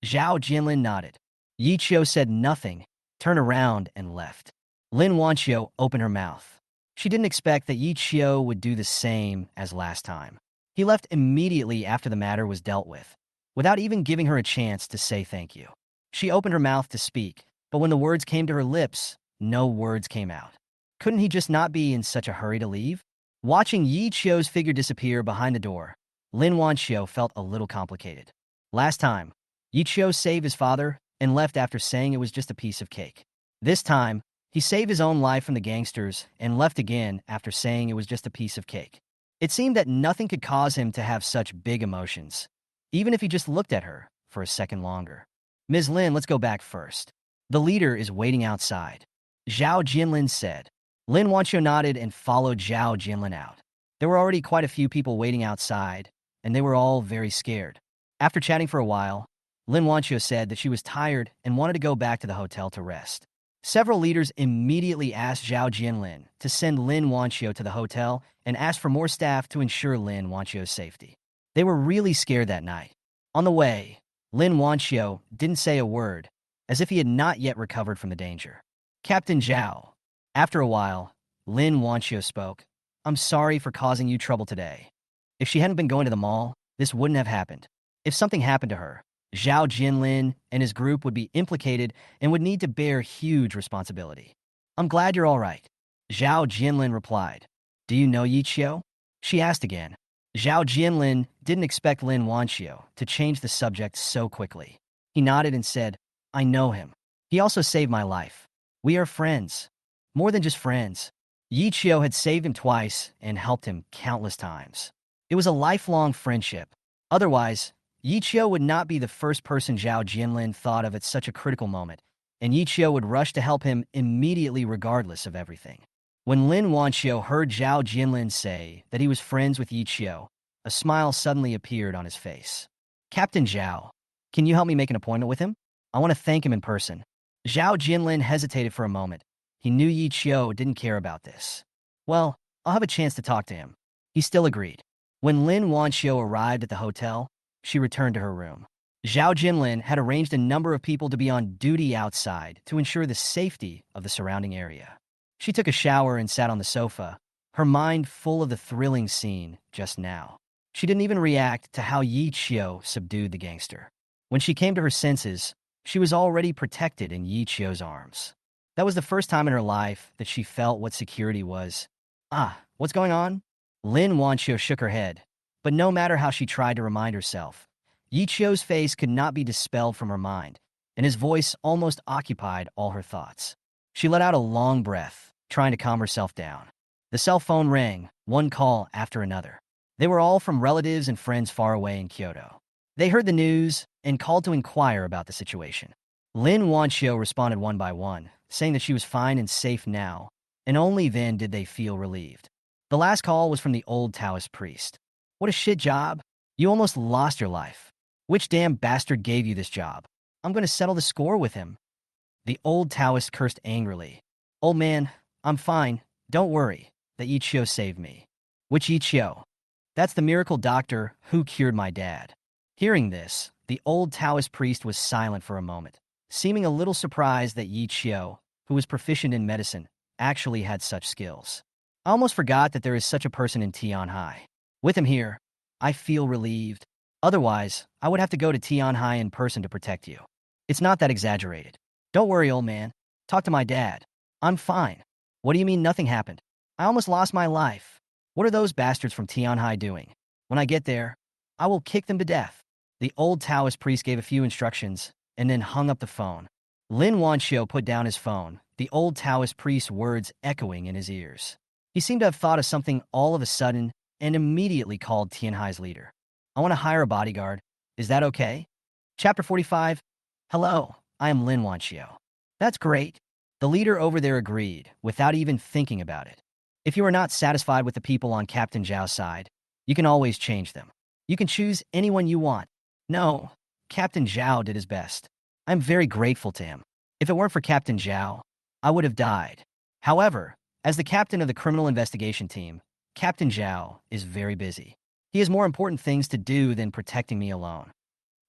Zhao Jinlin nodded. Yichio said nothing, turned around and left. Lin Wanchio opened her mouth. She didn't expect that Yichio would do the same as last time. He left immediately after the matter was dealt with, without even giving her a chance to say thank you. She opened her mouth to speak, but when the words came to her lips, no words came out. Couldn't he just not be in such a hurry to leave? Watching Yichio's figure disappear behind the door, Lin Wanchio felt a little complicated. Last time, Yichio saved his father and left after saying it was just a piece of cake. This time, he saved his own life from the gangsters and left again after saying it was just a piece of cake. It seemed that nothing could cause him to have such big emotions, even if he just looked at her for a second longer. Ms. Lin, let's go back first. The leader is waiting outside. Zhao Jinlin said. Lin Wanchio nodded and followed Zhao Jinlin out. There were already quite a few people waiting outside, and they were all very scared. After chatting for a while, Lin Wanqiu said that she was tired and wanted to go back to the hotel to rest. Several leaders immediately asked Zhao Jianlin to send Lin Wanqiu to the hotel and asked for more staff to ensure Lin Wanqiu's safety. They were really scared that night. On the way, Lin Wanqiu didn't say a word, as if he had not yet recovered from the danger. Captain Zhao. After a while, Lin Wanqiu spoke. I'm sorry for causing you trouble today. If she hadn't been going to the mall, this wouldn't have happened. If something happened to her, Zhao Jinlin and his group would be implicated and would need to bear huge responsibility. I'm glad you're all right. Zhao Jinlin replied. Do you know Yi Qiu? She asked again. Zhao Jinlin didn't expect Lin Wanqiu to change the subject so quickly. He nodded and said, I know him. He also saved my life. We are friends. More than just friends. Yi Qiu had saved him twice and helped him countless times. It was a lifelong friendship. Otherwise, Yi Qiu would not be the first person Zhao Jinlin thought of at such a critical moment, and Yi Qiu would rush to help him immediately regardless of everything. When Lin Wanqiu heard Zhao Jinlin say that he was friends with Yi Qiu, a smile suddenly appeared on his face. Captain Zhao, can you help me make an appointment with him? I want to thank him in person. Zhao Jinlin hesitated for a moment. He knew Yi Qiu didn't care about this. Well, I'll have a chance to talk to him. He still agreed. When Lin Wanqiu arrived at the hotel, she returned to her room. Zhao Jinlin had arranged a number of people to be on duty outside to ensure the safety of the surrounding area. She took a shower and sat on the sofa, her mind full of the thrilling scene just now. She didn't even react to how Yi Qiu subdued the gangster. When she came to her senses, she was already protected in Yi Qiu's arms. That was the first time in her life that she felt what security was. What's going on? Lin Wanqiu shook her head, but no matter how she tried to remind herself, Yi Qiu's face could not be dispelled from her mind, and his voice almost occupied all her thoughts. She let out a long breath, trying to calm herself down. The cell phone rang, one call after another. They were all from relatives and friends far away in Kyoto. They heard the news and called to inquire about the situation. Lin Wanqiu responded one by one, saying that she was fine and safe now, and only then did they feel relieved. The last call was from the old Taoist priest. What a shit job. You almost lost your life. Which damn bastard gave you this job? I'm going to settle the score with him. The old Taoist cursed angrily. Old man, I'm fine. Don't worry. That Yi Qiu saved me. Which Yi Qiu? That's the miracle doctor who cured my dad. Hearing this, the old Taoist priest was silent for a moment, seeming a little surprised that Yi Qiu, who was proficient in medicine, actually had such skills. I almost forgot that there is such a person in Tianhai. With him here, I feel relieved. Otherwise, I would have to go to Tianhai in person to protect you. It's not that exaggerated. Don't worry, old man. Talk to my dad. I'm fine. What do you mean nothing happened? I almost lost my life. What are those bastards from Tianhai doing? When I get there, I will kick them to death. The old Taoist priest gave a few instructions and then hung up the phone. Lin Wanqiu put down his phone, the old Taoist priest's words echoing in his ears. He seemed to have thought of something all of a sudden and immediately called Tianhai's leader. I want to hire a bodyguard. Is that okay? Chapter 45. Hello, I am Lin Wanqiu. That's great. The leader over there agreed, without even thinking about it. If you are not satisfied with the people on Captain Zhao's side, you can always change them. You can choose anyone you want. No, Captain Zhao did his best. I'm very grateful to him. If it weren't for Captain Zhao, I would have died. However, as the captain of the criminal investigation team, Captain Zhao is very busy. He has more important things to do than protecting me alone.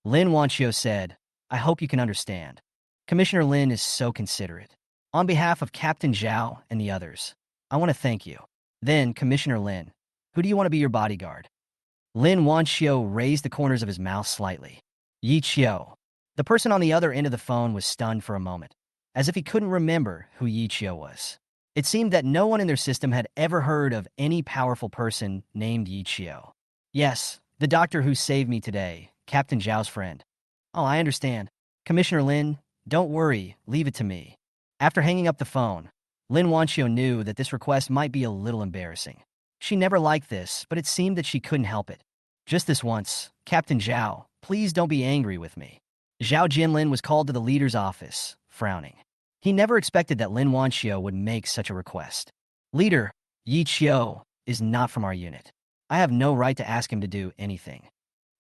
Lin Wanqiu said, I hope you can understand. Commissioner Lin is so considerate. On behalf of Captain Zhao and the others, I want to thank you. Then, Commissioner Lin, who do you want to be your bodyguard? Lin Wanqiu raised the corners of his mouth slightly. Yi Qiu. The person on the other end of the phone was stunned for a moment, as if he couldn't remember who Yi Qiu was. It seemed that no one in their system had ever heard of any powerful person named Yi Qiu. Yes, the doctor who saved me today, Captain Zhao's friend. Oh, I understand. Commissioner Lin, don't worry, leave it to me. After hanging up the phone, Lin Wanqiu knew that this request might be a little embarrassing. She never liked this, but it seemed that she couldn't help it. Just this once, Captain Zhao, please don't be angry with me. Zhao Jinlin was called to the leader's office, frowning. He never expected that Lin Wanqiu would make such a request. Leader, Yi Qiu, is not from our unit. I have no right to ask him to do anything.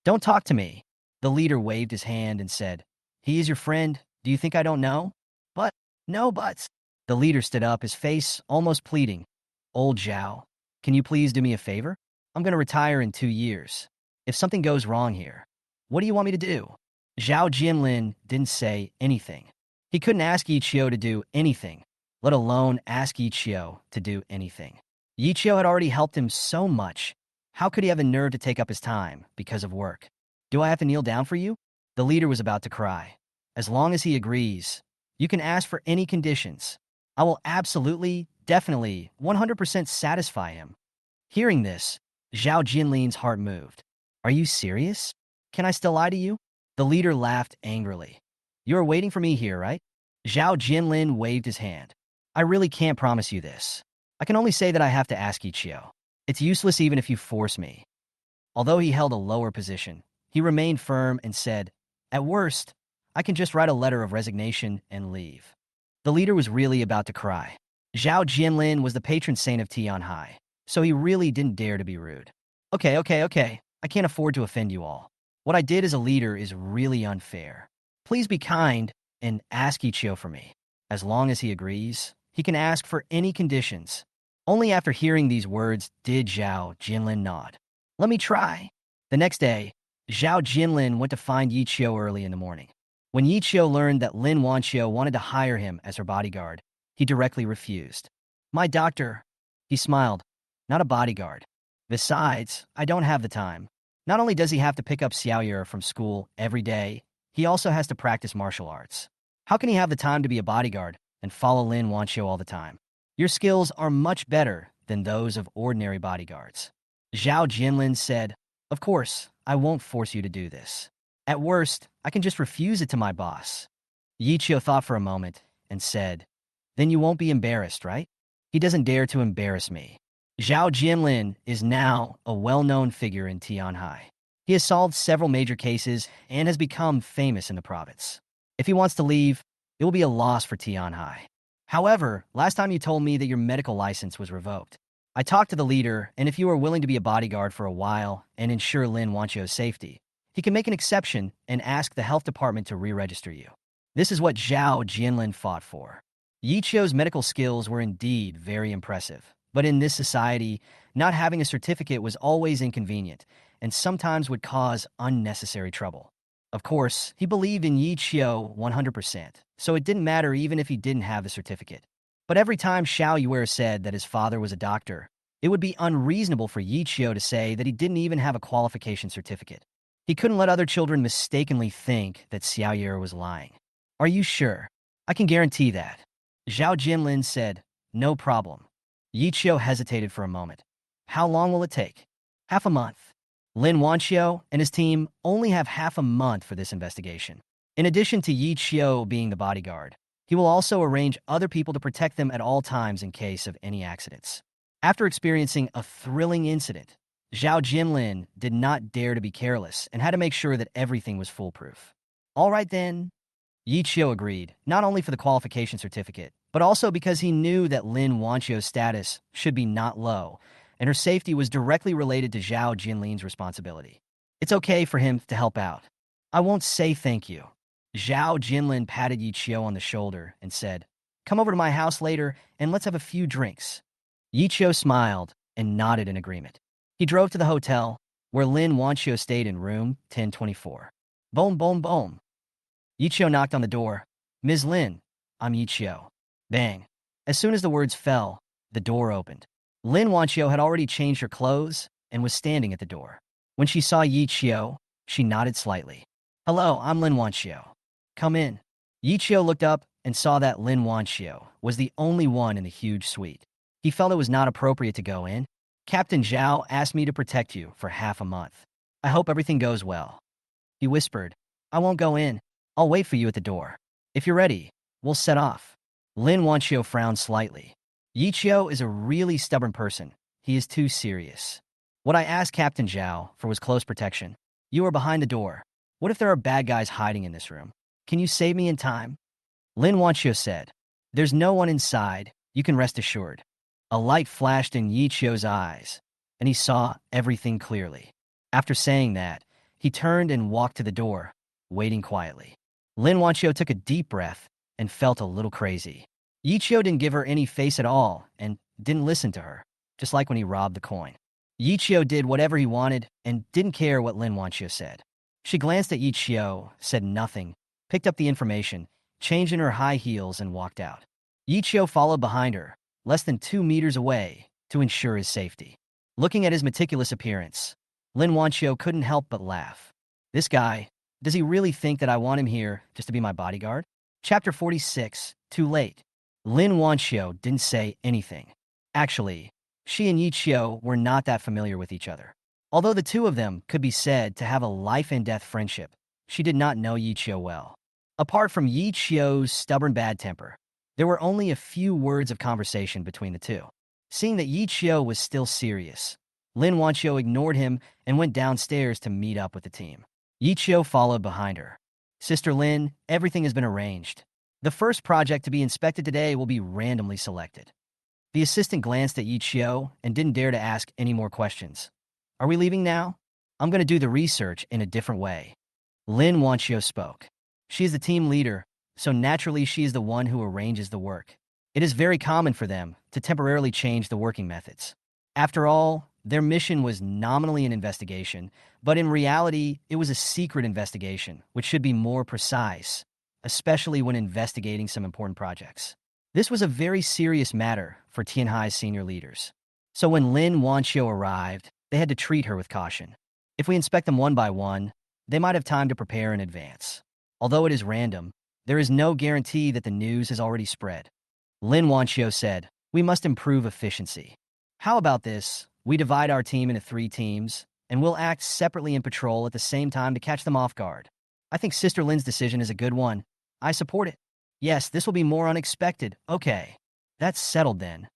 Don't talk to me. The leader waved his hand and said, he is your friend. Do you think I don't know? But, no buts. The leader stood up, his face almost pleading. Old Zhao, can you please do me a favor? I'm going to retire in 2 years. If something goes wrong here, what do you want me to do? Zhao Jinlin didn't say anything. He couldn't ask Yi Qiu to do anything, let alone ask Yi Qiu to do anything. Yi Qiu had already helped him so much. How could he have the nerve to take up his time because of work? Do I have to kneel down for you? The leader was about to cry. As long as he agrees, you can ask for any conditions. I will absolutely, definitely, 100% satisfy him. Hearing this, Zhao Jinlin's heart moved. Are you serious? Can I still lie to you? The leader laughed angrily. You are waiting for me here, right? Zhao Jinlin waved his hand. I really can't promise you this. I can only say that I have to ask Yi Qiu. It's useless even if you force me. Although he held a lower position, he remained firm and said, at worst, I can just write a letter of resignation and leave. The leader was really about to cry. Zhao Jinlin was the patron saint of Tianhai, so he really didn't dare to be rude. Okay. I can't afford to offend you all. What I did as a leader is really unfair. Please be kind and ask Yi Qiu for me. As long as he agrees, he can ask for any conditions. Only after hearing these words did Zhao Jinlin nod. Let me try. The next day, Zhao Jinlin went to find Yi Qiu early in the morning. When Yi Qiu learned that Lin Wanqiu wanted to hire him as her bodyguard, he directly refused. My doctor, he smiled, not a bodyguard. Besides, I don't have the time. Not only does he have to pick up Xiaoyue from school every day, he also has to practice martial arts. How can he have the time to be a bodyguard and follow Lin Wanqiu all the time? Your skills are much better than those of ordinary bodyguards. Zhao Jinlin said, of course, I won't force you to do this. At worst, I can just refuse it to my boss. Yi Qiu thought for a moment and said, then you won't be embarrassed, right? He doesn't dare to embarrass me. Zhao Jinlin is now a well-known figure in Tianhai. He has solved several major cases and has become famous in the province. If he wants to leave, it will be a loss for Tianhai. However, last time you told me that your medical license was revoked. I talked to the leader, and if you are willing to be a bodyguard for a while and ensure Lin Wanqiu's safety, he can make an exception and ask the health department to re-register you. This is what Zhao Jinlin fought for. Yi Qiu's medical skills were indeed very impressive, but in this society, not having a certificate was always inconvenient and sometimes would cause unnecessary trouble. Of course, he believed in Yi Qiu 100%, so it didn't matter even if he didn't have the certificate. But every time Xiaoyue said that his father was a doctor, it would be unreasonable for Yi Qiu to say that he didn't even have a qualification certificate. He couldn't let other children mistakenly think that Xiaoyue was lying. Are you sure? I can guarantee that. Zhao Jinlin said, no problem. Yi Qiu hesitated for a moment. How long will it take? Half a month. Lin Wanqiu and his team only have half a month for this investigation. In addition to Yi Qiu being the bodyguard, he will also arrange other people to protect them at all times in case of any accidents. After experiencing a thrilling incident, Zhao Jinlin did not dare to be careless and had to make sure that everything was foolproof. All right then. Yi Qiu agreed, not only for the qualification certificate, but also because he knew that Lin Wanqiu's status should be not low, and her safety was directly related to Zhao Jinlin's responsibility. It's okay for him to help out. I won't say thank you. Zhao Jinlin patted Yi Qiu on the shoulder and said, come over to my house later and let's have a few drinks. Yi Qiu smiled and nodded in agreement. He drove to the hotel, where Lin Wanqiu stayed in room 1024. Boom, boom, boom. Yi Qiu knocked on the door. Ms. Lin, I'm Yi Qiu. Bang. As soon as the words fell, the door opened. Lin Wanqiu had already changed her clothes and was standing at the door. When she saw Yi Qiu, she nodded slightly. Hello, I'm Lin Wanqiu. Come in. Yi Qiu looked up and saw that Lin Wanqiu was the only one in the huge suite. He felt it was not appropriate to go in. Captain Zhao asked me to protect you for half a month. I hope everything goes well. He whispered, I won't go in. I'll wait for you at the door. If you're ready, we'll set off. Lin Wanqiu frowned slightly. Yi Qiu is a really stubborn person. He is too serious. What I asked Captain Zhao for was close protection. You are behind the door. What if there are bad guys hiding in this room? Can you save me in time? Lin Wanqiu said, there's no one inside. You can rest assured. A light flashed in Yi Chio's eyes, and he saw everything clearly. After saying that, he turned and walked to the door, waiting quietly. Lin Wanchio took a deep breath and felt a little crazy. Yi Chio didn't give her any face at all and didn't listen to her, just like when he robbed the coin. Yi Chio did whatever he wanted and didn't care what Lin Wanchio said. She glanced at Yi Chio, said nothing, picked up the information, changed in her high heels, and walked out. Yi Chio followed behind her, less than 2 meters away, to ensure his safety. Looking at his meticulous appearance, Lin Wanchio couldn't help but laugh. This guy, does he really think that I want him here just to be my bodyguard? Chapter 46, Too Late. Lin Wanchio didn't say anything. Actually, she and Yi Chio were not that familiar with each other. Although the two of them could be said to have a life-and-death friendship, she did not know Yi Chio well. Apart from Yi Chio's stubborn bad temper, there were only a few words of conversation between the two. Seeing that Yi Chio was still serious, Lin Wanchio ignored him and went downstairs to meet up with the team. Yi Chio followed behind her. Sister Lin, everything has been arranged. The first project to be inspected today will be randomly selected. The assistant glanced at Yi Chio and didn't dare to ask any more questions. Are we leaving now? I'm going to do the research in a different way. Lin Wanchio spoke. She is the team leader, so naturally she is the one who arranges the work. It is very common for them to temporarily change the working methods. After all, their mission was nominally an investigation, but in reality, it was a secret investigation, which should be more precise, especially when investigating some important projects. This was a very serious matter for Tianhai's senior leaders. So when Lin Wanchio arrived, they had to treat her with caution. If we inspect them one by one, they might have time to prepare in advance. Although it is random, there is no guarantee that the news has already spread. Lin Wanchio said, we must improve efficiency. How about this? We divide our team into 3 teams, and we'll act separately in patrol at the same time to catch them off guard. I think Sister Lin's decision is a good one. I support it. Yes, this will be more unexpected. Okay, that's settled then.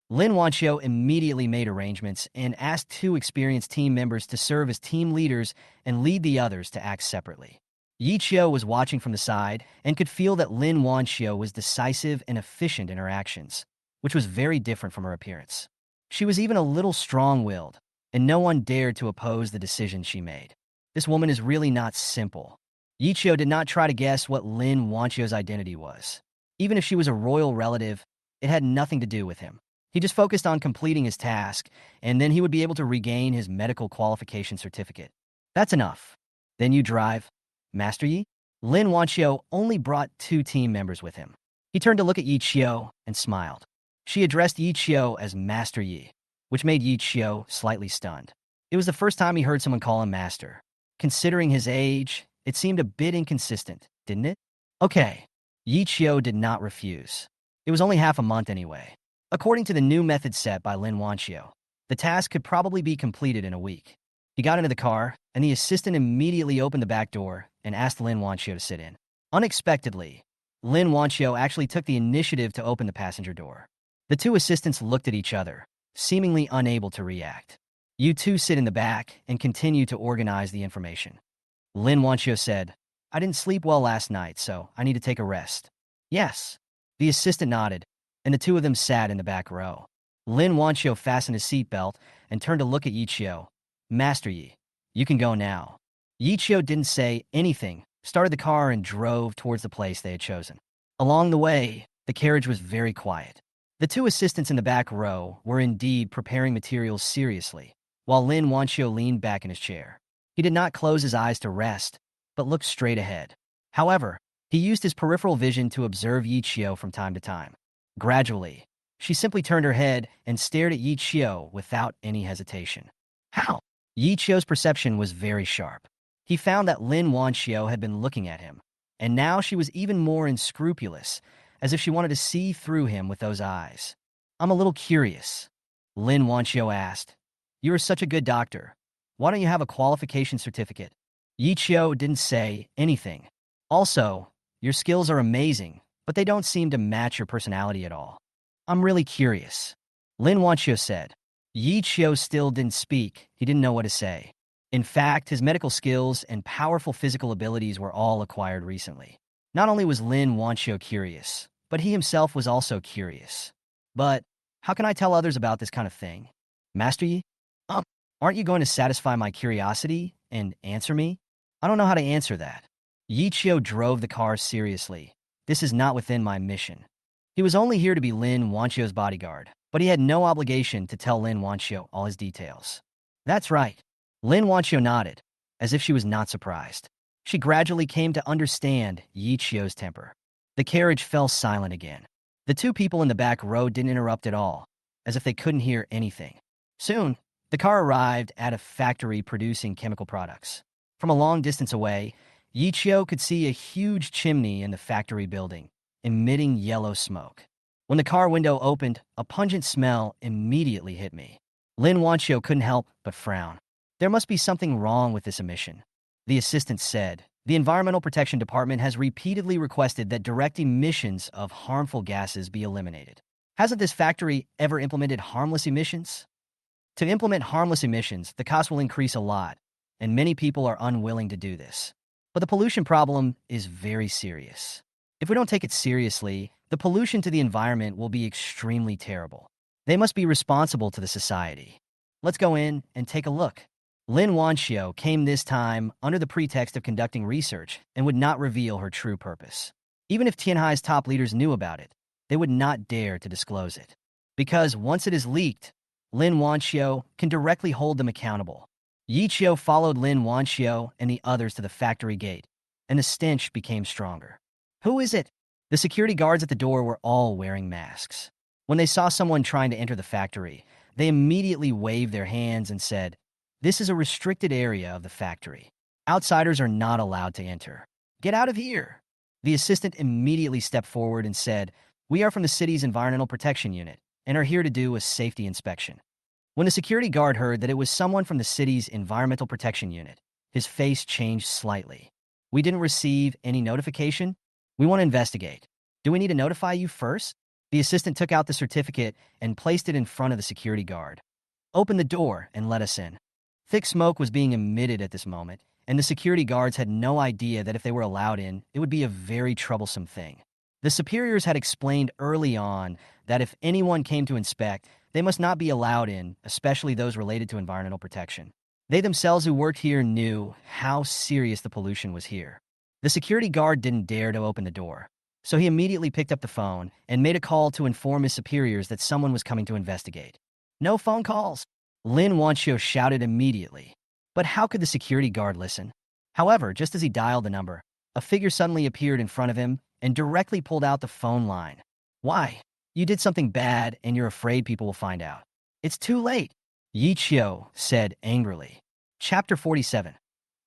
Lin Wanchio immediately made arrangements and asked 2 experienced team members to serve as team leaders and lead the others to act separately. Yi Chio was watching from the side and could feel that Lin Wanchio was decisive and efficient in her actions, which was very different from her appearance. She was even a little strong-willed, and no one dared to oppose the decision she made. This woman is really not simple. Yi Chio did not try to guess what Lin Wanchio's identity was. Even if she was a royal relative, it had nothing to do with him. He just focused on completing his task, and then he would be able to regain his medical qualification certificate. That's enough. Then you drive. Master Yi? Lin Wanchio only brought 2 team members with him. He turned to look at Yi Chio and smiled. She addressed Yi Chio as Master Yi, which made Yi Chio slightly stunned. It was the first time he heard someone call him Master. Considering his age, it seemed a bit inconsistent, didn't it? Okay. Yi Chio did not refuse. It was only half a month anyway. According to the new method set by Lin Wanchio, the task could probably be completed in a week. He got into the car, and the assistant immediately opened the back door and asked Lin Wanchio to sit in. Unexpectedly, Lin Wanchio actually took the initiative to open the passenger door. The 2 assistants looked at each other, seemingly unable to react. You 2 sit in the back and continue to organize the information. Lin Wanchio said, I didn't sleep well last night, so I need to take a rest. Yes. The assistant nodded, and the 2 of them sat in the back row. Lin Wanchio fastened his seatbelt and turned to look at Yi Chio. Master Yi, you can go now. Yi Chio didn't say anything, started the car and drove towards the place they had chosen. Along the way, the carriage was very quiet. The 2 assistants in the back row were indeed preparing materials seriously, while Lin Wanchio leaned back in his chair. He did not close his eyes to rest, but looked straight ahead. However, he used his peripheral vision to observe Yi Chio from time to time. Gradually, she simply turned her head and stared at Yi Chio without any hesitation. How? Yi Chio's perception was very sharp. He found that Lin Wanchio had been looking at him, and now she was even more unscrupulous, as if she wanted to see through him with those eyes. I'm a little curious, Lin Wanchio asked. You are such a good doctor. Why don't you have a qualification certificate? Yi Chio didn't say anything. Also, your skills are amazing, but they don't seem to match your personality at all. I'm really curious, Lin Wanchio said. Yi Chio still didn't speak. He didn't know what to say. In fact, his medical skills and powerful physical abilities were all acquired recently. Not only was Lin Wanchio curious, but he himself was also curious. But How can I tell others about this kind of thing? Master Yi? Um, aren't you going to satisfy my curiosity and answer me? I don't know how to answer that. Yi Chio drove the car seriously. This is not within my mission. He was only here to be Lin Wanchio's bodyguard, but he had no obligation to tell Lin Wanchio all his details. That's right. Lin Wanchio nodded, as if she was not surprised. She gradually came to understand Yi Chio's temper. The carriage fell silent again. The two people in the back row didn't interrupt at all, as if they couldn't hear anything. Soon, the car arrived at a factory producing chemical products. From a long distance away, Yi Chio could see a huge chimney in the factory building, emitting yellow smoke. When the car window opened, a pungent smell immediately hit me. Lin Wanchio couldn't help but frown. There must be something wrong with this emission. The assistant said, the Environmental Protection Department has repeatedly requested that direct emissions of harmful gases be eliminated. Hasn't this factory ever implemented harmless emissions? To implement harmless emissions, the cost will increase a lot, and many people are unwilling to do this. But the pollution problem is very serious. If we don't take it seriously, the pollution to the environment will be extremely terrible. They must be responsible to the society. Let's go in and take a look. Lin Wanchio came this time under the pretext of conducting research and would not reveal her true purpose. Even if Tianhai's top leaders knew about it, they would not dare to disclose it. Because once it is leaked, Lin Wanchio can directly hold them accountable. Yi Chio followed Lin Wanchio and the others to the factory gate, and the stench became stronger. Who is it? The security guards at the door were all wearing masks. When they saw someone trying to enter the factory, they immediately waved their hands and said, "This is a restricted area of the factory. Outsiders are not allowed to enter. Get out of here." The assistant immediately stepped forward and said, "We are from the city's Environmental Protection Unit and are here to do a safety inspection." When the security guard heard that it was someone from the city's Environmental Protection Unit, his face changed slightly. "We didn't receive any notification. We want to investigate. Do we need to notify you first?" The assistant took out the certificate and placed it in front of the security guard. "Open the door and let us in." Thick smoke was being emitted at this moment, and the security guards had no idea that if they were allowed in, it would be a very troublesome thing. The superiors had explained early on that if anyone came to inspect, they must not be allowed in, especially those related to environmental protection. They themselves who worked here knew how serious the pollution was here. The security guard didn't dare to open the door, so he immediately picked up the phone and made a call to inform his superiors that someone was coming to investigate. "No phone calls!" Lin Wanchio shouted immediately. But how could the security guard listen? However, just as he dialed the number, a figure suddenly appeared in front of him and directly pulled out the phone line. "Why? You did something bad and you're afraid people will find out. It's too late," Yi Chio said angrily. Chapter 47.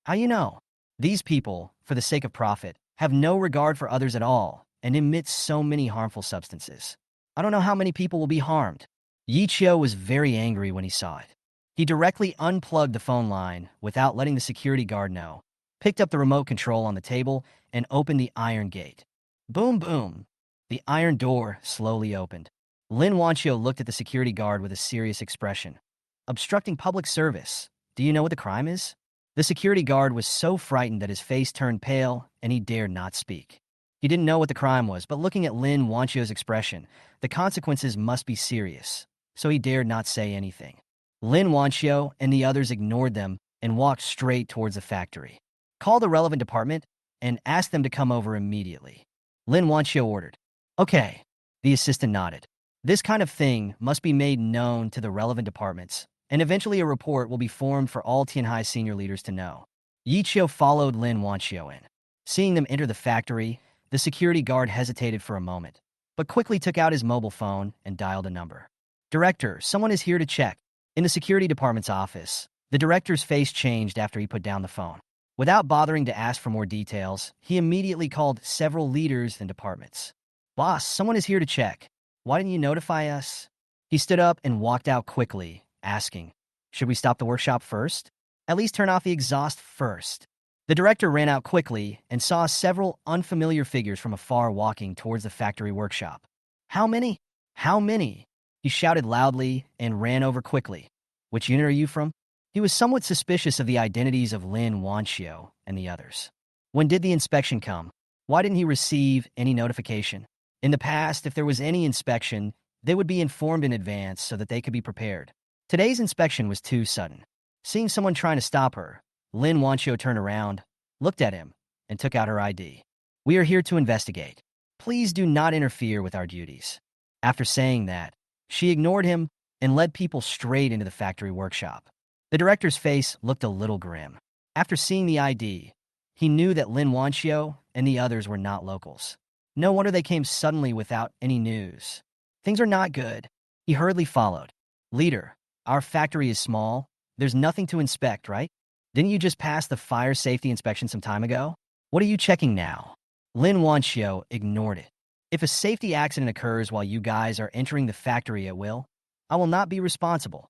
How you know? These people, for the sake of profit, have no regard for others at all and emit so many harmful substances. I don't know how many people will be harmed. Yi Chio was very angry when he saw it. He directly unplugged the phone line without letting the security guard know, picked up the remote control on the table, and opened the iron gate. Boom, boom. The iron door slowly opened. Lin Wanchio looked at the security guard with a serious expression. "Obstructing public service. Do you know what the crime is?" The security guard was so frightened that his face turned pale and he dared not speak. He didn't know what the crime was, but looking at Lin Wanchio's expression, the consequences must be serious, so he dared not say anything. Lin Wanchio and the others ignored them and walked straight towards the factory. "Call the relevant department and ask them to come over immediately," Lin Wanchio ordered. "Okay," the assistant nodded. "This kind of thing must be made known to the relevant departments, and eventually a report will be formed for all Tianhai senior leaders to know." Yi Chio followed Lin Wanchio in. Seeing them enter the factory, the security guard hesitated for a moment, but quickly took out his mobile phone and dialed a number. "Director, someone is here to check." In the security department's office, the director's face changed after he put down the phone. Without bothering to ask for more details, he immediately called several leaders and departments. "Boss, someone is here to check. Why didn't you notify us?" He stood up and walked out quickly, asking, "Should we stop the workshop first? At least turn off the exhaust first." The director ran out quickly and saw several unfamiliar figures from afar walking towards the factory workshop. "How many? How many?" He shouted loudly and ran over quickly. "Which unit are you from?" He was somewhat suspicious of the identities of Lin Wanchio and the others. When did the inspection come? Why didn't he receive any notification? In the past, if there was any inspection, They would be informed in advance so that they could be prepared. Today's inspection was too sudden. Seeing someone trying to stop her, Lin Wanchio turned around, looked at him, and took out her ID. "We are here to investigate. Please do not interfere with our duties." After saying that, she ignored him and led people straight into the factory workshop. The director's face looked a little grim. After seeing the ID, he knew that Lin Wanchio and the others were not locals. No wonder they came suddenly without any news. Things are not good. He hurriedly followed. "Leader, our factory is small. There's nothing to inspect, right? Didn't you just pass the fire safety inspection some time ago? What are you checking now?" Lin Wanchio ignored it. "If a safety accident occurs while you guys are entering the factory at will, I will not be responsible."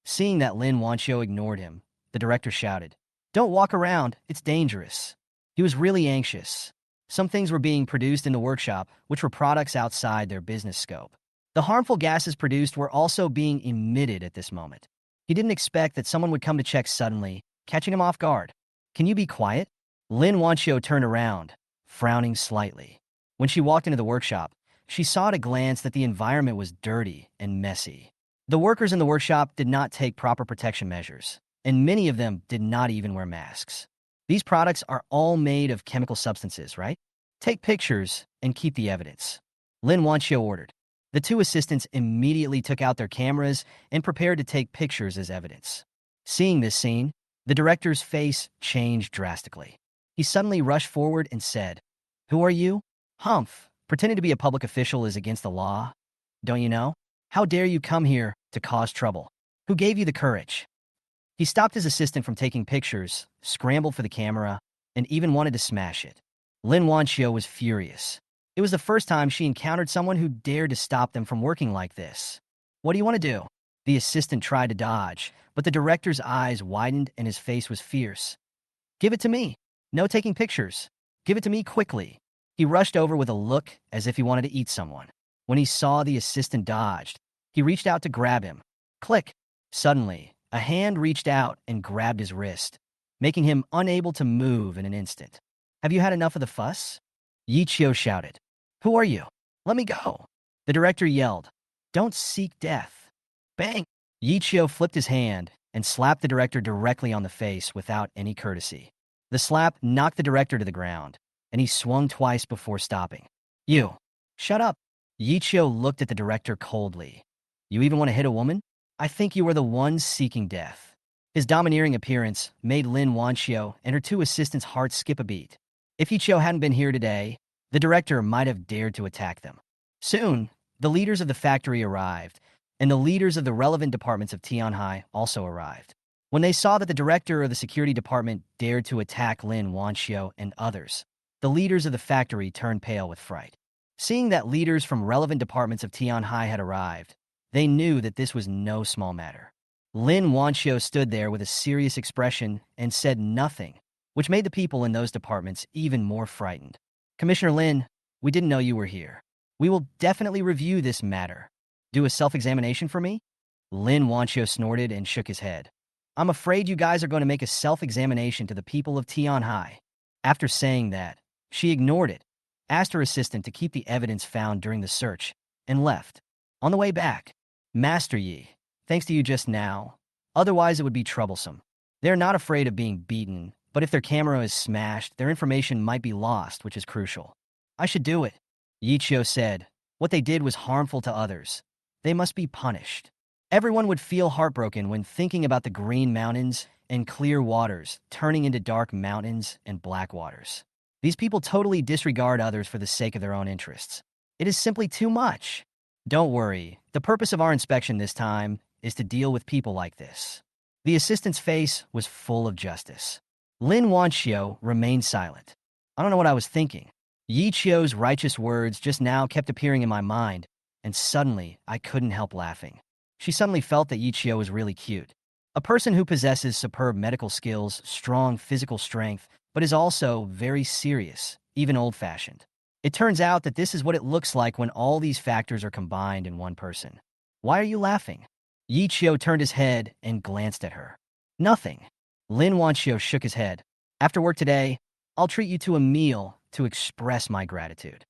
Seeing that Lin Wanchio ignored him, the director shouted, "Don't walk around, it's dangerous." He was really anxious. Some things were being produced in the workshop, which were products outside their business scope. The harmful gases produced were also being emitted at this moment. He didn't expect that someone would come to check suddenly, catching him off guard. "Can you be quiet?" Lin Wanchio turned around, frowning slightly. When she walked into the workshop, she saw at a glance that the environment was dirty and messy. The workers in the workshop did not take proper protection measures, and many of them did not even wear masks. These products are all made of chemical substances, right? "Take pictures and keep the evidence," Lin Wanchio ordered. The two assistants immediately took out their cameras and prepared to take pictures as evidence. Seeing this scene, the director's face changed drastically. He suddenly rushed forward and said, "Who are you?" "Humph, pretending to be a public official is against the law. Don't you know? How dare you come here to cause trouble? Who gave you the courage?" He stopped his assistant from taking pictures, scrambled for the camera, and even wanted to smash it. Lin Wanchio was furious. It was the first time she encountered someone who dared to stop them from working like this. "What do you want to do?" The assistant tried to dodge, but the director's eyes widened and his face was fierce. "Give it to me. No taking pictures. Give it to me quickly." He rushed over with a look as if he wanted to eat someone. When he saw the assistant dodged, he reached out to grab him. Click! Suddenly, a hand reached out and grabbed his wrist, making him unable to move in an instant. "Have you had enough of the fuss?" Yichio shouted. "Who are you? Let me go." The director yelled, "Don't seek death." Bang! Yichio flipped his hand and slapped the director directly on the face without any courtesy. The slap knocked the director to the ground, and he swung twice before stopping. "You! Shut up!" Yichio looked at the director coldly. "You even want to hit a woman? I think you are the one seeking death." His domineering appearance made Lin Wanchio and her two assistants' hearts skip a beat. If Yichio hadn't been here today, the director might have dared to attack them. Soon, the leaders of the factory arrived, and the leaders of the relevant departments of Tianhai also arrived. When they saw that the director of the security department dared to attack Lin Wanchio and others, the leaders of the factory turned pale with fright. Seeing that leaders from relevant departments of Tianhai had arrived, they knew that this was no small matter. Lin Wanchio stood there with a serious expression and said nothing, which made the people in those departments even more frightened. "Commissioner Lin, we didn't know you were here. We will definitely review this matter. Do a self-examination for me?" Lin Wanchio snorted and shook his head. "I'm afraid you guys are going to make a self-examination to the people of Tianhai." After saying that, she ignored it, asked her assistant to keep the evidence found during the search, and left. On the way back, "Master Yi, thanks to you just now. Otherwise it would be troublesome. They're not afraid of being beaten, but if their camera is smashed, their information might be lost, which is crucial." "I should do it," Yichio said. "What they did was harmful to others. They must be punished." Everyone would feel heartbroken when thinking about the green mountains and clear waters turning into dark mountains and black waters. These people totally disregard others for the sake of their own interests. It is simply too much. "Don't worry, the purpose of our inspection this time is to deal with people like this." The assistant's face was full of justice. Lin Wanchio remained silent. "I don't know what I was thinking. Yichio's righteous words just now kept appearing in my mind, and suddenly I couldn't help laughing." She suddenly felt that Yichio was really cute. A person who possesses superb medical skills, strong physical strength, but is also very serious, even old-fashioned. It turns out that this is what it looks like when all these factors are combined in one person. "Why are you laughing?" Yichio turned his head and glanced at her. "Nothing." Lin Wanchio shook his head. "After work today, I'll treat you to a meal to express my gratitude."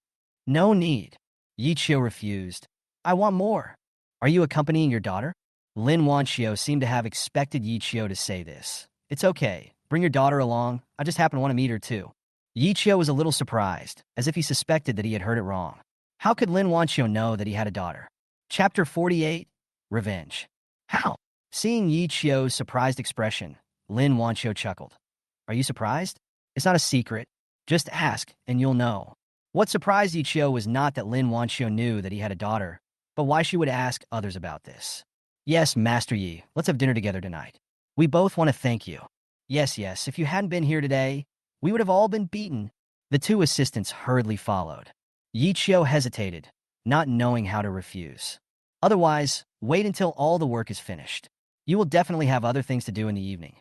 "No need." Yichio refused. I want more. Are you accompanying your daughter? Lin Wanchio seemed to have expected Yi Chio to say this. It's okay. Bring your daughter along. I just happen to want to meet her too. Yi Chio was a little surprised, as if he suspected that he had heard it wrong. How could Lin Wanchio know that he had a daughter? Chapter 48, Revenge. How? Seeing Yi Chio's surprised expression, Lin Wanchio chuckled. Are you surprised? It's not a secret. Just ask, and you'll know. What surprised Yi Chio was not that Lin Wanchio knew that he had a daughter, but why she would ask others about this. Yes, Master Yi, let's have dinner together tonight. We both want to thank you. Yes, if you hadn't been here today, we would have all been beaten. The two assistants hurriedly followed. Yi Chio hesitated, not knowing how to refuse. Otherwise, wait until all the work is finished. You will definitely have other things to do in the evening.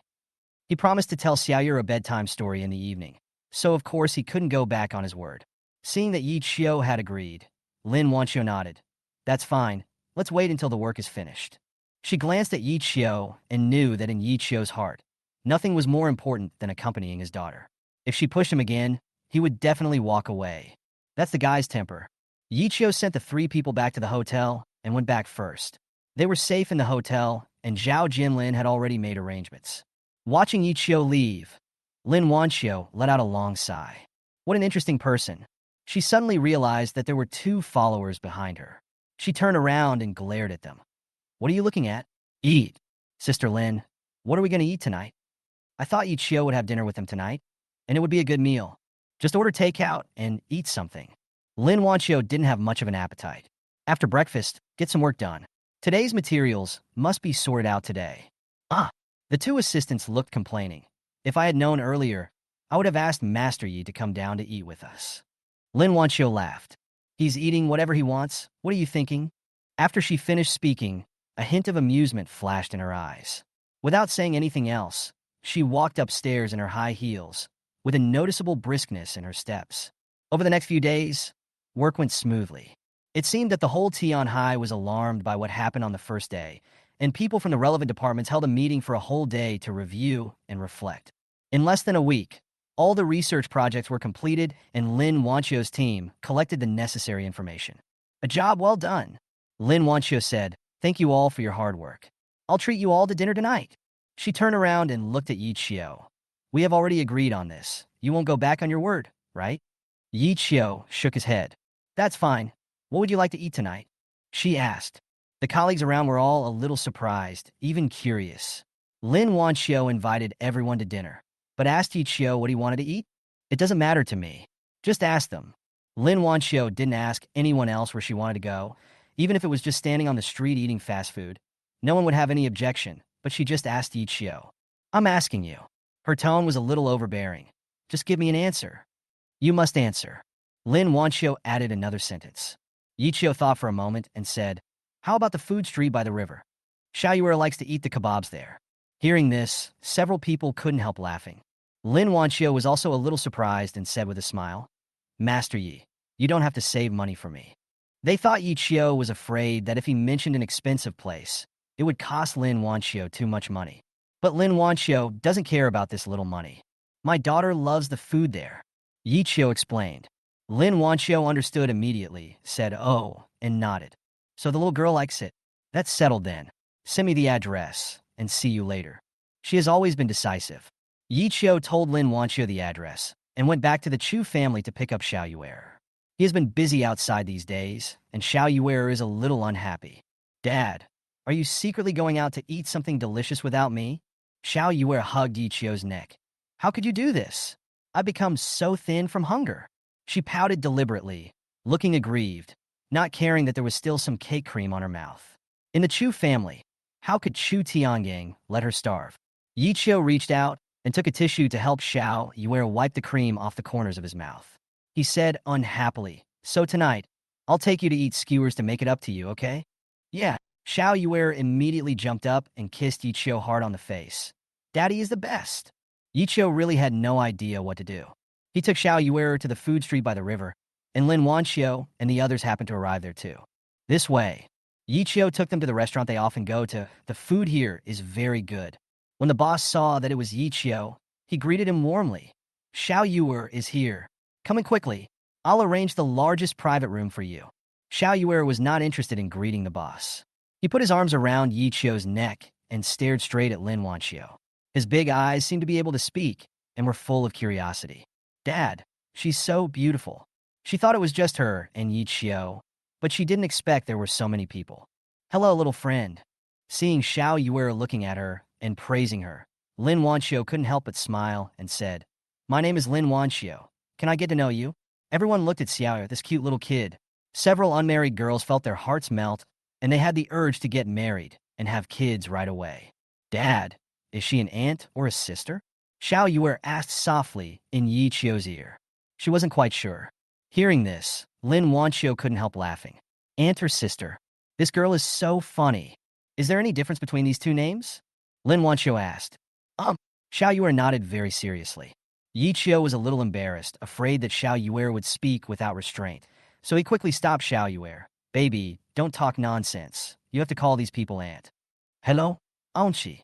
He promised to tell Xiaoyu a bedtime story in the evening, so of course he couldn't go back on his word. Seeing that Yi Chio had agreed, Lin Wanchio nodded. That's fine. Let's wait until the work is finished. She glanced at Yi Chio and knew that in Yi Chio's heart, nothing was more important than accompanying his daughter. If she pushed him again, he would definitely walk away. That's the guy's temper. Yi Chio sent the three people back to the hotel and went back first. They were safe in the hotel, and Zhao Jinlin had already made arrangements. Watching Yi Chio leave, Lin Wanchio let out a long sigh. What an interesting person. She suddenly realized that there were two followers behind her. She turned around and glared at them. What are you looking at? Eat. Sister Lin, what are we going to eat tonight? I thought Yi Chio would have dinner with them tonight, and it would be a good meal. Just order takeout and eat something. Lin Wanchio didn't have much of an appetite. After breakfast, get some work done. Today's materials must be sorted out today. The two assistants looked complaining. If I had known earlier, I would have asked Master Yi to come down to eat with us. Lin Wanchio laughed. He's eating whatever he wants. What are you thinking? After she finished speaking, a hint of amusement flashed in her eyes. Without saying anything else, she walked upstairs in her high heels, with a noticeable briskness in her steps. Over the next few days, work went smoothly. It seemed that the whole Tian High was alarmed by what happened on the first day, and people from the relevant departments held a meeting for a whole day to review and reflect. In less than a week, all the research projects were completed, and Lin Wanchio's team collected the necessary information. A job well done. Lin Wanchio said, "Thank you all for your hard work. I'll treat you all to dinner tonight." She turned around and looked at Yi Chio. We have already agreed on this. You won't go back on your word, right? Yi Chio shook his head. That's fine. What would you like to eat tonight? She asked. The colleagues around were all a little surprised, even curious. Lin Wanchio invited everyone to dinner, but asked Yi Chio what he wanted to eat. It doesn't matter to me. Just ask them. Lin Wanchio didn't ask anyone else where she wanted to go, even if it was just standing on the street eating fast food. No one would have any objection, but she just asked Yi Chio. I'm asking you. Her tone was a little overbearing. Just give me an answer. You must answer. Lin Wanchio added another sentence. Yi Chio thought for a moment and said, how about the food street by the river? Xiaoyu likes to eat the kebabs there. Hearing this, several people couldn't help laughing. Lin Wanchio was also a little surprised and said with a smile, Master Yi, you don't have to save money for me. They thought Yi Chio was afraid that if he mentioned an expensive place, it would cost Lin Wanchio too much money. But Lin Wanchio doesn't care about this little money. My daughter loves the food there. Yi Chio explained. Lin Wanchio understood immediately, said oh, and nodded. So the little girl likes it. That's settled then. Send me the address, and see you later. She has always been decisive. Yi Chio told Lin Wanchio the address, and went back to the Chu family to pick up Xiaoyu. He has been busy outside these days, and Xiaoyu is a little unhappy. Dad, are you secretly going out to eat something delicious without me? Xiaoyu hugged Yi Chio's neck. How could you do this? I've become so thin from hunger. She pouted deliberately, looking aggrieved, not caring that there was still some cake cream on her mouth. In the Chu family, how could Chu Tiangang let her starve? Yi Chio reached out and took a tissue to help Xiaoyu wipe the cream off the corners of his mouth. He said unhappily, so tonight, I'll take you to eat skewers to make it up to you, okay? Yeah. Xiaoyu immediately jumped up and kissed Yi Chio hard on the face. Daddy is the best. Yi Chio really had no idea what to do. He took Xiaoyu to the food street by the river, and Lin Wanchio and the others happened to arrive there too. This way, Yi Chio took them to the restaurant they often go to. The food here is very good. When the boss saw that it was Yi Chio, he greeted him warmly. Xiaoyu is here. Come in quickly. I'll arrange the largest private room for you. Xiao Yuer was not interested in greeting the boss. He put his arms around Yi Chio's neck and stared straight at Lin Wanxiu. His big eyes seemed to be able to speak and were full of curiosity. Dad, she's so beautiful. She thought it was just her and Yi Chio, but she didn't expect there were so many people. Hello, little friend. Seeing Xiao Yuer looking at her and praising her, Lin Wanxiu couldn't help but smile and said, My name is Lin Wanxiu. Can I get to know you? Everyone looked at Xiao, this cute little kid. Several unmarried girls felt their hearts melt, and they had the urge to get married and have kids right away. Dad, is she an aunt or a sister? Xiao Yuer asked softly in Yi Chio's ear. She wasn't quite sure. Hearing this, Lin Wanxiu couldn't help laughing. Aunt or sister? This girl is so funny. Is there any difference between these two names? Lin Wanxiu asked. Xiao Yuer nodded very seriously. Yi Chio was a little embarrassed, afraid that Xiao Yuer would speak without restraint, so he quickly stopped Xiao Yuer. Baby, don't talk nonsense. You have to call these people aunt. Hello, auntie.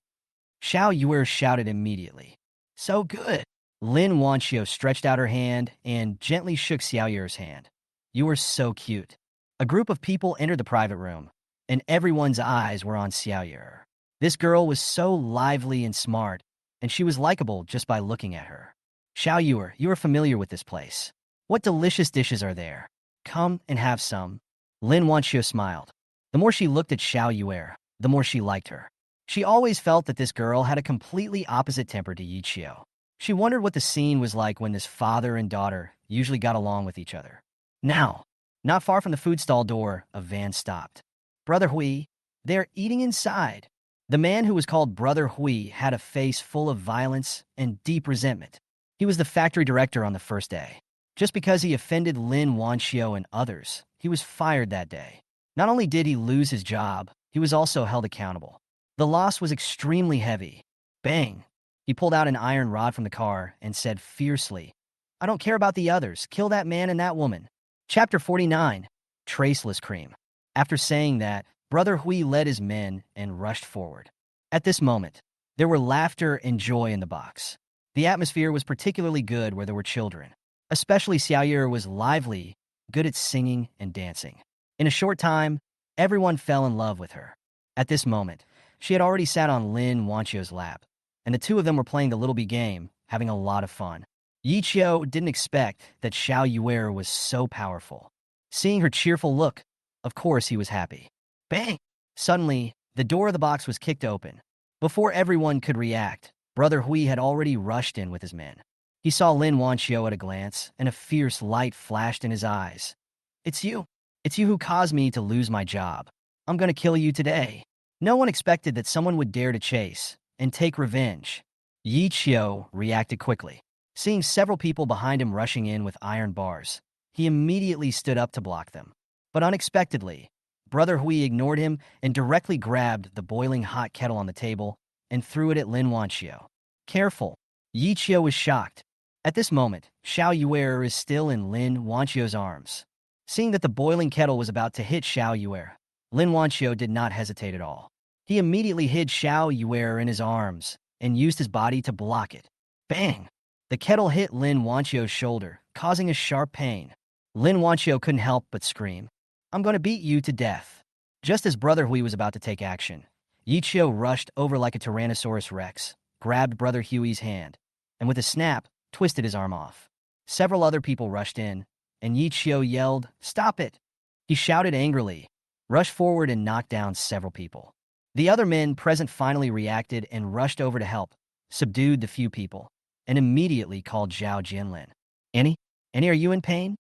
Xiao Yuer shouted immediately. So good. Lin Wanxiu stretched out her hand and gently shook Xiao Yuer's hand. You are so cute. A group of people entered the private room, and everyone's eyes were on Xiao Yuer. This girl was so lively and smart, and she was likable just by looking at her. Xiao Yuer, you are familiar with this place. What delicious dishes are there? Come and have some. Lin Wanxiu smiled. The more she looked at Xiao Yuer, the more she liked her. She always felt that this girl had a completely opposite temper to Yi Chio. She wondered what the scene was like when this father and daughter usually got along with each other. Now, not far from the food stall door, a van stopped. Brother Hui, they're eating inside. The man who was called Brother Hui had a face full of violence and deep resentment. He was the factory director on the first day. Just because he offended Lin Wanxiu and others, he was fired that day. Not only did he lose his job, he was also held accountable. The loss was extremely heavy. Bang! He pulled out an iron rod from the car and said fiercely, I don't care about the others. Kill that man and that woman. Chapter 49, Traceless Cream. After saying that, Brother Hui led his men and rushed forward. At this moment, there were laughter and joy in the box. The atmosphere was particularly good where there were children. Especially Xiao Yuer was lively, good at singing and dancing. In a short time, everyone fell in love with her. At this moment, she had already sat on Lin Wanxiu's lap, and the two of them were playing the Little Bee game, having a lot of fun. Yi Chio didn't expect that Xiao Yuer was so powerful. Seeing her cheerful look, of course he was happy. Bang! Suddenly, the door of the box was kicked open. Before everyone could react, Brother Hui had already rushed in with his men. He saw Lin Wanxiu at a glance, and a fierce light flashed in his eyes. It's you. It's you who caused me to lose my job. I'm gonna kill you today. No one expected that someone would dare to chase and take revenge. Yi Chio reacted quickly. Seeing several people behind him rushing in with iron bars, he immediately stood up to block them. But unexpectedly, Brother Hui ignored him and directly grabbed the boiling hot kettle on the table and threw it at Lin Wanxiu. Careful! Yi Chio was shocked. At this moment, Xiao Yuer is still in Lin Wanxiu's arms. Seeing that the boiling kettle was about to hit Xiao Yuer, Lin Wanxiu did not hesitate at all. He immediately hid Xiao Yuer in his arms and used his body to block it. Bang! The kettle hit Lin Wanxiu's shoulder, causing a sharp pain. Lin Wanxiu couldn't help but scream, I'm going to beat you to death. Just as Brother Hui was about to take action, Yi Chio rushed over like a Tyrannosaurus Rex, grabbed Brother Hui's hand, and with a snap, twisted his arm off. Several other people rushed in, and Yi Chio yelled, Stop it! He shouted angrily, rushed forward and knocked down several people. The other men present finally reacted and rushed over to help, subdued the few people, and immediately called Zhao Jinlin. Annie? Annie, are you in pain?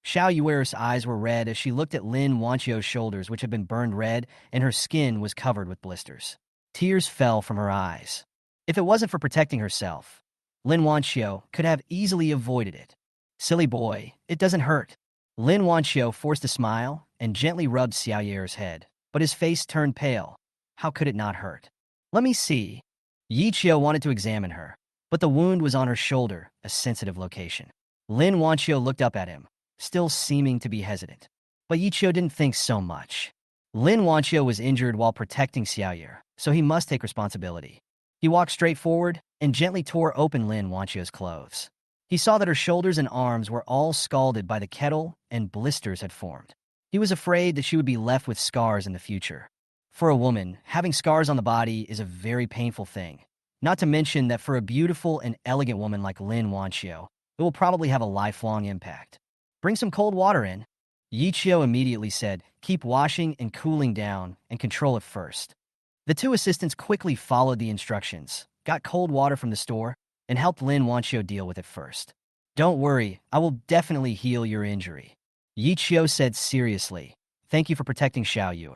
Xiao Yuer's eyes were red as she looked at Lin Wanxiu's shoulders, which had been burned red, and her skin was covered with blisters. Tears fell from her eyes. If it wasn't for protecting herself, Lin Wanxiu could have easily avoided it. Silly boy, it doesn't hurt. Lin Wanxiu forced a smile and gently rubbed Xiao Yuer's head, but his face turned pale. How could it not hurt? Let me see. Yi Chio wanted to examine her, but the wound was on her shoulder, a sensitive location. Lin Wanxiu looked up at him, still seeming to be hesitant. But Yi Chio didn't think so much. Lin Wanxiu was injured while protecting Xiao Yuer, so he must take responsibility. He walked straight forward and gently tore open Lin Wanxiu's clothes. He saw that her shoulders and arms were all scalded by the kettle and blisters had formed. He was afraid that she would be left with scars in the future. For a woman, having scars on the body is a very painful thing. Not to mention that for a beautiful and elegant woman like Lin Wanxiu, it will probably have a lifelong impact. Bring some cold water in. Yi Qiu immediately said, keep washing and cooling down and control it first. The two assistants quickly followed the instructions, got cold water from the store, and helped Lin Wanxiu deal with it first. Don't worry, I will definitely heal your injury. Yi Qiu said seriously, thank you for protecting Xiao Yue.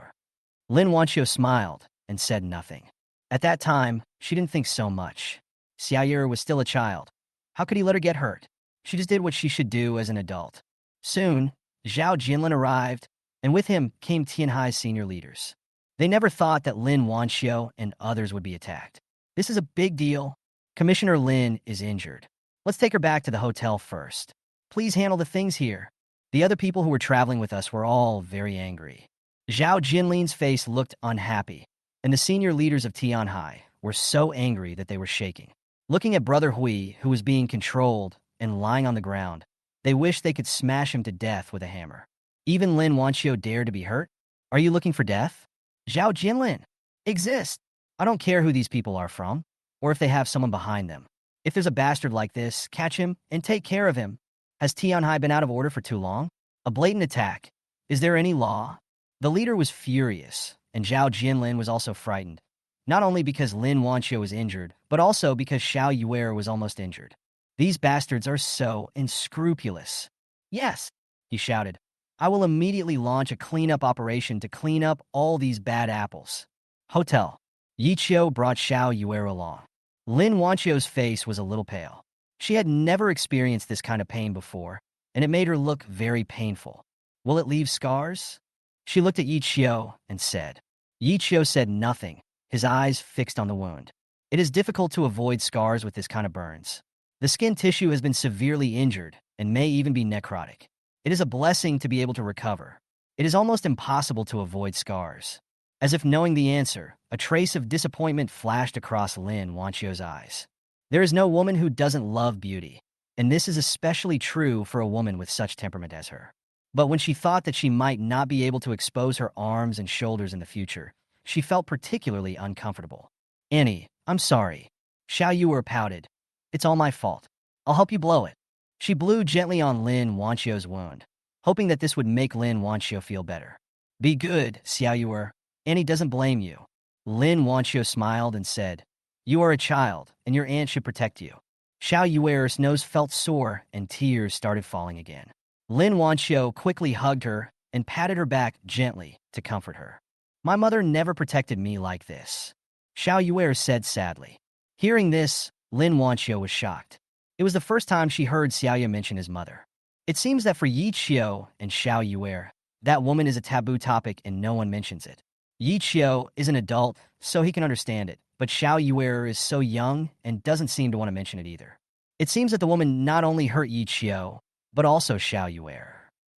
Lin Wanxiu smiled and said nothing. At that time, she didn't think so much. Xiao Yue was still a child. How could he let her get hurt? She just did what she should do as an adult. Soon, Zhao Jinlin arrived, and with him came Tianhai's senior leaders. They never thought that Lin Wanxiu and others would be attacked. This is a big deal. Commissioner Lin is injured. Let's take her back to the hotel first. Please handle the things here. The other people who were traveling with us were all very angry. Zhao Jinlin's face looked unhappy, and the senior leaders of Tianhai were so angry that they were shaking. Looking at Brother Hui, who was being controlled and lying on the ground, they wished they could smash him to death with a hammer. Even Lin Wanxiu dared to be hurt? Are you looking for death? Zhao Jinlin exists. I don't care who these people are from, or if they have someone behind them. If there's a bastard like this, catch him and take care of him. Has Tianhai been out of order for too long? A blatant attack. Is there any law? The leader was furious, and Zhao Jinlin was also frightened. Not only because Lin Wanxiu was injured, but also because Xiao Yue was almost injured. These bastards are so unscrupulous. Yes, he shouted. I will immediately launch a cleanup operation to clean up all these bad apples. Hotel. Yi Qiu brought Xiao Yue along. Lin Wanxiu's face was a little pale. She had never experienced this kind of pain before, and it made her look very painful. Will it leave scars? She looked at Yi Qiu and said. Yi Qiu said nothing, his eyes fixed on the wound. It is difficult to avoid scars with this kind of burns. The skin tissue has been severely injured and may even be necrotic. It is a blessing to be able to recover. It is almost impossible to avoid scars. As if knowing the answer, a trace of disappointment flashed across Lin Wanxiu's eyes. There is no woman who doesn't love beauty, and this is especially true for a woman with such temperament as her. But when she thought that she might not be able to expose her arms and shoulders in the future, she felt particularly uncomfortable. Annie, I'm sorry. Xiao Yue pouted. It's all my fault. I'll help you blow it. She blew gently on Lin Wanxiu's wound, hoping that this would make Lin Wanxiu feel better. Be good, Xiao Yue. Annie doesn't blame you. Lin Wanxiu smiled and said, you are a child, and your aunt should protect you. Xiao Yue's nose felt sore, and tears started falling again. Lin Wanxiu quickly hugged her and patted her back gently to comfort her. My mother never protected me like this, Xiao Yue said sadly. Hearing this, Lin Wanxiu was shocked. It was the first time she heard Xiao Yue mention his mother. It seems that for Yi Qiu and Xiao Yue, that woman is a taboo topic and no one mentions it. Yi Qiu is an adult, so he can understand it, but Xiao Yue is so young and doesn't seem to want to mention it either. It seems that the woman not only hurt Yi Qiu, but also Xiao Yue.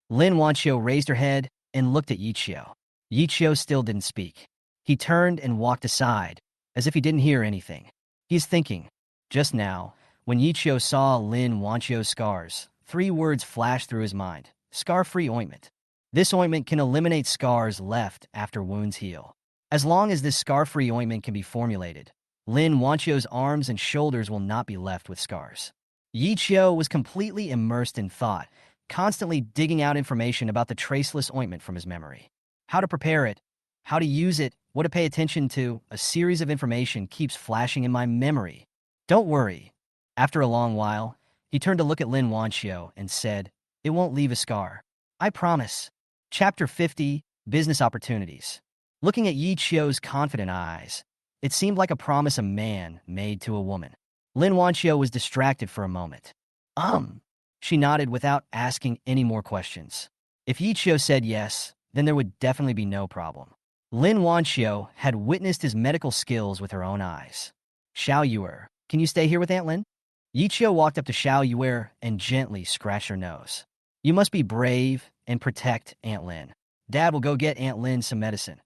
Lin Wanxiu raised her head and looked at Yi Qiu. Yi Qiu still didn't speak. He turned and walked aside, as if he didn't hear anything. He's thinking. Just now, when Yi Qiu saw Lin Wanxiu's scars, 3 words flashed through his mind. Scar-free ointment. This ointment can eliminate scars left after wounds heal. As long as this scar-free ointment can be formulated, Lin Wanxiu's arms and shoulders will not be left with scars. Yi Qiu was completely immersed in thought, constantly digging out information about the traceless ointment from his memory. How to prepare it, how to use it, what to pay attention to, a series of information keeps flashing in my memory. Don't worry. After a long while, he turned to look at Lin Wanxiu and said, it won't leave a scar. I promise. Chapter 50, Business Opportunities. Looking at Yi Qiu's confident eyes, it seemed like a promise a man made to a woman. Lin Wanxiu was distracted for a moment. She nodded without asking any more questions. If Yi Qiu said yes, then there would definitely be no problem. Lin Wanxiu had witnessed his medical skills with her own eyes. Xiao Yue, can you stay here with Aunt Lin? Yi Qiu walked up to Xiao Yue and gently scratched her nose. You must be brave and protect Aunt Lin. Dad will go get Aunt Lin some medicine.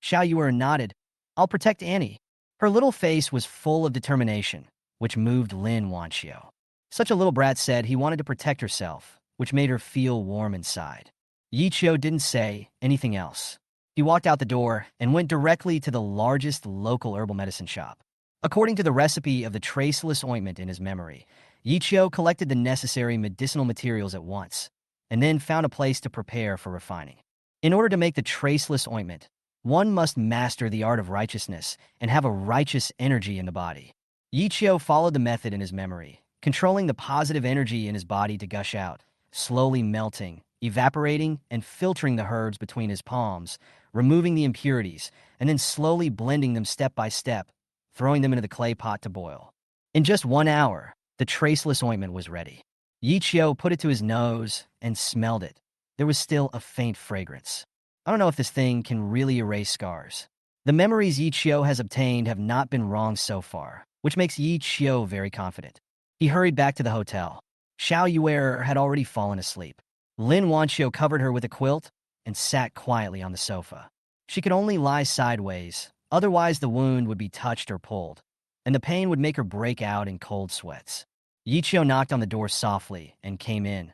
Xiao Yue nodded. I'll protect Annie. Her little face was full of determination, which moved Lin Wanxiu. Such a little brat said he wanted to protect herself, which made her feel warm inside. Yi Chio didn't say anything else. He walked out the door and went directly to the largest local herbal medicine shop. According to the recipe of the traceless ointment in his memory, Yi Chio collected the necessary medicinal materials at once, and then found a place to prepare for refining. In order to make the traceless ointment, one must master the art of righteousness and have a righteous energy in the body. Yi Chio followed the method in his memory, controlling the positive energy in his body to gush out, slowly melting, evaporating, and filtering the herbs between his palms, removing the impurities, and then slowly blending them step by step, throwing them into the clay pot to boil. In just 1 hour, the traceless ointment was ready. Yi Chio put it to his nose and smelled it. There was still a faint fragrance. I don't know if this thing can really erase scars. The memories Yi Chio has obtained have not been wrong so far, which makes Yi Chio very confident. He hurried back to the hotel. Xiao Yuer had already fallen asleep. Lin Wanqiu covered her with a quilt and sat quietly on the sofa. She could only lie sideways, otherwise the wound would be touched or pulled, and the pain would make her break out in cold sweats. Yi Chio knocked on the door softly and came in.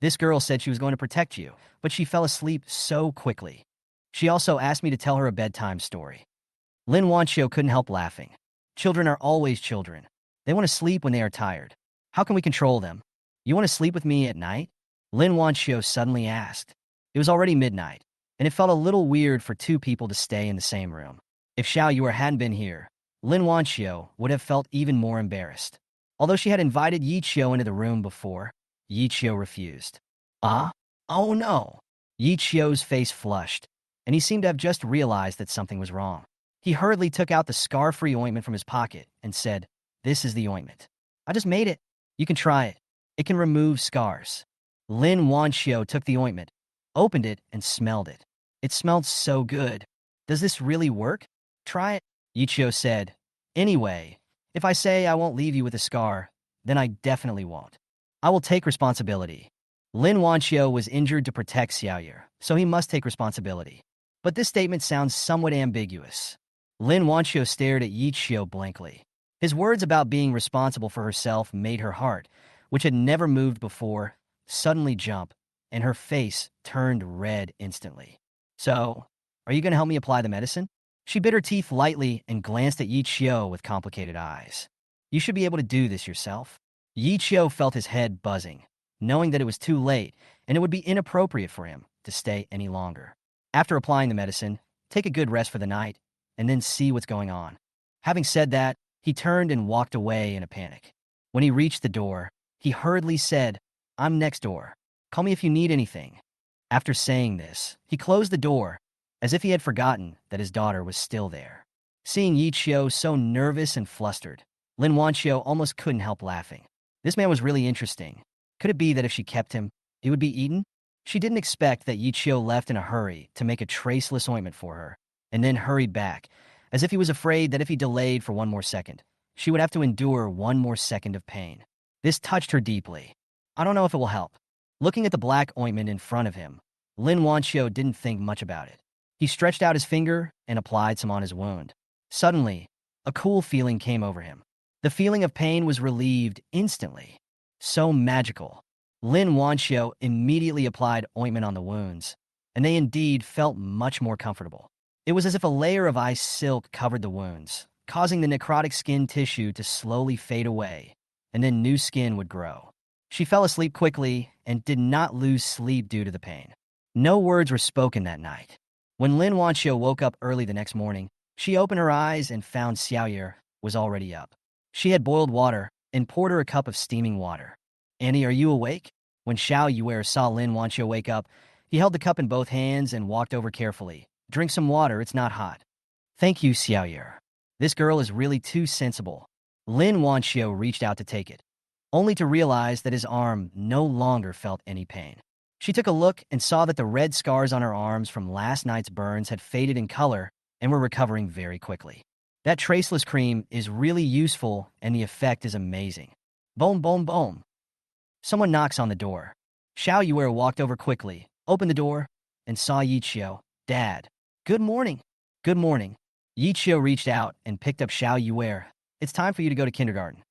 This girl said she was going to protect you, but she fell asleep so quickly. She also asked me to tell her a bedtime story. Lin Wanqiu couldn't help laughing. Children are always children. They want to sleep when they are tired. How can we control them? You want to sleep with me at night? Lin Wanqiu suddenly asked. It was already midnight, and it felt a little weird for two people to stay in the same room. If Xiao Yuer hadn't been here, Lin Wanqiu would have felt even more embarrassed. Although she had invited Yi Chio into the room before, Yi Chio refused. Ah? Oh no! Yi Chio's face flushed, and he seemed to have just realized that something was wrong. He hurriedly took out the scar-free ointment from his pocket and said, "This is the ointment. I just made it. You can try it. It can remove scars." Lin Wanqiu took the ointment, opened it, and smelled it. It smelled so good. Does this really work? Try it, Yi Chio said. Anyway, if I say I won't leave you with a scar, then I definitely won't. I will take responsibility. Lin Wanqiu was injured to protect Xiaoye, so he must take responsibility. But this statement sounds somewhat ambiguous. Lin Wanqiu stared at Yi Chio blankly. His words about being responsible for herself made her heart, which had never moved before, suddenly jump, and her face turned red instantly. So, are you going to help me apply the medicine? She bit her teeth lightly and glanced at Yi Chio with complicated eyes. You should be able to do this yourself. Yi Chio felt his head buzzing, knowing that it was too late and it would be inappropriate for him to stay any longer. After applying the medicine, take a good rest for the night, and then see what's going on. Having said that, he turned and walked away in a panic. When he reached the door, he hurriedly said, "I'm next door. Call me if you need anything." After saying this, he closed the door, as if he had forgotten that his daughter was still there. Seeing Yi Chio so nervous and flustered, Lin Wanqiu almost couldn't help laughing. This man was really interesting. Could it be that if she kept him, he would be eaten? She didn't expect that Yi Chio left in a hurry to make a traceless ointment for her, and then hurried back, as if he was afraid that if he delayed for one more second, she would have to endure one more second of pain. This touched her deeply. I don't know if it will help. Looking at the black ointment in front of him, Lin Wanqiu didn't think much about it. He stretched out his finger and applied some on his wound. Suddenly, a cool feeling came over him. The feeling of pain was relieved instantly. So magical. Lin Wanqiu immediately applied ointment on the wounds, and they indeed felt much more comfortable. It was as if a layer of ice silk covered the wounds, causing the necrotic skin tissue to slowly fade away, and then new skin would grow. She fell asleep quickly and did not lose sleep due to the pain. No words were spoken that night. When Lin Wanqiu woke up early the next morning, she opened her eyes and found Xiaoye was already up. She had boiled water and poured her a cup of steaming water. "Annie, are you awake?" When Xiao Yuer saw Lin Wanqiu wake up, he held the cup in both hands and walked over carefully. "Drink some water, it's not hot." "Thank you, Xiaoye. This girl is really too sensible." Lin Wanqiu reached out to take it, only to realize that his arm no longer felt any pain. She took a look and saw that the red scars on her arms from last night's burns had faded in color and were recovering very quickly. That traceless cream is really useful and the effect is amazing. Boom, boom, boom. Someone knocks on the door. Xiao Yuer walked over quickly, opened the door, and saw Yi Chio. "Dad." "Good morning." "Good morning." Yi Chio reached out and picked up Xiao Yuer. "It's time for you to go to kindergarten."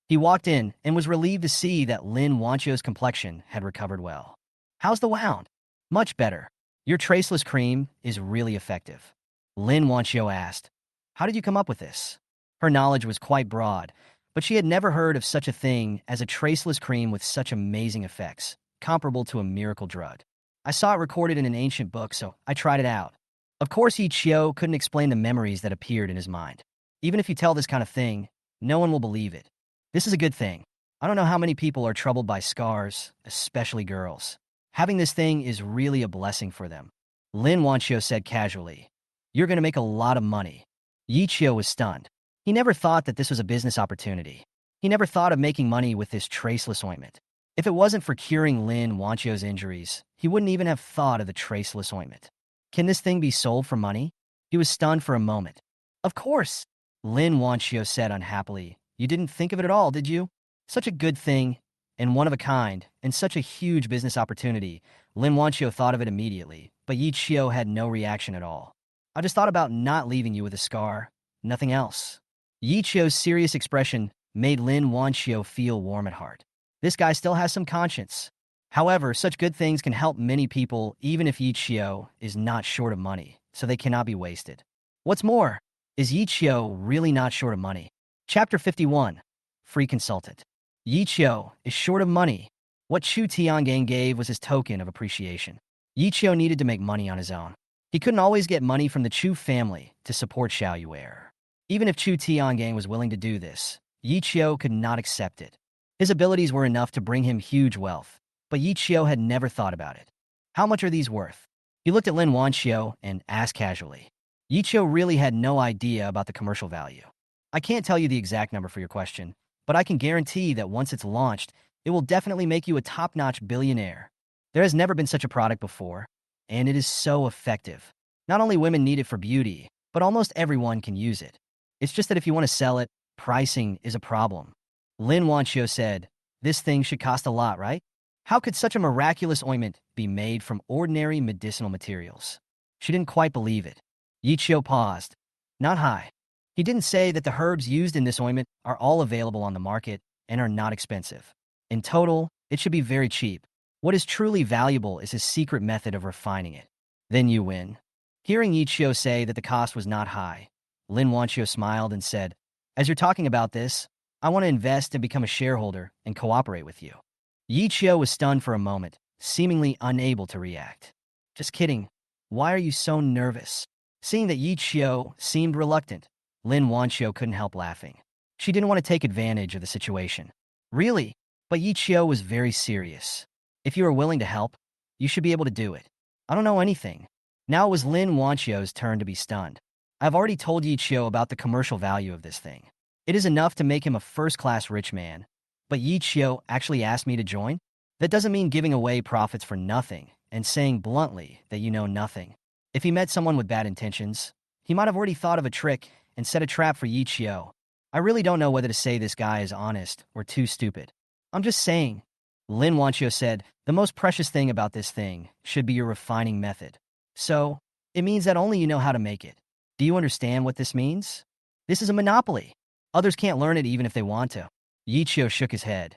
He walked in and was relieved to see that Lin Wanqiu's complexion had recovered well. "How's the wound?" Much better. Your traceless cream is really effective. Lin Wanxiu asked, "How did you come up with this?" Her knowledge was quite broad, but she had never heard of such a thing as a traceless cream with such amazing effects, comparable to a miracle drug. "I saw it recorded in an ancient book, so I tried it out." Of course, Yi Qiu couldn't explain the memories that appeared in his mind. Even if you tell this kind of thing, no one will believe it. This is a good thing. I don't know how many people are troubled by scars, especially girls. Having this thing is really a blessing for them. Lin Wanxiu said casually, "You're going to make a lot of money." Yi Qiu was stunned. He never thought that this was a business opportunity. He never thought of making money with this traceless ointment. If it wasn't for curing Lin Wanxiu's injuries, he wouldn't even have thought of the traceless ointment. Can this thing be sold for money? He was stunned for a moment. Of course, Lin Wanxiu said unhappily. You didn't think of it at all, did you? Such a good thing, and one of a kind, and such a huge business opportunity. Lin Wanxiu thought of it immediately, but Yi Qiu had no reaction at all. I just thought about not leaving you with a scar. Nothing else. Yi Qiu's serious expression made Lin Wanxiu feel warm at heart. This guy still has some conscience. However, such good things can help many people even if Yi Qiu is not short of money, so they cannot be wasted. What's more, is Yi Qiu really not short of money? Chapter 51. Free Consultant. Yi Qiu is short of money. What Chu Tiangang gave was his token of appreciation. Yi Qiu needed to make money on his own. He couldn't always get money from the Chu family to support Xiao Yuer. Even if Chu Tiangang was willing to do this, Yi Qiu could not accept it. His abilities were enough to bring him huge wealth, but Yi Qiu had never thought about it. How much are these worth? He looked at Lin Wanxiu and asked casually. Yi Qiu really had no idea about the commercial value. I can't tell you the exact number for your question, but I can guarantee that once it's launched, it will definitely make you a top-notch billionaire. There has never been such a product before, and it is so effective. Not only women need it for beauty, but almost everyone can use it. It's just that if you want to sell it, pricing is a problem. Lin Wanxiu said, "This thing should cost a lot, right? How could such a miraculous ointment be made from ordinary medicinal materials?" She didn't quite believe it. Yi Qiu paused. Not high. He didn't say that the herbs used in this ointment are all available on the market and are not expensive. In total, it should be very cheap. What is truly valuable is his secret method of refining it. Then you win. Hearing Yi Qiu say that the cost was not high, Lin Wanxiu smiled and said, "As you're talking about this, I want to invest and become a shareholder and cooperate with you." Yi Qiu was stunned for a moment, seemingly unable to react. "Just kidding. Why are you so nervous?" Seeing that Yi Qiu seemed reluctant, Lin Wanxiu couldn't help laughing. She didn't want to take advantage of the situation. Really? But Yi Qiu was very serious. If you are willing to help, you should be able to do it. I don't know anything. Now it was Lin Wanxiu's turn to be stunned. I've already told Yi Qiu about the commercial value of this thing. It is enough to make him a first-class rich man. But Yi Qiu actually asked me to join? That doesn't mean giving away profits for nothing and saying bluntly that you know nothing. If he met someone with bad intentions, he might have already thought of a trick and set a trap for Yi Qiu. I really don't know whether to say this guy is honest or too stupid. I'm just saying. Lin Wanxiu said, the most precious thing about this thing should be your refining method. So, it means that only you know how to make it. Do you understand what this means? This is a monopoly. Others can't learn it even if they want to. Yi Qiu shook his head.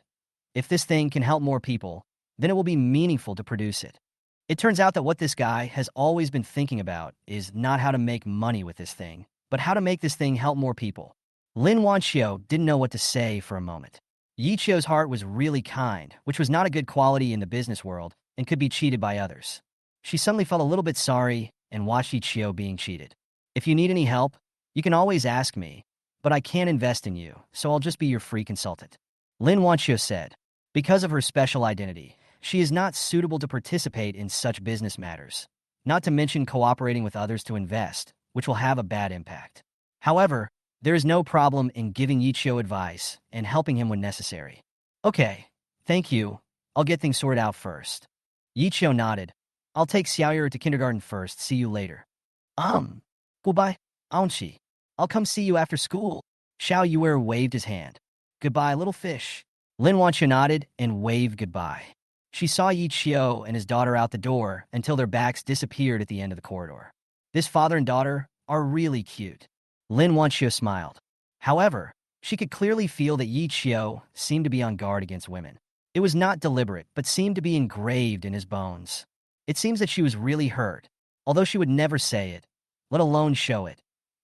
If this thing can help more people, then it will be meaningful to produce it. It turns out that what this guy has always been thinking about is not how to make money with this thing, but how to make this thing help more people. Lin Wanxiu didn't know what to say for a moment. Yi Qiu's heart was really kind, which was not a good quality in the business world and could be cheated by others. She suddenly felt a little bit sorry and watched Yi Qiu being cheated. If you need any help, you can always ask me, but I can't invest in you, so I'll just be your free consultant. Lin Wanxiu said, because of her special identity, she is not suitable to participate in such business matters, not to mention cooperating with others to invest, which will have a bad impact. However, there is no problem in giving Yi Qiu advice and helping him when necessary. Okay, thank you. I'll get things sorted out first. Yi Qiu nodded. I'll take Xiaoyu to kindergarten first. See you later. Goodbye, Auntie. I'll come see you after school. Xiao Yuer waved his hand. Goodbye, little fish. Lin Wanxiu nodded and waved goodbye. She saw Yi Qiu and his daughter out the door until their backs disappeared at the end of the corridor. This father and daughter are really cute. Lin Wanxiu smiled. However, she could clearly feel that Yi Qiu seemed to be on guard against women. It was not deliberate, but seemed to be engraved in his bones. It seems that she was really hurt, although she would never say it, let alone show it.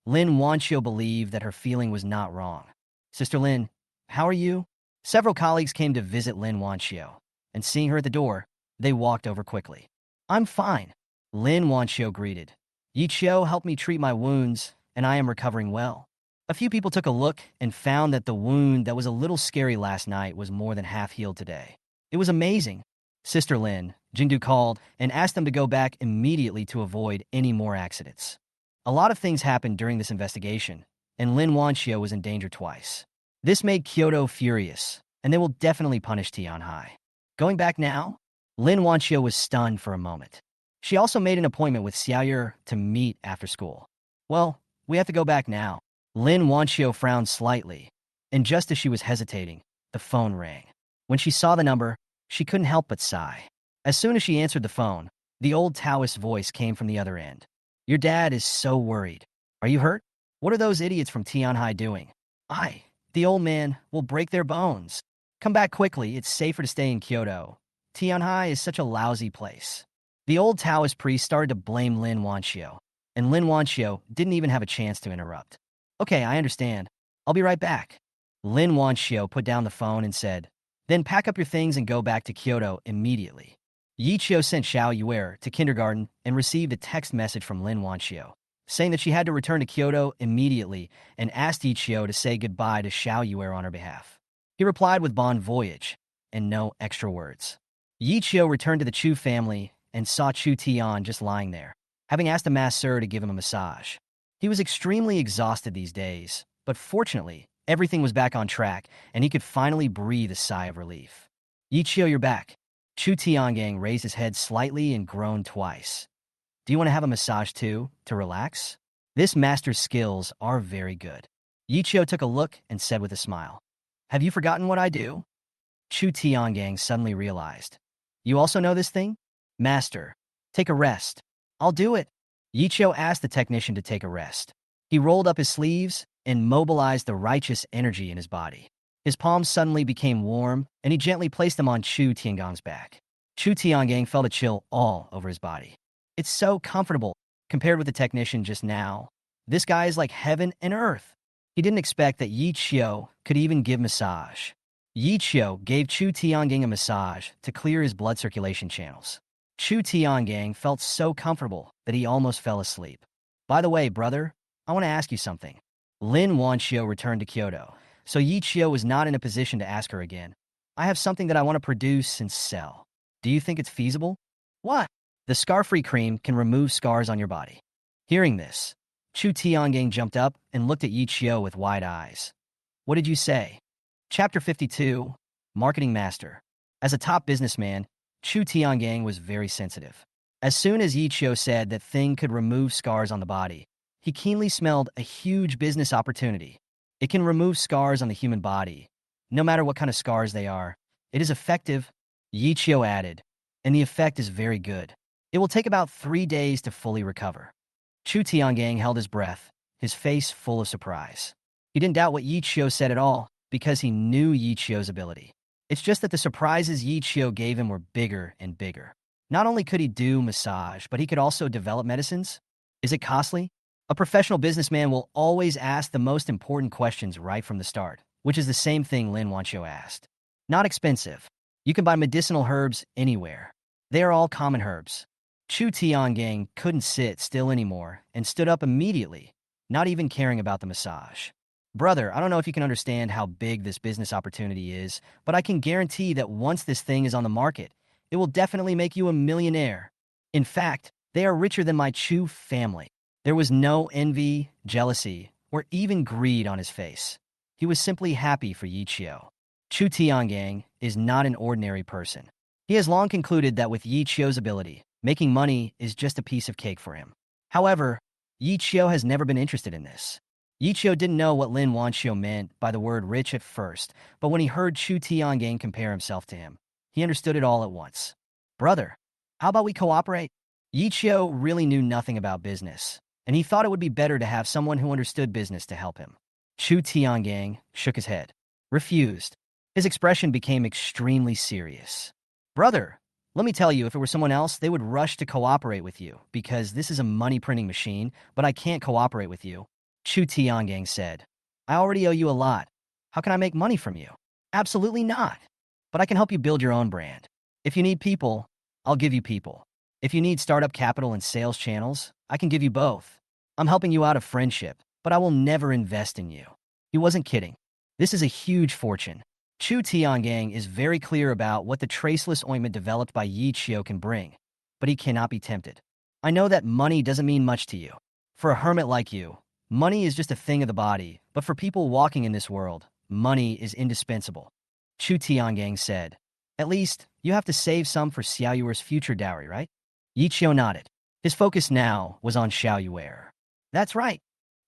Lin Wanxiu believed that her feeling was not wrong. Sister Lin, how are you? Several colleagues came to visit Lin Wanxiu, and seeing her at the door, they walked over quickly. I'm fine, Lin Wanxiu greeted. Yi Qiu helped me treat my wounds, and I am recovering well. A few people took a look and found that the wound that was a little scary last night was more than half healed today. It was amazing. Sister Lin, Jingdu called and asked them to go back immediately to avoid any more accidents. A lot of things happened during this investigation, and Lin Wanxiu was in danger twice. This made Kyoto furious, and they will definitely punish Tianhai. Going back now? Lin Wanxiu was stunned for a moment. She also made an appointment with Xiaoyu to meet after school. Well, we have to go back now. Lin Wanxiu frowned slightly, and just as she was hesitating, the phone rang. When she saw the number, she couldn't help but sigh. As soon as she answered the phone, the old Taoist voice came from the other end. Your dad is so worried. Are you hurt? What are those idiots from Tianhai doing? The old man will break their bones. Come back quickly, it's safer to stay in Kyoto. Tianhai is such a lousy place. The old Taoist priest started to blame Lin Wanxiu, and Lin Wanxiu didn't even have a chance to interrupt. Okay, I understand. I'll be right back. Lin Wanxiu put down the phone and said, then pack up your things and go back to Kyoto immediately. Yi Qiu sent Xiao Yuer to kindergarten and received a text message from Lin Wanxiu, saying that she had to return to Kyoto immediately and asked Yi Qiu to say goodbye to Xiao Yuer on her behalf. He replied with bon voyage and no extra words. Yi Qiu returned to the Chu family and saw Chu Tian just lying there, having asked a masseur to give him a massage. He was extremely exhausted these days, but fortunately, everything was back on track, and he could finally breathe a sigh of relief. Yi Qiu, you're back. Chu Tiangang raised his head slightly and groaned twice. Do you want to have a massage too, to relax? This master's skills are very good. Yi Qiu took a look and said with a smile, have you forgotten what I do? Chu Tiangang suddenly realized. You also know this thing? Master, take a rest. I'll do it. Yi Qiu asked the technician to take a rest. He rolled up his sleeves and mobilized the righteous energy in his body. His palms suddenly became warm, and he gently placed them on Chu Tiangang's back. Chu Tiangang felt a chill all over his body. It's so comfortable, compared with the technician just now. This guy is like heaven and earth. He didn't expect that Yi Qiu could even give massage. Yi Qiu gave Chu Tiangang a massage to clear his blood circulation channels. Chu Tiangang felt so comfortable that he almost fell asleep. By the way, brother, I want to ask you something. Lin Wanxiu returned to Kyoto, so Yi Qiu was not in a position to ask her again. I have something that I want to produce and sell. Do you think it's feasible? What? The scar-free cream can remove scars on your body. Hearing this, Chu Tiangang jumped up and looked at Yi Qiu with wide eyes. What did you say? Chapter 52, Marketing Master. As a top businessman, Chu Tiangang was very sensitive. As soon as Yi Qiu said that thing could remove scars on the body, he keenly smelled a huge business opportunity. It can remove scars on the human body. No matter what kind of scars they are, it is effective, Yi Qiu added, and the effect is very good. It will take about 3 days to fully recover. Chu Tiangang held his breath, his face full of surprise. He didn't doubt what Yi Qiu said at all, because he knew Yi Qiu's ability. It's just that the surprises Yi Qiu gave him were bigger and bigger. Not only could he do massage, but he could also develop medicines. Is it costly? A professional businessman will always ask the most important questions right from the start, which is the same thing Lin Wanxiu asked. Not expensive. You can buy medicinal herbs anywhere. They are all common herbs. Chu Tiangang couldn't sit still anymore and stood up immediately, not even caring about the massage. Brother, I don't know if you can understand how big this business opportunity is, but I can guarantee that once this thing is on the market, it will definitely make you a millionaire. In fact, they are richer than my Chu family. There was no envy, jealousy, or even greed on his face. He was simply happy for Yi Qiu. Chu Tiangang is not an ordinary person. He has long concluded that with Yi Qiu's ability, making money is just a piece of cake for him. However, Yi Qiu has never been interested in this. Yi Qiu didn't know what Lin Wanxiu meant by the word rich at first, but when he heard Chu Tiangang compare himself to him, he understood it all at once. Brother, how about we cooperate? Yi Qiu really knew nothing about business, and he thought it would be better to have someone who understood business to help him. Chu Tiangang shook his head, refused. His expression became extremely serious. Brother, Let me tell you, if it were someone else, they would rush to cooperate with you, because this is a money-printing machine, but I can't cooperate with you. Chu Tiangang said. I already owe you a lot. How can I make money from you? Absolutely not. But I can help you build your own brand. If you need people, I'll give you people. If you need startup capital and sales channels, I can give you both. I'm helping you out of friendship, but I will never invest in you. He wasn't kidding. This is a huge fortune. Chu Tiangang is very clear about what the traceless ointment developed by Yi Qiu can bring, but he cannot be tempted. I know that money doesn't mean much to you. For a hermit like you, money is just a thing of the body, but for people walking in this world, money is indispensable. Chu Tiangang said. At least, you have to save some for Xiaoyuer's future dowry, right? Yi Qiu nodded. His focus now was on Xiaoyuer. That's right,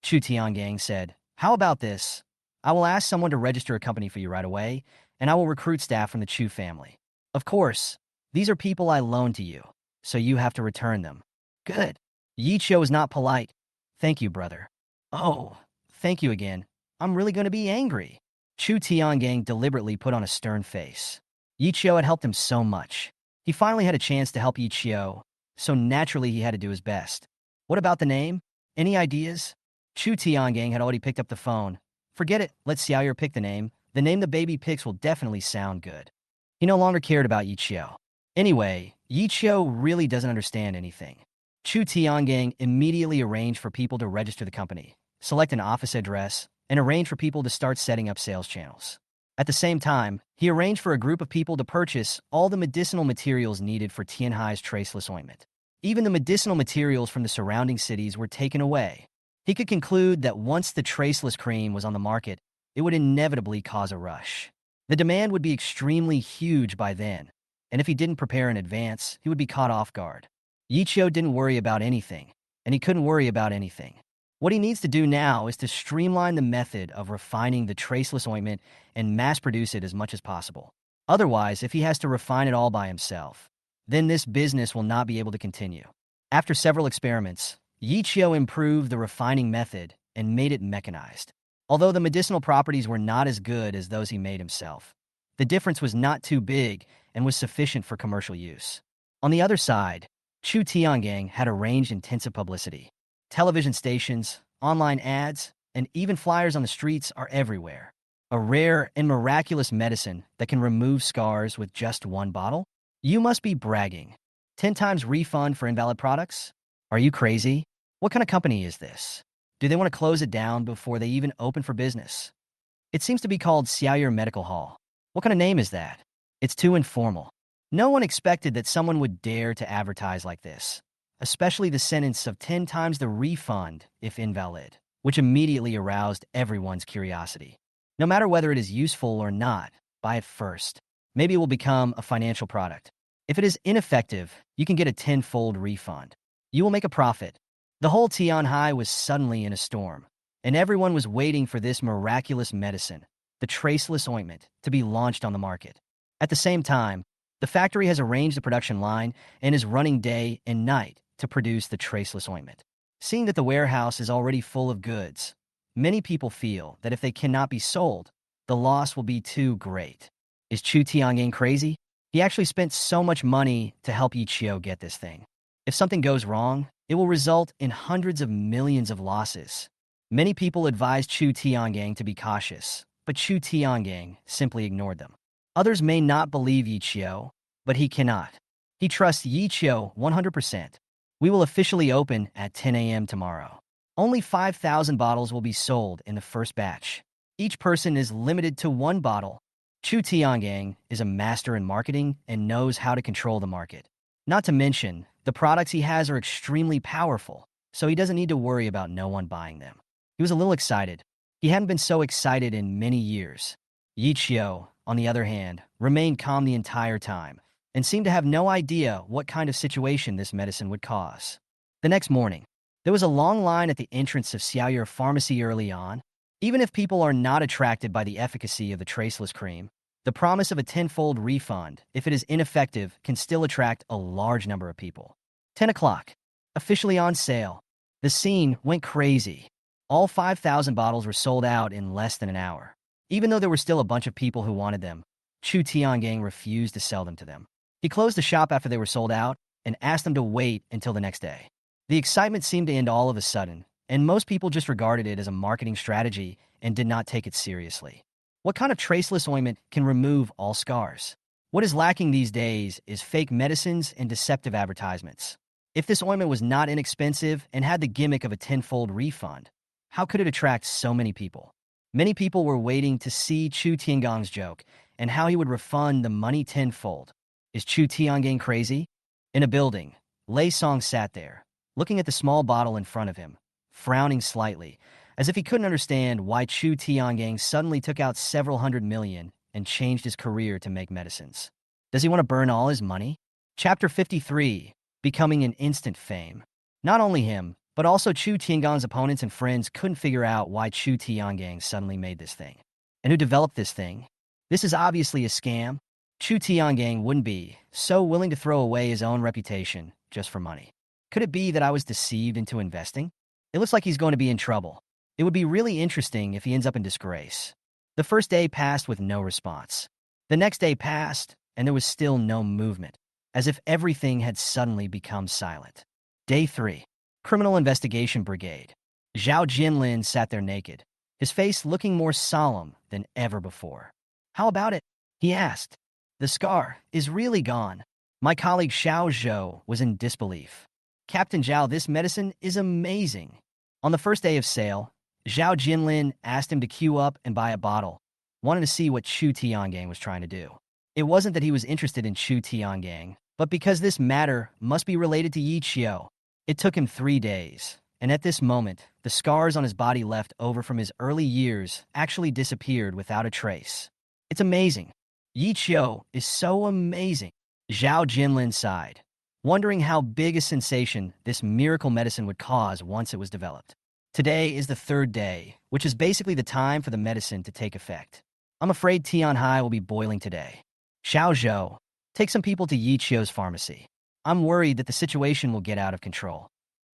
Chu Tiangang said. How about this? I will ask someone to register a company for you right away, and I will recruit staff from the Chu family. Of course, these are people I loaned to you, so you have to return them. Good. Yi Qiu is not polite. Thank you, brother. Oh, thank you again. I'm really going to be angry. Chu Tiangang deliberately put on a stern face. Yi Qiu had helped him so much. He finally had a chance to help Yi Qiu, so naturally he had to do his best. What about the name? Any ideas? Chu Tiangang had already picked up the phone. Forget it, let Xiaoyuer pick the name. The name the baby picks will definitely sound good. He no longer cared about Yi Qiu. Anyway, Yi Qiu really doesn't understand anything. Chu Tiangang immediately arranged for people to register the company, select an office address, and arrange for people to start setting up sales channels. At the same time, he arranged for a group of people to purchase all the medicinal materials needed for Tianhai's traceless ointment. Even the medicinal materials from the surrounding cities were taken away. He could conclude that once the traceless cream was on the market, it would inevitably cause a rush. The demand would be extremely huge by then, and if he didn't prepare in advance, he would be caught off guard. Yi Qiu didn't worry about anything, and he couldn't worry about anything. What he needs to do now is to streamline the method of refining the traceless ointment and mass-produce it as much as possible. Otherwise, if he has to refine it all by himself, then this business will not be able to continue. After several experiments, Yi Qiu improved the refining method and made it mechanized. Although the medicinal properties were not as good as those he made himself, the difference was not too big and was sufficient for commercial use. On the other side, Chu Tiangang had arranged intensive publicity. Television stations, online ads, and even flyers on the streets are everywhere. A rare and miraculous medicine that can remove scars with just one bottle? You must be bragging. 10 times refund for invalid products? Are you crazy? What kind of company is this? Do they want to close it down before they even open for business? It seems to be called Xiaoyuer Medical Hall. What kind of name is that? It's too informal. No one expected that someone would dare to advertise like this, especially the sentence of 10 times the refund if invalid, which immediately aroused everyone's curiosity. No matter whether it is useful or not, buy it first. Maybe it will become a financial product. If it is ineffective, you can get a 10-fold refund. You will make a profit. The whole Tianhai was suddenly in a storm, and everyone was waiting for this miraculous medicine, the traceless ointment, to be launched on the market. At the same time, the factory has arranged the production line and is running day and night to produce the traceless ointment. Seeing that the warehouse is already full of goods, many people feel that if they cannot be sold, the loss will be too great. Is Chu Tiangang crazy? He actually spent so much money to help Yi Qiu get this thing. If something goes wrong, it will result in hundreds of millions of losses. Many people advised Chu Tiangang to be cautious, but Chu Tiangang simply ignored them. Others may not believe Yi Qiu, but he cannot. He trusts Yi Qiu 100%. We will officially open at 10 a.m. tomorrow. Only 5,000 bottles will be sold in the first batch. Each person is limited to 1 bottle. Chu Tiangang is a master in marketing and knows how to control the market. Not to mention, the products he has are extremely powerful, so he doesn't need to worry about no one buying them. He was a little excited. He hadn't been so excited in many years. Yi Qiu, on the other hand, remained calm the entire time and seemed to have no idea what kind of situation this medicine would cause. The next morning, there was a long line at the entrance of Xiaoyuer Pharmacy early on. Even if people are not attracted by the efficacy of the traceless cream, the promise of a 10-fold refund, if it is ineffective, can still attract a large number of people. 10 o'clock. Officially on sale. The scene went crazy. All 5,000 bottles were sold out in less than an hour. Even though there were still a bunch of people who wanted them, Chu Tiangang refused to sell them to them. He closed the shop after they were sold out and asked them to wait until the next day. The excitement seemed to end all of a sudden, and most people just regarded it as a marketing strategy and did not take it seriously. What kind of traceless ointment can remove all scars? What is lacking these days is fake medicines and deceptive advertisements. If this ointment was not inexpensive and had the gimmick of a tenfold refund, how could it attract so many people? Many people were waiting to see Chu Tiangong's joke and how he would refund the money tenfold. Is Chu Tiangang crazy? In a building, Lei Song sat there, looking at the small bottle in front of him, frowning slightly, as if he couldn't understand why Chu Tiangang suddenly took out several hundred million and changed his career to make medicines. Does he want to burn all his money? Chapter 53, Becoming an Instant Fame. Not only him, but also Chu Tiangong's opponents and friends couldn't figure out why Chu Tiangang suddenly made this thing. And who developed this thing? This is obviously a scam. Chu Tiangang wouldn't be so willing to throw away his own reputation just for money. Could it be that I was deceived into investing? It looks like he's going to be in trouble. It would be really interesting if he ends up in disgrace. The first day passed with no response. The next day passed, and there was still no movement, as if everything had suddenly become silent. Day 3. Criminal Investigation Brigade. Zhao Jinlin sat there naked, his face looking more solemn than ever before. How about it? He asked. The scar is really gone. My colleague Xiao Zhou was in disbelief. Captain Zhao, this medicine is amazing. On the first day of sale, Zhao Jinlin asked him to queue up and buy a bottle, wanting to see what Chu Tiangang was trying to do. It wasn't that he was interested in Chu Tiangang, but because this matter must be related to Yi Qiu. It took him 3 days, and at this moment, the scars on his body left over from his early years actually disappeared without a trace. It's amazing. Yi Qiu is so amazing. Zhao Jinlin sighed, wondering how big a sensation this miracle medicine would cause once it was developed. Today is the 3rd day, which is basically the time for the medicine to take effect. I'm afraid Tianhai will be boiling today. Xiao Zhou, take some people to Yi Qiu's pharmacy. I'm worried that the situation will get out of control.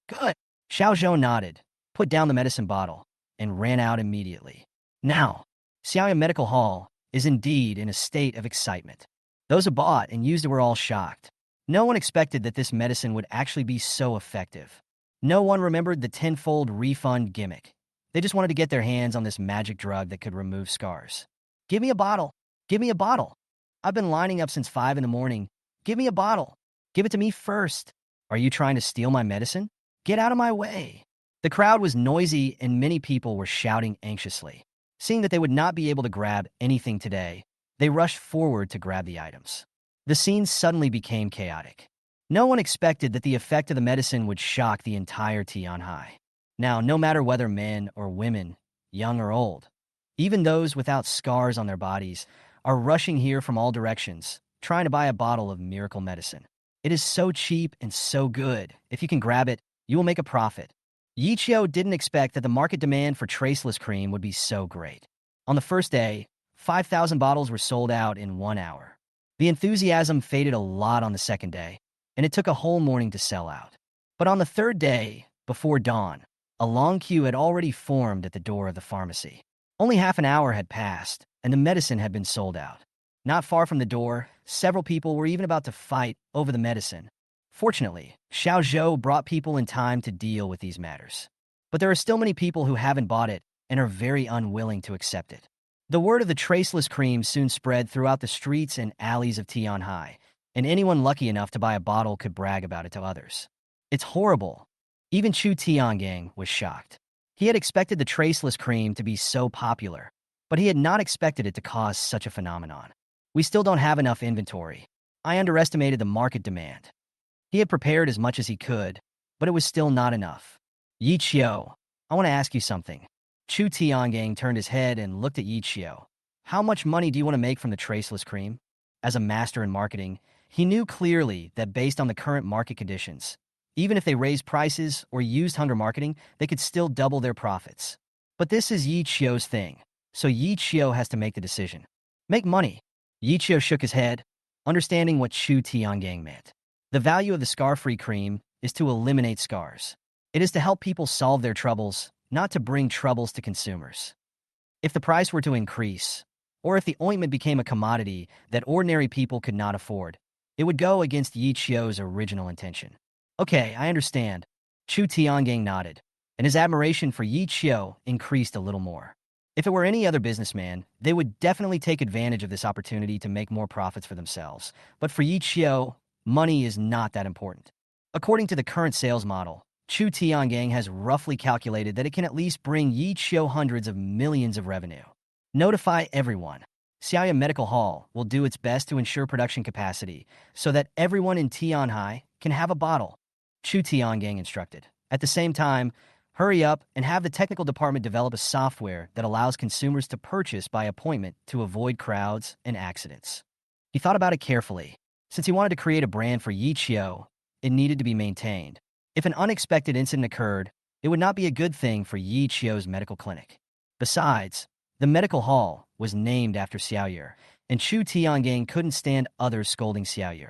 Good. Xiao Zhou nodded, put down the medicine bottle, and ran out immediately. Now, Xiaoya Medical Hall is indeed in a state of excitement. Those who bought and used it were all shocked. No one expected that this medicine would actually be so effective. No one remembered the tenfold refund gimmick. They just wanted to get their hands on this magic drug that could remove scars. Give me a bottle. Give me a bottle. I've been lining up since 5 in the morning. Give me a bottle. Give it to me first. Are you trying to steal my medicine? Get out of my way. The crowd was noisy and many people were shouting anxiously. Seeing that they would not be able to grab anything today, they rushed forward to grab the items. The scene suddenly became chaotic. No one expected that the effect of the medicine would shock the entire Tianhai. Now, no matter whether men or women, young or old, even those without scars on their bodies, are rushing here from all directions, trying to buy a bottle of miracle medicine. It is so cheap and so good. If you can grab it, you will make a profit. Yi Qiu didn't expect that the market demand for traceless cream would be so great. On the first day, 5,000 bottles were sold out in 1 hour. The enthusiasm faded a lot on the second day, and it took a whole morning to sell out. But on the 3rd day, before dawn, a long queue had already formed at the door of the pharmacy. Only half an hour had passed, and the medicine had been sold out. Not far from the door, several people were even about to fight over the medicine. Fortunately, Xiao Zhou brought people in time to deal with these matters. But there are still many people who haven't bought it and are very unwilling to accept it. The word of the traceless cream soon spread throughout the streets and alleys of Tianhai, and anyone lucky enough to buy a bottle could brag about it to others. It's horrible. Even Chu Tiangang was shocked. He had expected the traceless cream to be so popular, but he had not expected it to cause such a phenomenon. We still don't have enough inventory. I underestimated the market demand. He had prepared as much as he could, but it was still not enough. Yi Qiu, I want to ask you something. Chu Tiangang turned his head and looked at Yi Qiu. How much money do you want to make from the traceless cream? As a master in marketing, he knew clearly that based on the current market conditions, even if they raised prices or used hunger marketing, they could still double their profits. But this is Yi Qiu's thing, so Yi Qiu has to make the decision. Make money. Yi Qiu shook his head, understanding what Chu Tiangang meant. The value of the scar-free cream is to eliminate scars. It is to help people solve their troubles, not to bring troubles to consumers. If the price were to increase, or if the ointment became a commodity that ordinary people could not afford, It would go against Yi Qiu's original intention. Okay, I understand. Chu Tiangang nodded, and his admiration for Yi Qiu increased a little more. If it were any other businessman, they would definitely take advantage of this opportunity to make more profits for themselves. But for Yi Qiu, money is not that important. According to the current sales model, Chu Tiangang has roughly calculated that it can at least bring Yi Qiu hundreds of millions of revenue. Notify everyone. Xiaoya Medical Hall will do its best to ensure production capacity so that everyone in Tianhai can have a bottle, Chu Tiangang instructed. At the same time, hurry up and have the technical department develop a software that allows consumers to purchase by appointment to avoid crowds and accidents. He thought about it carefully. Since he wanted to create a brand for Yi Qiu, it needed to be maintained. If an unexpected incident occurred, it would not be a good thing for Yi Qiu's medical clinic. Besides, the medical hall was named after Xiaoyu, and Chu Tiangang couldn't stand others scolding Xiaoyu.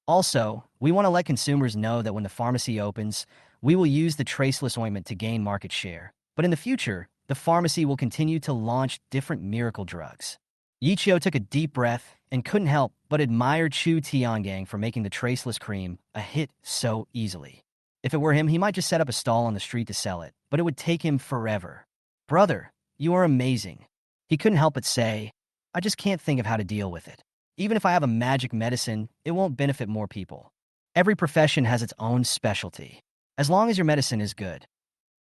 Also, we want to let consumers know that when the pharmacy opens, we will use the traceless ointment to gain market share. But in the future, the pharmacy will continue to launch different miracle drugs. Yi Qiu took a deep breath and couldn't help but admire Chu Tiangang for making the traceless cream a hit so easily. If it were him, he might just set up a stall on the street to sell it, but it would take him forever. Brother, you are amazing. He couldn't help but say, I just can't think of how to deal with it. Even if I have a magic medicine, it won't benefit more people. Every profession has its own specialty. As long as your medicine is good.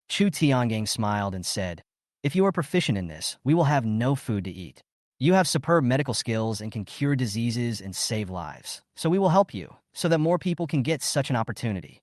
Chu Tiangang smiled and said, if you are proficient in this, we will have no food to eat. You have superb medical skills and can cure diseases and save lives. So we will help you, so that more people can get such an opportunity.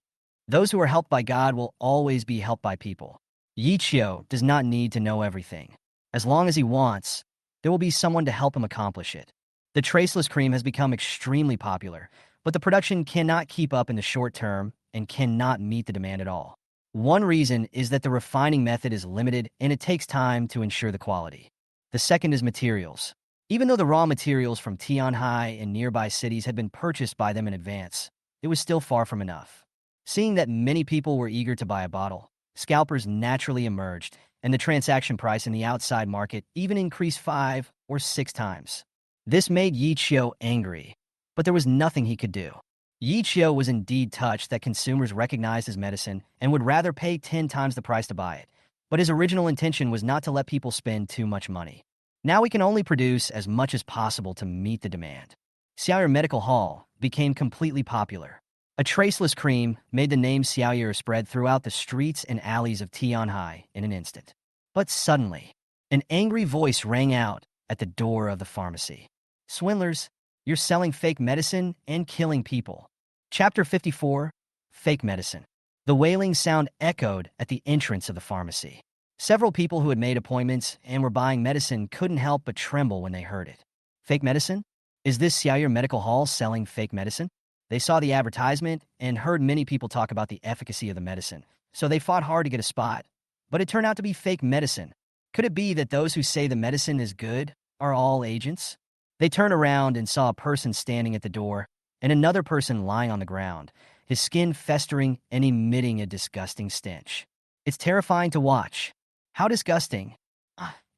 Those who are helped by God will always be helped by people. Yi Qiu does not need to know everything. As long as he wants, there will be someone to help him accomplish it. The traceless cream has become extremely popular, but the production cannot keep up in the short term and cannot meet the demand at all. One reason is that the refining method is limited and it takes time to ensure the quality. The second is materials. Even though the raw materials from Tianhai and nearby cities had been purchased by them in advance, it was still far from enough. Seeing that many people were eager to buy a bottle, scalpers naturally emerged, and the transaction price in the outside market even increased 5 or 6 times. This made Yi Qiu angry, but there was nothing he could do. Yi Qiu was indeed touched that consumers recognized his medicine and would rather pay 10 times the price to buy it, but his original intention was not to let people spend too much money. Now we can only produce as much as possible to meet the demand. Xiaoyu Medical Hall became completely popular. A traceless cream made the name Xiaoyu spread throughout the streets and alleys of Tianhai in an instant. But suddenly, an angry voice rang out at the door of the pharmacy. Swindlers, you're selling fake medicine and killing people. Chapter 54, Fake Medicine. The wailing sound echoed at the entrance of the pharmacy. Several people who had made appointments and were buying medicine couldn't help but tremble when they heard it. Fake medicine? Is this Xiaoyu Medical Hall selling fake medicine? They saw the advertisement and heard many people talk about the efficacy of the medicine, so they fought hard to get a spot. But it turned out to be fake medicine. Could it be that those who say the medicine is good are all agents? They turned around and saw a person standing at the door and another person lying on the ground, his skin festering and emitting a disgusting stench. It's terrifying to watch. How disgusting.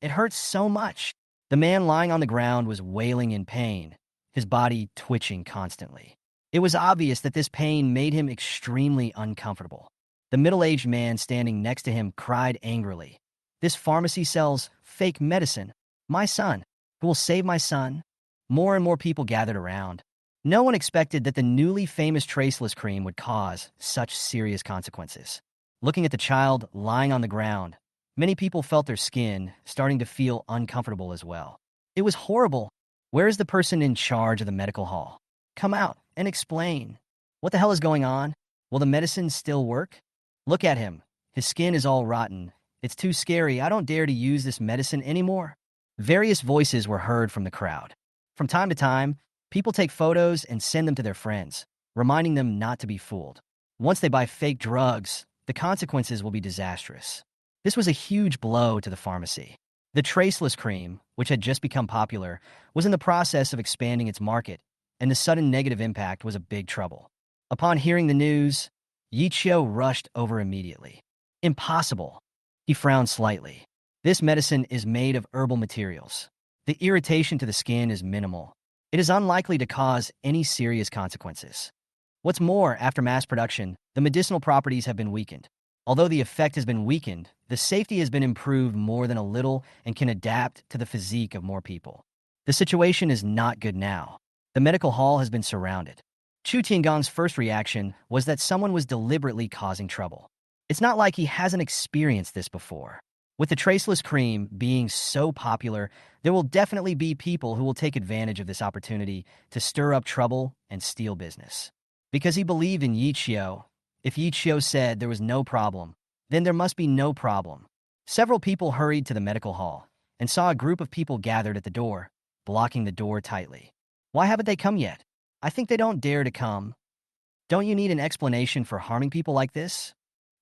It hurts so much. The man lying on the ground was wailing in pain, his body twitching constantly. It was obvious that this pain made him extremely uncomfortable. The middle-aged man standing next to him cried angrily. This pharmacy sells fake medicine. My son, who will save my son? More and more people gathered around. No one expected that the newly famous traceless cream would cause such serious consequences. Looking at the child lying on the ground, many people felt their skin starting to feel uncomfortable as well. It was horrible. Where is the person in charge of the medical hall? Come out and explain. What the hell is going on? Will the medicine still work? Look at him. His skin is all rotten. It's too scary. I don't dare to use this medicine anymore. Various voices were heard from the crowd. From time to time, people take photos and send them to their friends, reminding them not to be fooled. Once they buy fake drugs, the consequences will be disastrous. This was a huge blow to the pharmacy. The traceless cream, which had just become popular, was in the process of expanding its market, and the sudden negative impact was a big trouble. Upon hearing the news, Yi Qiu rushed over immediately. Impossible. He frowned slightly. This medicine is made of herbal materials. The irritation to the skin is minimal, It is unlikely to cause any serious consequences. What's more, after mass production, the medicinal properties have been weakened. Although the effect has been weakened, the safety has been improved more than a little and can adapt to the physique of more people. The situation is not good now. The medical hall has been surrounded. Chu Tiangong's first reaction was that someone was deliberately causing trouble. It's not like he hasn't experienced this before. With the traceless cream being so popular, there will definitely be people who will take advantage of this opportunity to stir up trouble and steal business. Because he believed in Yi Qiu, if Yi Qiu said there was no problem, then there must be no problem. Several people hurried to the medical hall and saw a group of people gathered at the door, blocking the door tightly. Why haven't they come yet? I think they don't dare to come. Don't you need an explanation for harming people like this?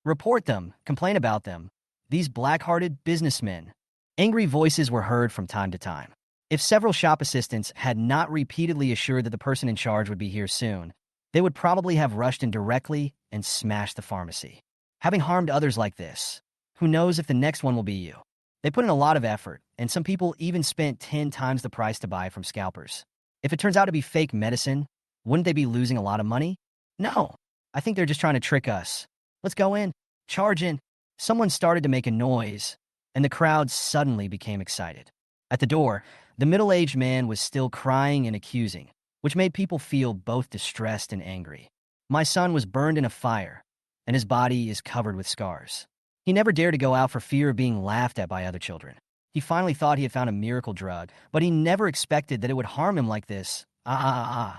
Report them, complain about them. These black-hearted businessmen. Angry voices were heard from time to time. If several shop assistants had not repeatedly assured that the person in charge would be here soon, they would probably have rushed in directly and smashed the pharmacy. Having harmed others like this, who knows if the next one will be you? They put in a lot of effort, and some people even spent 10 times the price to buy from scalpers. If it turns out to be fake medicine, wouldn't they be losing a lot of money? No. I think they're just trying to trick us. Let's go in. Charge in. Someone started to make a noise, and the crowd suddenly became excited. At the door, the middle-aged man was still crying and accusing, which made people feel both distressed and angry. My son was burned in a fire, and his body is covered with scars. He never dared to go out for fear of being laughed at by other children. He finally thought he had found a miracle drug, but he never expected that it would harm him like this. A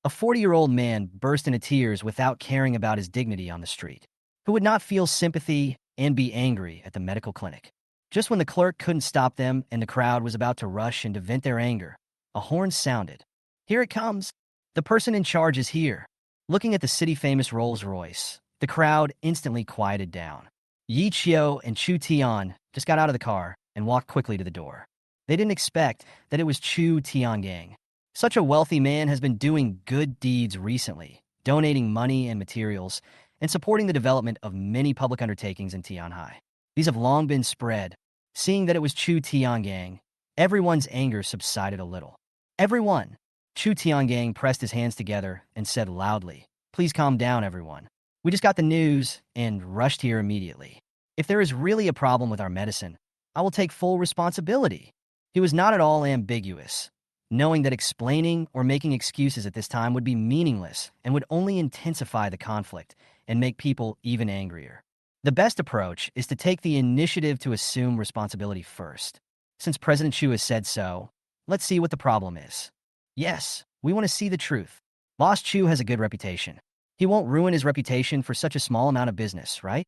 40-year-old man burst into tears without caring about his dignity on the street. Who would not feel sympathy and be angry at the medical clinic? Just when the clerk couldn't stop them and the crowd was about to rush and to vent their anger, a horn sounded. Here it comes. The person in charge is here. Looking at the city-famous Rolls-Royce, the crowd instantly quieted down. Yi Qiu and Chu Tian just got out of the car and walked quickly to the door. They didn't expect that it was Chu Tiangang. Such a wealthy man has been doing good deeds recently, donating money and materials, and supporting the development of many public undertakings in Tianhai. These have long been spread. Seeing that it was Chu Tiangang, everyone's anger subsided a little. Everyone! Chu Tiangang pressed his hands together and said loudly, "Please calm down, everyone. We just got the news and rushed here immediately. If there is really a problem with our medicine, I will take full responsibility." He was not at all ambiguous, knowing that explaining or making excuses at this time would be meaningless and would only intensify the conflict and make people even angrier. The best approach is to take the initiative to assume responsibility first. Since President Chu has said so, let's see what the problem is. Yes, we want to see the truth. Boss Chu has a good reputation. He won't ruin his reputation for such a small amount of business, right?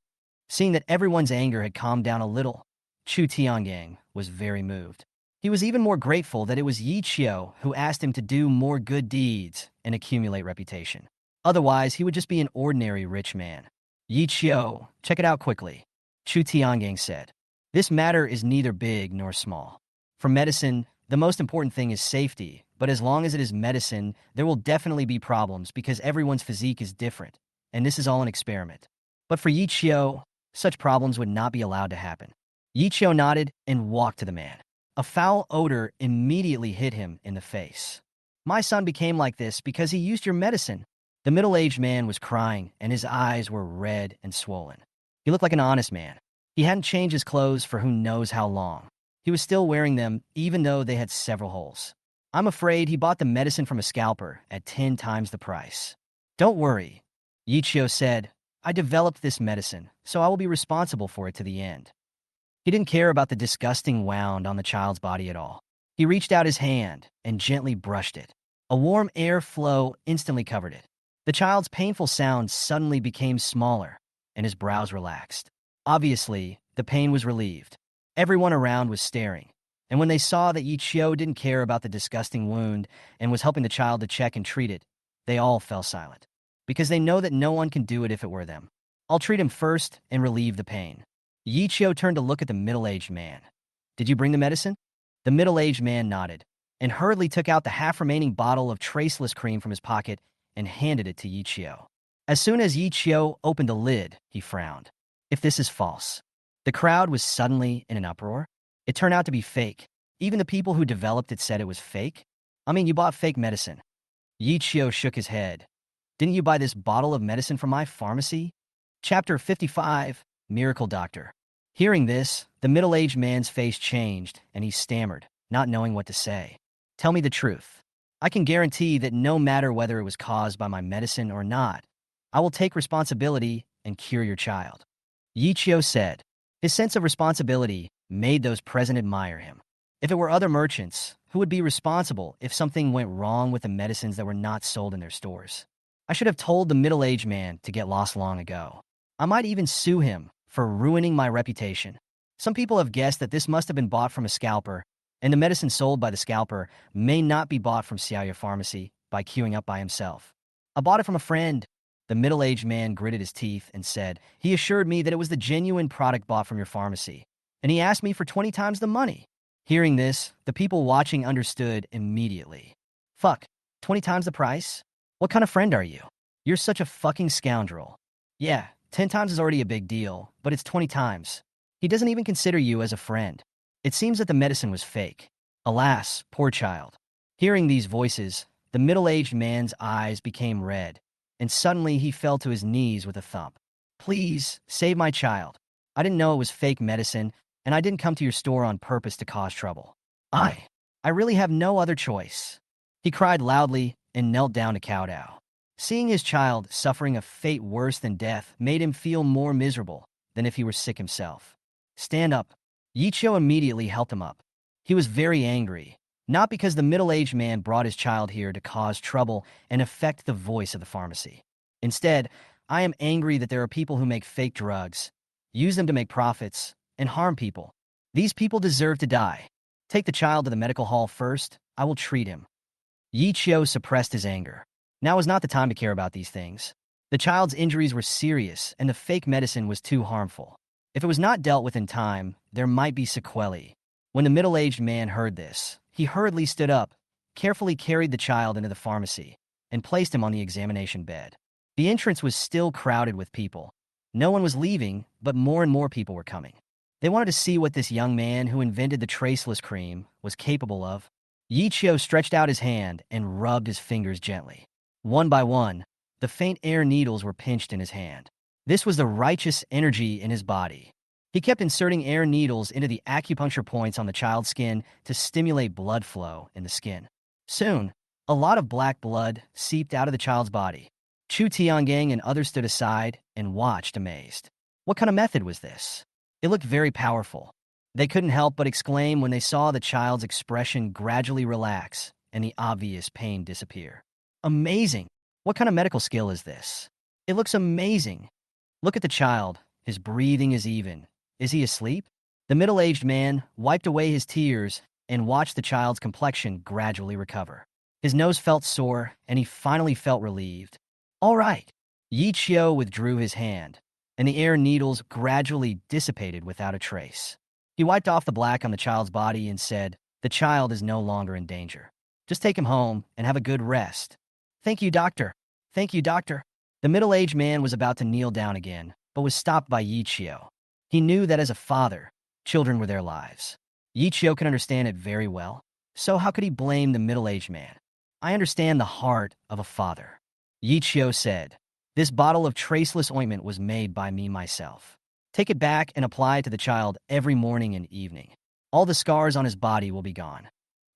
Seeing that everyone's anger had calmed down a little, Chu Tiangang was very moved. He was even more grateful that it was Yi Qiu who asked him to do more good deeds and accumulate reputation. Otherwise, he would just be an ordinary rich man. Yi Qiu, check it out quickly, Chu Tiangang said. This matter is neither big nor small. For medicine, the most important thing is safety, but as long as it is medicine, there will definitely be problems because everyone's physique is different, and this is all an experiment. But for Yi Qiu, such problems would not be allowed to happen. Yi Qiu nodded and walked to the man. A foul odor immediately hit him in the face. My son became like this because he used your medicine. The middle-aged man was crying, and his eyes were red and swollen. He looked like an honest man. He hadn't changed his clothes for who knows how long. He was still wearing them, even though they had several holes. I'm afraid he bought the medicine from a scalper at 10 times the price. Don't worry, Yi Qiu said. I developed this medicine, so I will be responsible for it to the end. He didn't care about the disgusting wound on the child's body at all. He reached out his hand and gently brushed it. A warm air flow instantly covered it. The child's painful sound suddenly became smaller, and his brows relaxed. Obviously, the pain was relieved. Everyone around was staring, and when they saw that Yi Qiu didn't care about the disgusting wound and was helping the child to check and treat it, they all fell silent. Because they know that no one can do it if it were them. I'll treat him first and relieve the pain. Yi Qiu turned to look at the middle-aged man. Did you bring the medicine? The middle-aged man nodded, and hurriedly took out the half-remaining bottle of traceless cream from his pocket and handed it to Yi Qiu. As soon as Yi Qiu opened the lid, he frowned. If this is false. The crowd was suddenly in an uproar. It turned out to be fake. Even the people who developed it said it was fake. I mean, you bought fake medicine. Yi Chio shook his head. Didn't you buy this bottle of medicine from my pharmacy? Chapter 55, Miracle Doctor. Hearing this, the middle-aged man's face changed, and he stammered, not knowing what to say. Tell me the truth. I can guarantee that no matter whether it was caused by my medicine or not, I will take responsibility and cure your child. Yi Chio said. His sense of responsibility made those present admire him. If it were other merchants, who would be responsible if something went wrong with the medicines that were not sold in their stores? I should have told the middle-aged man to get lost long ago. I might even sue him for ruining my reputation. Some people have guessed that this must have been bought from a scalper, and the medicine sold by the scalper may not be bought from Xiaoya Pharmacy by queuing up by himself. I bought it from a friend. The middle-aged man gritted his teeth and said, he assured me that it was the genuine product bought from your pharmacy, and he asked me for 20 times the money. Hearing this, the people watching understood immediately. Fuck, 20 times the price? What kind of friend are you? You're such a fucking scoundrel. Yeah, 10 times is already a big deal, but it's 20 times. He doesn't even consider you as a friend. It seems that the medicine was fake. Alas, poor child. Hearing these voices, the middle-aged man's eyes became red, and suddenly he fell to his knees with a thump. Please, save my child. I didn't know it was fake medicine, and I didn't come to your store on purpose to cause trouble. I really have no other choice. He cried loudly and knelt down to kowtow. Seeing his child suffering a fate worse than death made him feel more miserable than if he were sick himself. Stand up. Yi Chio immediately helped him up. He was very angry, not because the middle-aged man brought his child here to cause trouble and affect the voice of the pharmacy. Instead, I am angry that there are people who make fake drugs, use them to make profits, and harm people. These people deserve to die. Take the child to the medical hall first. I will treat him. Yi Chio suppressed his anger. Now was not the time to care about these things. The child's injuries were serious, and the fake medicine was too harmful. If it was not dealt with in time, there might be sequelae. When the middle-aged man heard this, he hurriedly stood up, carefully carried the child into the pharmacy, and placed him on the examination bed. The entrance was still crowded with people. No one was leaving, but more and more people were coming. They wanted to see what this young man who invented the traceless cream was capable of. Yi Chio stretched out his hand and rubbed his fingers gently. One by one, the faint air needles were pinched in his hand. This was the righteous energy in his body. He kept inserting air needles into the acupuncture points on the child's skin to stimulate blood flow in the skin. Soon, a lot of black blood seeped out of the child's body. Chu Tiangang and others stood aside and watched amazed. What kind of method was this? It looked very powerful. They couldn't help but exclaim when they saw the child's expression gradually relax and the obvious pain disappear. Amazing! What kind of medical skill is this? It looks amazing. Look at the child. His breathing is even. Is he asleep? The middle-aged man wiped away his tears and watched the child's complexion gradually recover. His nose felt sore, and he finally felt relieved. All right. Yi Chio withdrew his hand, and the air needles gradually dissipated without a trace. He wiped off the black on the child's body and said, the child is no longer in danger. Just take him home and have a good rest. Thank you, doctor. Thank you, doctor. The middle-aged man was about to kneel down again, but was stopped by Yi Chio. He knew that as a father, children were their lives. Yi Chio could understand it very well. So how could he blame the middle-aged man? I understand the heart of a father. Yi Chio said, this bottle of traceless ointment was made by me myself. Take it back and apply it to the child every morning and evening. All the scars on his body will be gone.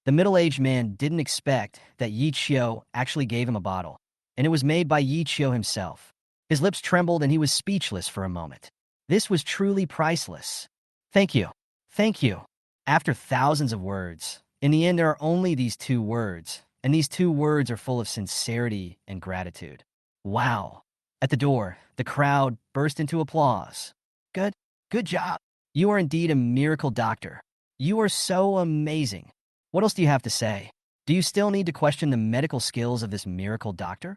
The middle-aged man didn't expect that Yi Chio actually gave him a bottle, and it was made by Yi Chio himself. His lips trembled and he was speechless for a moment. This was truly priceless. Thank you. Thank you. After thousands of words, in the end there are only these two words, and these two words are full of sincerity and gratitude. Wow. At the door, the crowd burst into applause. Good job. You are indeed a miracle doctor. You are so amazing. What else do you have to say? Do you still need to question the medical skills of this miracle doctor?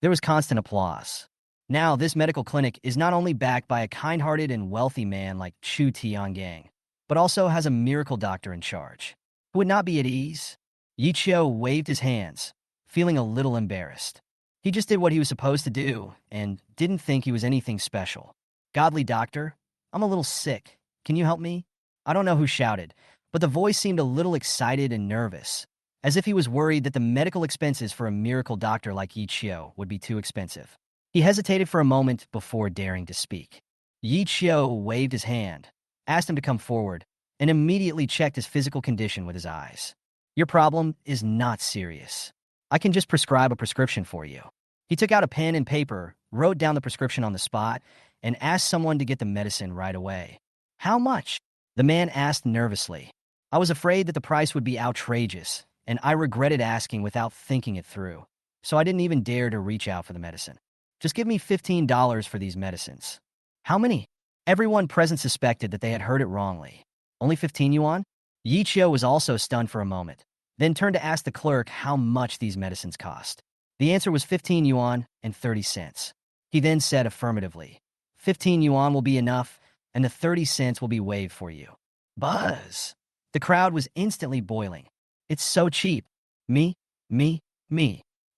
There was constant applause. Now, this medical clinic is not only backed by a kind-hearted and wealthy man like Chu Tiangang, but also has a miracle doctor in charge, who would not be at ease. Yi Chio waved his hands, feeling a little embarrassed. He just did what he was supposed to do and didn't think he was anything special. Godly doctor, I'm a little sick. Can you help me? I don't know who shouted, but the voice seemed a little excited and nervous, as if he was worried that the medical expenses for a miracle doctor like Yi Qiu would be too expensive. He hesitated for a moment before daring to speak. Yi Qiu waved his hand, asked him to come forward, and immediately checked his physical condition with his eyes. Your problem is not serious. I can just prescribe a prescription for you. He took out a pen and paper, wrote down the prescription on the spot, and asked someone to get the medicine right away. How much? The man asked nervously. I was afraid that the price would be outrageous, and I regretted asking without thinking it through, so I didn't even dare to reach out for the medicine. Just give me $15 for these medicines. How many? Everyone present suspected that they had heard it wrongly. Only 15 yuan? Yi Qiu was also stunned for a moment, then turned to ask the clerk how much these medicines cost. The answer was 15 yuan and 30 cents. He then said affirmatively, 15 yuan will be enough, and the 30 cents will be waived for you. Buzz! The crowd was instantly boiling. It's so cheap. Me.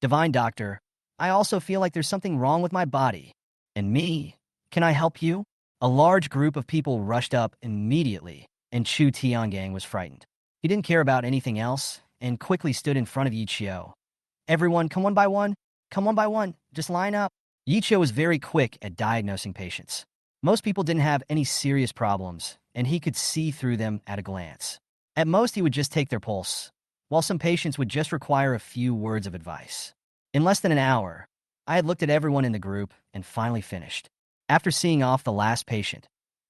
Divine Doctor, I also feel like there's something wrong with my body. And me. Can I help you? A large group of people rushed up immediately, and Chu Tiangang was frightened. He didn't care about anything else, and quickly stood in front of Yi Qiu. Everyone, come one by one. Come one by one. Just line up. Yi Qiu was very quick at diagnosing patients. Most people didn't have any serious problems, and he could see through them at a glance. At most, he would just take their pulse, while some patients would just require a few words of advice. In less than an hour, I had looked at everyone in the group and finally finished. After seeing off the last patient,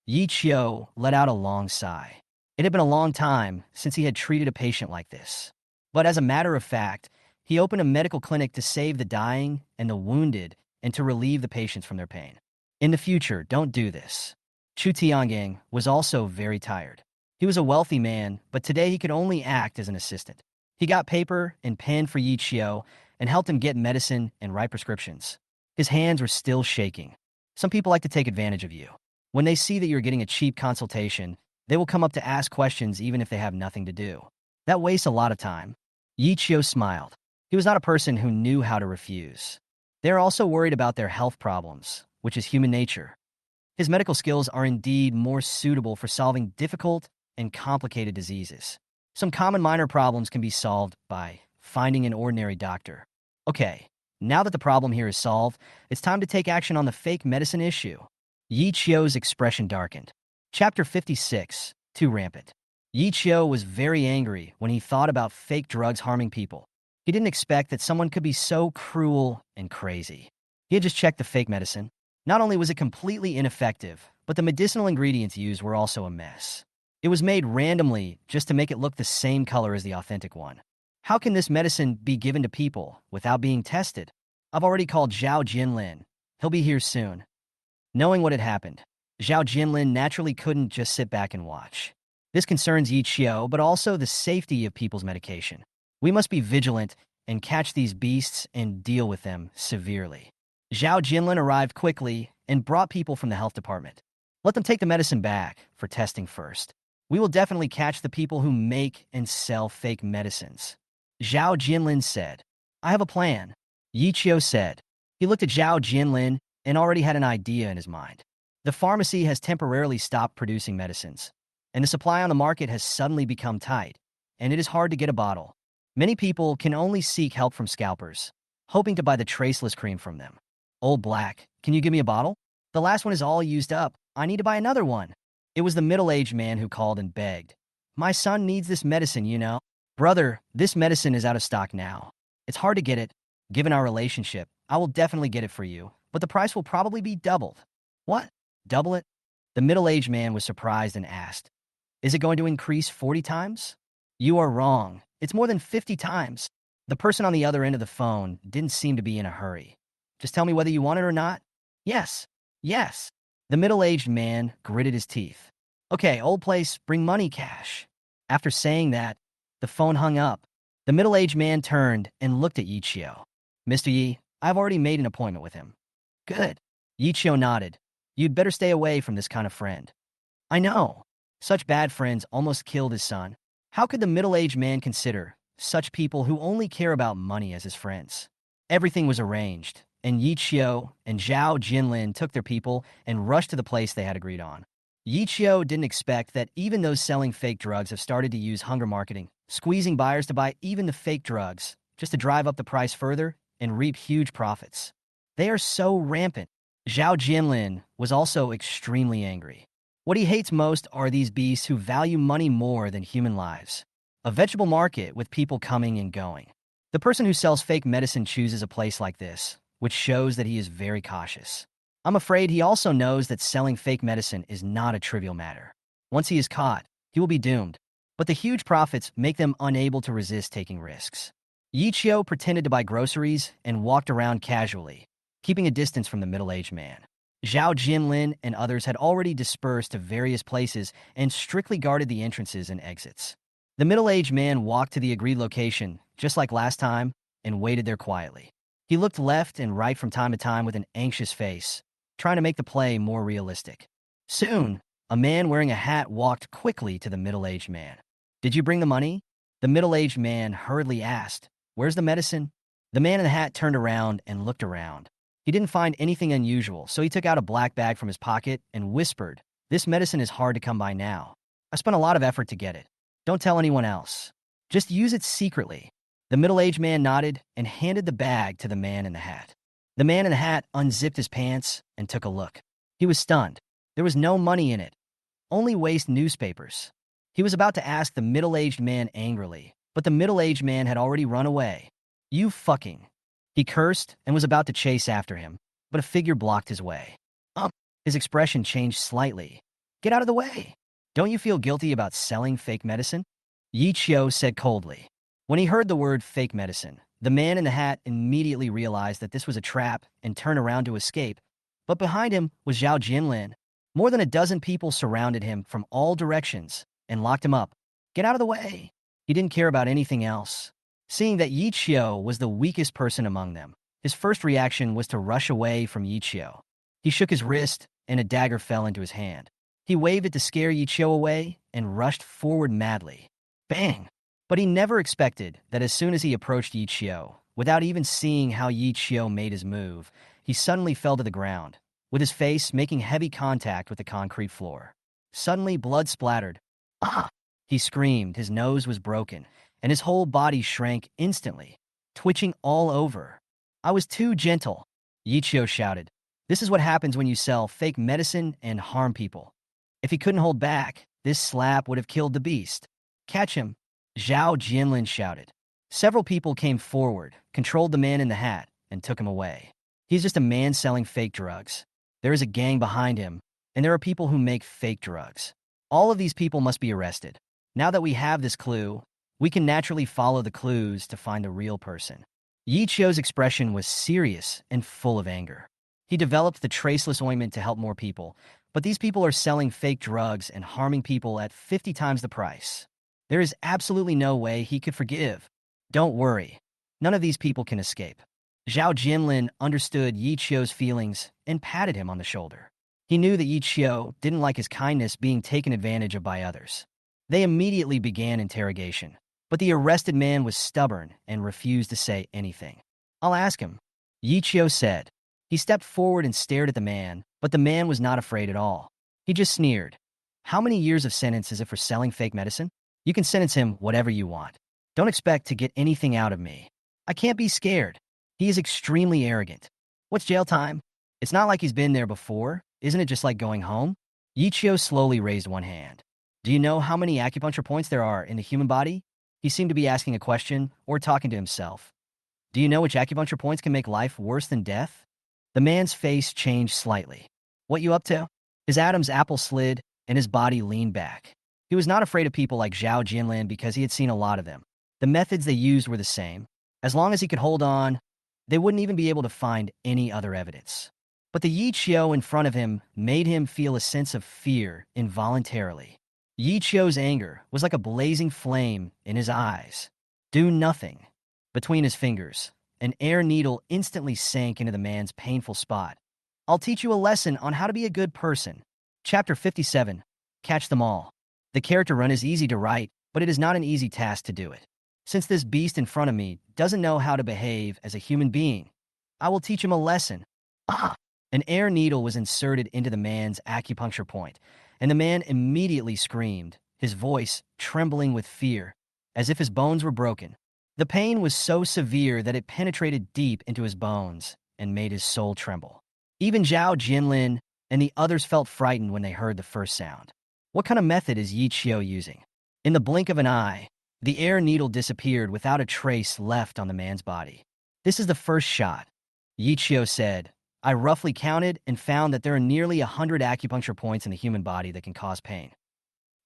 Yi Qiu let out a long sigh. It had been a long time since he had treated a patient like this. But as a matter of fact, he opened a medical clinic to save the dying and the wounded and to relieve the patients from their pain. In the future, don't do this. Chu Tiangang was also very tired. He was a wealthy man, but today he could only act as an assistant. He got paper and pen for Yi Qiu and helped him get medicine and write prescriptions. His hands were still shaking. Some people like to take advantage of you. When they see that you're getting a cheap consultation, they will come up to ask questions even if they have nothing to do. That wastes a lot of time. Yi Qiu smiled. He was not a person who knew how to refuse. They are also worried about their health problems, which is human nature. His medical skills are indeed more suitable for solving difficult and complicated diseases. Some common minor problems can be solved by finding an ordinary doctor. Okay, now that the problem here is solved, it's time to take action on the fake medicine issue. Yi Qiu's expression darkened. Chapter 56, Too Rampant. Yi Qiu was very angry when he thought about fake drugs harming people. He didn't expect that someone could be so cruel and crazy. He had just checked the fake medicine. Not only was it completely ineffective, but the medicinal ingredients used were also a mess. It was made randomly just to make it look the same color as the authentic one. How can this medicine be given to people without being tested? I've already called Zhao Jinlin. He'll be here soon. Knowing what had happened, Zhao Jinlin naturally couldn't just sit back and watch. This concerns Yi Qiu, but also the safety of people's medication. We must be vigilant and catch these beasts and deal with them severely. Zhao Jinlin arrived quickly and brought people from the health department. Let them take the medicine back for testing first. We will definitely catch the people who make and sell fake medicines. Zhao Jinlin said. I have a plan, Yi Qiu said. He looked at Zhao Jinlin and already had an idea in his mind. The pharmacy has temporarily stopped producing medicines, and the supply on the market has suddenly become tight, and it is hard to get a bottle. Many people can only seek help from scalpers, hoping to buy the traceless cream from them. Old Black, can you give me a bottle? The last one is all used up. I need to buy another one. It was the middle-aged man who called and begged. My son needs this medicine, you know. Brother, this medicine is out of stock now. It's hard to get it. Given our relationship, I will definitely get it for you, but the price will probably be doubled. What? Double it? The middle-aged man was surprised and asked, Is it going to increase 40 times? You are wrong. It's more than 50 times. The person on the other end of the phone didn't seem to be in a hurry. Just tell me whether you want it or not. Yes. Yes. The middle-aged man gritted his teeth. Okay, old place, bring money cash. After saying that, the phone hung up. The middle-aged man turned and looked at Yi Qiu. Mr. Yi, I've already made an appointment with him. Good. Yi Qiu nodded. You'd better stay away from this kind of friend. I know. Such bad friends almost killed his son. How could the middle-aged man consider such people who only care about money as his friends? Everything was arranged, and Yi Qiu and Zhao Jinlin took their people and rushed to the place they had agreed on. Yi Chio didn't expect that even those selling fake drugs have started to use hunger marketing, squeezing buyers to buy even the fake drugs, just to drive up the price further and reap huge profits. They are so rampant. Zhao Jianlin was also extremely angry. What he hates most are these beasts who value money more than human lives. A vegetable market with people coming and going. The person who sells fake medicine chooses a place like this, which shows that he is very cautious. I'm afraid he also knows that selling fake medicine is not a trivial matter. Once he is caught, he will be doomed. But the huge profits make them unable to resist taking risks. Yi Chio pretended to buy groceries and walked around casually, keeping a distance from the middle-aged man. Zhao Jinlin and others had already dispersed to various places and strictly guarded the entrances and exits. The middle-aged man walked to the agreed location, just like last time, and waited there quietly. He looked left and right from time to time with an anxious face, trying to make the play more realistic. Soon, a man wearing a hat walked quickly to the middle-aged man. "Did you bring the money?" The middle-aged man hurriedly asked. "Where's the medicine?" The man in the hat turned around and looked around. He didn't find anything unusual, so he took out a black bag from his pocket and whispered, "This medicine is hard to come by now. I spent a lot of effort to get it. Don't tell anyone else. Just use it secretly." The middle-aged man nodded and handed the bag to the man in the hat. The man in the hat unzipped his pants and took a look. He was stunned. There was no money in it, only waste newspapers. He was about to ask the middle-aged man angrily, but the middle-aged man had already run away. "You fucking..." He cursed and was about to chase after him, but a figure blocked his way. His expression changed slightly. "Get out of the way. Don't you feel guilty about selling fake medicine?" Yi Chio said coldly. When he heard the word fake medicine, the man in the hat immediately realized that this was a trap and turned around to escape. But behind him was Zhao Jinlin. More than a dozen people surrounded him from all directions and locked him up. "Get out of the way." He didn't care about anything else. Seeing that Yi Chio was the weakest person among them, his first reaction was to rush away from Yi Chio. He shook his wrist, and a dagger fell into his hand. He waved it to scare Yi Chio away and rushed forward madly. Bang! But he never expected that as soon as he approached Yi Chio, without even seeing how Yi Chio made his move, he suddenly fell to the ground, with his face making heavy contact with the concrete floor. Suddenly, blood splattered. "Ah!" He screamed, his nose was broken, and his whole body shrank instantly, twitching all over. "I was too gentle," Yi Chio shouted. "This is what happens when you sell fake medicine and harm people." If he couldn't hold back, this slap would have killed the beast. "Catch him," Zhao Jianlin shouted. Several people came forward, controlled the man in the hat, and took him away. He's just a man selling fake drugs. There is a gang behind him, and there are people who make fake drugs. All of these people must be arrested. Now that we have this clue, we can naturally follow the clues to find the real person. Yi Chio's expression was serious and full of anger. He developed the traceless ointment to help more people, but these people are selling fake drugs and harming people at 50 times the price. There is absolutely no way he could forgive. "Don't worry. None of these people can escape." Zhao Jinlin understood Yi Chio's feelings and patted him on the shoulder. He knew that Yi Chio didn't like his kindness being taken advantage of by others. They immediately began interrogation. But the arrested man was stubborn and refused to say anything. "I'll ask him," Yi Chio said. He stepped forward and stared at the man, but the man was not afraid at all. He just sneered. "How many years of sentence is it for selling fake medicine? You can sentence him whatever you want. Don't expect to get anything out of me. I can't be scared." He is extremely arrogant. "What's jail time? It's not like he's been there before. Isn't it just like going home?" Yi Chio slowly raised one hand. "Do you know how many acupuncture points there are in the human body?" He seemed to be asking a question or talking to himself. "Do you know which acupuncture points can make life worse than death?" The man's face changed slightly. "What you up to?" His Adam's apple slid, and his body leaned back. He was not afraid of people like Zhao Jinlin because he had seen a lot of them. The methods they used were the same. As long as he could hold on, they wouldn't even be able to find any other evidence. But the Yi Chio in front of him made him feel a sense of fear involuntarily. Yi Chio's anger was like a blazing flame in his eyes. "Do nothing." Between his fingers, an air needle instantly sank into the man's painful spot. "I'll teach you a lesson on how to be a good person." Chapter 57. Catch them all. The character run is easy to write, but it is not an easy task to do it. Since this beast in front of me doesn't know how to behave as a human being, I will teach him a lesson. Ah! An air needle was inserted into the man's acupuncture point, and the man immediately screamed, his voice trembling with fear, as if his bones were broken. The pain was so severe that it penetrated deep into his bones and made his soul tremble. Even Zhao Jinlin and the others felt frightened when they heard the first sound. What kind of method is Yi Qiu using? In the blink of an eye, the air needle disappeared without a trace left on the man's body. This is the first shot, Yi Qiu said. I roughly counted and found that there are nearly 100 acupuncture points in the human body that can cause pain.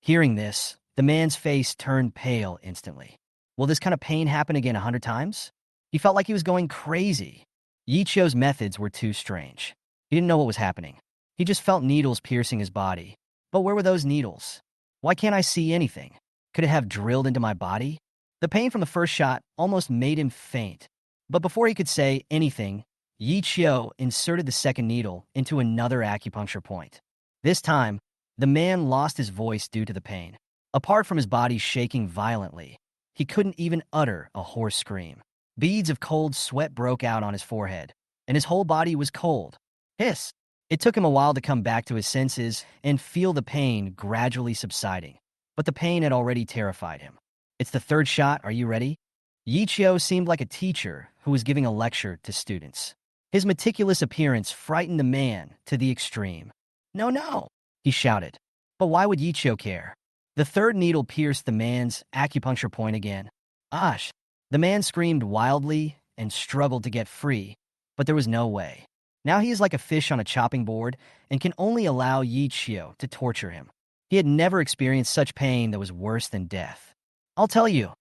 Hearing this, the man's face turned pale instantly. Will this kind of pain happen again 100 times? He felt like he was going crazy. Yi Qiu's methods were too strange. He didn't know what was happening. He just felt needles piercing his body. But where were those needles? Why can't I see anything? Could it have drilled into my body? The pain from the first shot almost made him faint. But before he could say anything, Yi Qiu inserted the second needle into another acupuncture point. This time, the man lost his voice due to the pain. Apart from his body shaking violently, he couldn't even utter a hoarse scream. Beads of cold sweat broke out on his forehead, and his whole body was cold. Hiss! It took him a while to come back to his senses and feel the pain gradually subsiding. But the pain had already terrified him. It's the third shot, are you ready? Yi Qiu seemed like a teacher who was giving a lecture to students. His meticulous appearance frightened the man to the extreme. No, no, he shouted. But why would Yi Qiu care? The third needle pierced the man's acupuncture point again. Ash! The man screamed wildly and struggled to get free, but there was no way. Now he is like a fish on a chopping board and can only allow Yi Qiu to torture him. He had never experienced such pain that was worse than death. I'll tell you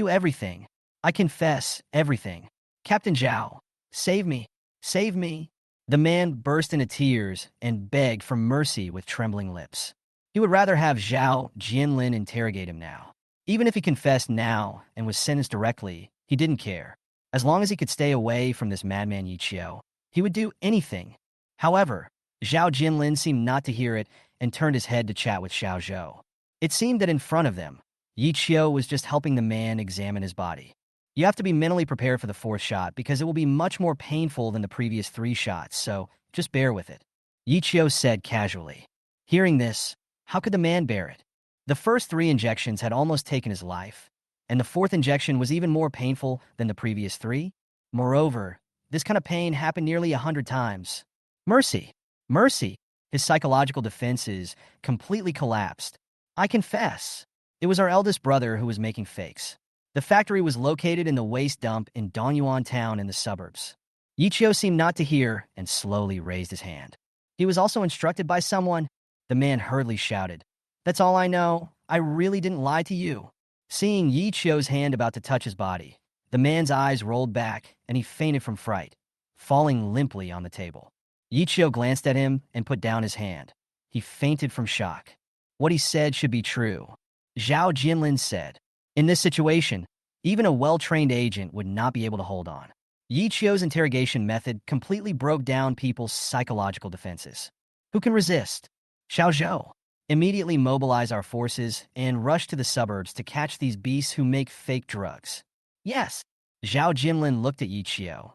everything. I confess everything. Captain Zhao, save me, save me. The man burst into tears and begged for mercy with trembling lips. He would rather have Zhao Jinlin interrogate him now. Even if he confessed now and was sentenced directly, he didn't care. As long as he could stay away from this madman Yi Qiu, he would do anything. However, Zhao Jinlin seemed not to hear it and turned his head to chat with Xiao Zhou. It seemed that in front of them, Yi Qiu was just helping the man examine his body. You have to be mentally prepared for the fourth shot because it will be much more painful than the previous 3 shots, so just bear with it, Yi Qiu said casually. Hearing this, how could the man bear it? The first 3 injections had almost taken his life, and the 4th injection was even more painful than the previous 3. Moreover, this kind of pain happened nearly 100 times. Mercy! Mercy! His psychological defenses completely collapsed. I confess. It was our eldest brother who was making fakes. The factory was located in the waste dump in Dongyuan town in the suburbs. Yi Qiu seemed not to hear and slowly raised his hand. He was also instructed by someone. The man hurriedly shouted. That's all I know. I really didn't lie to you. Seeing Yi Qiu's hand about to touch his body, the man's eyes rolled back and he fainted from fright, falling limply on the table. Yi Qiu glanced at him and put down his hand. He fainted from shock. What he said should be true. Zhao Jinlin said. In this situation, even a well-trained agent would not be able to hold on. Yi Qiu's interrogation method completely broke down people's psychological defenses. Who can resist? Xiao Zhou. Immediately mobilize our forces and rush to the suburbs to catch these beasts who make fake drugs. Yes. Zhao Jinlin looked at Yi Qiu.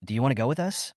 Do you want to go with us?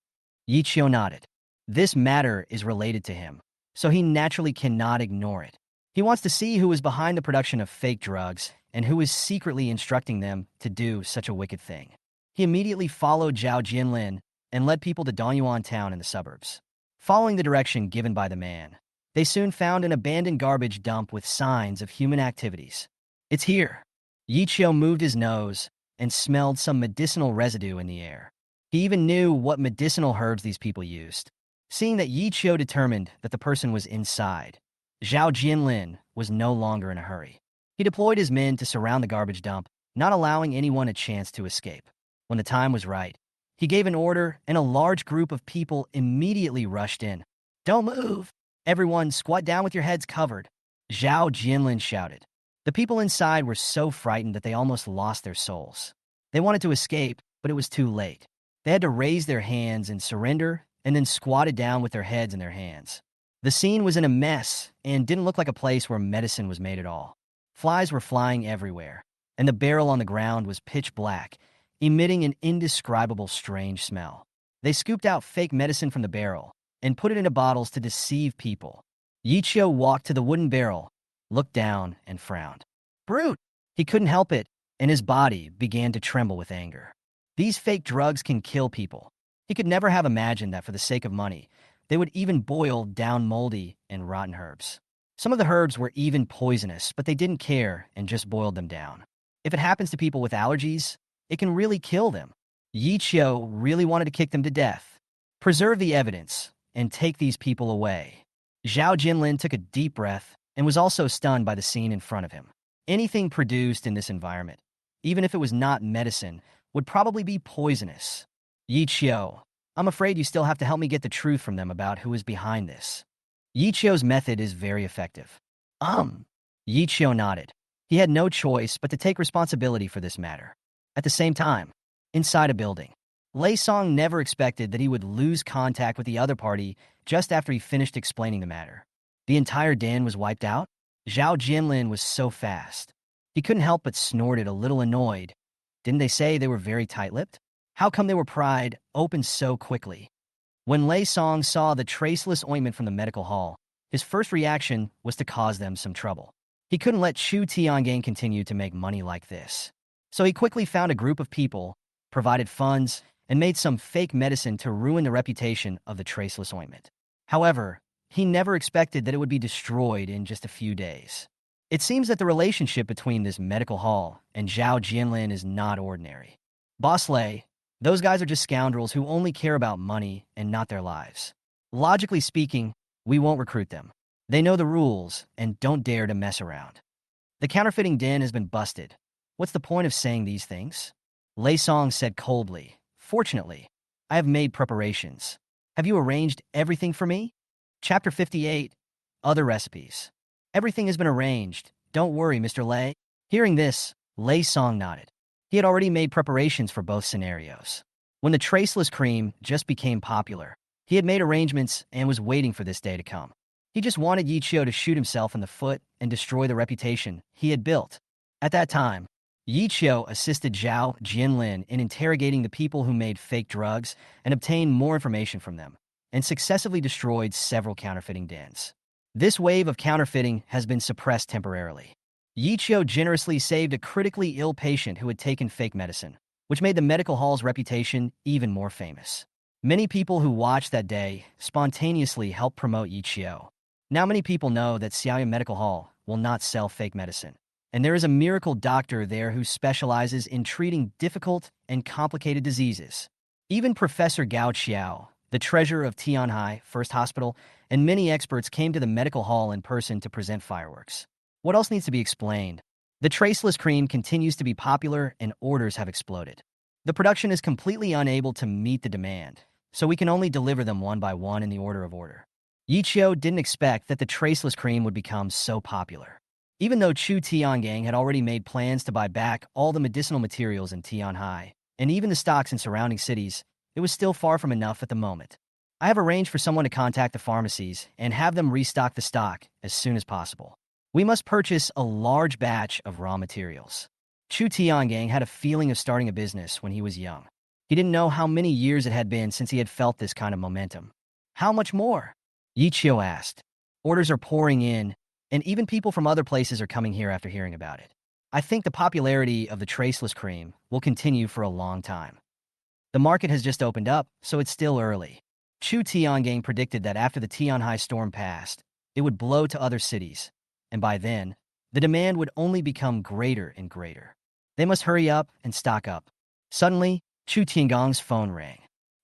Yi Qiu nodded. This matter is related to him, so he naturally cannot ignore it. He wants to see who is behind the production of fake drugs and who is secretly instructing them to do such a wicked thing. He immediately followed Zhao Jinlin and led people to Dongyuan town in the suburbs. Following the direction given by the man, they soon found an abandoned garbage dump with signs of human activities. It's here. Yi Qiu moved his nose and smelled some medicinal residue in the air. He even knew what medicinal herbs these people used. Seeing that Yi Qiu determined that the person was inside, Zhao Jinlin was no longer in a hurry. He deployed his men to surround the garbage dump, not allowing anyone a chance to escape. When the time was right, he gave an order and a large group of people immediately rushed in. Don't move! Everyone squat down with your heads covered, Zhao Jinlin shouted. The people inside were so frightened that they almost lost their souls. They wanted to escape, but it was too late. They had to raise their hands and surrender and then squatted down with their heads in their hands. The scene was in a mess and didn't look like a place where medicine was made at all. Flies were flying everywhere, and the barrel on the ground was pitch black, emitting an indescribable strange smell. They scooped out fake medicine from the barrel and put it into bottles to deceive people. Yichio walked to the wooden barrel, looked down, and frowned. Brute! He couldn't help it, and his body began to tremble with anger. These fake drugs can kill people. He could never have imagined that for the sake of money, they would even boil down moldy and rotten herbs. Some of the herbs were even poisonous, but they didn't care and just boiled them down. If it happens to people with allergies, it can really kill them. Yichio really wanted to kick them to death. Preserve the evidence and take these people away. Zhao Jinlin took a deep breath and was also stunned by the scene in front of him. Anything produced in this environment, even if it was not medicine, would probably be poisonous. Yichio, I'm afraid you still have to help me get the truth from them about who is behind this. Yichio's method is very effective. Yichio nodded. He had no choice but to take responsibility for this matter. At the same time, inside a building, Lei Song never expected that he would lose contact with the other party just after he finished explaining the matter. The entire den was wiped out? Zhao Jinlin was so fast. He couldn't help but snorted a little annoyed. Didn't they say they were very tight-lipped? How come they were pried open so quickly? When Lei Song saw the traceless ointment from the medical hall, his first reaction was to cause them some trouble. He couldn't let Chu Tiangang continue to make money like this. So he quickly found a group of people, provided funds, and made some fake medicine to ruin the reputation of the traceless ointment. However, he never expected that it would be destroyed in just a few days. It seems that the relationship between this medical hall and Zhao Jinlin is not ordinary. Boss Lei, those guys are just scoundrels who only care about money and not their lives. Logically speaking, we won't recruit them. They know the rules and don't dare to mess around. The counterfeiting den has been busted. What's the point of saying these things? Lei Song said coldly. Fortunately, I have made preparations. Have you arranged everything for me? Chapter 58, Other Recipes. Everything has been arranged. Don't worry, Mr. Lei. Hearing this, Lei Song nodded. He had already made preparations for both scenarios. When the traceless cream just became popular, he had made arrangements and was waiting for this day to come. He just wanted Yichio to shoot himself in the foot and destroy the reputation he had built. At that time, Yichio assisted Zhao Jinlin in interrogating the people who made fake drugs and obtained more information from them, and successively destroyed several counterfeiting dens. This wave of counterfeiting has been suppressed temporarily. Yichio generously saved a critically ill patient who had taken fake medicine, which made the medical hall's reputation even more famous. Many people who watched that day spontaneously helped promote Yichio. Now many people know that Xiaoyan Medical Hall will not sell fake medicine, and there is a miracle doctor there who specializes in treating difficult and complicated diseases. Even Professor Gao Xiao, the treasurer of Tianhai First Hospital, and many experts came to the medical hall in person to present fireworks. What else needs to be explained? The traceless cream continues to be popular and orders have exploded. The production is completely unable to meet the demand, so we can only deliver them one by one in the order of order. Yichio didn't expect that the traceless cream would become so popular. Even though Chu Tiangang had already made plans to buy back all the medicinal materials in Tianhai, and even the stocks in surrounding cities, it was still far from enough at the moment. I have arranged for someone to contact the pharmacies and have them restock the stock as soon as possible. We must purchase a large batch of raw materials. Chu Tiangang had a feeling of starting a business when he was young. He didn't know how many years it had been since he had felt this kind of momentum. How much more? Yichio asked. Orders are pouring in, and even people from other places are coming here after hearing about it. I think the popularity of the traceless cream will continue for a long time. The market has just opened up, so it's still early. Chu Tiangang predicted that after the Tianhai storm passed, it would blow to other cities, and by then, the demand would only become greater and greater. They must hurry up and stock up. Suddenly, Chu Tiangong's phone rang.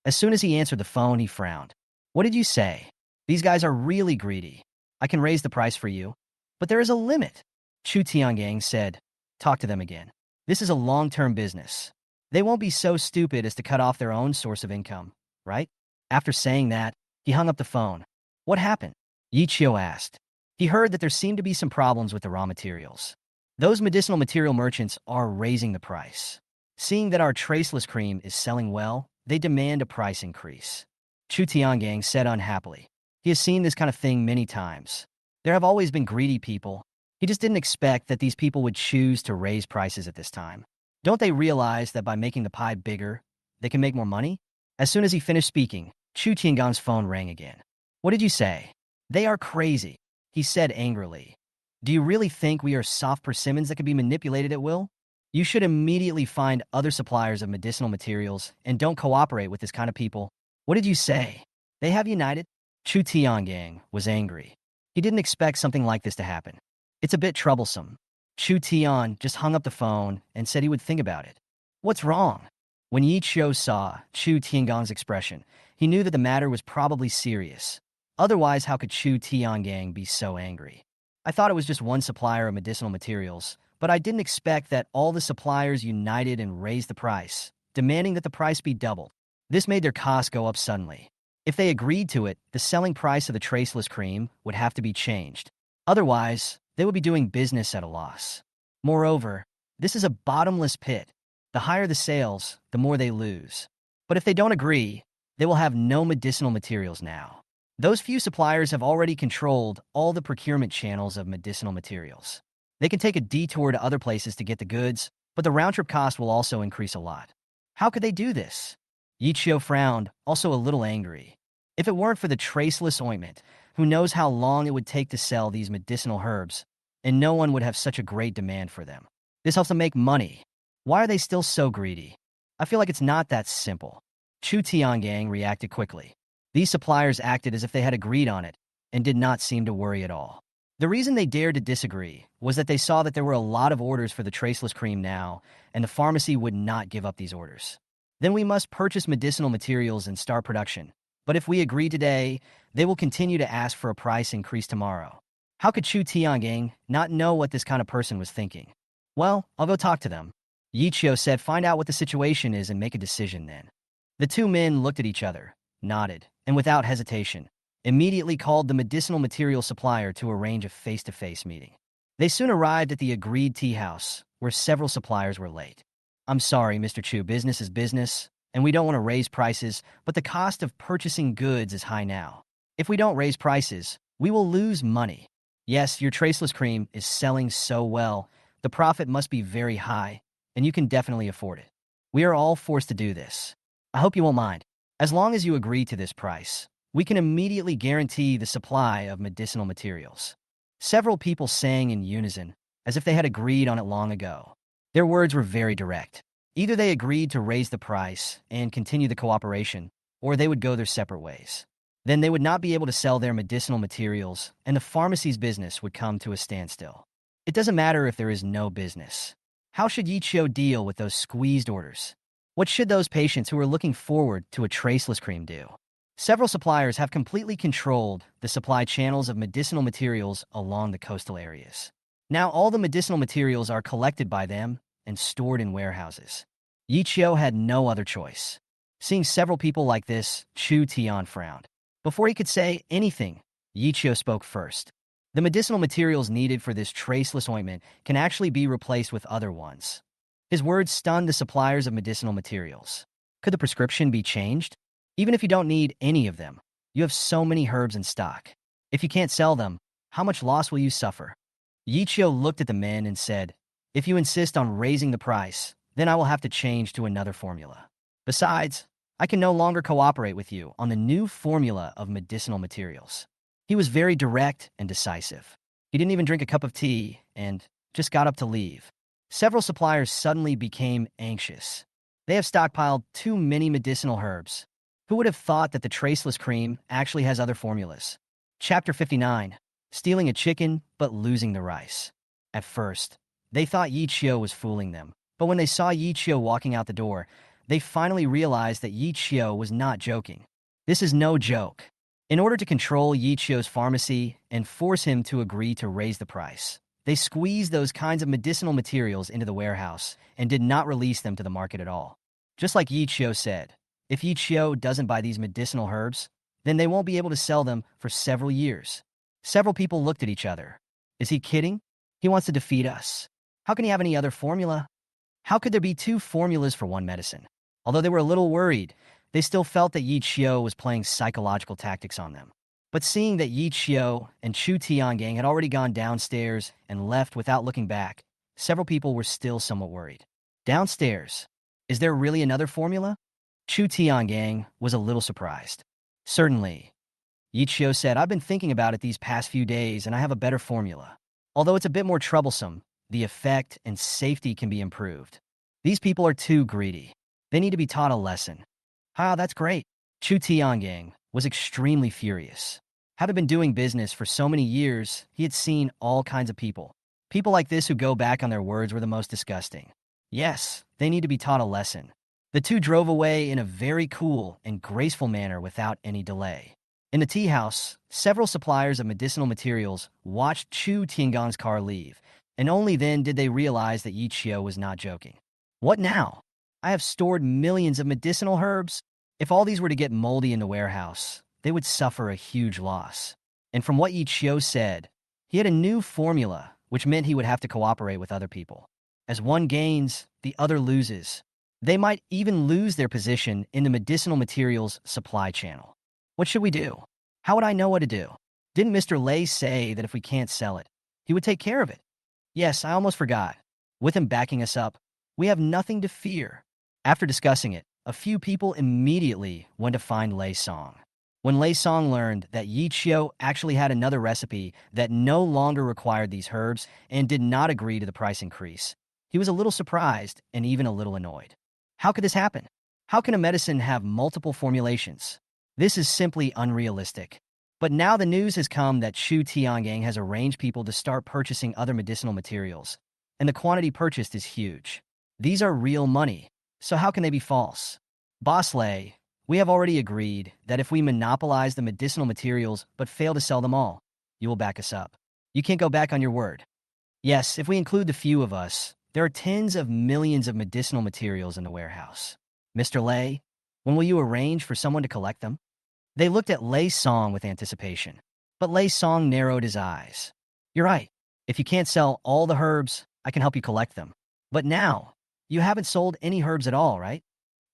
As soon as he answered the phone, he frowned. What did you say? These guys are really greedy. I can raise the price for you, but there is a limit. Chu Tiangang said, talk to them again. This is a long-term business. They won't be so stupid as to cut off their own source of income, right? After saying that, he hung up the phone. What happened? Yichio asked. He heard that there seemed to be some problems with the raw materials. Those medicinal material merchants are raising the price. Seeing that our traceless cream is selling well, they demand a price increase. Chu Tiangang said unhappily. He has seen this kind of thing many times. There have always been greedy people. He just didn't expect that these people would choose to raise prices at this time. Don't they realize that by making the pie bigger, they can make more money? As soon as he finished speaking, Chu Tiangong's phone rang again. What did you say? They are crazy. He said angrily. Do you really think we are soft persimmons that can be manipulated at will? You should immediately find other suppliers of medicinal materials and don't cooperate with this kind of people. What did you say? They have united? Chu Tiangang was angry. He didn't expect something like this to happen. It's a bit troublesome. Chu Tian just hung up the phone and said he would think about it. What's wrong? When Yi Qiu saw Chu Tiangang's expression, he knew that the matter was probably serious. Otherwise, how could Chu Tiangang be so angry? I thought it was just one supplier of medicinal materials, but I didn't expect that all the suppliers united and raised the price, demanding that the price be doubled. This made their costs go up suddenly. If they agreed to it, the selling price of the traceless cream would have to be changed. Otherwise, they would be doing business at a loss. Moreover, this is a bottomless pit. The higher the sales, the more they lose. But if they don't agree, they will have no medicinal materials now. Those few suppliers have already controlled all the procurement channels of medicinal materials. They can take a detour to other places to get the goods, but the round-trip cost will also increase a lot. How could they do this? Yi Qiu frowned, also a little angry. If it weren't for the traceless ointment, who knows how long it would take to sell these medicinal herbs, and no one would have such a great demand for them. This helps them make money. Why are they still so greedy? I feel like it's not that simple. Chu Tiangang reacted quickly. These suppliers acted as if they had agreed on it, and did not seem to worry at all. The reason they dared to disagree was that they saw that there were a lot of orders for the traceless cream now, and the pharmacy would not give up these orders. Then we must purchase medicinal materials and start production. But if we agree today, they will continue to ask for a price increase tomorrow. How could Chu Tiangang not know what this kind of person was thinking? Well, I'll go talk to them. Yi Qiu said find out what the situation is and make a decision then. The two men looked at each other, nodded, and without hesitation, immediately called the medicinal material supplier to arrange a face-to-face meeting. They soon arrived at the agreed tea house, where several suppliers were late. I'm sorry, Mr. Chu, business is business, and we don't want to raise prices, but the cost of purchasing goods is high now. If we don't raise prices, we will lose money. Yes, your traceless cream is selling so well, the profit must be very high, and you can definitely afford it. We are all forced to do this. I hope you won't mind. As long as you agree to this price, we can immediately guarantee the supply of medicinal materials. Several people sang in unison, as if they had agreed on it long ago. Their words were very direct. Either they agreed to raise the price and continue the cooperation, or they would go their separate ways. Then they would not be able to sell their medicinal materials, and the pharmacy's business would come to a standstill. It doesn't matter if there is no business. How should Yi Qiu deal with those squeezed orders? What should those patients who are looking forward to a traceless cream do? Several suppliers have completely controlled the supply channels of medicinal materials along the coastal areas. Now all the medicinal materials are collected by them and stored in warehouses. Yi Qiu had no other choice. Seeing several people like this, Chu Tian frowned. Before he could say anything, Yi Qiu spoke first. The medicinal materials needed for this traceless ointment can actually be replaced with other ones. His words stunned the suppliers of medicinal materials. Could the prescription be changed? Even if you don't need any of them, you have so many herbs in stock. If you can't sell them, how much loss will you suffer? Yi Qiu looked at the men and said, if you insist on raising the price, then I will have to change to another formula. Besides, I can no longer cooperate with you on the new formula of medicinal materials. He was very direct and decisive. He didn't even drink a cup of tea and just got up to leave. Several suppliers suddenly became anxious. They have stockpiled too many medicinal herbs. Who would have thought that the traceless cream actually has other formulas? Chapter 59. Stealing a chicken, but losing the rice. At first, they thought Yi Qiu was fooling them, but when they saw Yi Qiu walking out the door, they finally realized that Yi Qiu was not joking. This is no joke. In order to control Yi Qiu's pharmacy and force him to agree to raise the price, they squeezed those kinds of medicinal materials into the warehouse and did not release them to the market at all. Just like Yi Qiu said, if Yi Qiu doesn't buy these medicinal herbs, then they won't be able to sell them for several years. Several people looked at each other. Is he kidding? He wants to defeat us. How can he have any other formula? How could there be two formulas for one medicine? Although they were a little worried, they still felt that Yi Qiu was playing psychological tactics on them. But seeing that Yi Qiu and Chu Tiangang had already gone downstairs and left without looking back, several people were still somewhat worried. Downstairs? Is there really another formula? Chu Tiangang was a little surprised. Certainly. Yichio said, "I've been thinking about it these past few days, and I have a better formula. Although it's a bit more troublesome, the effect and safety can be improved. These people are too greedy. They need to be taught a lesson." Ah, that's great. Chu Tiangang was extremely furious. Having been doing business for so many years, he had seen all kinds of people. People like this who go back on their words were the most disgusting. Yes, they need to be taught a lesson. The two drove away in a very cool and graceful manner without any delay. In the tea house, several suppliers of medicinal materials watched Chu Tiangong's car leave, and only then did they realize that Yi Qiu was not joking. What now? I have stored millions of medicinal herbs. If all these were to get moldy in the warehouse, they would suffer a huge loss. And from what Yi Qiu said, he had a new formula, which meant he would have to cooperate with other people. As one gains, the other loses. They might even lose their position in the medicinal materials supply channel. What should we do? How would I know what to do? Didn't Mr. Lei say that if we can't sell it, he would take care of it? Yes, I almost forgot. With him backing us up, we have nothing to fear. After discussing it, a few people immediately went to find Lei Song. When Lei Song learned that Yi Qiu actually had another recipe that no longer required these herbs and did not agree to the price increase, he was a little surprised and even a little annoyed. How could this happen? How can a medicine have multiple formulations? This is simply unrealistic. But now the news has come that Chu Tiangang has arranged people to start purchasing other medicinal materials, and the quantity purchased is huge. These are real money, so how can they be false? Boss Lei, we have already agreed that if we monopolize the medicinal materials but fail to sell them all, you will back us up. You can't go back on your word. Yes, if we include the few of us, there are tens of millions of medicinal materials in the warehouse. Mr. Lei, when will you arrange for someone to collect them? They looked at Lei Song with anticipation, but Lei Song narrowed his eyes. You're right. If you can't sell all the herbs, I can help you collect them. But now, you haven't sold any herbs at all, right?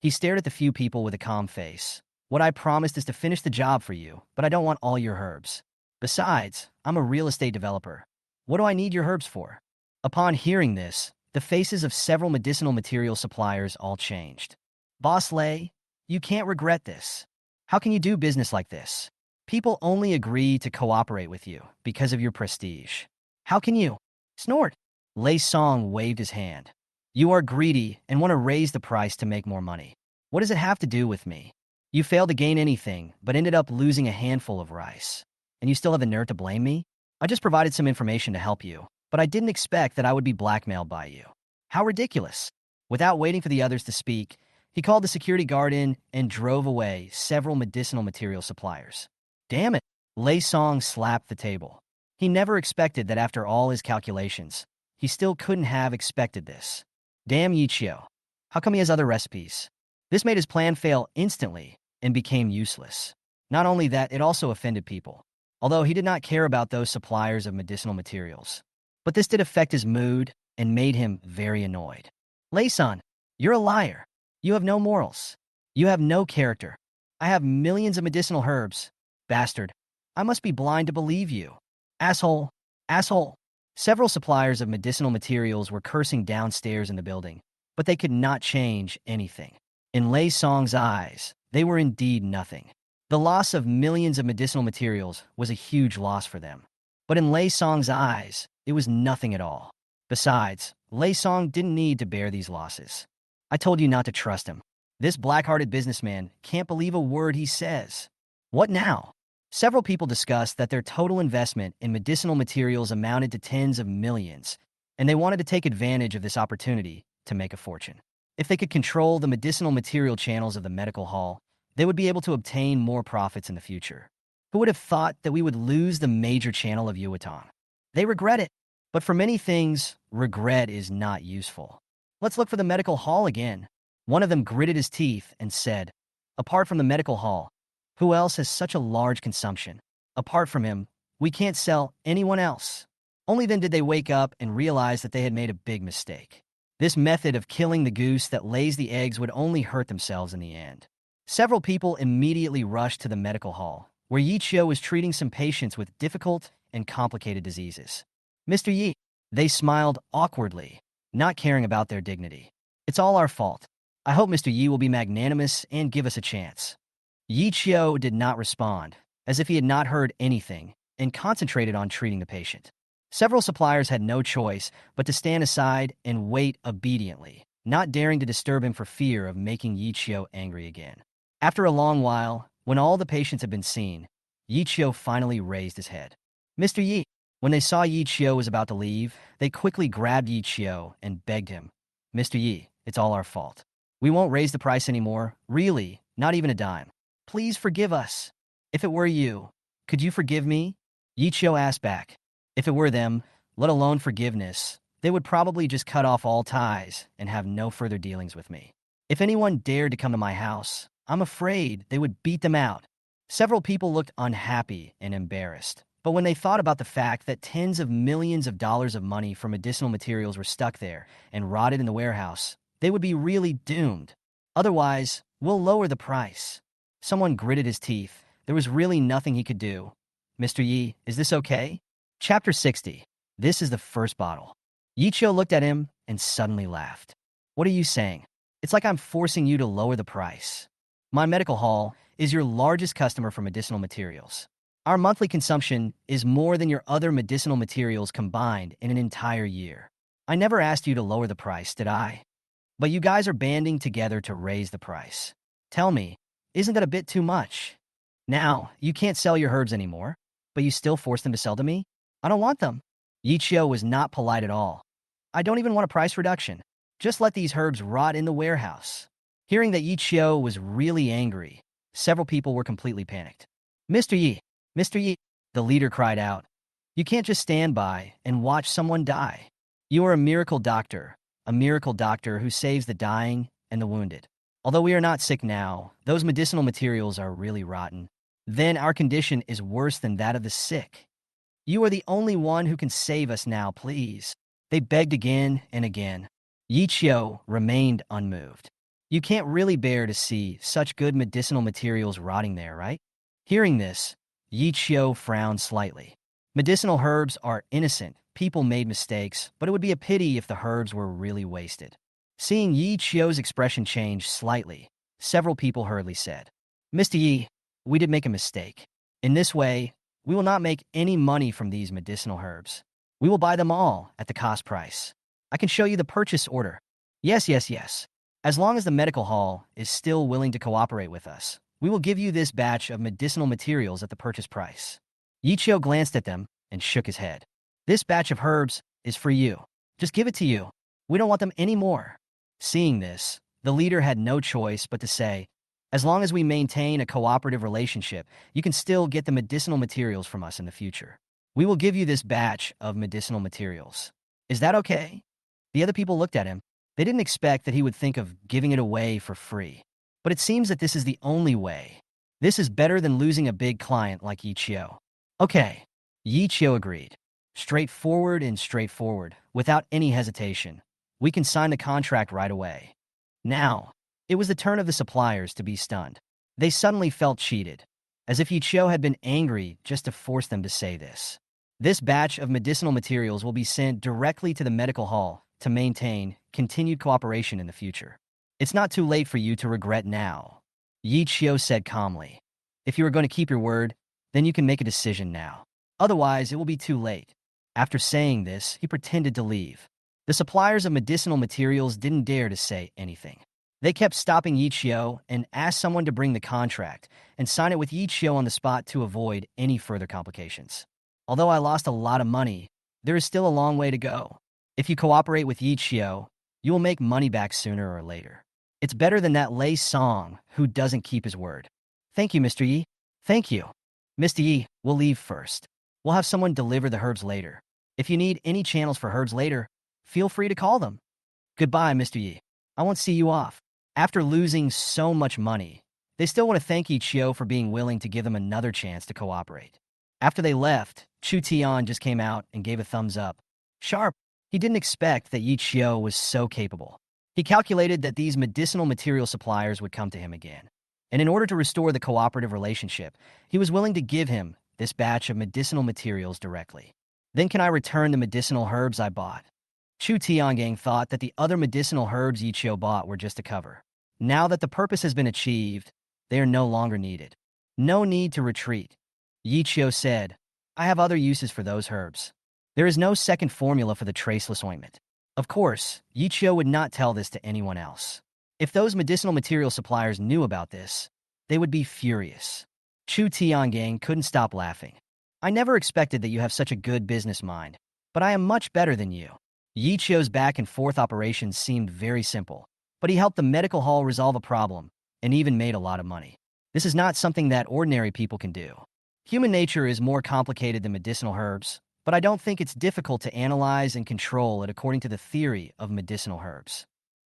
He stared at the few people with a calm face. What I promised is to finish the job for you, but I don't want all your herbs. Besides, I'm a real estate developer. What do I need your herbs for? Upon hearing this, the faces of several medicinal material suppliers all changed. Boss Lei, you can't regret this. How can you do business like this? People only agree to cooperate with you because of your prestige. How can you? Snort. Lei Song waved his hand. You are greedy and want to raise the price to make more money. What does it have to do with me? You failed to gain anything, but ended up losing a handful of rice. And you still have the nerve to blame me? I just provided some information to help you, but I didn't expect that I would be blackmailed by you. How ridiculous. Without waiting for the others to speak, he called the security guard in and drove away several medicinal material suppliers. Damn it, Lei Song slapped the table. He never expected that after all his calculations, he still couldn't have expected this. Damn Yi Qiu. How come he has other recipes? This made his plan fail instantly and became useless. Not only that, it also offended people, although he did not care about those suppliers of medicinal materials. But this did affect his mood and made him very annoyed. Lei-san, you're a liar. You have no morals. You have no character. I have millions of medicinal herbs. Bastard. I must be blind to believe you. Asshole. Asshole. Several suppliers of medicinal materials were cursing downstairs in the building, but they could not change anything. In Lei Song's eyes, they were indeed nothing. The loss of millions of medicinal materials was a huge loss for them. But in Lei Song's eyes, it was nothing at all. Besides, Lei Song didn't need to bear these losses. I told you not to trust him. This black-hearted businessman can't believe a word he says. What now? Several people discussed that their total investment in medicinal materials amounted to tens of millions, and they wanted to take advantage of this opportunity to make a fortune. If they could control the medicinal material channels of the medical hall, they would be able to obtain more profits in the future. Who would have thought that we would lose the major channel of Yuatong? They regret it, but for many things, regret is not useful. Let's look for the medical hall again. One of them gritted his teeth and said, apart from the medical hall, who else has such a large consumption? Apart from him, we can't sell anyone else. Only then did they wake up and realize that they had made a big mistake. This method of killing the goose that lays the eggs would only hurt themselves in the end. Several people immediately rushed to the medical hall, where Yi Qiu was treating some patients with difficult and complicated diseases. Mr. Yi, they smiled awkwardly, not caring about their dignity. It's all our fault. I hope Mr. Yi will be magnanimous and give us a chance. Yi Qiu did not respond, as if he had not heard anything, and concentrated on treating the patient. Several suppliers had no choice but to stand aside and wait obediently, not daring to disturb him for fear of making Yi Qiu angry again. After a long while, when all the patients had been seen, Yi Qiu finally raised his head. Mr. Yi. When they saw Yi Qiu was about to leave, they quickly grabbed Yi Qiu and begged him, Mr. Yi, it's all our fault. We won't raise the price anymore, really, not even a dime. Please forgive us. If it were you, could you forgive me? Yi Qiu asked back. If it were them, let alone forgiveness, they would probably just cut off all ties and have no further dealings with me. If anyone dared to come to my house, I'm afraid they would beat them out. Several people looked unhappy and embarrassed, but when they thought about the fact that tens of millions of dollars of money for medicinal materials were stuck there and rotted in the warehouse, they would be really doomed. Otherwise, we'll lower the price. Someone gritted his teeth. There was really nothing he could do. Mr. Yi, is this okay? Chapter 60. This is the first bottle. Yi Qiu looked at him and suddenly laughed. What are you saying? It's like I'm forcing you to lower the price. My medical hall is your largest customer for medicinal materials. Our monthly consumption is more than your other medicinal materials combined in an entire year. I never asked you to lower the price, did I? But you guys are banding together to raise the price. Tell me, isn't that a bit too much? Now, you can't sell your herbs anymore, but you still force them to sell to me? I don't want them. Yi Qiu was not polite at all. I don't even want a price reduction. Just let these herbs rot in the warehouse. Hearing that Yi Qiu was really angry, several people were completely panicked. Mr. Yi, the leader cried out. You can't just stand by and watch someone die. You are a miracle doctor who saves the dying and the wounded. Although we are not sick now, those medicinal materials are really rotten. Then our condition is worse than that of the sick. You are the only one who can save us now, please. They begged again and again. Yi Qiu remained unmoved. You can't really bear to see such good medicinal materials rotting there, right? Hearing this, Yi Qiu frowned slightly. Medicinal herbs are innocent. People made mistakes, but it would be a pity if the herbs were really wasted. Seeing Yi Qiu's expression change slightly, several people hurriedly said, Mr. Yi, we did make a mistake. In this way, we will not make any money from these medicinal herbs. We will buy them all at the cost price. I can show you the purchase order. Yes. As long as the medical hall is still willing to cooperate with us, we will give you this batch of medicinal materials at the purchase price. Yi Qiu glanced at them and shook his head. This batch of herbs is for you. Just give it to you. We don't want them anymore. Seeing this, the leader had no choice but to say, as long as we maintain a cooperative relationship, you can still get the medicinal materials from us in the future. We will give you this batch of medicinal materials. Is that okay? The other people looked at him. They didn't expect that he would think of giving it away for free. But it seems that this is the only way. This is better than losing a big client like Yi Qiu. Okay. Yi Qiu agreed. Straightforward, without any hesitation. We can sign the contract right away. Now, it was the turn of the suppliers to be stunned. They suddenly felt cheated, as if Yi Qiu had been angry just to force them to say this. This batch of medicinal materials will be sent directly to the medical hall to maintain continued cooperation in the future. It's not too late for you to regret now, Yi Qiu said calmly. If you are going to keep your word, then you can make a decision now. Otherwise, it will be too late. After saying this, he pretended to leave. The suppliers of medicinal materials didn't dare to say anything. They kept stopping Yi Qiu and asked someone to bring the contract and sign it with Yi Qiu on the spot to avoid any further complications. Although I lost a lot of money, there is still a long way to go. If you cooperate with Yi Qiu, you will make money back sooner or later. It's better than that Lei Song who doesn't keep his word. Thank you, Mr. Yi. Thank you. Mr. Yi, we'll leave first. We'll have someone deliver the herbs later. If you need any channels for herbs later, feel free to call them. Goodbye, Mr. Yi. I won't see you off. After losing so much money, they still want to thank Yi Qiu for being willing to give them another chance to cooperate. After they left, Chu Tian just came out and gave a thumbs up. Sharp. He didn't expect that Yi Qiu was so capable. He calculated that these medicinal material suppliers would come to him again. And in order to restore the cooperative relationship, he was willing to give him this batch of medicinal materials directly. Then can I return the medicinal herbs I bought? Chu Tiangang thought that the other medicinal herbs Yi Qiu bought were just a cover. Now that the purpose has been achieved, they are no longer needed. No need to retreat. Yi Chio said, I have other uses for those herbs. There is no second formula for the traceless ointment. Of course, Yi Chio would not tell this to anyone else. If those medicinal material suppliers knew about this, they would be furious. Chu Tiangang couldn't stop laughing. I never expected that you have such a good business mind, but I am much better than you. Yi Chio's back and forth operations seemed very simple, but he helped the medical hall resolve a problem and even made a lot of money. This is not something that ordinary people can do. Human nature is more complicated than medicinal herbs, but I don't think it's difficult to analyze and control it according to the theory of medicinal herbs.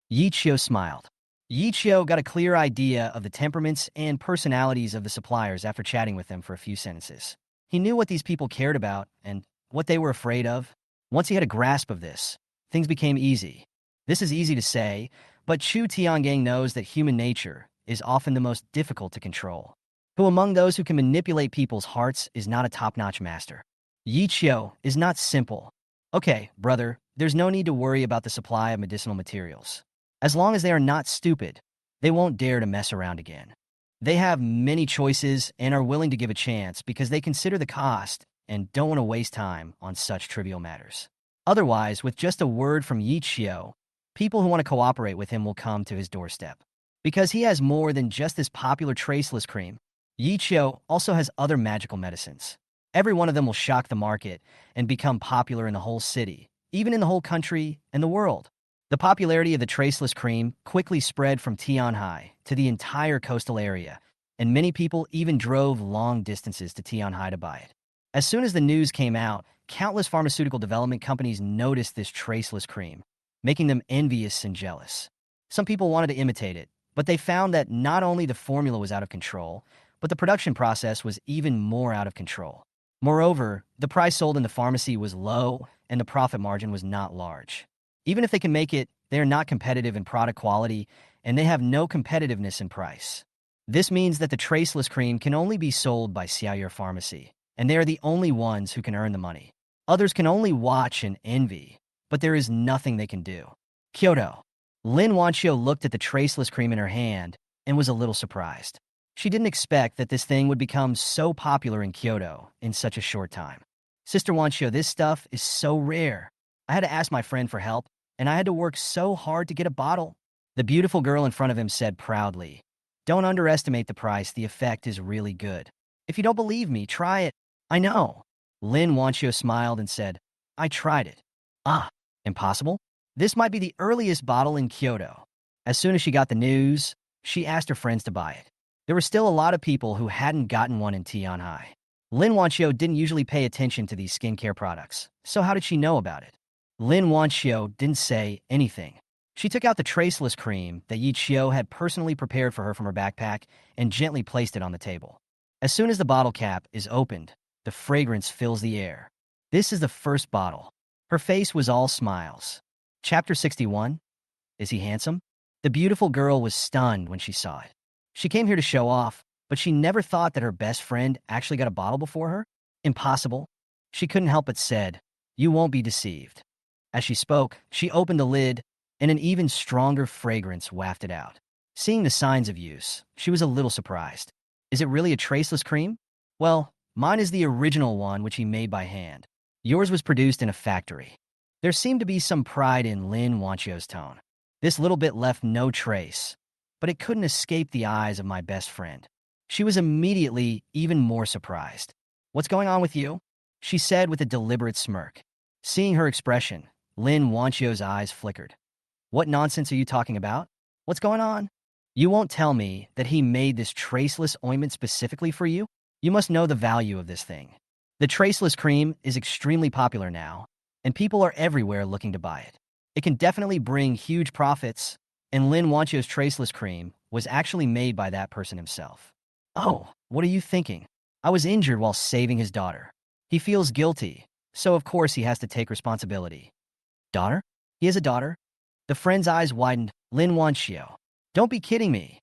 Yi Chio smiled. Yi Chio got a clear idea of the temperaments and personalities of the suppliers after chatting with them for a few sentences. He knew what these people cared about and what they were afraid of. Once he had a grasp of this, things became easy. This is easy to say, but Chu Tiangang knows that human nature is often the most difficult to control. Who among those who can manipulate people's hearts is not a top-notch master? Yi Chio is not simple. Okay, brother, there's no need to worry about the supply of medicinal materials. As long as they are not stupid, they won't dare to mess around again. They have many choices and are willing to give a chance because they consider the cost and don't want to waste time on such trivial matters. Otherwise, with just a word from Yi Chio, people who want to cooperate with him will come to his doorstep. Because he has more than just this popular traceless cream, Yi Chio also has other magical medicines. Every one of them will shock the market and become popular in the whole city, even in the whole country and the world. The popularity of the traceless cream quickly spread from Tianhai to the entire coastal area, and many people even drove long distances to Tianhai to buy it. As soon as the news came out, countless pharmaceutical development companies noticed this traceless cream, making them envious and jealous. Some people wanted to imitate it, but they found that not only the formula was out of control, but the production process was even more out of control. Moreover, the price sold in the pharmacy was low, and the profit margin was not large. Even if they can make it, they are not competitive in product quality, and they have no competitiveness in price. This means that the traceless cream can only be sold by Xiaoyer Pharmacy, and they are the only ones who can earn the money. Others can only watch and envy, but there is nothing they can do. Kyoto. Lin Wanxiu looked at the traceless cream in her hand and was a little surprised. She didn't expect that this thing would become so popular in Kyoto in such a short time. Sister Wanxiu, this stuff is so rare. I had to ask my friend for help, and I had to work so hard to get a bottle. The beautiful girl in front of him said proudly, Don't underestimate the price, the effect is really good. If you don't believe me, try it. I know. Lin Wanxiu smiled and said, I tried it. Ah, impossible? This might be the earliest bottle in Kyoto. As soon as she got the news, she asked her friends to buy it. There were still a lot of people who hadn't gotten one in Tianhai. Lin Wanxiu didn't usually pay attention to these skincare products, so how did she know about it? Lin Wanxiu didn't say anything. She took out the traceless cream that Yi Chio had personally prepared for her from her backpack and gently placed it on the table. As soon as the bottle cap is opened, the fragrance fills the air. This is the first bottle. Her face was all smiles. Chapter 61. Is he handsome? The beautiful girl was stunned when she saw it. She came here to show off, but she never thought that her best friend actually got a bottle before her. Impossible. She couldn't help but said, You won't be deceived. As she spoke, she opened the lid, and an even stronger fragrance wafted out. Seeing the signs of use, she was a little surprised. Is it really a traceless cream? Well, mine is the original one which he made by hand. Yours was produced in a factory. There seemed to be some pride in Lin Wanxiu's tone. This little bit left no trace, but it couldn't escape the eyes of my best friend. She was immediately even more surprised. What's going on with you? She said with a deliberate smirk. Seeing her expression, Lin Wanxiu's eyes flickered. What nonsense are you talking about? What's going on? You won't tell me that he made this traceless ointment specifically for you? You must know the value of this thing. The traceless cream is extremely popular now, and people are everywhere looking to buy it. It can definitely bring huge profits, and Lin Wanxiu's traceless cream was actually made by that person himself. Oh, what are you thinking? I was injured while saving his daughter. He feels guilty, so of course he has to take responsibility. Daughter? He has a daughter? The friend's eyes widened. Lin Wanxiu. Don't be kidding me.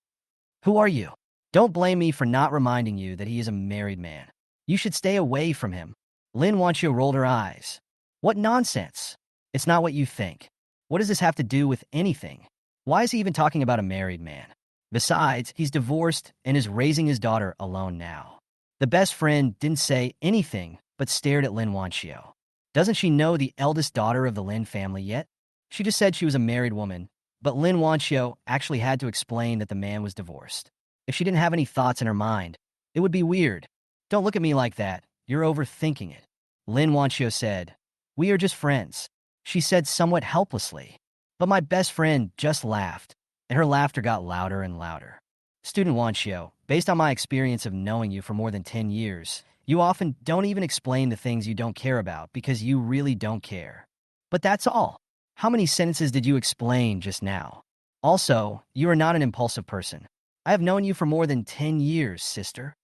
Who are you? Don't blame me for not reminding you that he is a married man. You should stay away from him. Lin Wanxiu rolled her eyes. What nonsense. It's not what you think. What does this have to do with anything? Why is he even talking about a married man? Besides, he's divorced and is raising his daughter alone now. The best friend didn't say anything but stared at Lin Wanxiu. Doesn't she know the eldest daughter of the Lin family yet? She just said she was a married woman, but Lin Wanxiu actually had to explain that the man was divorced. If she didn't have any thoughts in her mind, it would be weird. Don't look at me like that. You're overthinking it. Lin Wanxiu said, "We are just friends," she said somewhat helplessly. But my best friend just laughed, and her laughter got louder and louder. Student Wanxiu, based on my experience of knowing you for more than 10 years, you often don't even explain the things you don't care about because you really don't care. But that's all. How many sentences did you explain just now? Also, you are not an impulsive person. I have known you for more than 10 years, sister.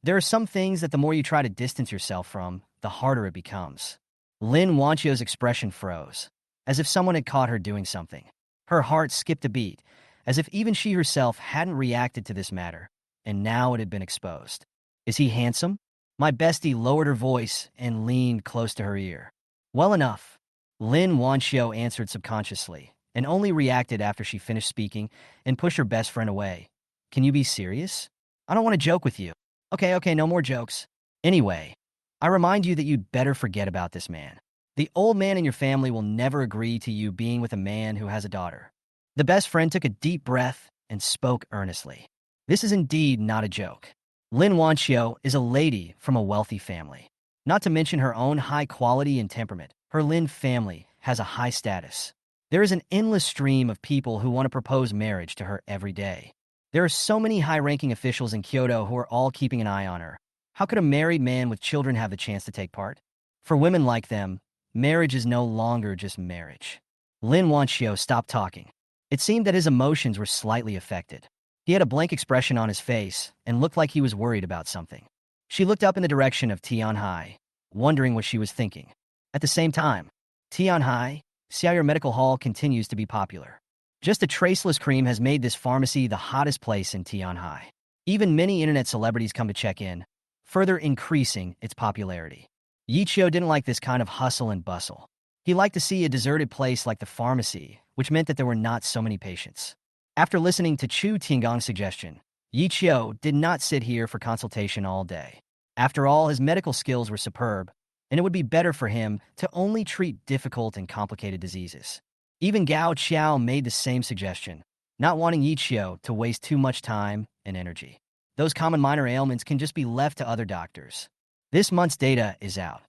There are some things that the more you try to distance yourself from, the harder it becomes. Lin Wanxiu's expression froze, as if someone had caught her doing something. Her heart skipped a beat, as if even she herself hadn't reacted to this matter, and now it had been exposed. Is he handsome? My bestie lowered her voice and leaned close to her ear. Well enough. Lin Wanxiu answered subconsciously, and only reacted after she finished speaking and pushed her best friend away. Can you be serious? I don't want to joke with you. Okay, no more jokes. Anyway, I remind you that you'd better forget about this man. The old man in your family will never agree to you being with a man who has a daughter. The best friend took a deep breath and spoke earnestly. This is indeed not a joke. Lin Wanxiu is a lady from a wealthy family. Not to mention her own high quality and temperament, her Lin family has a high status. There is an endless stream of people who want to propose marriage to her every day. There are so many high-ranking officials in Kyoto who are all keeping an eye on her. How could a married man with children have the chance to take part? For women like them, marriage is no longer just marriage. Lin Wanxiu stopped talking. It seemed that his emotions were slightly affected. He had a blank expression on his face and looked like he was worried about something. She looked up in the direction of Tianhai, wondering what she was thinking. At the same time, Tianhai, Xiaoyur Medical Hall continues to be popular. Just a traceless cream has made this pharmacy the hottest place in Tianhai. Even many internet celebrities come to check in, further increasing its popularity. Yichio didn't like this kind of hustle and bustle. He liked to see a deserted place like the pharmacy, which meant that there were not so many patients. After listening to Chu Tiangong's suggestion, Yichio did not sit here for consultation all day. After all, his medical skills were superb, and it would be better for him to only treat difficult and complicated diseases. Even Gao Qiao made the same suggestion, not wanting Yichio to waste too much time and energy. Those common minor ailments can just be left to other doctors. This month's data is out.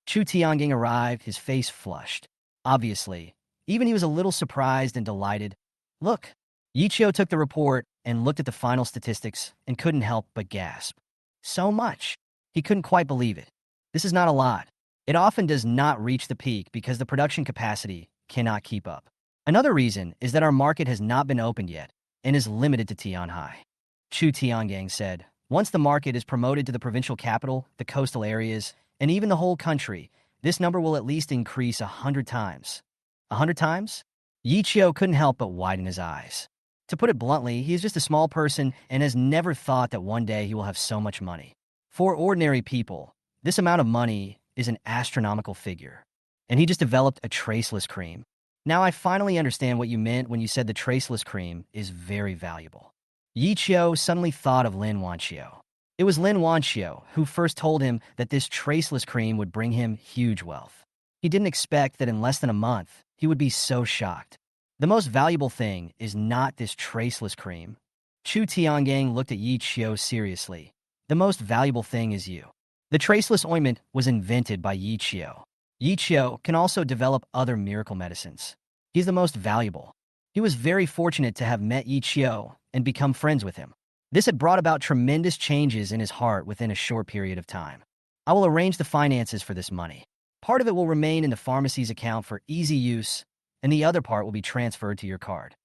Chu Tiangang arrived, his face flushed. Obviously, even he was a little surprised and delighted. Look, Yichio took the report and looked at the final statistics and couldn't help but gasp. So much. He couldn't quite believe it. This is not a lot. It often does not reach the peak because the production capacity cannot keep up. Another reason is that our market has not been opened yet and is limited to Tianhai. Chu Tiangang said, once the market is promoted to the provincial capital, the coastal areas, and even the whole country, this number will at least increase 100 times. 100 times? Yichio couldn't help but widen his eyes. To put it bluntly, he is just a small person and has never thought that one day he will have so much money. For ordinary people, this amount of money is an astronomical figure. And he just developed a traceless cream. Now I finally understand what you meant when you said the traceless cream is very valuable. Yichio suddenly thought of Lin Wanxiu. It was Lin Wanxiu who first told him that this traceless cream would bring him huge wealth. He didn't expect that in less than a month, he would be so shocked. The most valuable thing is not this traceless cream. Chu Tiangang looked at Yichio seriously. The most valuable thing is you. The traceless ointment was invented by Yichio. Yichio can also develop other miracle medicines. He's the most valuable. He was very fortunate to have met Yichio and become friends with him. This had brought about tremendous changes in his heart within a short period of time. I will arrange the finances for this money. Part of it will remain in the pharmacy's account for easy use, and the other part will be transferred to your card.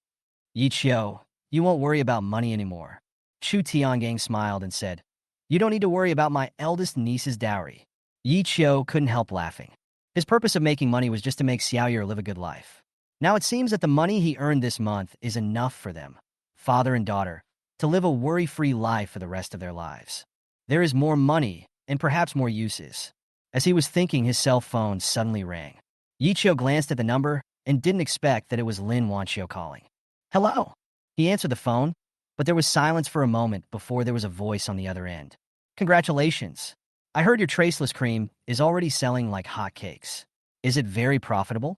Yichio, you won't worry about money anymore. Chu Tiangang smiled and said, you don't need to worry about my eldest niece's dowry. Yichio couldn't help laughing. His purpose of making money was just to make Xiaoyur live a good life. Now it seems that the money he earned this month is enough for them, father and daughter, to live a worry-free life for the rest of their lives. There is more money, and perhaps more uses. As he was thinking, his cell phone suddenly rang. Yichio glanced at the number and didn't expect that it was Lin Wanxiu calling. Hello? He answered the phone, but there was silence for a moment before there was a voice on the other end. Congratulations. I heard your traceless cream is already selling like hotcakes. Is it very profitable?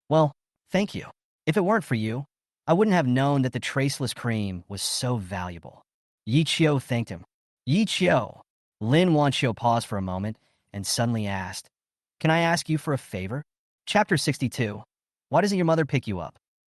Well, thank you. If it weren't for you, I wouldn't have known that the traceless cream was so valuable. Yi Chio thanked him. Yi Chio. Lin Wanchio paused for a moment and suddenly asked, "Can I ask you for a favor?" Chapter 62. Why doesn't your mother pick you up?